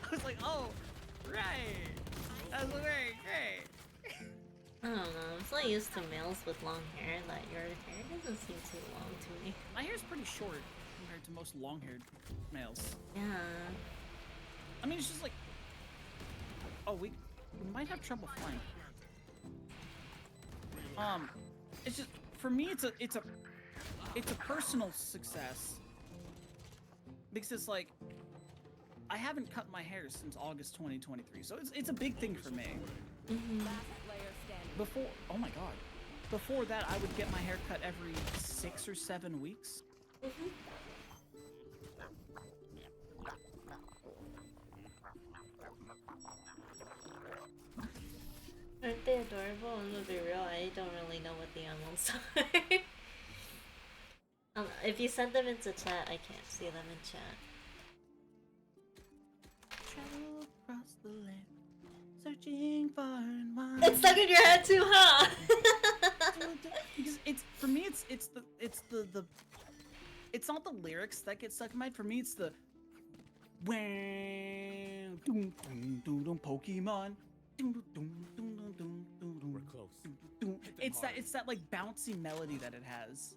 I was like, oh, right. I was like, great. I don't know, I'm so used to males with long hair that your hair doesn't seem too long to me. My hair's pretty short compared to most long-haired males. Yeah. I mean, it's just like, oh, we might have trouble flying. It's just, for me, it's a personal success because it's like, I haven't cut my hair since August 2023, so it's a big thing for me. Before, oh my god, before that I would get my hair cut every 6 or 7 weeks. Aren't they adorable? I'm gonna be real, I don't really know what the animals are. If you send them into chat, I can't see them in chat. Travel across the land, searching far and wide. It's stuck in your head too, huh? Because it's, for me, it's not the lyrics that get stuck in my head. For me, it's the Pokemon. We're close. It's that like bouncy melody that it has.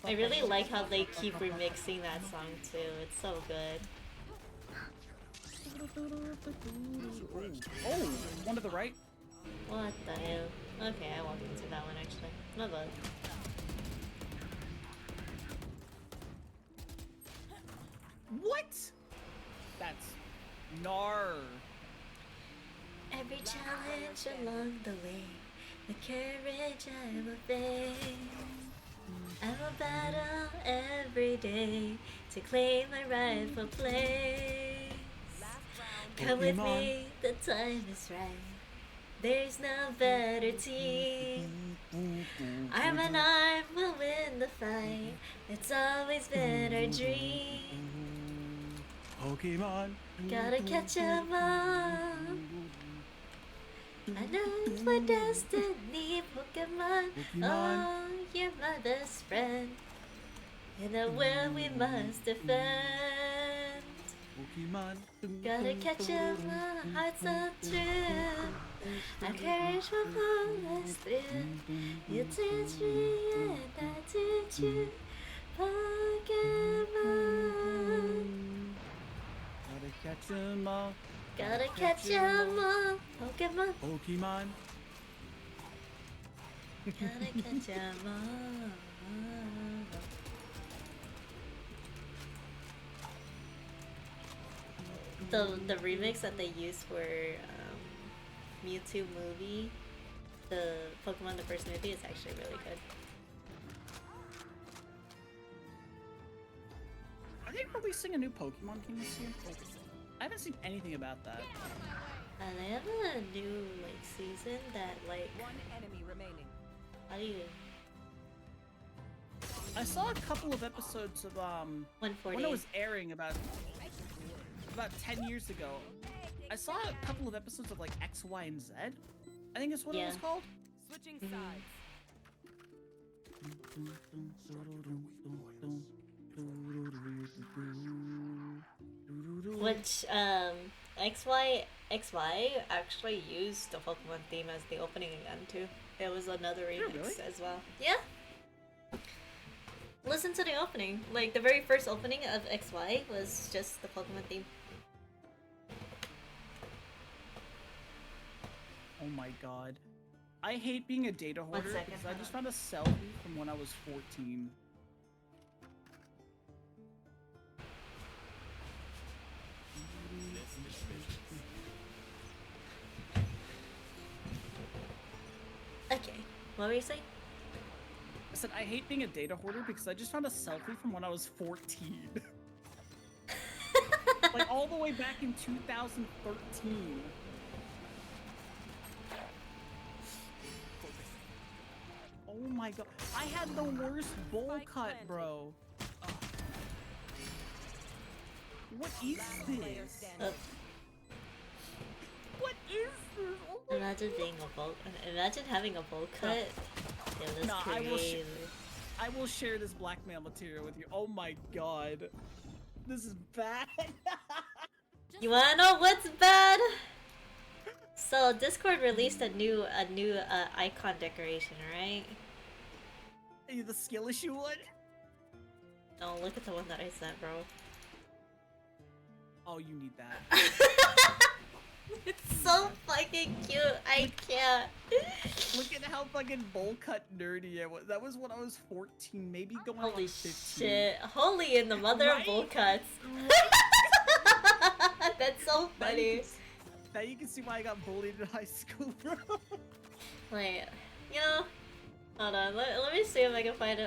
I really like how they keep remixing that song too. It's so good. Oh, one to the right. What the hell? Okay, I walked into that one actually. No bug. What? That's Gnar. Every challenge along the way, the courage I will face. I will battle every day to claim my rightful place. Come with me, the time is right. There's no better team. Arm in arm, we'll win the fight. It's always been our dream. Pokemon. Gotta catch 'em all. I know it's my destiny, Pokemon. Oh, you're my best friend. In a world we must defend. Pokemon. Gotta catch 'em all, hearts so true. Our courage will pull us through. You teach me and I teach you. Pokemon. Gotta catch 'em all. Gotta catch 'em all. Pokemon. Pokemon. Gotta catch 'em all. The remix that they used for Mewtwo movie, the Pokemon the first movie, is actually really good. Are they releasing a new Pokemon game this year? I haven't seen anything about that. And they have a new like season that like One enemy remaining. how do you I saw a couple of episodes of when 140? it was airing about 10 years ago. I saw a couple of episodes of like X, Y, and Z. I think that's what it was Yeah. called. Switching sides. Which XY actually used the Pokemon theme as the opening again too. It was another remix really? as well. Yeah. Listen to the opening. Like the very first opening of XY was just the Pokemon theme. Oh my god. I hate being a data hoarder second, because I hold just on. found a selfie from when I was 14. Okay. What were you saying? I said I hate being a data hoarder because I just found a selfie from when I was 14. Like all the way back in 2013. Oh my god. I had the worst bowl Spike cut, planted. bro. What is Player this? standing. What is this? Oh my Imagine being a bowl. Imagine having a bowl cut. It was Nah, I will crazy. I will share this blackmail material with you. Oh my god. This is bad. You wanna know what's bad? So Discord released a new icon decoration, right? Are you the skill issue one? No, look at the one that I sent, bro. Oh, you need that. It's so fucking cute. I can't. Look at how fucking bowl cut nerdy it was. That was when I was 14, maybe going on Holy 15. shit. Holy in the mother of bowl Right? cuts. That's so funny. Now you can see why I got bullied in high school, bro. Wait, you know, hold on. Let me see if I can find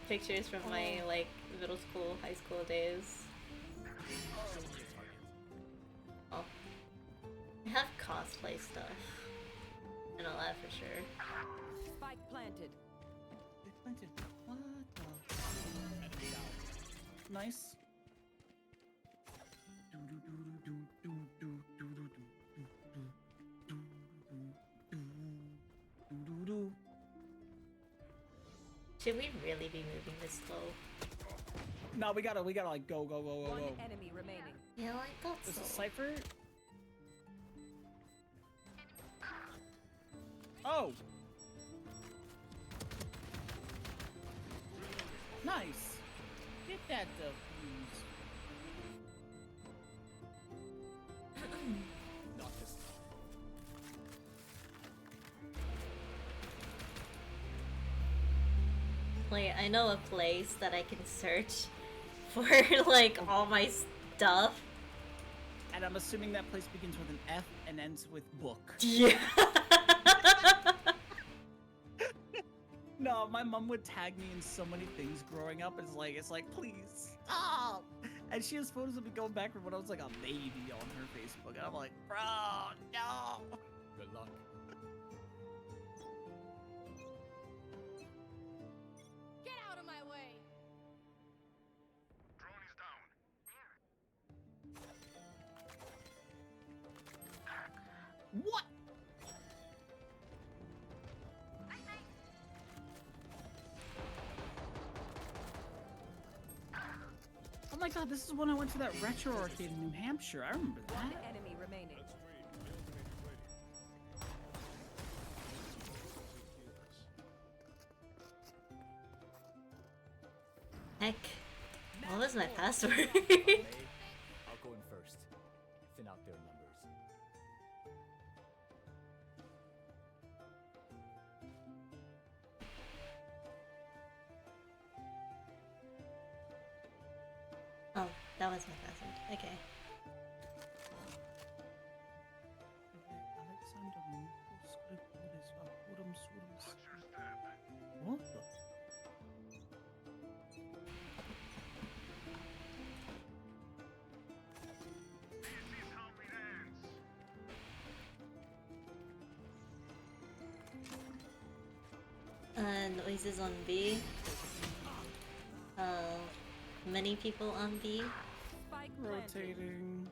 pictures from my like middle school, high school days. Oh, I have cosplay stuff. I know that for sure. Spike planted. They planted. What the? Nice. Should we really be moving this slow? No, we gotta like go. One enemy remaining. Yeah, I thought There's a so. cipher. Oh. Nice. Get that please. Not this time. Wait, I know a place that I can search for like all my stuff. And I'm assuming that place begins with an F and ends with book. Yeah. No, my mom would tag me in so many things growing up. It's like, please stop. And she has photos of me going back from when I was like a baby on her Facebook. And I'm like, bro, no. Good luck. Get out of my way! What? Oh my god, this is when I went to that retro arcade in New Hampshire. I remember One that. enemy remaining. Heck, what was my password? I'll go in first. Thin out their numbers. Oh, that was my password. Okay. What the? Noises on B. Many people on B. Spike planted. Rotating.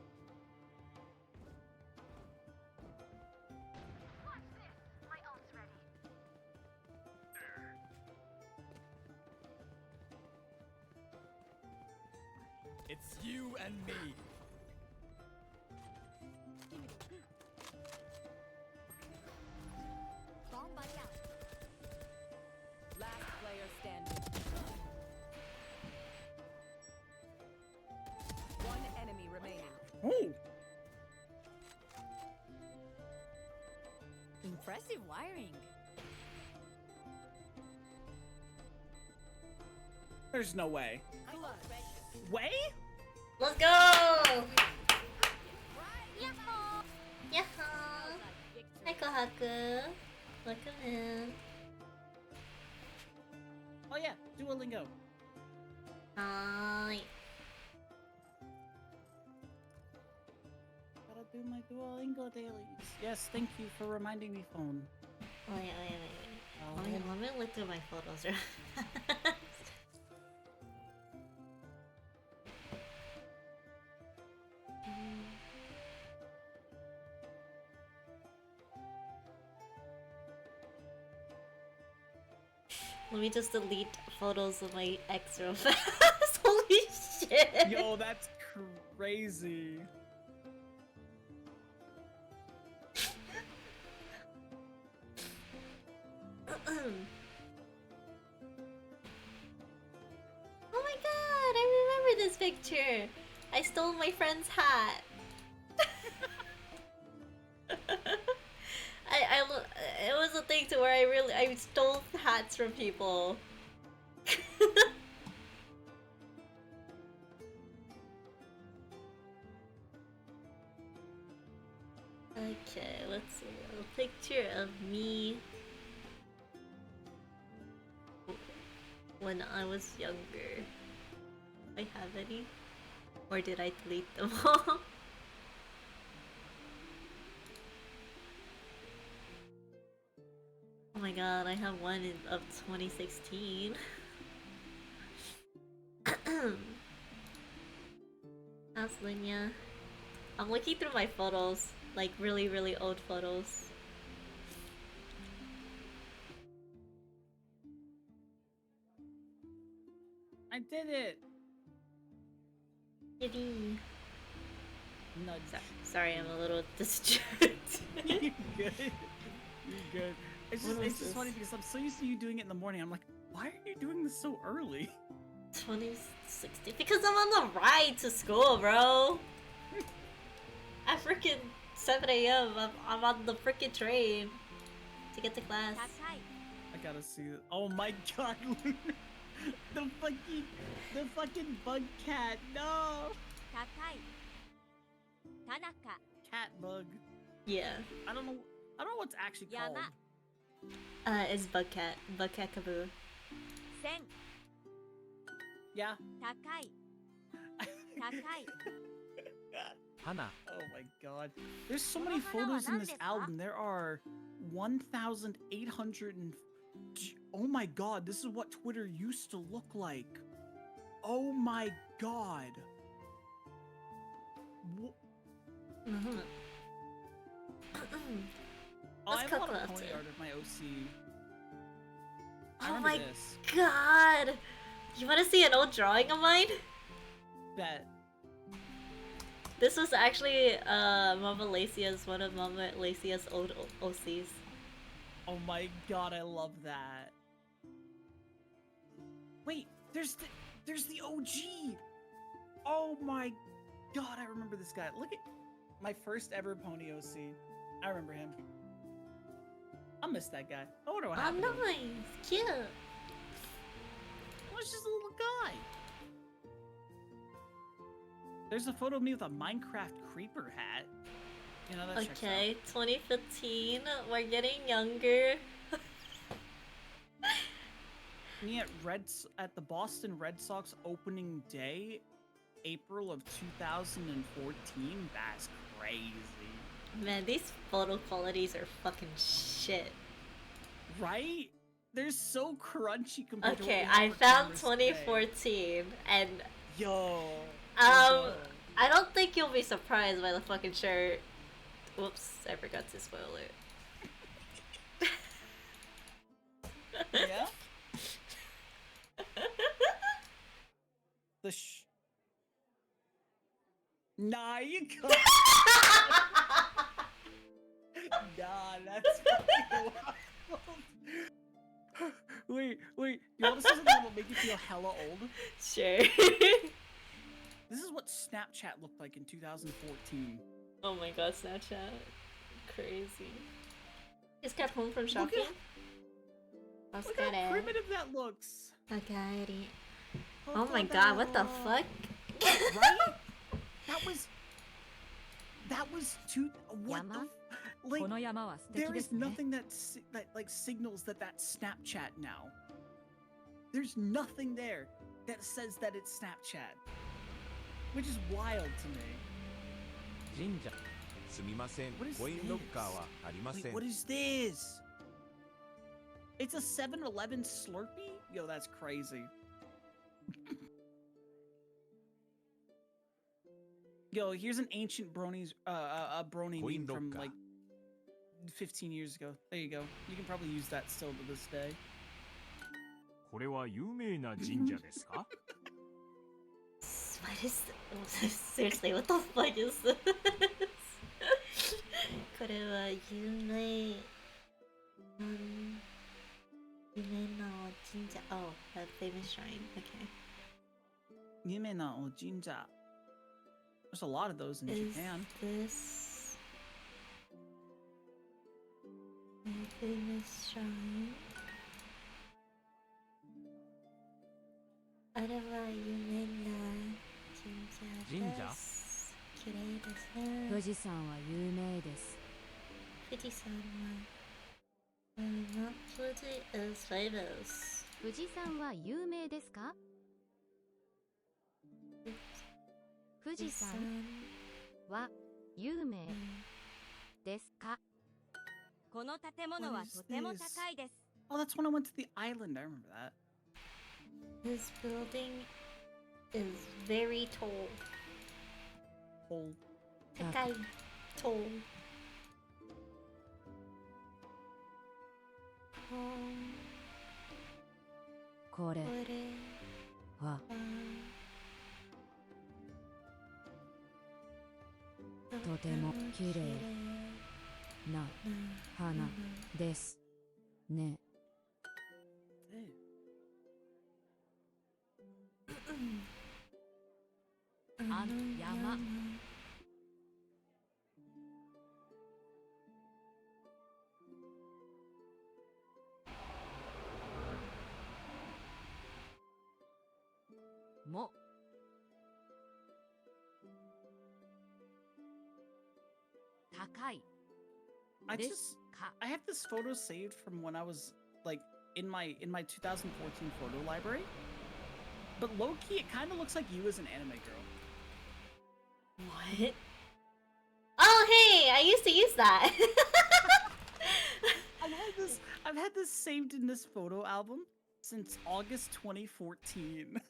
It's you and me. Bomb buddy out. Last player standing. One enemy remaining. Oh! Impressive wiring. There's no way. Clutch. Way? Let's go! Yahoo! Hi, Kohaku. Welcome in. Oh yeah, Duolingo. Hi. Gotta do my Duolingo dailies. Yes, thank you for reminding me, phone. Wait. Let me look through my photos. Let me just delete photos of my ex real fast. Holy shit! Yo, that's crazy. Oh my god, I remember this picture. I stole my friend's hat. It was a thing to where I stole hats from people. Okay, let's see a picture of me when I was younger. Do I have any? Or did I delete them all? Oh my god, I have one of 2016. How's Linya? I'm looking through my photos, like really old photos. I did it. Yippee. Nudge. Sorry, I'm a little distracted. You're good. You're good. It's What is just this? funny because I'm so used to you doing it in the morning. I'm like, why are you doing this so early? 2060. Because I'm on the ride to school, bro. At freaking 7 a.m. I'm on the freaking train to get to class. Tap tight. I gotta see it. Oh my god, Luna. The fucking bug cat. No. Tap tight. Tanaka. Cat bug. Yeah. I don't know what's actually called. Yama. It's Bugcat. Bugcat Kaboo. Sen. Yeah. Takai. Takai. Hana. Oh my god. There's so many photos in this album. There are 1,800 and... Oh my god, this is what Twitter used to look like. Oh my god. Mhm. Oh, I Let's have a lot cook of after. pony art of my OC. I Oh remember my this. god! You wanna see an old drawing of mine? Bet. This was actually Mama Lacia's, one of Mama Lacia's old OCs. Oh my god, I love that. Wait, there's the OG. Oh my god, I remember this guy. Look at my first ever pony OC. I remember him. I miss that guy. I wonder what Oh, happened to him. nice! Cute! Well, it's just a little guy. There's a photo of me with a Minecraft creeper hat. You know, that checks Okay, out. 2015, we're getting younger. Me at the Boston Red Sox opening day, April of 2014. That's crazy. Man, these photo qualities are fucking shit. Right? They're so crunchy compared to what Okay, we have I for found cameras today. 2014, and Yo. I don't think you'll be surprised by the fucking shirt. Whoops, I forgot to spoil it. Yeah? Nah, you got Nah, that's fucking wild. Wait, you want to see something that'll make you feel hella old? Sure. This is what Snapchat looked like in 2014. Oh my god, Snapchat. Crazy. Just got home from Look shopping. Look how primitive that looks. Okay. Oh my god, what the fuck? Right? That was too. What the? Like, この山は素敵 there で is すね。 nothing that like signals that that's Snapchat now. There's nothing there that says that it's Snapchat, which is wild to me. 神社すみません What is コインロッカー this? はありませ Wait, ん what is this? It's a 7-Eleven Slurpee? Yo, that's crazy. Yo, here's an ancient brony Coin meme from locker. like 15 years ago. There you go. You can probably use that still to this day. これは有名な神社ですか？ What is this? Seriously, what the fuck is this? これは有名な神社 Oh, a famous shrine. Okay. Yumena o Jinja. There's a lot of those in Is Japan. this a famous shrine? あれは有名な神社です。綺麗ですね。富士山は有名です。富士山はFuji is famous. 富士山は有名ですか？富士山は有名ですか？この建物はとても高いです。 Oh, that's when I went to the island. I remember that. This building is very tall. Whole. 高い tall. Oh, これこれははとても綺麗な花ですね。あの山も高い I で just すか？ I have this photo saved from when I was like in my 2014 photo library. But low key, it kind of looks like you as an anime girl. What? Oh, hey! I used to use that. I've had this saved in this photo album since August 2014.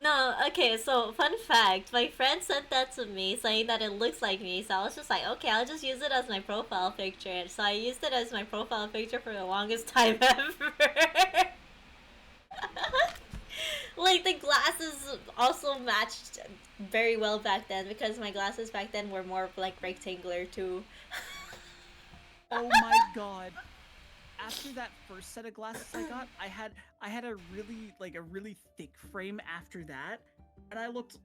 No, okay, so fun fact. My friend sent that to me saying that it looks like me, so I was just like, okay, I'll just use it as my profile picture. So I used it as my profile picture for the longest time ever. Like, the glasses also matched very well back then because my glasses back then were more like rectangular too. Oh my god. After that first set of glasses I got, I had a really thick frame after that, and I looked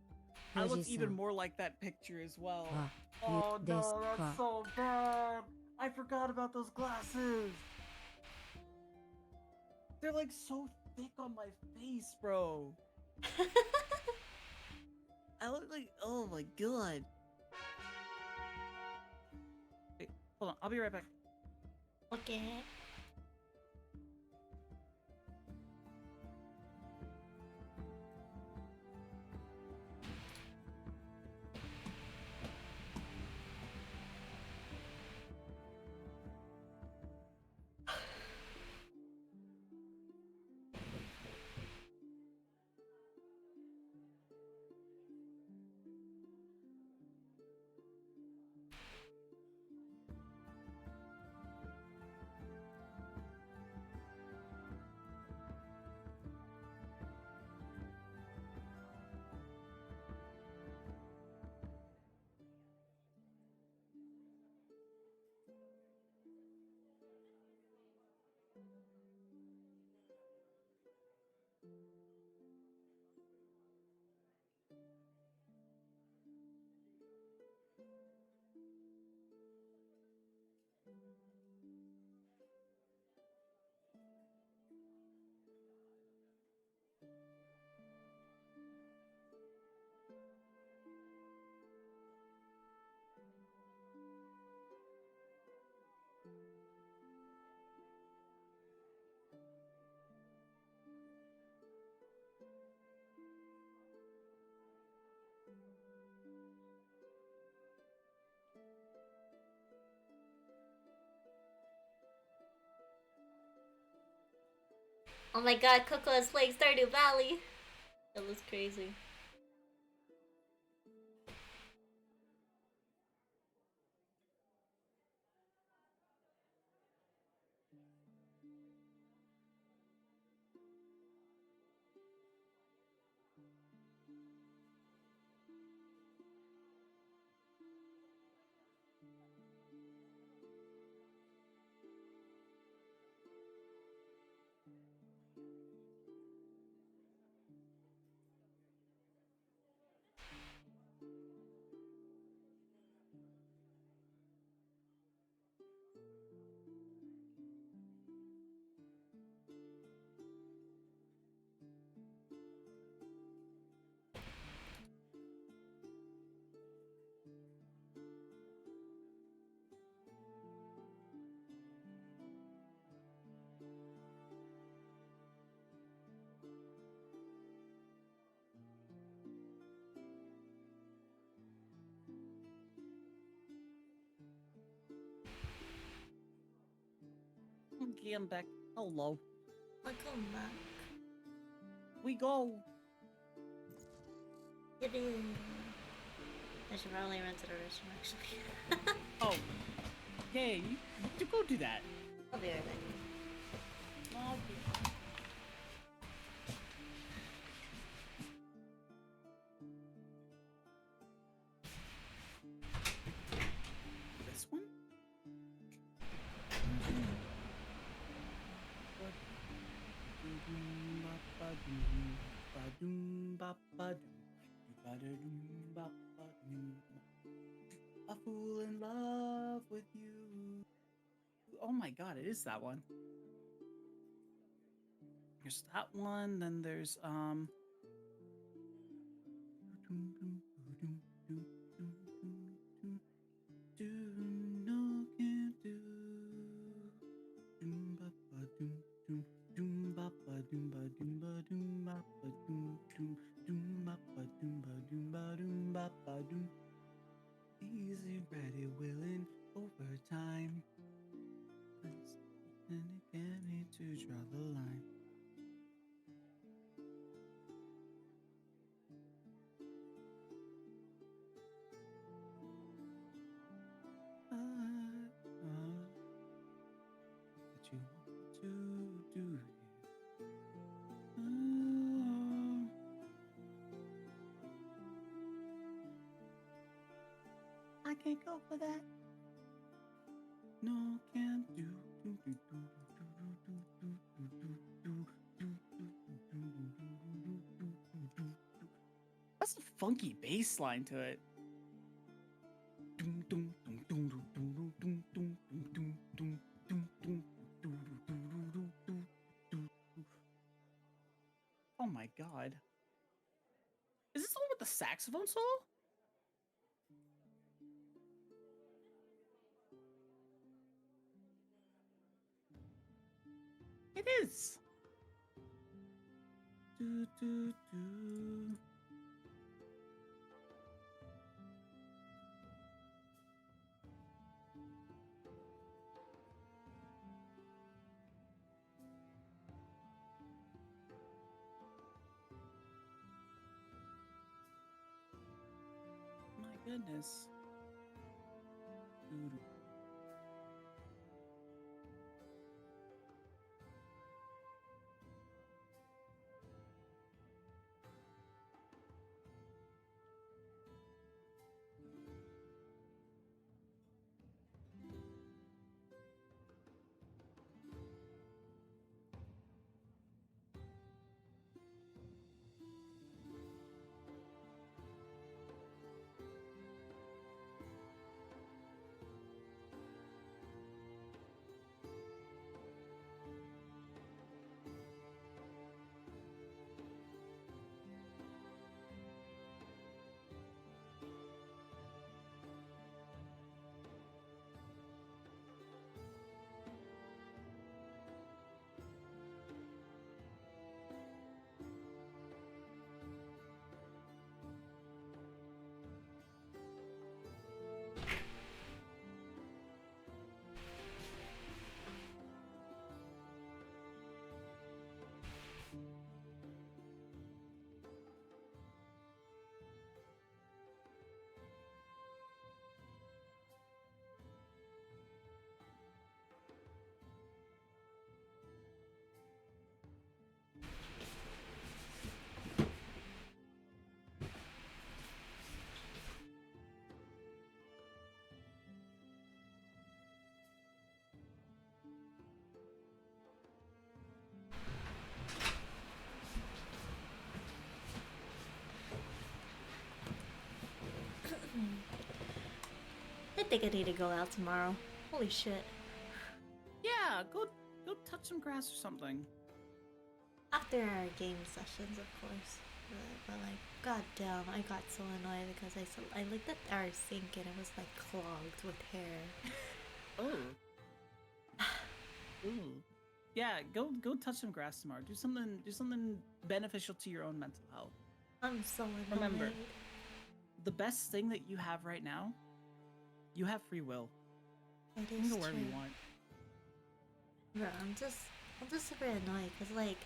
even more like that picture as well. Oh no, that's so bad. I forgot about those glasses. They're like so thick on my face, bro. I look like, oh my god. Wait, hold on, I'll be right back. Okay. Oh my god, Coco is playing Stardew Valley. That was crazy. Okay, I'm back. Hello. Welcome back. We go. It is. I should probably run to the restroom actually. Oh. Okay, you go do that. I'll be right back. Okay. This one? A fool in love with you. Oh my god, it is that one. There's that one, then there's easy, ready, willing, overtime. And again, need to draw the line. What you want to do here? I can't go for that. No, can't do. That's a funky bass line to it. Oh my god. Is this the one with the saxophone solo? It is. Do, do, do. My goodness. Doo-doo. think I need to go out tomorrow. Holy shit. Yeah, go touch some grass or something. After our game sessions, of course. But like, goddamn, I got so annoyed because I looked at our sink and it was like clogged with hair. Oh. Ooh. Yeah, go touch some grass tomorrow. Do something beneficial to your own mental health. I'm so annoyed. Remember, the best thing that you have right now, you have free will. It You is can go wherever true. you want. Bro, I'm just super annoyed because like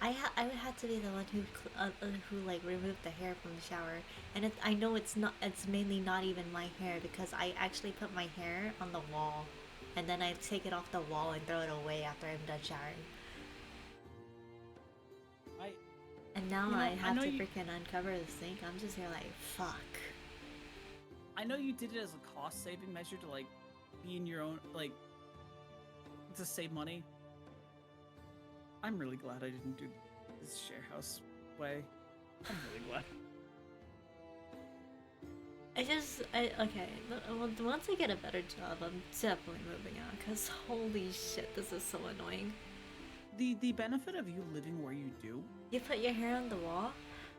I had to be the one who like removed the hair from the shower, and I know it's mainly not even my hair because I actually put my hair on the wall, and then I take it off the wall and throw it away after I'm done showering. And now I have to freaking uncover the sink. I'm just here like, fuck. I know you did it as a cost-saving measure to like be in your own like to save money. I'm really glad I didn't do this share house way. I'm really glad. Okay. Once I get a better job, I'm definitely moving out. Cause holy shit, this is so annoying. The benefit of you living where you do. You put your hair on the wall?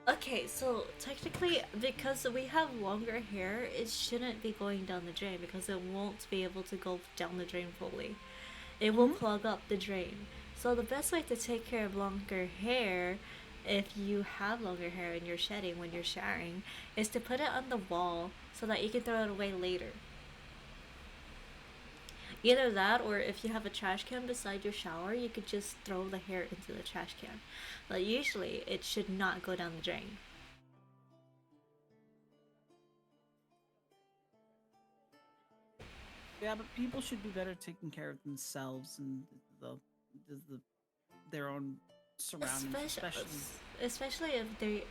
Okay, so technically, because we have longer hair, it shouldn't be going down the drain because it won't be able to go down the drain fully. It will clog up the drain. So the best way to take care of longer hair, if you have longer hair and you're shedding when you're showering, is to put it on the wall so that you can throw it away later. Either that, or if you have a trash can beside your shower, you could just throw the hair into the trash can. But usually, it should not go down the drain. Yeah, but people should be better taking care of themselves and their own surroundings, especially if they,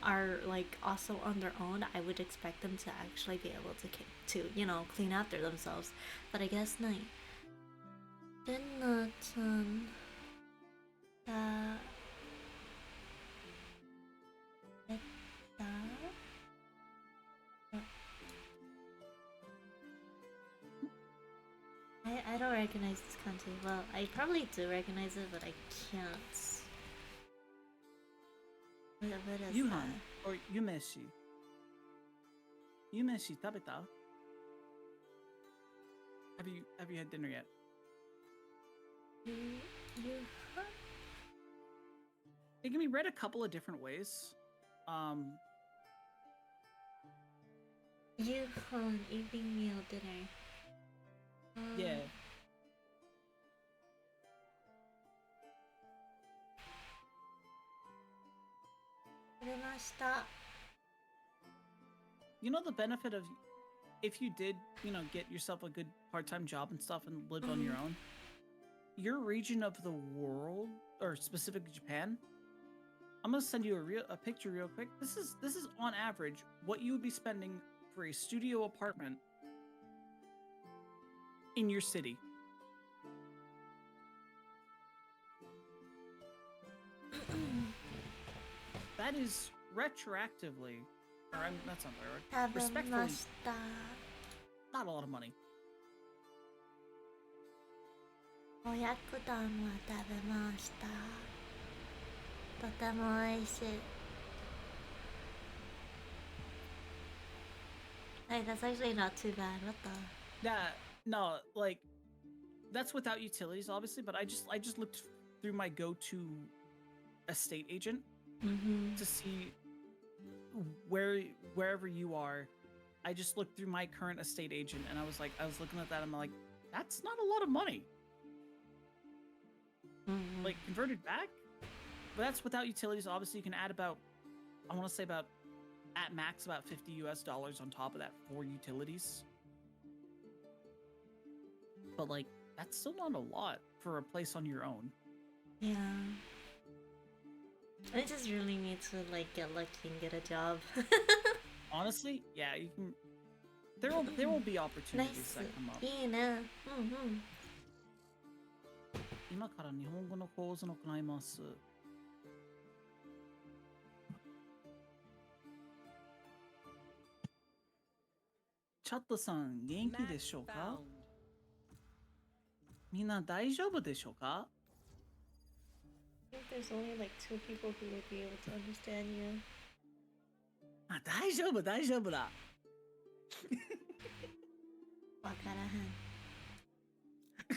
are like also on their own. I would expect them to actually be able to clean after themselves. But I guess not. Did not I don't recognize this country. Well, I probably do recognize it, but I can't. What is Yuhan that? or Yumeshi. Yumeshi tabeta. Have you had dinner yet? It can be read a couple of different ways. Yuhan evening meal dinner. Yeah. You know the benefit of if you did, get yourself a good part-time job and stuff and live on your own. Your region of the world, or specifically Japan, I'm gonna send you a picture real quick. This is on average what you would be spending for a studio apartment in your city. That is retroactively, that's not the right word. Respectfully, not a lot of money. Hey, that's actually not too bad. What the? Yeah, no, like that's without utilities, obviously. But I just looked through my go-to estate agent to see wherever you are. I just looked through my current estate agent, and I was looking at that. I'm like, that's not a lot of money. Like converted back, but that's without utilities. Obviously, you can add about, I want to say about, at max about $50 on top of that for utilities. But like, that's still not a lot for a place on your own. Yeah. I just really need to like get lucky and get a job. Honestly, yeah, you can. There will be opportunities that come up. いいね。今から日本語の講座を行います。Chatta-san, genki Match desho ka? found. Mina daijoubu desho ka? I think there's only like 2 people who would be able to understand you. Ah, daijoubu, daijoubu da. Wakarahan.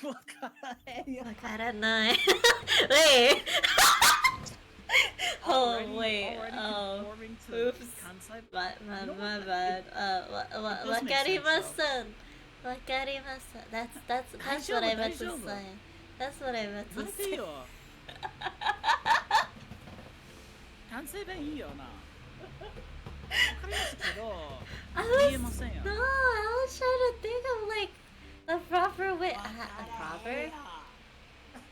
Wakarahen. Wakaranai. Wait. Already- Oh wait. already Oh. conforming to Oops. Kansai. My You know my what? bad. It does make sense, Wakarimasen. Wakarimasen. That's what I meant to Daijoubu. say. That's what I meant to say. 待てよ。関西弁いいよな。わかりますけど、 I 言えま was せんよ。 no, I was trying to think of like the proper way. A proper?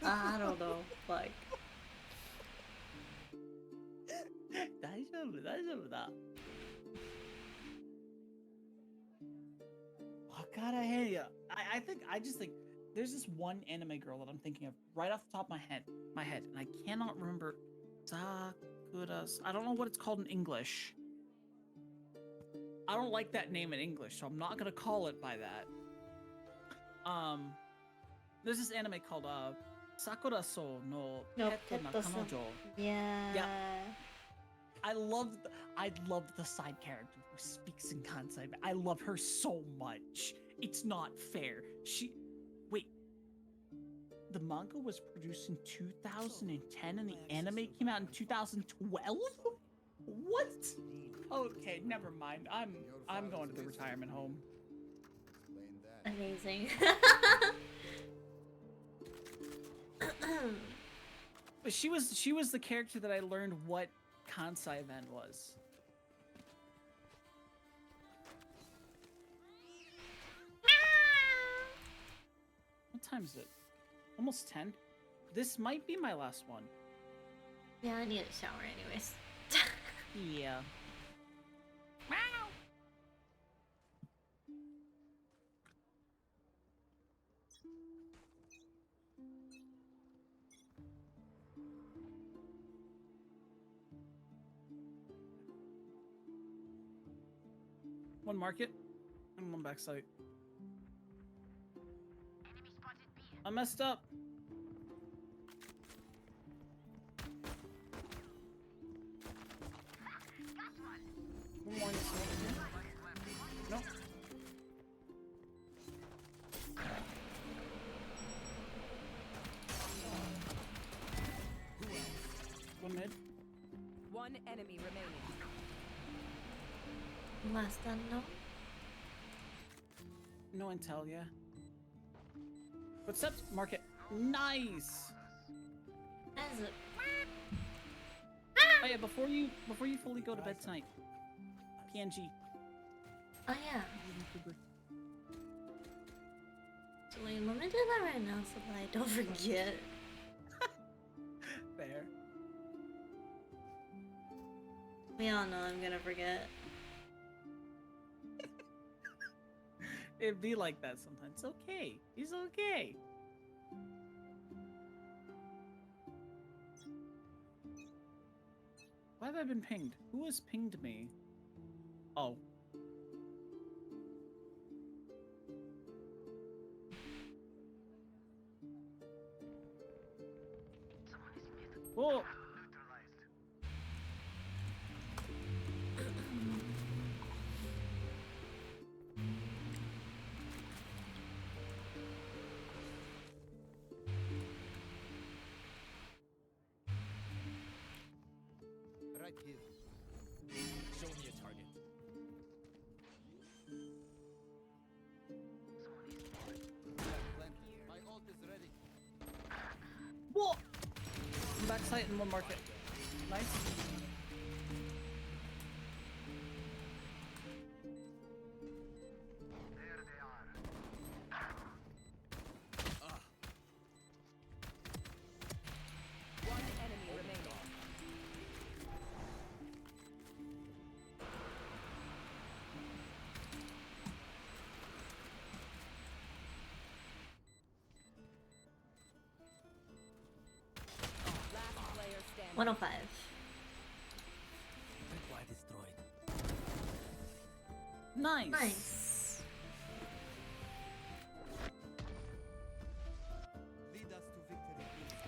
I don't know. Like 大丈夫、大丈夫だ。わからへんよ。I think I just think there's this one anime girl that I'm thinking of right off the top of my head, and I cannot remember. Sakura's. I don't know what it's called in English. I don't like that name in English, so I'm not gonna call it by that. There's this anime called Sakura So no Pet na Petto-san. Kanojo. yeah. I love the side character who speaks in Kansai. I love her so much. It's not fair. Wait. The manga was produced in 2010 and the anime came out in 2012? What? Okay, never mind. I'm going to the retirement home. Amazing. But she was the character that I learned what Kansai event was. What time is it? Almost 10? This might be my last one. Yeah, I need a shower anyways. Yeah. One market and one backside. I messed up. One more in the smoke. Nope. One mid. One enemy remaining. Last one, no? No intel, yeah. Footsteps? Market. Nice! As it. Oh yeah, before you fully go to bed tonight. PNG. Oh yeah. So wait, let me do that right now so that I don't forget. Fair. We all know I'm gonna forget. It'd be like that sometimes. It's okay. He's okay. Why have I been pinged? Who has pinged me? Oh. Whoa! Right here. Show me a target. My ult is ready. Whoa! Backside in one market. Nice. One enemy remaining. Last player standing. 105. Reply destroyed. Nice. Nice.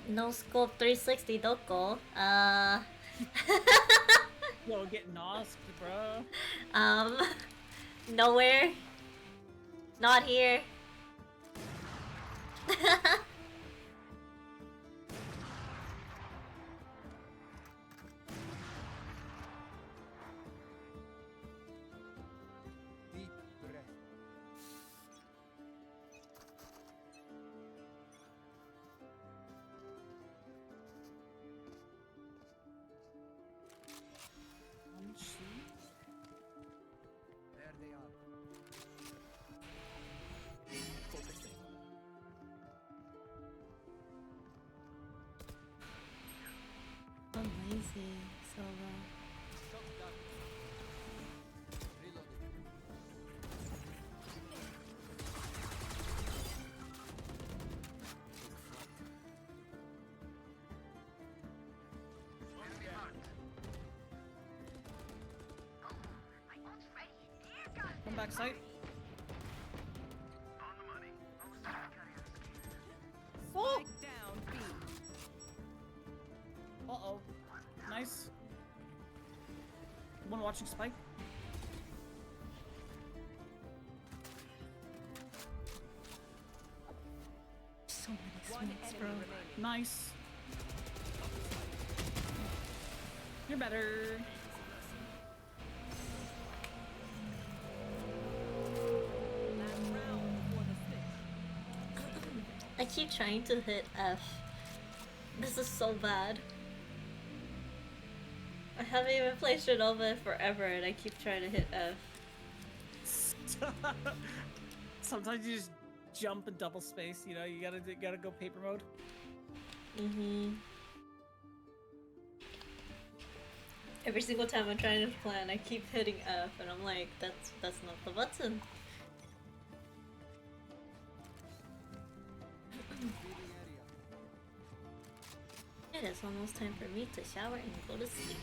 No scope 360 doko. Yo, get nosed, bro. Nowhere. Not here. Deep breath. There they are. Focusing. So lazy, Solo. Shock dart. Reloading. Come back, sight. Oh! Down, B. Uh-oh. Nice. One watching Spike. So many One smokes, enemy bro. remaining. Nice. You're better. Last round before the switch. I keep trying to hit F. This is so bad. I haven't even played Jenova in forever and I keep trying to hit F. Sometimes you just jump and double space, you know, you gotta go paper mode. Mm-hmm. Every single time I'm trying to plan, I keep hitting F and I'm like, that's not the button. It is almost time for me to shower and go to sleep.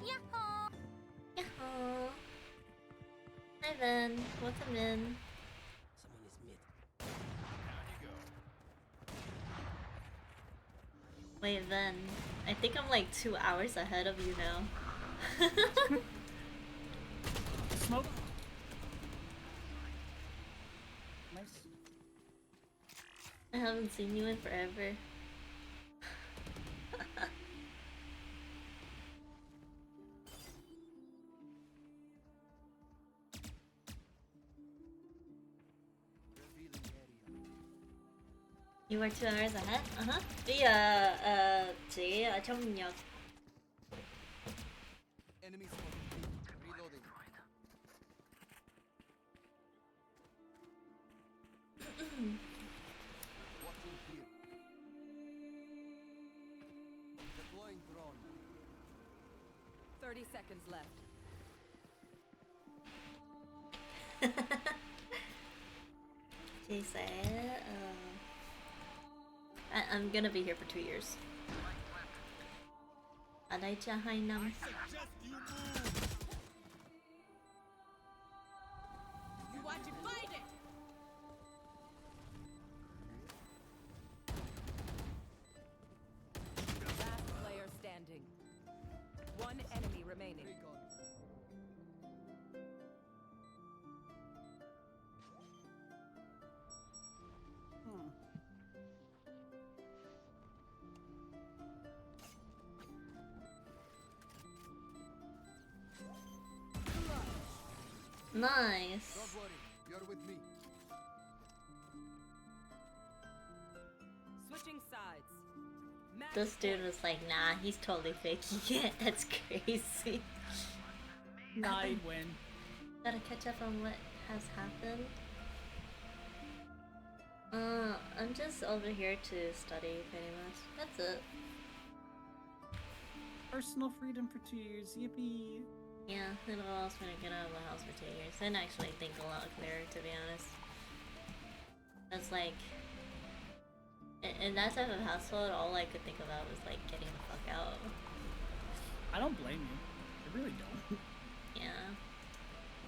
Yahoo! Yahoo! Hi Ven, welcome in. Someone is mid. Wait Ven, I think I'm like 2 hours ahead of you now. Smoke. Nice. I haven't seen you in forever. Revealing area. You were 2 hours ahead? Uh-huh. Vì chị ở trong Nhật. Enemy spotted. Reloading. Watching here. Deploying drone. 30 seconds left. She said, I'm gonna be here for 2 years. Ở đây cho 2 năm. Suggest you move. You want to find it? Last player standing. One enemy remaining. Recon. Hmm. Nice. Don't worry. You're with me. Switching sides. Match This dude point. was like, nah, he's totally faking it. That's crazy. Nah, I'd win. Gotta catch up on what has happened. I'm just over here to study, pretty much. That's it. Personal freedom for 2 years. Yippee. Yeah, it allows me to get out of the house for 2 years and actually think a lot clearer, to be honest. That's like... In that type of household, all I could think about was like getting the fuck out. I don't blame you. I really don't. Yeah.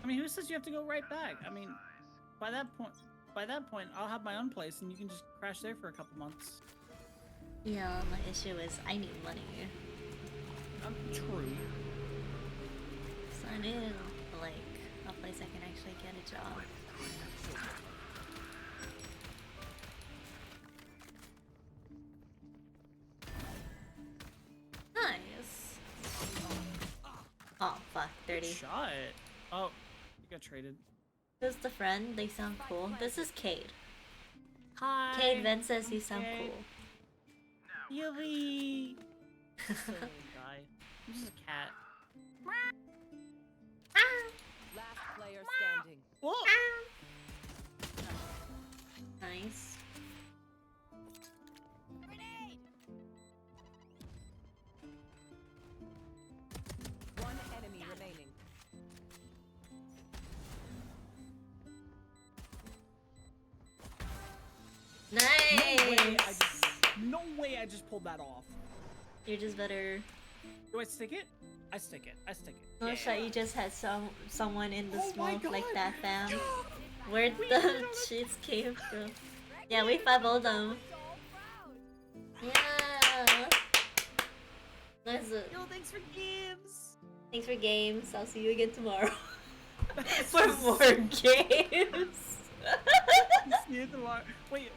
I mean, who says you have to go right back? I mean, by that point, I'll have my own place and you can just crash there for a couple months. Yeah, my issue is I need money. True. So I need like a place I can actually get a job. Nice. Oh fuck, 30. Good shot. Oh, you got traded. Who's the friend? They sound cool. This is Cade. Hi. Cade Ven says you sound Cade. cool. Yui. Silly guy. I'm just a cat. Last player standing. Whoa. Nice. One enemy remaining. Nice. No way I just pulled that off. You're just better. Do I stick it? I stick it. I stick it. No shot, you just had someone in the Oh my smoke like God. that, fam. Where'd the cheats came from? Yeah, we 5-0'd them. Yeah. Nice. Yo, thanks for games. Thanks for games. I'll see you again tomorrow. For more games. See you tomorrow. Wait.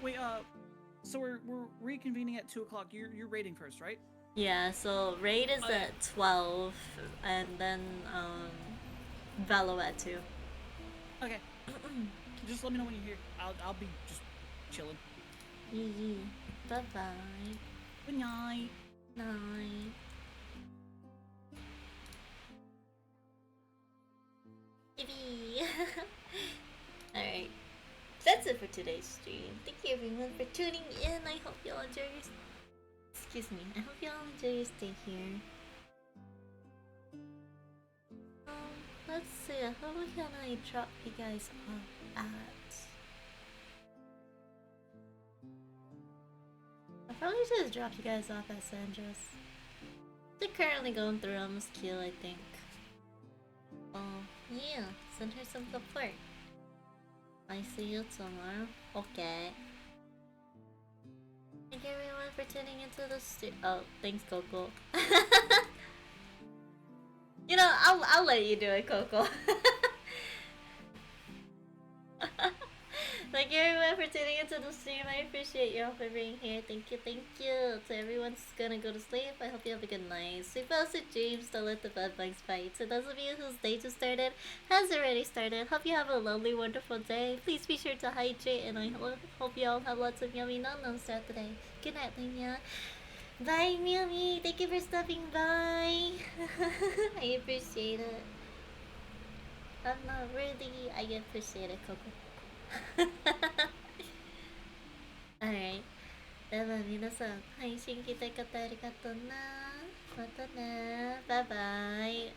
So we're reconvening at 2 o'clock. You're raiding first, right? Yeah, so raid is Okay. at 12 and then Valo at 2. Okay. Just let me know when you're here. I'll be just chilling. Yee. Bye bye. Good night. Night. Yippee. Alright. That's it for today's stream. Thank you everyone for tuning in. I hope y'all enjoy your excuse me. I hope y'all enjoy your stay here. Let's see. How can I drop you guys off at? I'll probably just drop you guys off at Sandra's. They're currently going through almost kill, I think. Oh, yeah. Send her some support. I see you tomorrow. Okay. Thank you everyone for tuning into the stream. Oh, thanks, Coco. You know, I'll let you do it, Coco. Thank you everyone for tuning into the stream. I appreciate y'all for being here. Thank you. To everyone's gonna go to sleep, I hope you have a good night. Sleep well, sweet dreams, don't let the bed bugs bite. To those of you whose day just started, has already started, hope you have a lovely, wonderful day. Please be sure to hydrate, and I hope you all have lots of yummy num-nums throughout the day. Good night, Lenya. Bye, Miyami. Thank you for stopping by. I appreciate it. I'm not really. I appreciate it, Coco. Alright. では皆さん、配信来てくれてありがとうな。またね。バイバイ。